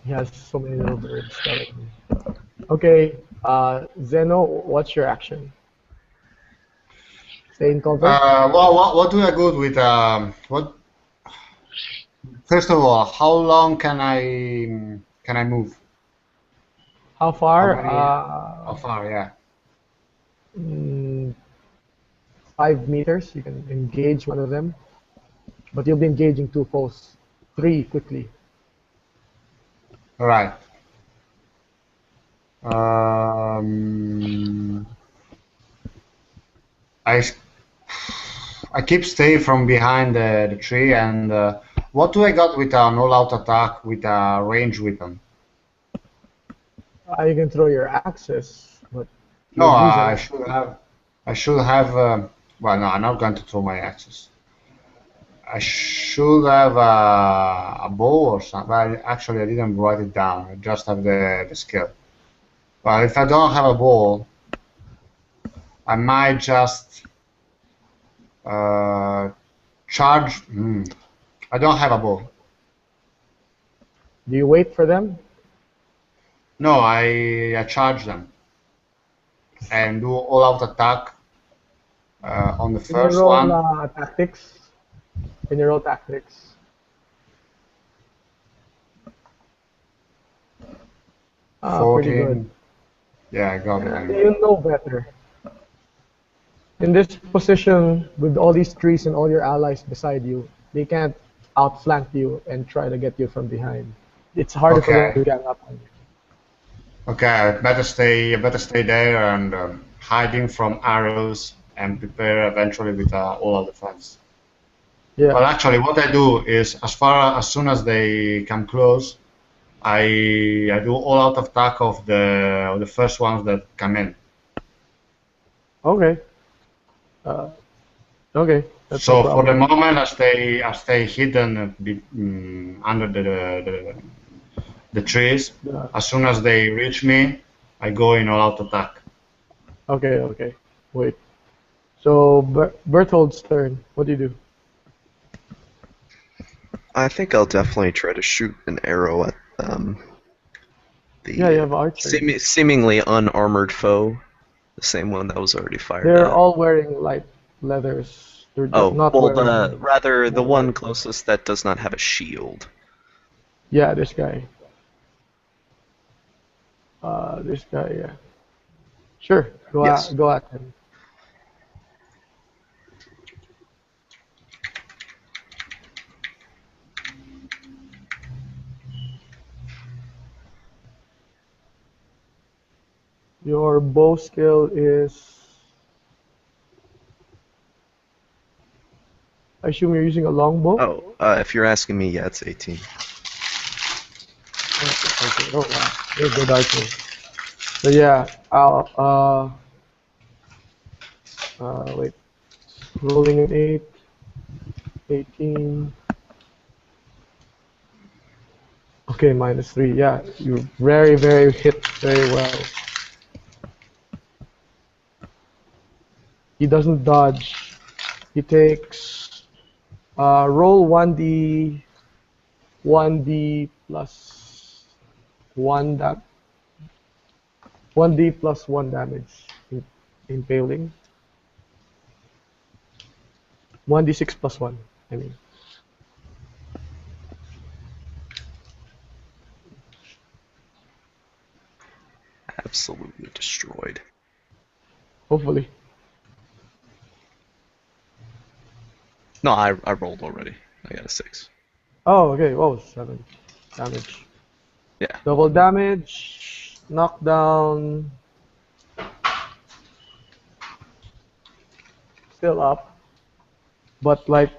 He has so many little birds. Okay, Zeno, what's your action? Stay in cover? What do I go with? What? First of all, how long can I move? How far? How far? Yeah. 5 meters. You can engage one of them. But you'll be engaging 2 foes. 3 quickly. All right. I keep staying from behind the tree, and what do I got with an all-out attack with a ranged weapon? You can throw your axes, but No, you'll use I it. should have. I should have. Well, no, I'm not going to throw my axes. I should have a bow or something. Well, actually, I didn't write it down. I just have the skill. Well, if I don't have a bow, I might just charge. I don't have a bow. Do you wait for them? No, I charge them and do all-out attack on the Can you first roll one. tactics? Can you roll tactics? Pretty 14. good. Yeah, I got it. You know better. In this position, with all these trees and all your allies beside you, they can't outflank you and try to get you from behind. It's harder for them to gang up on you. Okay, I better stay there and hiding from arrows and prepare eventually with all defense. Yeah. Well, actually, what I do is as soon as they come close, I do all-out attack of the first ones that come in. Okay. Okay. That's So no for the problem. moment, I stay hidden under the trees. Yeah. As soon as they reach me, I go in all-out attack. Okay, okay. Wait. So Berthold's turn. What do you do? I think I'll definitely try to shoot an arrow at the Yeah, you have archery. seemingly unarmored foe, the same one that was already fired They're at. all wearing light leathers. They're Oh, not well, wearing. rather the one closest that does not have a shield. Yeah, this guy. This guy. Yeah. Sure. Go Yes. go at him. Your bow skill is. I assume you're using a longbow. Oh, if you're asking me, yeah, it's 18. Okay. Oh wow. You're good archer. So yeah, I'll wait. Rolling an 8, 18. Okay, -3. Yeah, you very hit very well. He doesn't dodge. He takes roll 1d plus 1 that 1d plus 1 damage impaling. 1d6 plus 1. I mean. Absolutely destroyed. Hopefully. No, I rolled already. I got a 6. Oh, okay. Oh, 7 damage. Yeah. Double damage. Knockdown. Still up. But like,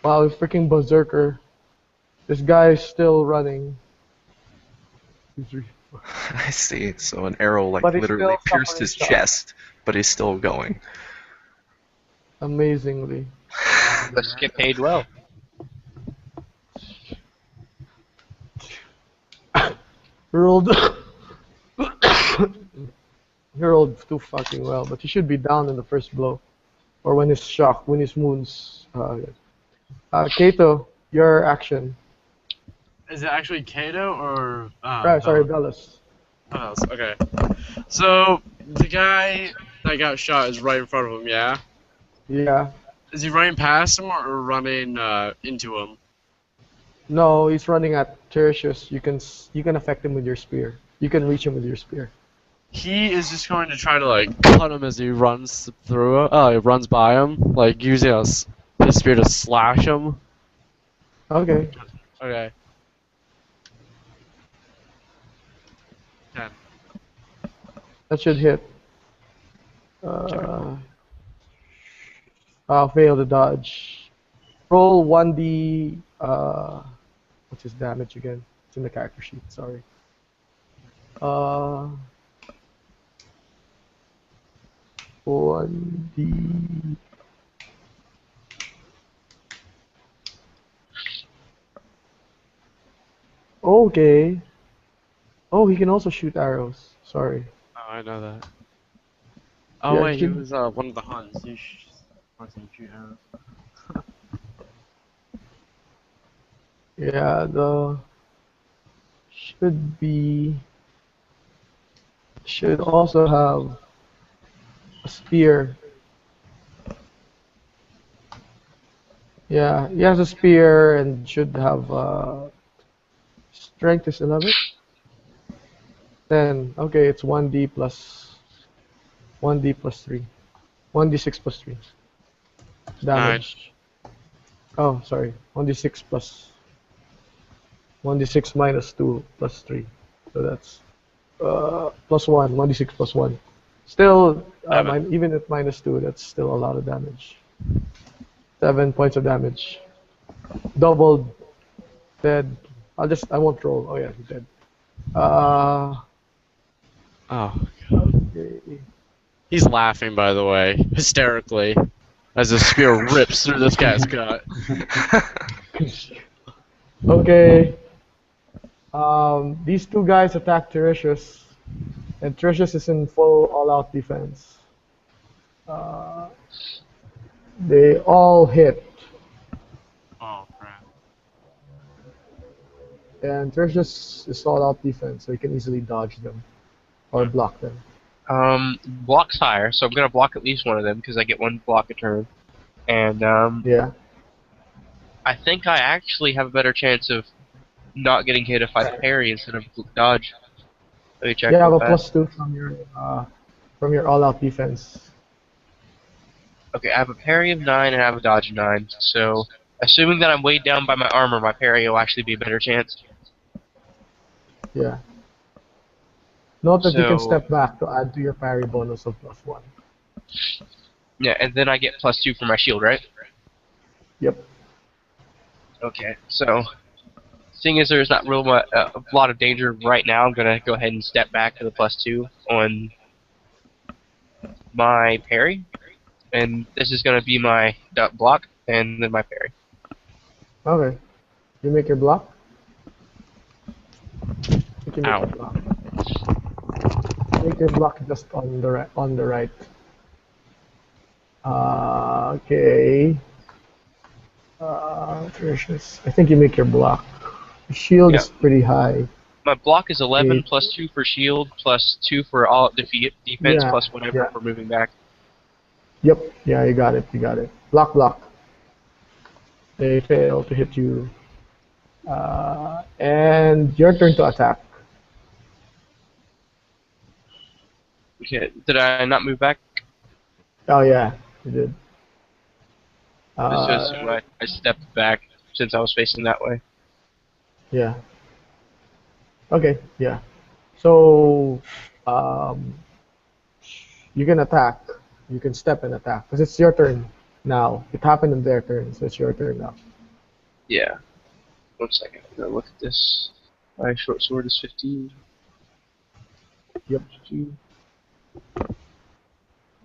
wow, freaking berserker. This guy is still running. 2, 3, 4. I see. So an arrow like But he's literally still pierced suffering his shock. chest, but he's still going. Amazingly. Let's get paid well. Rolled. He rolled too fucking well, but he should be down in the first blow, or when he's shocked, when his wounds. Kato, your action. Is it actually Kato or? Sorry, Bellis. Oh, okay. So the guy that got shot is right in front of him. Yeah. Yeah. Is he running past him or running into him? No, he's running at Tertius. You can affect him with your spear. You can reach him with your spear. He is just going to try to like cut him as he runs through. He runs by him, like using his spear to slash him. Okay. Okay. 10. That should hit. I'll fail to dodge. Roll 1d. What's his damage again? It's in the character sheet. Sorry. 1d. Okay. Oh, he can also shoot arrows. Sorry. Oh, I know that. Oh Yeah, wait, he should- was one of the Huns. He shoot arrows. Yeah, the should also have a spear. Yeah, he has a spear and should have strength is 11. 10. Okay, it's 1d plus 3. 1d6 plus 3. Damage. Oh, sorry. 1d6 plus 1d6 minus 2 plus 3. So that's plus 1. 1d6 plus 1. Still, even at minus 2, that's still a lot of damage. 7 points of damage. Doubled. Dead. I won't roll. Oh yeah, he's dead. Oh. Okay. He's laughing, by the way, hysterically, as the spear rips through this guy's gut. Okay. These two guys attack Tiresias, and Tiresias is in full all-out defense. They all hit, Oh crap. and Tiresias is all-out defense, so you can easily dodge them or block them. Block's higher, so I'm gonna block at least one of them because I get one block a turn. And Yeah. I think I actually have a better chance of not getting hit if I parry instead of dodge. Let me check You have real a fast. +2 from your all-out defense. Okay, I have a parry of 9 and I have a dodge of 9. So, assuming that I'm weighed down by my armor, my parry will actually be a better chance. Yeah. Note that you can So, step back to add to your parry bonus of +1. yeah, and then I get +2 for my shield, right? Yep. Okay, so seeing as there's not a lot of danger right now, I'm gonna go ahead and step back to the +2 on my parry, and this is gonna be my block and then my parry. Okay. You make your block? You can make Ow. your block. Make your block just on the right. On the right. Okay. Precious. I think you make your block. The shield Yeah. is pretty high. My block is 11 Okay. +2 for shield, +2 for all defense, Yeah, plus whatever yeah. for moving back. Yep. Yeah, you got it. You got it. Block, block. They fail to hit you. And your turn to attack. Okay, did I not move back? Oh yeah, you did. This is why I stepped back since I was facing that way. Yeah. Okay. Yeah. So, um, you can attack. You can step and attack because it's your turn now. It happened in their turn, so it's your turn now. Yeah. 1 second. I'm gonna look at this. My short sword is 15. Yep.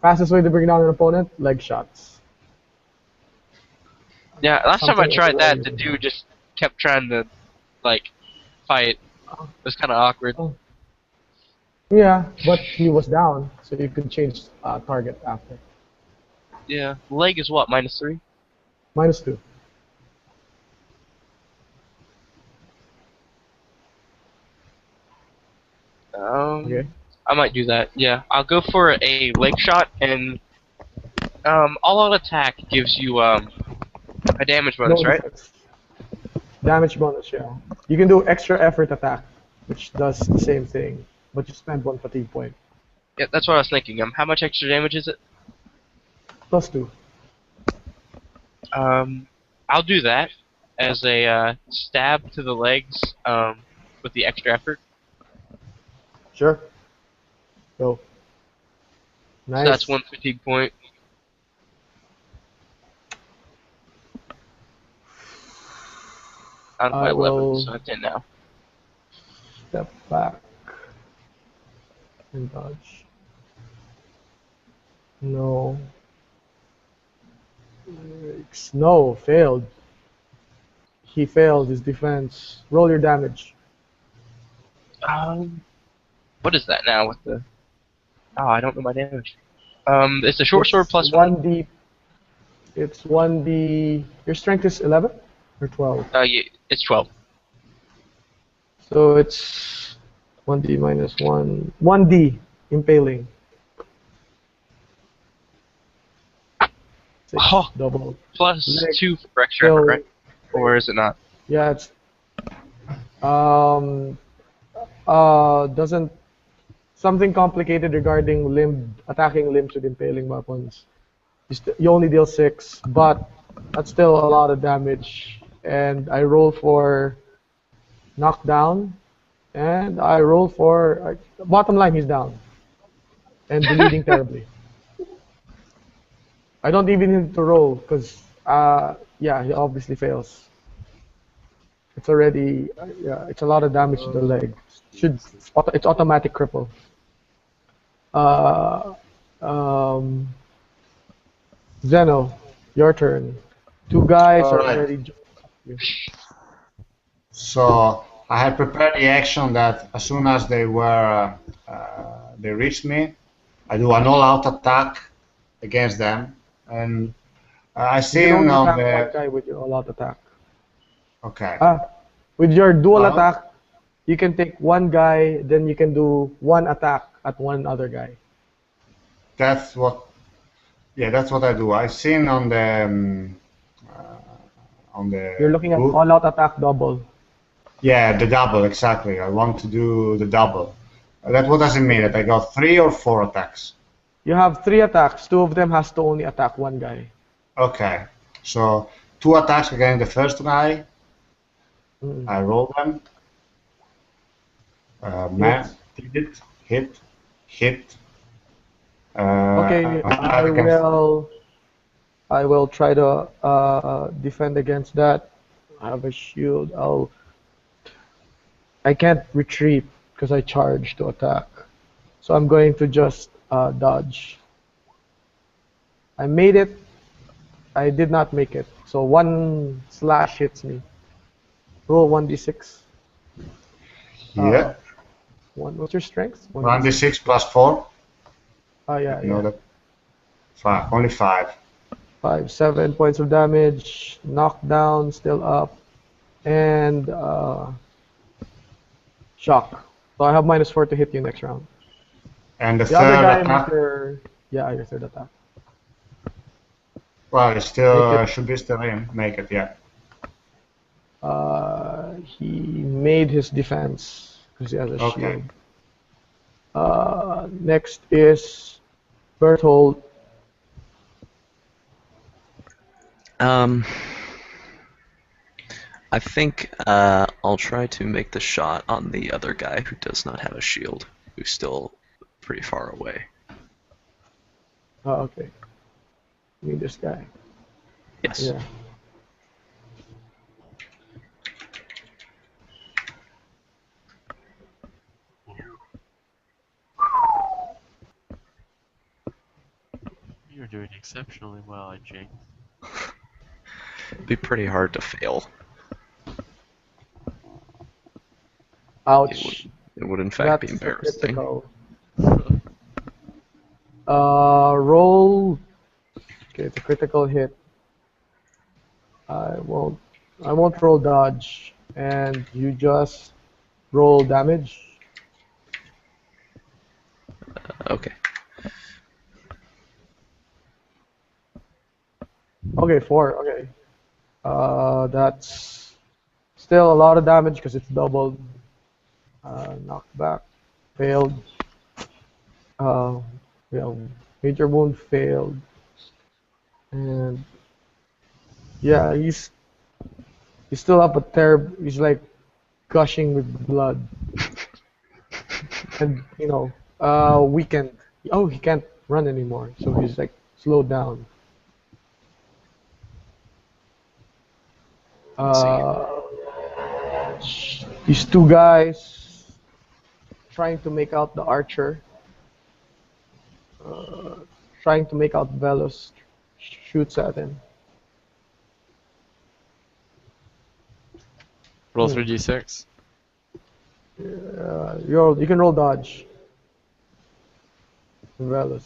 Fastest way to bring down an opponent: leg shots. Yeah, last time I Something tried that, like- the dude just kept trying to, like, fight. It was kind of awkward. Yeah, but he was down, so you could change target after. Yeah. Leg is what, -3? -2. Okay. I might do that. Yeah, I'll go for a leg shot, and all-out attack gives you a damage bonus, No right? defense. Damage bonus, yeah. You can do extra effort attack, which does the same thing, but you spend 1 fatigue point. Yeah, that's what I was thinking. How much extra damage is it? +2. I'll do that as a stab to the legs with the extra effort. Sure. Go. Nice. So that's 1 fatigue point. Out of my I 11, will so I'm 10 now. step back and dodge. No. No, failed. He failed his defense. Roll your damage. What is that now with the... Oh, I don't know my damage. It's a short sword plus 1. 1d. It's 1d. Your strength is 11 or 12? Yeah, it's 12. So it's 1d minus 1. 1d impaling. Six, Oh. double. Plus Leg 2 for extra effort, right? Or is it not? Yeah, it's doesn't something complicated regarding attacking limbs with impaling weapons. You only deal 6, but that's still a lot of damage. And I roll for knockdown, and I roll for bottom line. He's down and bleeding terribly. I don't even need to roll because yeah, he obviously fails. It's already yeah, it's a lot of damage to the leg. It's automatic cripple. Zeno, your turn. Two guys are Alright. already. So I had prepared the action that as soon as they reached me, I do an all-out attack against them, and I You can seen only on attack one the guy with your all-out attack. okay. With your dual Well, attack, you can take one guy, then you can do one attack at one other guy. That's what. Yeah, that's what I do. I've seen on the You're looking at book. all-out attack double. Yeah, the double exactly. I want to do the double. What does it mean? That I got 3 or 4 attacks? You have 3 attacks. 2 of them has to only attack one guy. Okay, so 2 attacks against the first guy. I roll them. Hit. Okay, I will try to defend against that. I have a shield. I can't retreat because I charge to attack. So I'm going to just dodge. I made it. I did not make it. So 1 slash hits me. Roll 1d6. Yeah. What's your strength? 1d6 plus 4. Oh yeah, You know yeah. that. 5. Only 5. 7 points of damage. Knockdown, still up, and shock. So I have -4 to hit you next round. And the The other third guy, attack. your third attack. Well, it still should be still in. Make it, yeah. He made his defense because he has a Okay. shield. Next is Berthold. I think I'll try to make the shot on the other guy who does not have a shield, who's still pretty far away. Oh, okay. You mean this guy? Yes. Yeah. You're doing exceptionally well, I think. It'd be pretty hard to fail. Ouch. It would in fact be That's a embarrassing. critical. Roll. Okay, it's a critical hit. I won't roll dodge, and you just roll damage. Okay. Okay, 4. Okay. That's still a lot of damage because it's doubled. Knocked back, failed. Major wound failed, and yeah, he's still up, but terrible. He's like gushing with blood, and weakened. Oh, he can't run anymore, so he's like slowed down. These 2 guys trying to make out the archer, trying to make out Velos, shoots at him. Roll 3d6. You can roll dodge. Velos.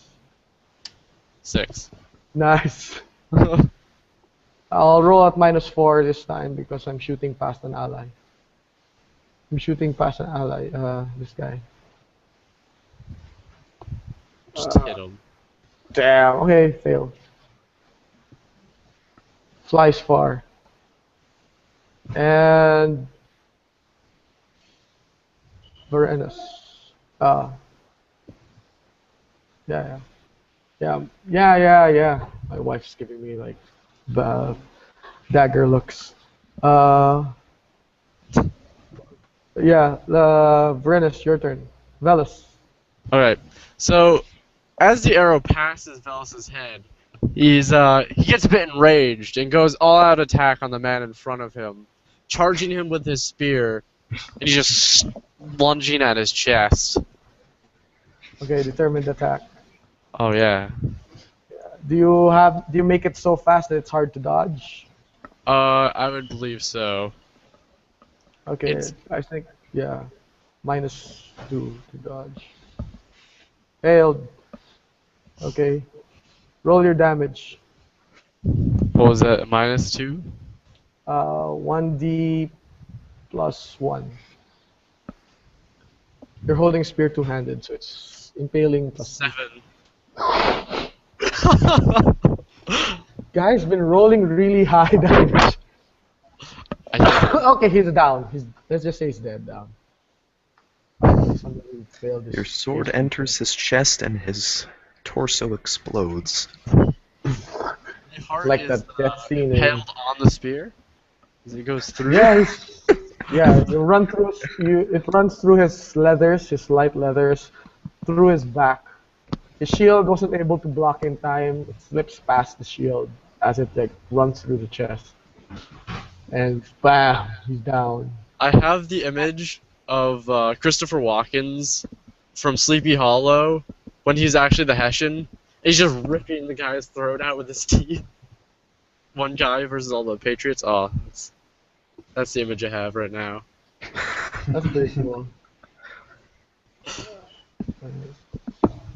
6. Nice. I'll roll at -4 this time because I'm shooting past an ally. I'm shooting past an ally, this guy. Just hit him. Damn. Okay, failed. Flies far. And Varenus. Yeah. My wife's giving me like dagger looks. Varenus, your turn. Velos. Alright, so as the arrow passes Velus's head, he gets a bit enraged and goes all-out attack on the man in front of him, charging him with his spear, and he's just lunging at his chest. Okay, determined attack. Oh yeah. Do you make it so fast that it's hard to dodge? I would believe so. Okay, It's I think, yeah. -2 to dodge. Failed. Okay. Roll your damage. what was that? -2. 1d plus 1. You're holding spear two-handed, so it's impaling plus 2. 7. Guy's been rolling really high damage. Okay, he's down. Let's just say he's dead down. Somebody failed this Your sword case. enters his chest and his torso explodes. The heart like is that death scene in. impaled on the spear as it goes through. Yeah, it runs through his leathers, his light leathers, through his back. His shield wasn't able to block in time. It slips past the shield as it like runs through the chest. And bam, he's down. I have the image of Christopher Walken's from Sleepy Hollow when he's actually the Hessian. He's just ripping the guy's throat out with his teeth. One guy versus all the Patriots. Oh, that's the image I have right now. That's pretty cool.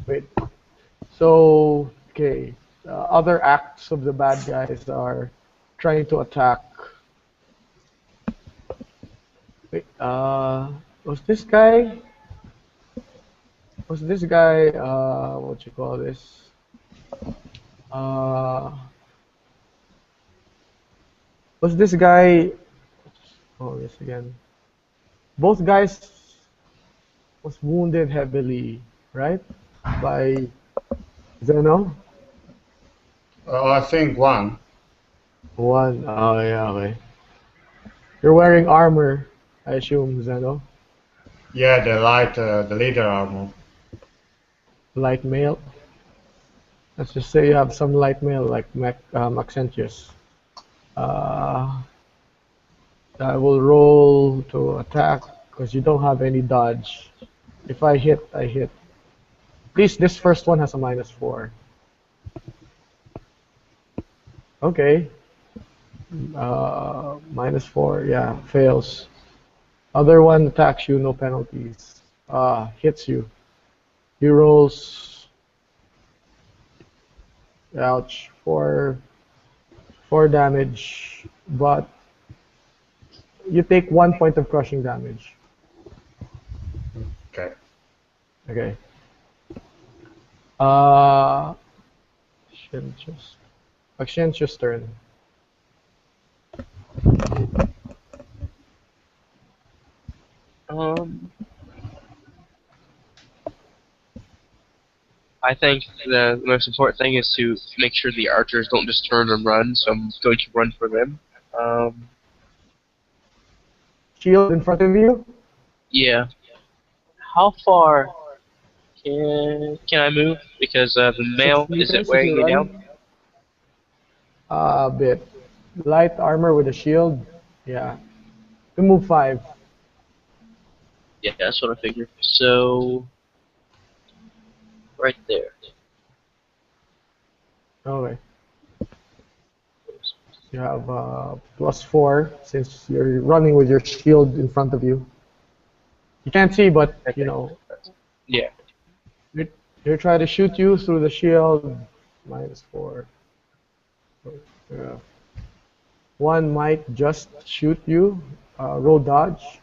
Wait. So, okay. Other acts of the bad guys are trying to attack. Wait, was this guy? What you call this? Was this guy? Oh, yes, again. Both guys was wounded heavily, right? By Zeno? I think one. One. Oh, yeah, okay. You're wearing armor, I assume, Zeno. Yeah, the leader armor. Light mail. Let's just say you have some light mail like Maxentius. I will roll to attack because you don't have any dodge. If I hit, I hit. At least this first one has a -4. Okay. -4, yeah, fails. Other one attacks you, no penalties. Hits you. He rolls. Ouch. 4 damage, but you take 1 point of crushing damage. Okay. Okay. Maxentius' turn. I think the most important thing is to make sure the archers don't just turn and run, so I'm going to run for them. Shield in front of you? Yeah. How far can I move? Because the male, 6 is it meters if wearing you me run. down? A bit. Light armor with a shield. Yeah. You move 5. Yeah, that's what I figured. So, right there. Okay. You have +4 since you're running with your shield in front of you. You can't see, but you know. Yeah. They try to shoot you through the shield. -4. Yeah. One might just shoot you. Roll dodge.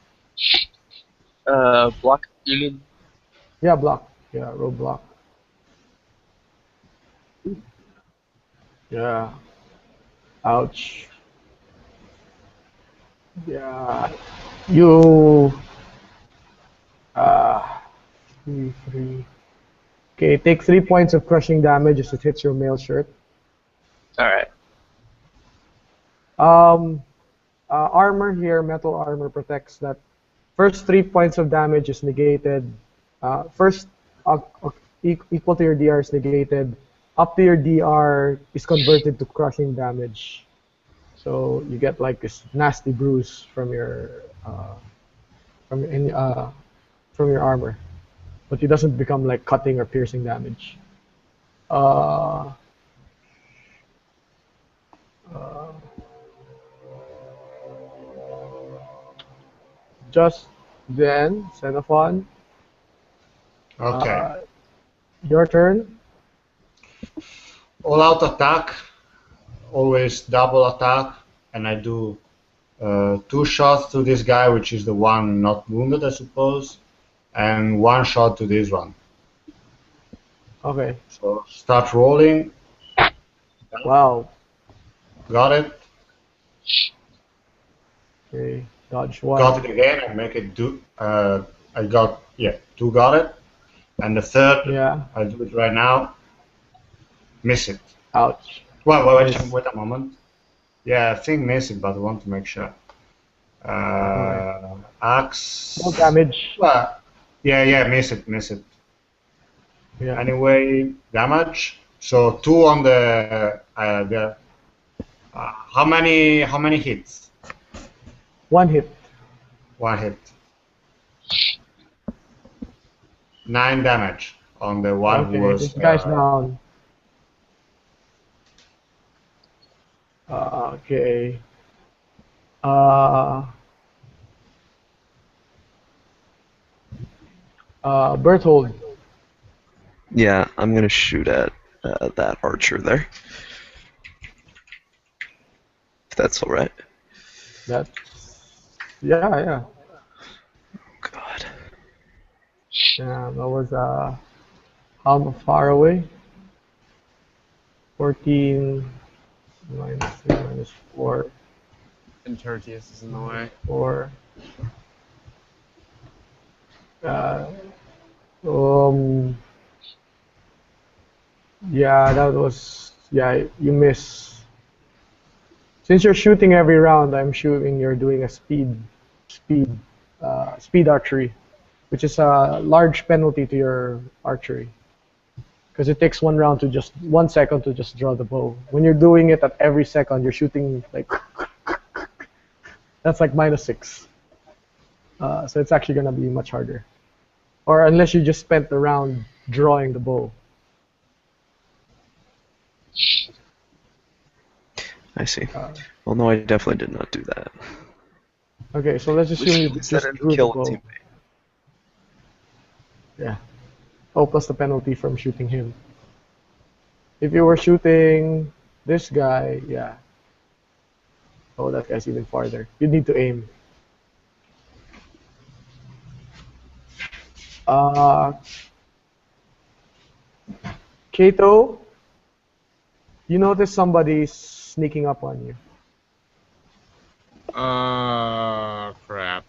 Block, you mean? Yeah, block. Yeah, roll block. Yeah. Ouch. Yeah. You. 3. Okay, take 3 points of crushing damage as it hits your mail shirt. Alright. Armor here, metal armor protects that. First 3 points of damage is negated. First equal to your DR is negated. Up to your DR is converted to crushing damage. So you get like this nasty bruise from your armor, but it doesn't become like cutting or piercing damage. just then, Xenophon, Okay. your turn. All out attack, always double attack, and I do 2 shots to this guy, which is the one not wounded, I suppose, and 1 shot to this one. Okay. So start rolling. Wow. Got it. Okay. Dodge one. Got it again and make it do. I got 2 got it, and the third Yeah. I'll do it right now. Miss it. Ouch. Wait Miss. a moment. Yeah, I think miss it, but I want to make sure. Axe. No damage. Well, yeah, miss it. Yeah. Anyway, damage. So 2 on the how many hits? 1 hit. 1 hit. 9 damage on the one Okay. who was. This guy's down. Okay. Berthold. Yeah, I'm gonna shoot at that archer there. If that's all right. That's yeah. God. Yeah, that was how far away? 14 minus 3 minus 4. And Tertius is in the way. 4. Um. Yeah, that was you miss. Since you're shooting every round, I'm shooting you're doing a speed archery, which is a large penalty to your archery. Because it takes 1 second to just draw the bow. When you're doing it at every second, you're shooting like that's like -6. So it's actually gonna be much harder. Or unless you just spent the round drawing the bow. I see. Well, no, I definitely did not do that. Okay, so let's assume you just drew the kill a bow. teammate. Yeah. Oh, plus the penalty from shooting him. If you were shooting this guy, yeah. Oh, that guy's even farther. You need to aim. Kato, you notice somebody's sneaking up on you. Crap.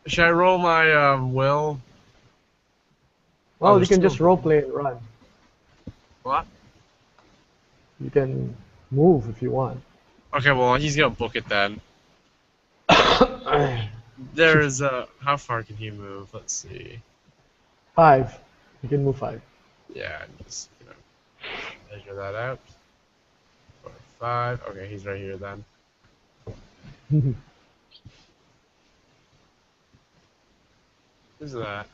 Should I roll my will? Well, you there's can two just of them. roleplay and run. What? You can move if you want. Okay, well he's gonna book it then. There's how far can he move? Let's see. 5. You can move 5. Yeah, just measure that out. 4, 5. Okay, he's right here then. Who's that?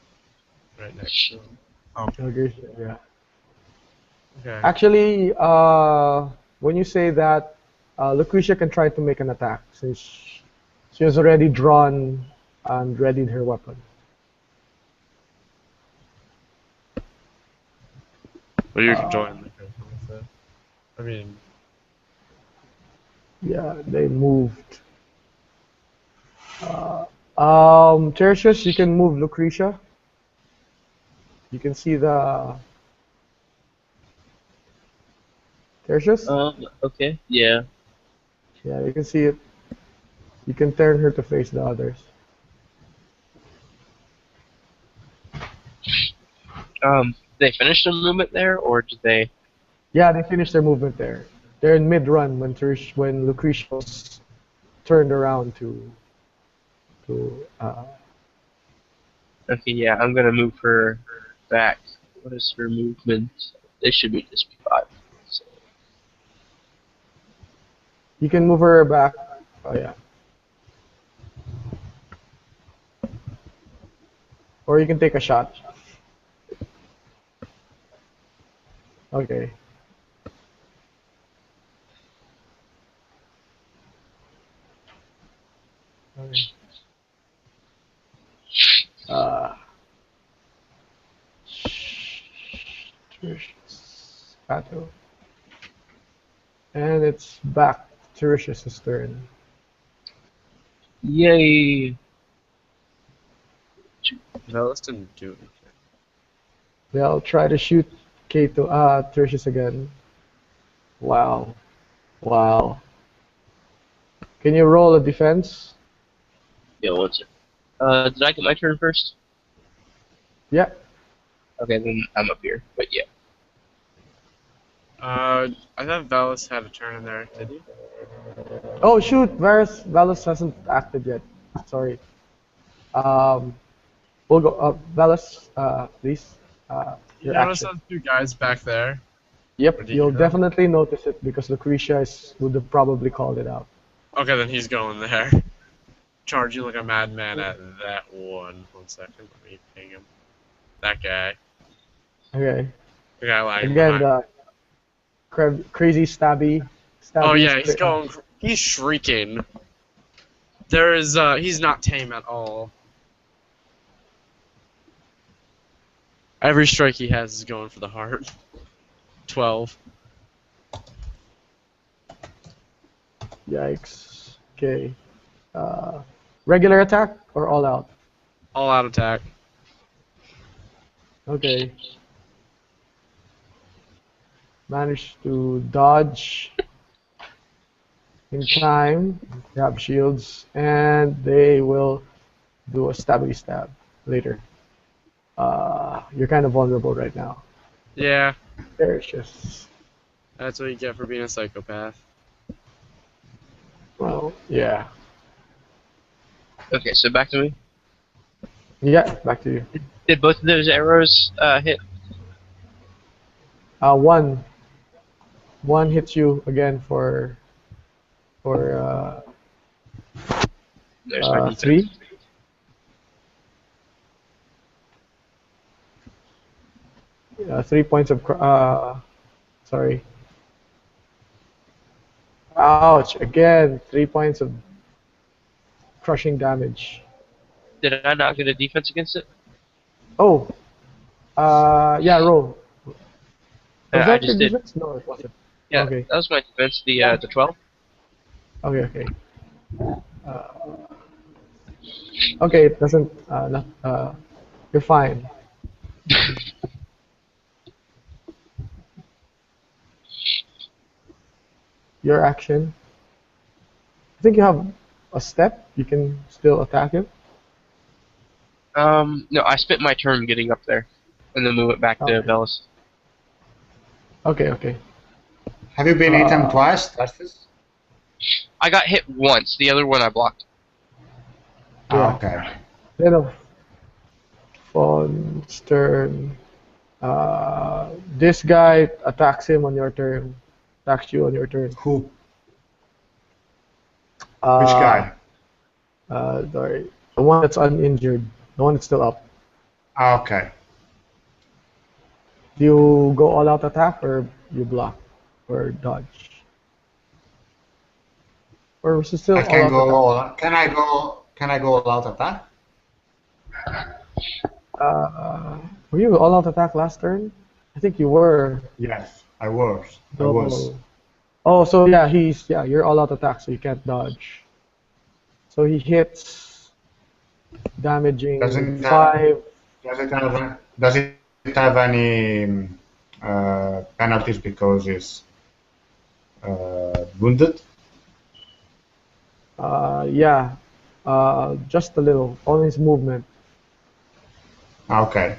Right next to him. Oh, Okay, yeah. okay. Actually, when you say that, Lucretia can try to make an attack since she has already drawn and readied her weapon. Well, you can join the group with it. I mean, Yeah, they moved. Tertius, you can move Lucretia. You can see the Tertius? Okay, yeah. Yeah, you can see it. You can turn her to face the others. They finished the movement there, or did they? Yeah, they finished their movement there. They're in mid-run when Lucretia was turned around to. Okay, yeah, I'm gonna move her back. What is her movement? They should be just 5. So. You can move her back. Oh yeah. Or you can take a shot. Okay. Okay. Pato. And it's back to Rish's turn. Yay! Velas didn't do anything. They'll try to shoot Kato, Tertius again. Wow. Wow. Can you roll a defense? Yeah, what's it? Did I get my turn first? Yeah. Okay, then I'm up here. But yeah. I thought Velas had a turn in there, did he? Oh shoot, Valus hasn't acted yet. Sorry. We'll go. Valus, please. You Your notice action. those two guys back there? Yep, Or did you'll you know? definitely notice it because Lucretia would have probably called it out. Okay, then he's going there. Charging like a madman at that one. 1 second, let me ping him. That guy. Okay. The guy lagging Again, behind. the crazy stabby. Oh yeah, he's going. He's shrieking. There is. He's not tame at all. Every strike he has is going for the heart. 12. Yikes. Okay. Regular attack or all out? All out attack. Okay. Managed to dodge in time, grab shields, and they will do a stabby stab later. You're kind of vulnerable right now. Yeah, There's just, that's what you get for being a psychopath. well, yeah. Okay, so back to me. Yeah, back to you. Did both of those arrows hit? One hits you again for There's my defense. 3. Yeah, 3 points of sorry. Ouch! Again, 3 points of crushing damage. Did I not get a defense against it? Oh, yeah, roll. Was I that just your did. defense? No, it wasn't. Yeah, Okay. that was my defense. The 12. Okay. Uh, okay, it doesn't. You're fine. Your action. I think you have a step. You can still attack him. No, I spent my turn getting up there, and then we went back to Okay. Bellis. Okay. Have you been eaten twice, Tarsis? I got hit once. The other one I blocked. Yeah. Okay. Then of Fawn's turn. This guy attacks him on your turn. Attacks you on your turn. Who? Which guy? Sorry. The one that's uninjured. The one that's still up. Okay. Do you go all out attack or you block or dodge? Or is it still I all can out go. attack? All, can I go? Can I go all out attack? Were you all out attack last turn? I think you were. Yes, I was. I So- was. Oh, so yeah, you're all out attack, so you can't dodge. So he hits, damaging Doesn't 5. Does it have any penalties because it's wounded? Yeah, just a little. On his movement. Okay.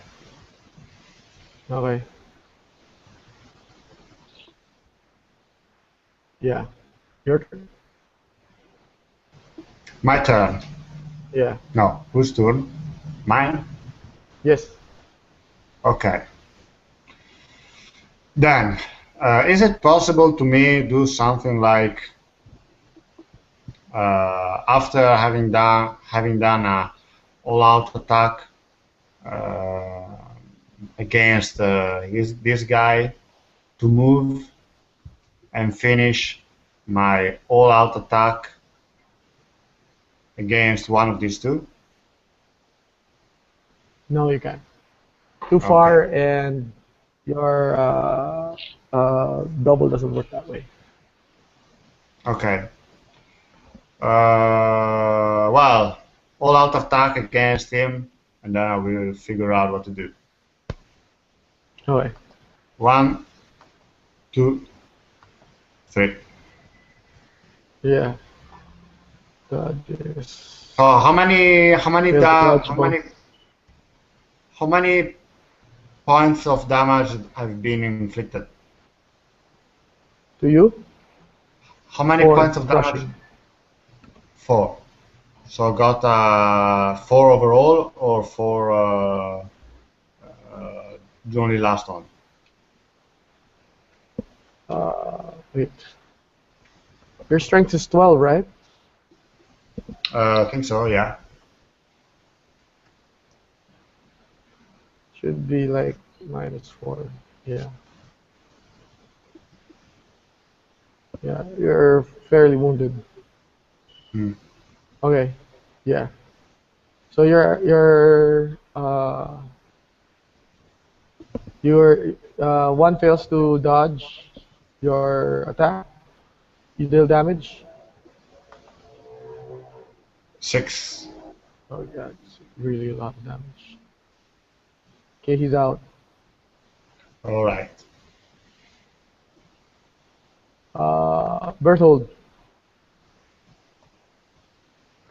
Okay. Yeah. Your turn. My turn. Yeah. No, whose turn? Mine? Yes. Okay. Then, is it possible to me do something like after having done a all-out attack against this guy, to move and finish my all-out attack against one of these two? No, you can't. Too far, and your Double doesn't work that way. Okay. Well, all out attack against him, and then I will figure out what to do. Okay. 1, 2, 3. Yeah. Dodges. Oh, how many Dodge both. how many points of damage have been inflicted? To you? How many 4 points of damage? crushing. 4. So I got 4 overall, or 4 the only last one. Wait. Your strength is 12, right? I think so. Yeah. Should be like -4. Yeah. Yeah, you're fairly wounded. Hmm. Okay. Yeah. So your one fails to dodge your attack. You deal damage. 6. Oh yeah, it's really a lot of damage. Okay, he's out. All right. Berthold.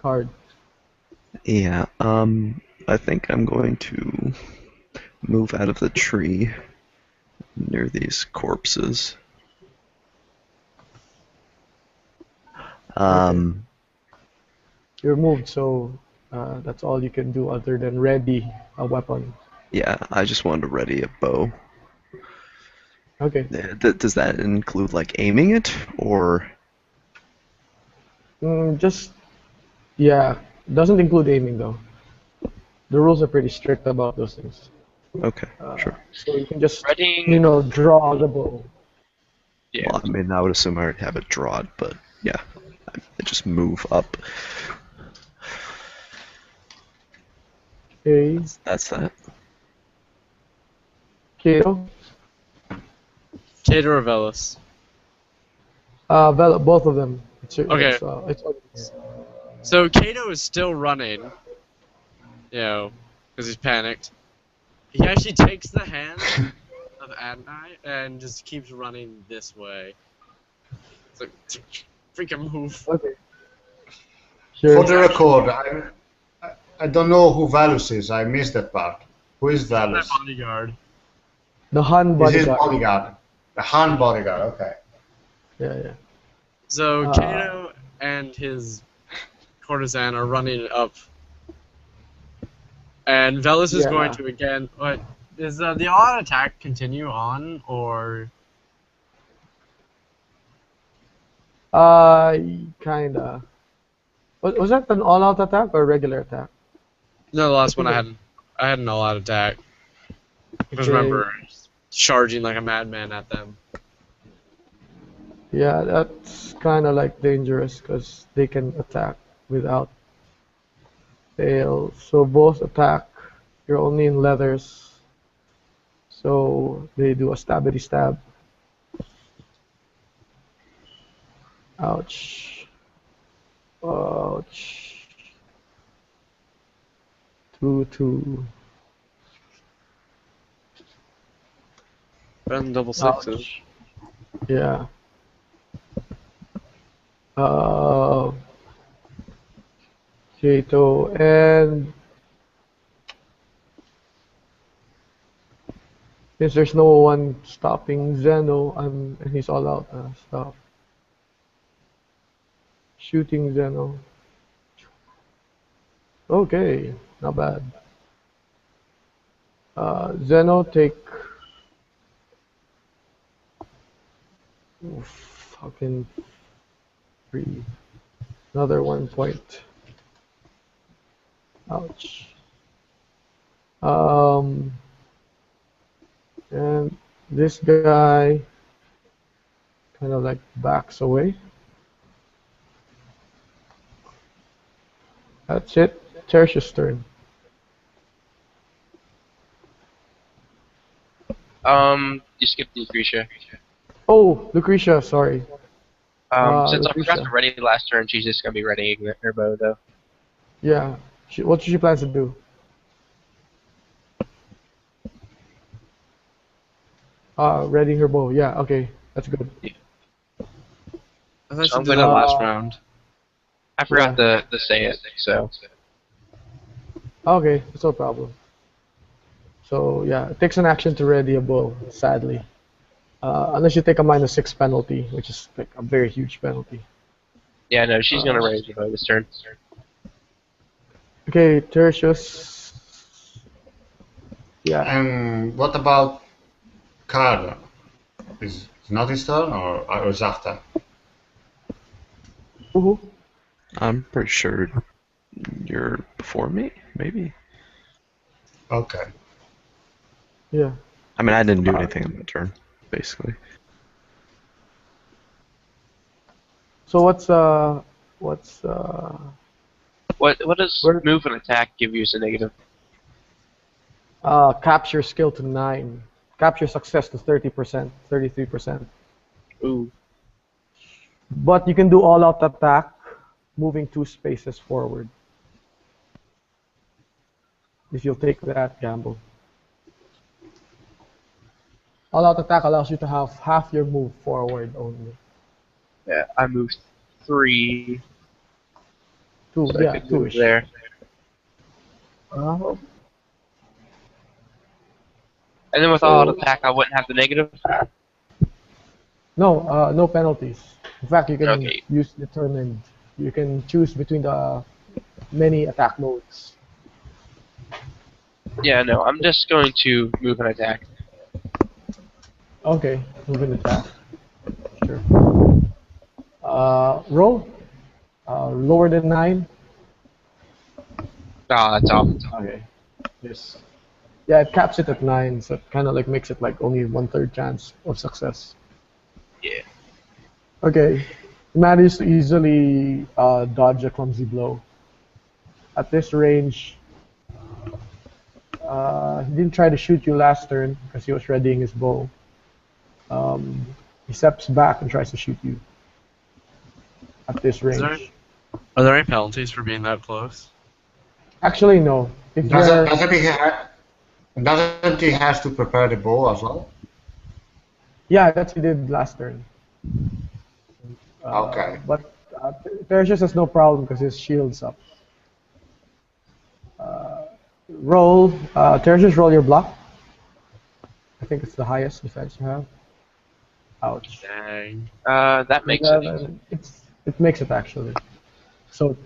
Card. Yeah, I think I'm going to move out of the tree near these corpses. You're moved, so that's all you can do other than ready a weapon. Yeah, I just wanted to ready a bow. Okay. Does that include like aiming it, or? Yeah, doesn't include aiming though. The rules are pretty strict about those things. Okay, sure. So you can just, Readying. draw the bow. Yeah. Well, I mean, I would assume I already have it drawn, but yeah, I just move up. Okay. That's that. Kato. Cato or Velis? Both of them. Okay. It's So Cato is still running, because he's panicked. He actually takes the hand of Adnai and just keeps running this way. It's like, freaking move. okay. For Sure. the record, I don't know who Valus is. I missed that part. Who is My Valus? bodyguard. The Han Is his bodyguard. bodyguard? The Han bodyguard. Okay. Yeah. So Cato and his courtesan are running up, and Velis is going to again. What is the all-out attack continue on, or? Kinda. Was that an all-out attack or a regular attack? No, the last one I had an all-out attack. Because remember, charging like a madman at them. Yeah, that's kind of like dangerous because they can attack without fail. So both attack. You're only in leathers. So they do a stabbity stab. Ouch. Ouch. 2-2. And double sixes. Ouch. Yeah. Kato and since there's no one stopping Zeno, and he's all out. Stop. Shooting Zeno. Okay, not bad. Zeno take. Fucking 3. Another 1 point. Ouch. And this guy kind of like backs away. That's it. Tertius turn. You skipped the Lucretia. Oh, Lucretia, sorry. Since I forgot Lucretia. to ready last turn, she's just gonna be readying her bow though. Yeah. What she plans to do? Readying her bow. Yeah, okay. That's good. I thought So you I'm did gonna that last round. I forgot to say it, so Okay, that's no problem. So yeah, it takes an action to ready a bow, sadly. Unless you take a -6 penalty, which is like a very huge penalty. yeah, no, she's gonna raise her bow this turn. Okay, Tertius. Yeah. And what about card? Is it not his turn or is after? Woohoo. I'm pretty sure you're before me, maybe? Okay. Yeah. I mean, I didn't do anything on the turn, basically. So what's What does Where- move and attack give you as a negative? capture skill to 9. Capture success to 30%, 33%. Ooh. But you can do all-out attack, moving 2 spaces forward. If you'll take that gamble. All-out attack allows you to have half your move forward only. Yeah, I moved 3. 2, So yeah, I could move 2-ish. there. And then with all out attack, I wouldn't have the negative. No, no penalties. In fact, you can Okay. use determined. You can choose between the many attack modes. Yeah, no, I'm just going to move and attack. Okay, move and attack. Sure. Roll. Lower than 9. Ah, that's off. Okay. Yes. Yeah, it caps it at 9, so it kind of like makes it like only 1/3 chance of success. Yeah. Okay. You managed to easily dodge a clumsy blow. At this range, he didn't try to shoot you last turn because he was readying his bow. He steps back and tries to shoot you. At this range. Are there any penalties for being that close? Actually, no. If you're, Doesn't he has to prepare the bow as well? yeah, that's what he did last turn. Okay. But Tertius has no problem because his shield's up. Roll, Tertius, roll your block. I think it's the highest defense you have. Ouch. Dang. That makes it. It makes it actually. So.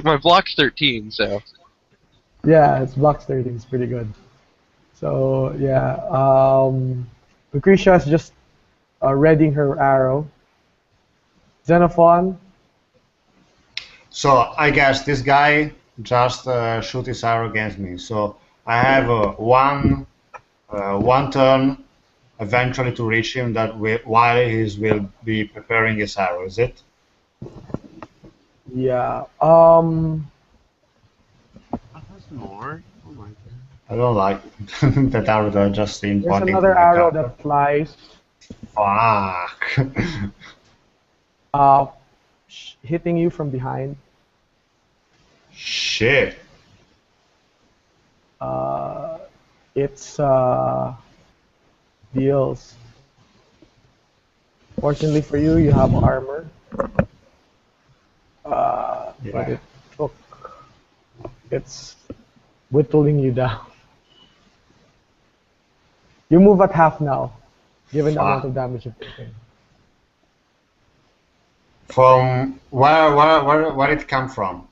My block's 13, so. Yeah, it's blocks 13. It's pretty good. So yeah, Lucretia is just readying her arrow. Xenophon. So I guess this guy just shoot his arrow against me. So I have one turn eventually to reach him while he will be preparing his arrow. Is it? Yeah. More? Oh my god. I don't like that arrow that I just seen There's pointing another to my arrow car. that flies, Fuck. hitting you from behind. Shit. It's deals. Fortunately for you, you have armor. But it's whittling you down. You move at half now, given the amount of damage you've taken. From where it come from?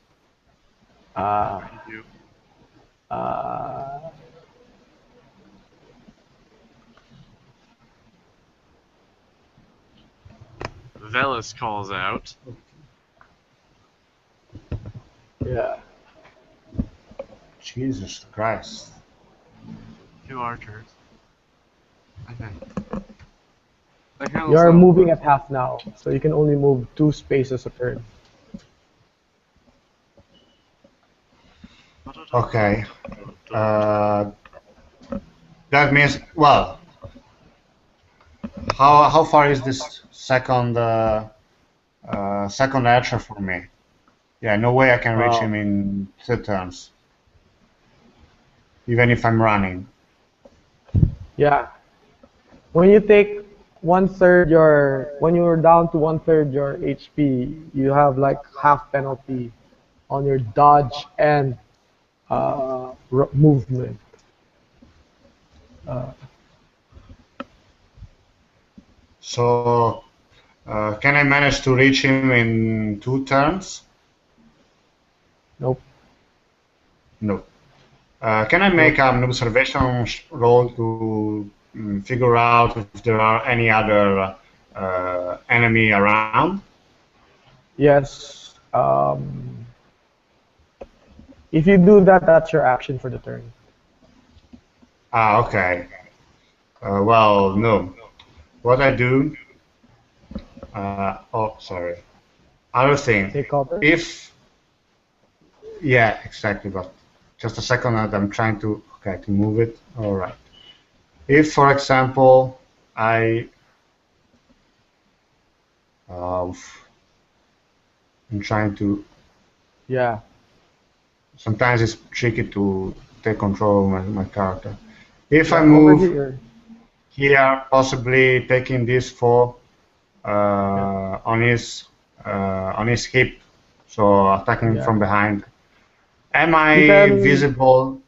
Velis calls out. Yeah. Jesus Christ. 2 archers. Okay. You are moving at half now, so you can only move 2 spaces a turn. Okay. That means, well, how far is this second archer for me? Yeah, no way I can reach him in 2 turns, even if I'm running. Yeah. When you take 1/3 when you're down to 1/3 your HP, you have like half penalty on your dodge and movement. So, can I manage to reach him in 2 turns? Nope. No. Can I make an observation roll to figure out if there are any other enemy around? Yes. If you do that, that's your action for the turn. Ah, okay. Well, no. What I do... oh, sorry. Other thing. Take cover. If... Yeah, exactly, but just a second, I'm trying to... Okay, to move it. All right. If, for example, I'm trying to... Yeah. Sometimes it's tricky to take control of my character. If Yeah, I over move here, possibly taking this 4 on his hip, so attacking from behind. Am I visible?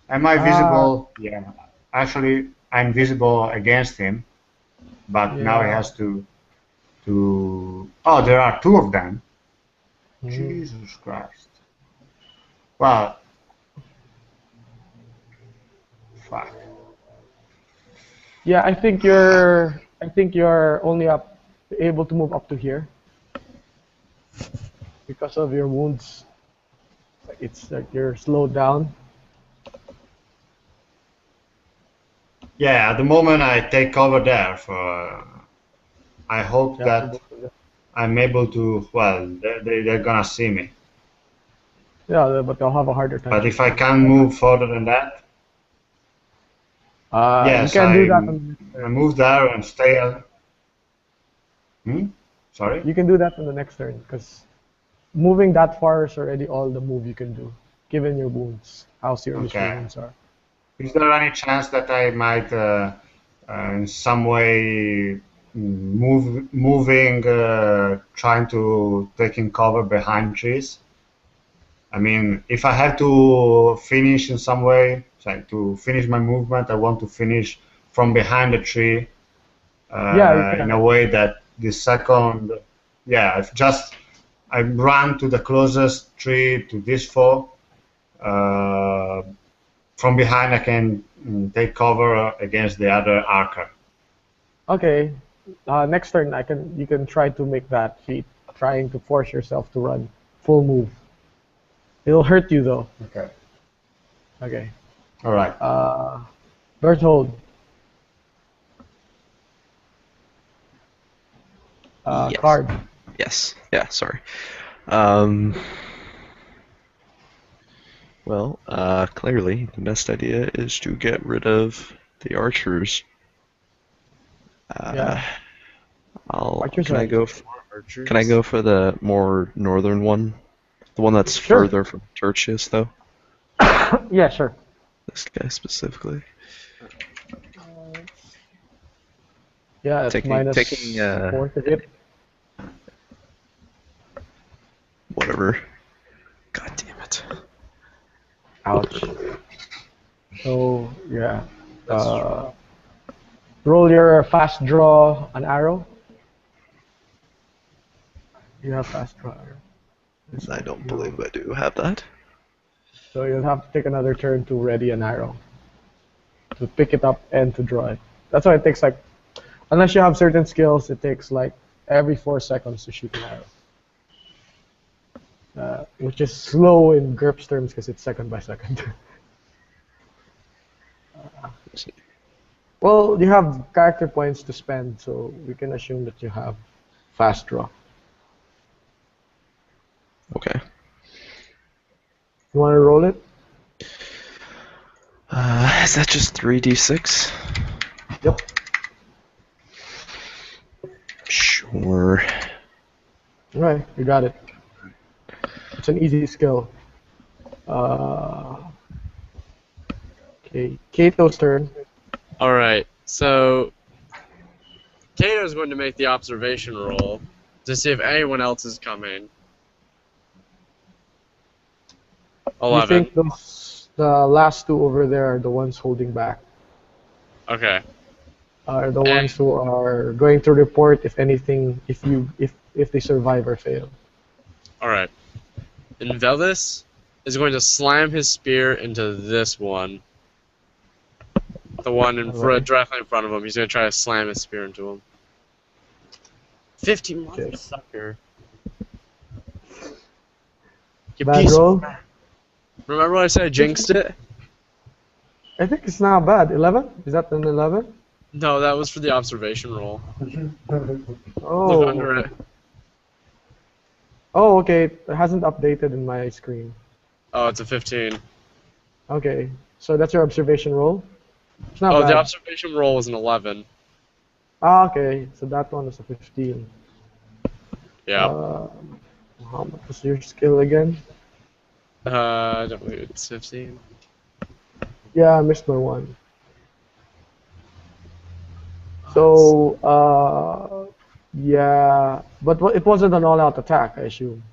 Am I visible? Yeah. Actually, I'm visible against him, but now he has to. Oh, there are 2 of them. Jesus Christ. Well. Fuck. Yeah, I think you're only able to move up to here because of your wounds. It's like you're slowed down. Yeah, at the moment I take cover there for. I hope that I'm able to. Well, they're gonna see me. Yeah, but they'll have a harder time. But if I can move further than that. Yes, you can do that I move there and stay. Sorry? You can do that on the next turn, because moving that far is already all the move you can do, given your wounds, how serious your wounds are. Is there any chance that I might, in some way, moving, trying to taking cover behind trees? I mean, if I have to finish in some way, like to finish my movement, I want to finish from behind the tree in a way that the second, if just I run to the closest tree to this 4, from behind I can take cover against the other archer. Okay, next turn you can try to make that feat, trying to force yourself to run full move. It'll hurt you though. Okay. Okay. All right. Berthold. Yes. Card. Yes. Yeah. Sorry. Well, clearly the best idea is to get rid of the archers. Yeah. Can I go for the more northern one? The one that's further from Tertius, though? Yeah, sure. This guy specifically. Yeah, it's minus 4 to hit. Whatever. God damn it. Ouch. So, yeah. Roll your fast draw an arrow. You have fast draw arrow. I don't believe I do have that. So you'll have to take another turn to ready an arrow. To pick it up and to draw it. That's why it takes like, unless you have certain skills, it takes like every 4 seconds to shoot an arrow. Which is slow in GURPS terms because it's second by second. Well, you have character points to spend, so we can assume that you have fast draw. Okay. You want to roll it? Is that just 3d6? Yep. Sure. Right, you got it. It's an easy skill. Okay, Kato's turn. Alright, so Kato's going to make the observation roll to see if anyone else is coming. You 11. think the last two over there are the ones holding back? Okay. Are the ones who are going to report if anything, if they survive or fail. Alright. And Velis is going to slam his spear into this one. The one directly in front of him. He's going to try to slam his spear into him. 50 mother sucker. You Bad piece roll. of crap. Remember when I said I jinxed it? I think it's not bad. 11? Is that an 11? No, that was for the observation roll. Oh. Look under it. Oh, okay. It hasn't updated in my screen. Oh, it's a 15. Okay. So that's your observation roll? It's not Oh, bad. the observation roll was an 11. Ah, okay. So that one is a 15. Yeah. How much was your skill again? I don't believe it's 15. Yeah, I missed by one. So, yeah. But it wasn't an all-out attack, I assume.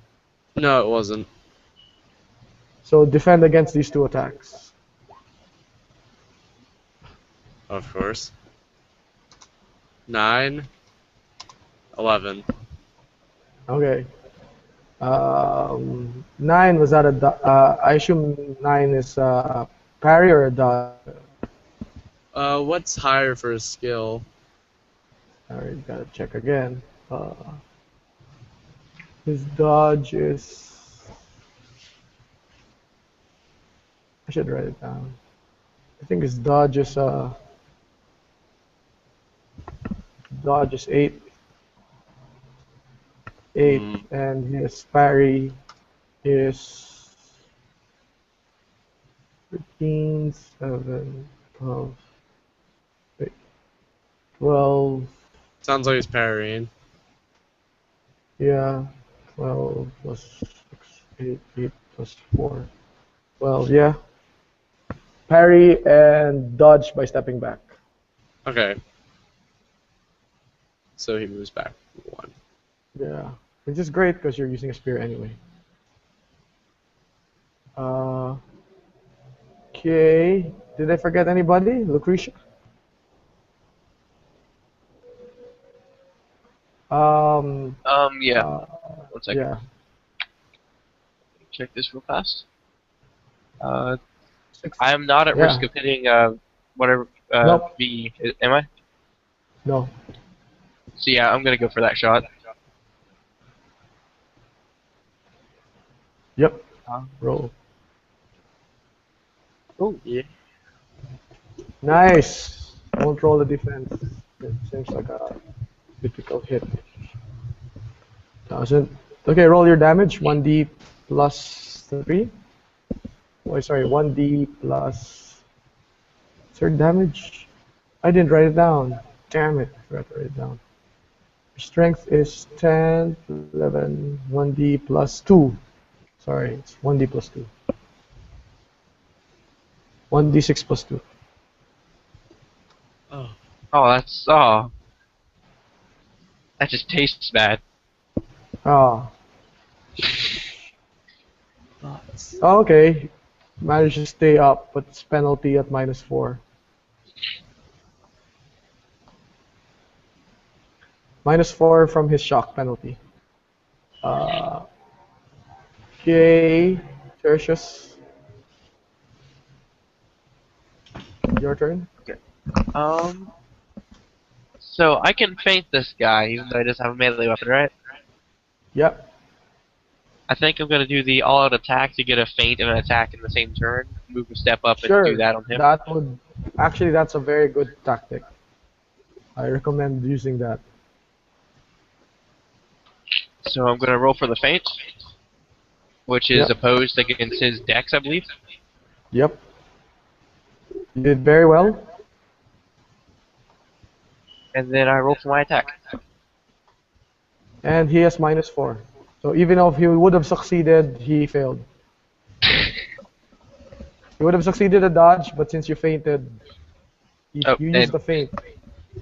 No, it wasn't. So defend against these two attacks. Of course. 9. 11. Okay. 9 was that I assume 9 is parry or a dodge? What's higher for a skill? Alright, gotta check again. His dodge is... I should write it down. I think his dodge is 8. 8, and his parry is 13, 7, 12, 8, 12. Sounds like he's parrying. Yeah, 12 plus 6, 8, 8 plus 4. 12, yeah. Parry and dodge by stepping back. Okay. So he moves back 1. Yeah, which is great because you're using a spear anyway. Okay, did I forget anybody? Lucretia? Yeah. One second. Yeah. Check this real fast. I am not at risk of hitting whatever Nope. B. Am I? No. So yeah, I'm gonna go for that shot. Yep. Roll. Oh. Yeah. Nice. Don't roll the defense. It seems like a difficult hit. 1000. Okay, roll your damage. 1d plus 3. Oh, sorry, 1d plus... Third damage? I didn't write it down. Damn it, I forgot to write it down. Strength is 10, 11, 1d plus 2. Sorry, it's 1d plus 2. 1d6 plus 2. Oh. Oh, that just tastes bad. Ah. Oh, okay. Managed to stay up, but it's penalty at -4. -4 from his shock penalty. Okay, Tertius. Your turn. So I can feint this guy even though he doesn't have a melee weapon, right? Yep. I think I'm gonna do the all-out attack to get a feint and an attack in the same turn. Move a step up Sure. and do that on him. That would actually, that's a very good tactic. I recommend using that. So I'm gonna roll for the feint, which is Yep. opposed against his dex, I believe. Yep. You did very well. And then I roll for my attack. And he has -4. So even if he would have succeeded, he failed. He would have succeeded a dodge, but since you fainted, you used the feint.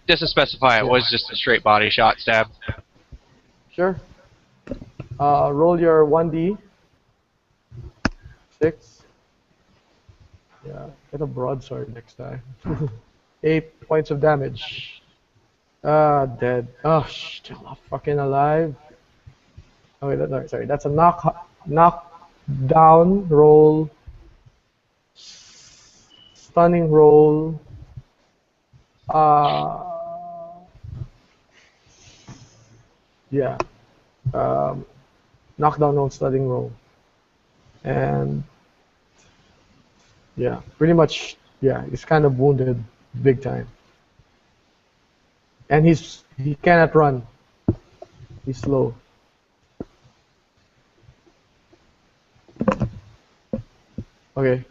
Just to specify, it was just a straight body shot stab. Sure. Roll your 1d. 6. Yeah, get a broadsword next time. 8 points of damage. Dead. Oh, still fucking alive. Oh wait, no, sorry. That's a knockdown roll. Stunning roll. Yeah. Knockdown roll, stunning roll. And yeah, pretty much, yeah, he's kind of wounded big time. And he cannot run. He's slow. Okay.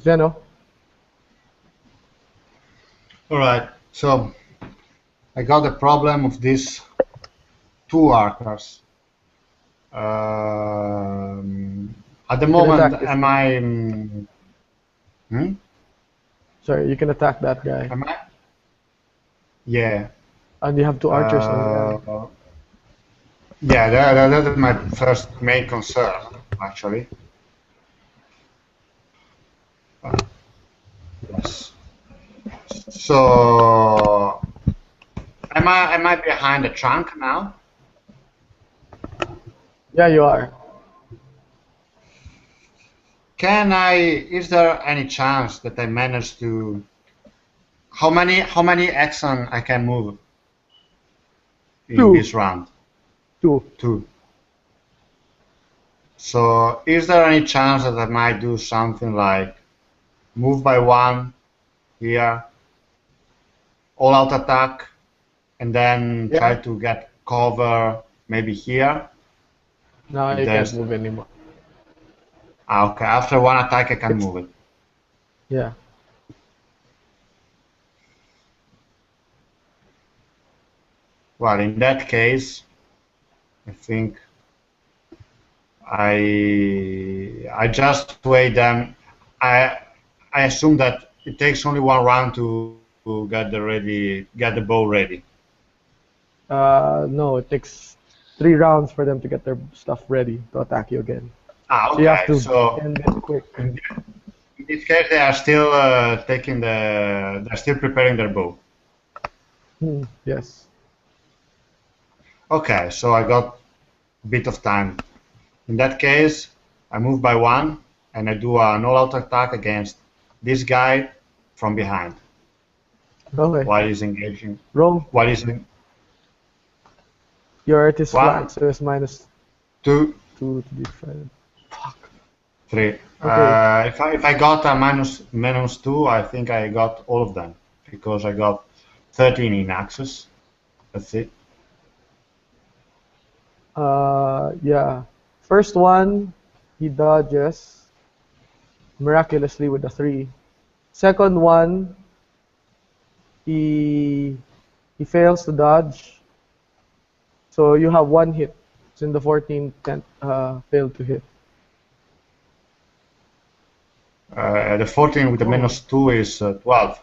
Zeno. Alright, so I got the problem of these 2 archers. At the moment, am I... Sorry, you can attack that guy. Am I? Yeah. And you have 2 archers over there. Yeah, that is my first main concern, actually. Yes. So, am I behind the trunk now? Yeah, you are. Is there any chance that I manage to... How many axon I can move in 2. this round? 2. 2. So, is there any chance that I might do something like move by 1 here, all-out attack, and then try to get cover maybe here? No, you can't move anymore. Okay, after 1 attack I can move it. Yeah. Well, in that case, I think I just wait them. I assume that it takes only 1 round to get the bow ready. No, it takes 3 rounds for them to get their stuff ready to attack you again. Okay. So you have to end it quick. In this case, they are still they're still preparing their bow. Yes. Okay, so I got a bit of time. In that case, I move by 1 and I do an all-out attack against this guy from behind. Okay. While he's engaging. Roll. While he's in... Your art is 1, flat, so it's -2 2, to defend. Fuck. 3. Okay. If I got a -2, I think I got all of them because I got 13 in access. That's it. Yeah. First one, he dodges miraculously with a 3. Second one, he fails to dodge. So you have 1 hit. It's in the 14th failed to hit. The 14 with the -2 is 12.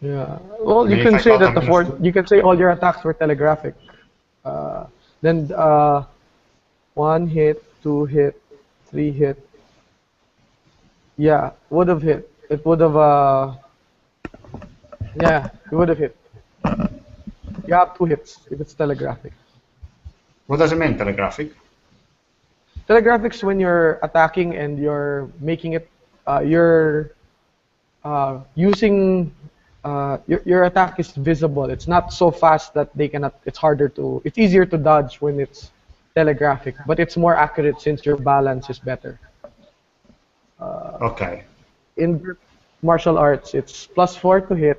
Yeah. Well, you can say that you can say all your attacks were telegraphic. Then 1 hit, 2 hit, 3 hit. Yeah, would have hit. It would have. Yeah, it would have hit. You have 2 hits if it's telegraphic. What does it mean, telegraphic? Telegraphic's when you're attacking and you're making it. You're using. Your attack is visible. It's not so fast that they cannot. It's harder to. It's easier to dodge when it's telegraphic, but it's more accurate since your balance is better. Okay. In martial arts, it's +4 to hit,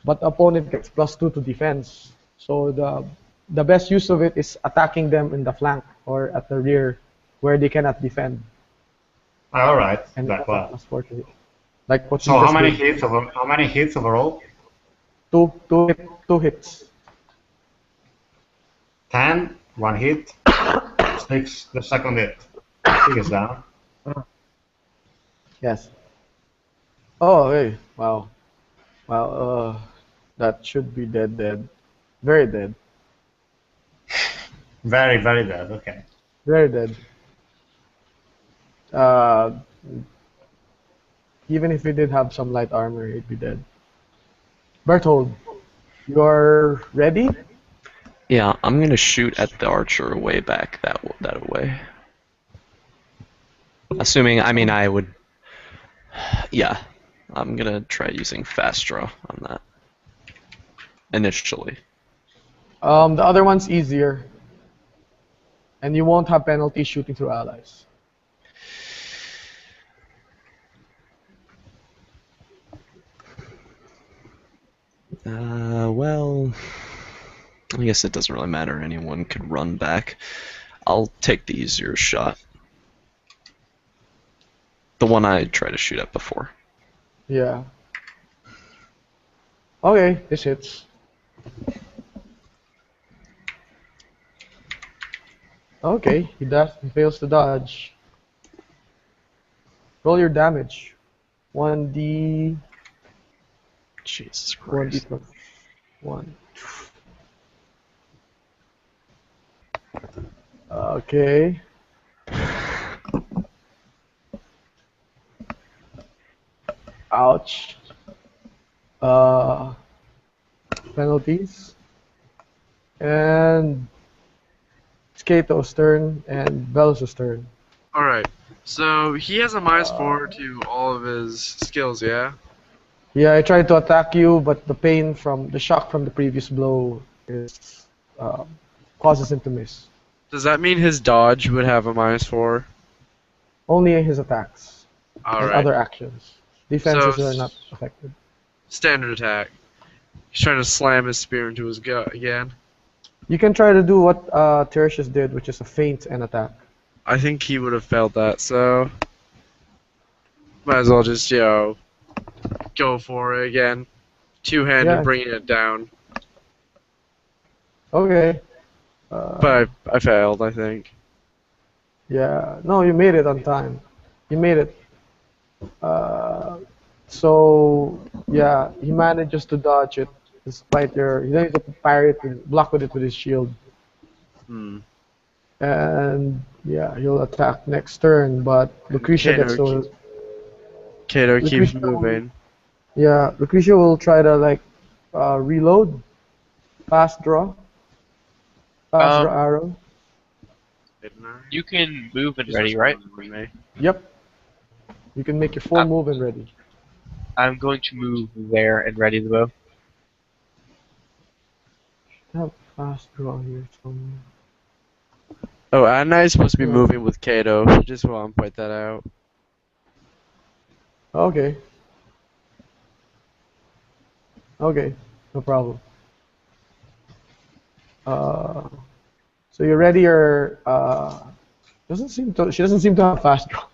but the opponent gets +2 to defense. So the best use of it is attacking them in the flank or at the rear, where they cannot defend. All right. and it Like has a what? +4 to hit. Like what you So just how many did. hits over? How many hits overall? Two hits. 10, one hit. 6, the second hit. 6 is down. Yes. Oh, hey, wow. Wow, that should be dead. Very dead. Very, very dead. Okay. Very dead. Uh, even if he did have some light armor, he'd be dead. Berthold, you're ready? Yeah, I'm gonna shoot at the archer way back that way. Assuming, I mean, I would. Yeah, I'm gonna try using fast draw on that initially. The other one's easier. And you won't have penalties shooting through allies. Well, I guess it doesn't really matter. Anyone could run back. I'll take the easier shot. The one I tried to shoot at before. Yeah. Okay, this hits. Okay, he fails to dodge. Roll your damage. 1d. Jesus Christ. 1d. 1. Okay. Ouch. Penalties. And it's Kato's turn and Velos' turn. Alright, so he has a -4 to all of his skills, yeah? Yeah, I tried to attack you, but the pain from the shock from the previous blow is causes him to miss. Does that mean his dodge would have a -4? Only his attacks and Alright. other actions. Defenses So- are not affected. Standard attack. He's trying to slam his spear into his gut again. You can try to do what Tertius did, which is a feint and attack. I think he would have failed that, so might as well just, go for it again. Two-handed, Yeah. bringing it down. Okay. But I failed, I think. Yeah. No, you made it on time. You made it. So yeah, he manages to dodge it despite your. He needs to parry it, block with it with his shield. Hmm. And yeah, he'll attack next turn, but Lucretia gets so. Kato keeps Lucretia- moving. Yeah, Lucretia will try to like reload, fast draw arrow. You can move and ready, right? Yep. You can make your full move and ready. I'm going to move there and ready the bow. I have fast draw here somewhere. Oh, Anna is supposed to be moving with Kato. Just want to point that out. Okay. Okay, no problem. So you're ready, or she doesn't seem to have fast draw.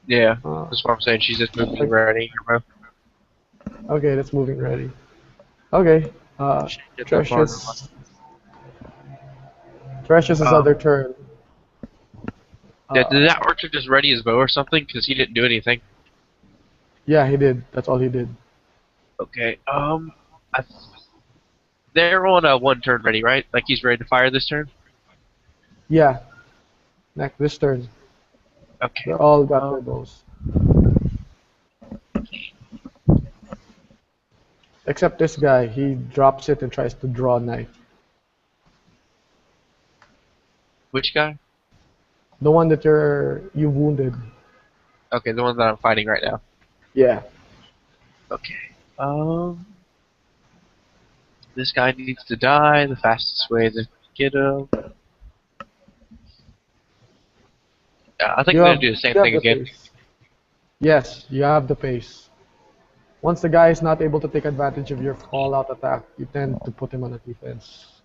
Yeah, that's what I'm saying. She's just moving ready. Her bow. Okay, that's moving ready. Okay. Get that far. Trash's other turn. Did that archer just ready his bow or something? Because he didn't do anything. Yeah, he did. That's all he did. Okay. They're on a one turn ready, right? Like he's ready to fire this turn. Yeah. Next, this turn. Okay. They're all got their bows. Except this guy. He drops it and tries to draw a knife. Which guy? The one that you wounded. Okay, the one that I'm fighting right now. Yeah. Okay. This guy needs to die. The fastest way to get him. I think I'm gonna do the same thing again. Pace. Yes, you have the pace. Once the guy is not able to take advantage of your call-out attack, you tend to put him on a defense.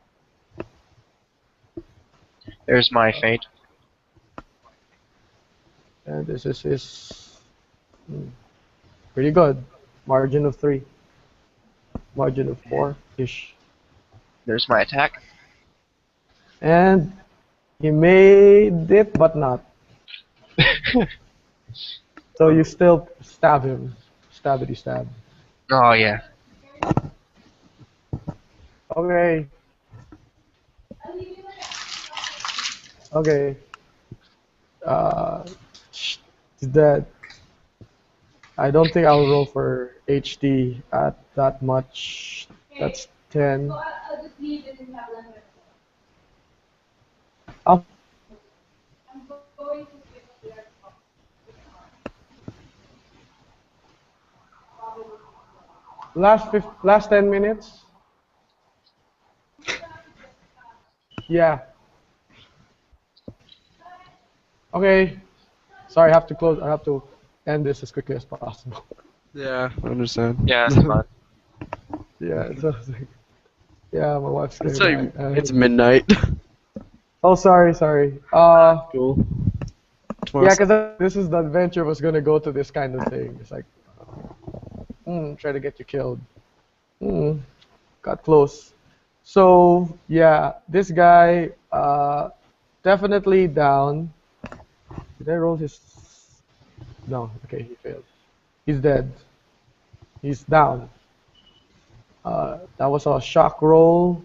There's my feint. And This is his pretty good. Margin of 3. Margin of 4-ish. There's my attack. And he made it, but not. So you still stab him. Stabbity stab. Oh yeah. Okay. Okay. He's dead. I don't think I'll roll for HD at that much. That's 10. I'll last 10 minutes. Yeah. Okay. Sorry, I have to close. I have to end this as quickly as possible. Yeah, I understand. Yeah, that's fine. Yeah. So, yeah, my wife's It's getting like it's midnight. Oh, sorry. Cool. Yeah, because this is the adventure was gonna go to this kind of thing. It's like, try to get you killed. Got close. So yeah, this guy definitely down. Did I roll his? No. Okay, he failed. He's dead. He's down. That was a shock roll.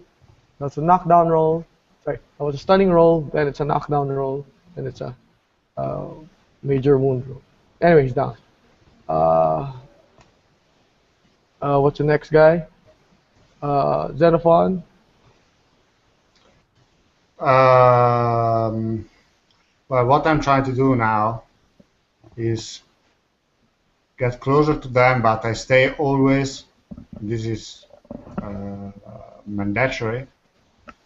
That's a knockdown roll. Sorry, that was a stunning roll. Then it's a knockdown roll. Then it's a major wound roll. Anyway, he's down. What's the next guy? Xenophon. Well, what I'm trying to do now is get closer to them, but I stay always, this is mandatory,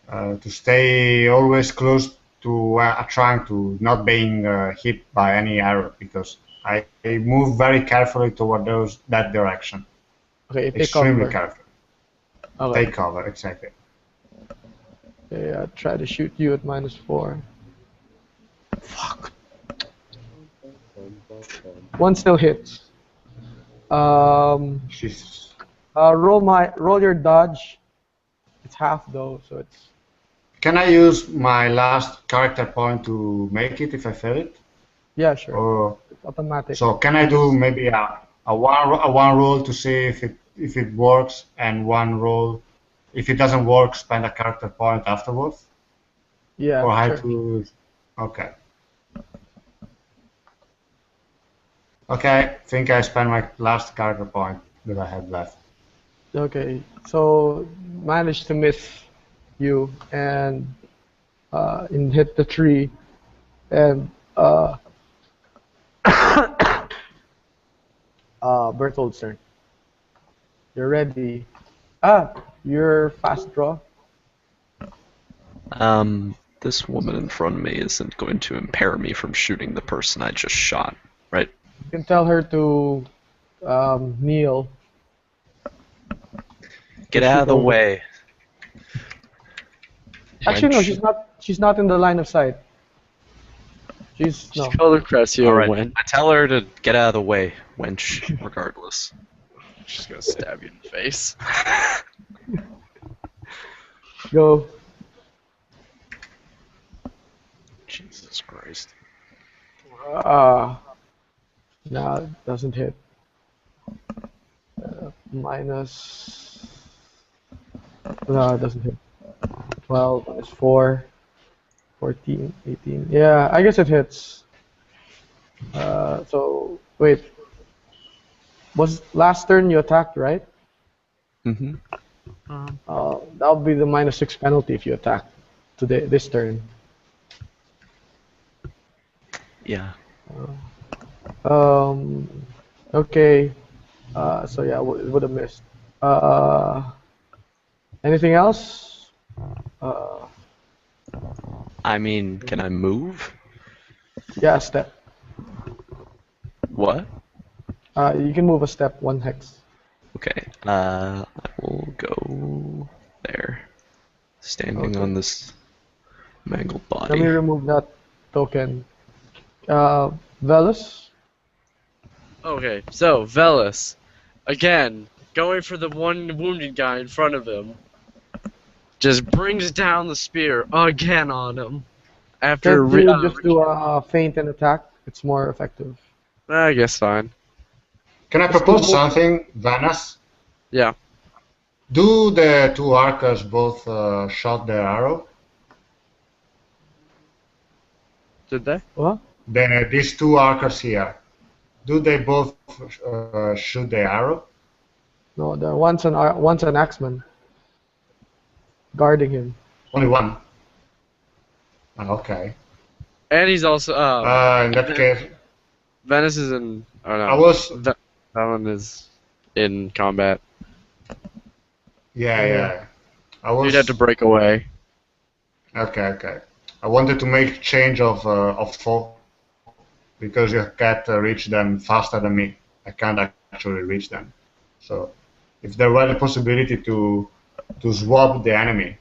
to stay always close to trying to not being hit by any arrow, because I move very carefully toward that direction. Okay, take Extremely cover. careful. Okay. Take cover, exactly. Okay, I'll try to shoot you at -4. Fuck. One still hits. Jesus. Roll your dodge. It's half though, so it's. Can I use my last character point to make it if I fail it? Yeah, sure. Or, It's automatic. so can I do maybe a one roll to see if it works, and one roll, if it doesn't work, spend a character point afterwards? Yeah, Or sure. how to? Okay. Okay, I think I spent my last character point that I had left. Okay, so managed to miss you and hit the tree, and Berthold's turn. You're ready. You're fast draw. This woman in front of me isn't going to impair me from shooting the person I just shot, right? You can tell her to kneel. Get out of the way. Actually, no, Wench. she's not in the line of sight. She's no. Just call her Cressy All or right. when. I tell her to get out of the way, wench, regardless. She's gonna stab you in the face. Go. Jesus Christ. No, it doesn't hit. Minus. No, it doesn't hit. 12 minus 4. 14, 18. Yeah, I guess it hits. So, wait. Was last turn you attacked, right? Mm-hmm. That would be the -6 penalty if you attack today this turn. Yeah. Okay. So yeah, it would have missed. Anything else? I mean, can I move? Yeah, a step. What? You can move a step, 1 hex. Okay. I will go there. Standing Okay. on this mangled Let me body. remove that token. Velus? Okay, so Velus, again, going for the one wounded guy in front of him, just brings down the spear again on him. After Can't you just do a feint and attack? It's more effective. I guess fine. Can I propose something, Vanas? Yeah. Do the two archers both shot their arrow? Did they? What? These two archers here, do they both shoot their arrow? No, one's an axeman guarding him. Only one. Okay. And he's also In that case, Venice is in. Oh no. I was. That one is in combat. Yeah. I was. You'd have to break away. Okay. I wanted to make change of thought because you can't reach them faster than me. I can't actually reach them. So, if there were the possibility to swap the enemy.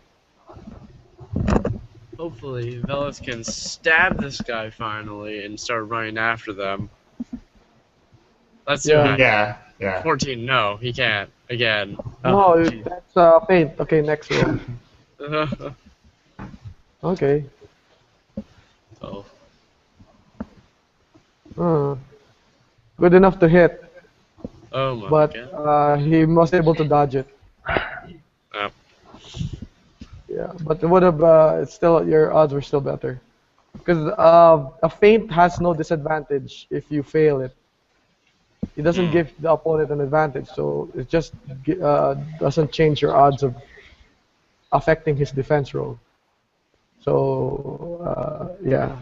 Hopefully, Velas can stab this guy finally and start running after them. Let's do it. Yeah. 14, no, he can't. Again. No, Oh, geez. that's feint. Okay, next roll. Okay. Oh. Good enough to hit, Oh my but god. he was able to dodge it. Oh. Yeah, but it would have. It's still your odds were still better, because a feint has no disadvantage if you fail it. It doesn't give the opponent an advantage, so it just doesn't change your odds of affecting his defense roll. So yeah.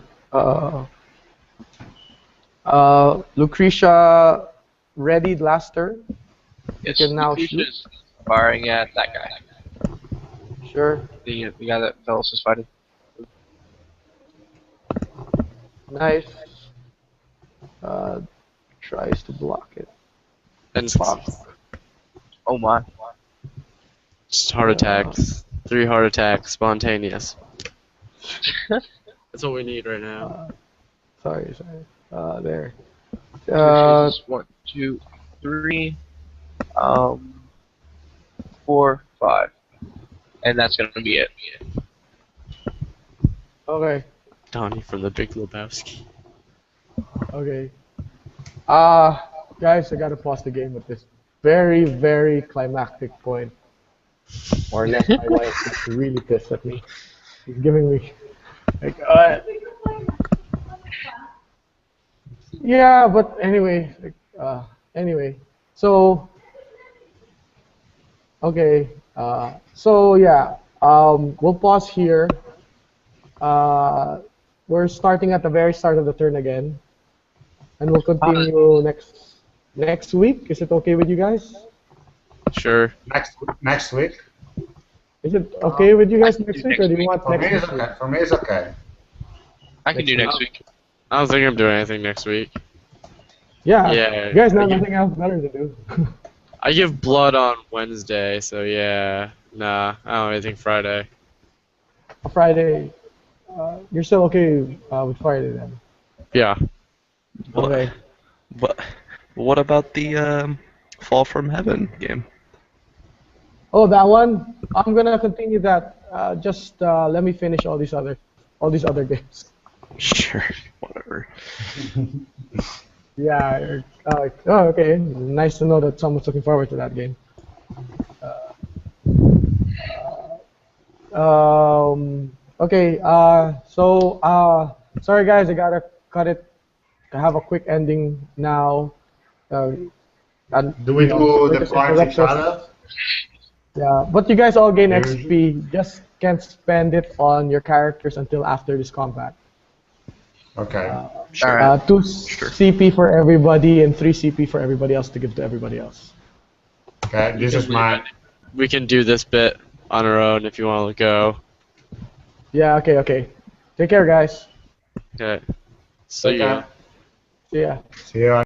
Lucretia readied last turn. Yes, can now Lucretia's firing at that guy. Sure. The guy that Velas is fighting. Nice. Tries to block it. And Oh my. just heart attacks. 3 heart attacks, spontaneous. That's what we need right now. Sorry. There. Lucretia's 1, 2, 3, 4, 5. And that's gonna be it. Okay. Donnie from the Big Lebowski. Okay. Guys, I gotta pause the game at this very, very climactic point. Or unless my wife is really pissed at me. She's giving me like, yeah, but anyway, anyway. So, okay. So yeah, we'll pause here. We're starting at the very start of the turn again, and we'll continue next week. Is it okay with you guys? Sure. Next week. Is it okay with you guys next week, or do you want For me, next it's week? okay. For me, it's okay. I can do next week. I don't think I'm doing anything next week. Yeah. Yeah. You guys have nothing else better to do. I give blood on Wednesday, so yeah. Nah, I don't have anything Friday. Friday. You're still okay with Friday then? Yeah. Okay. What about the Fall from Heaven game? Oh, that one. I'm gonna continue that. Just let me finish all these other games. Sure, whatever. Yeah. Oh, okay. Nice to know that someone's looking forward to that game. Okay. So sorry guys, I gotta cut it. I have a quick ending now. Do we do the points each other? Yeah, but you guys all gain XP. Just can't spend it on your characters until after this combat. Okay. 2 CP for everybody and 3 CP for everybody else to give to everybody else. Okay, this is mine. We can do this bit on our own if you want to go. Yeah, okay. Take care, guys. Okay. See ya. See ya. See ya.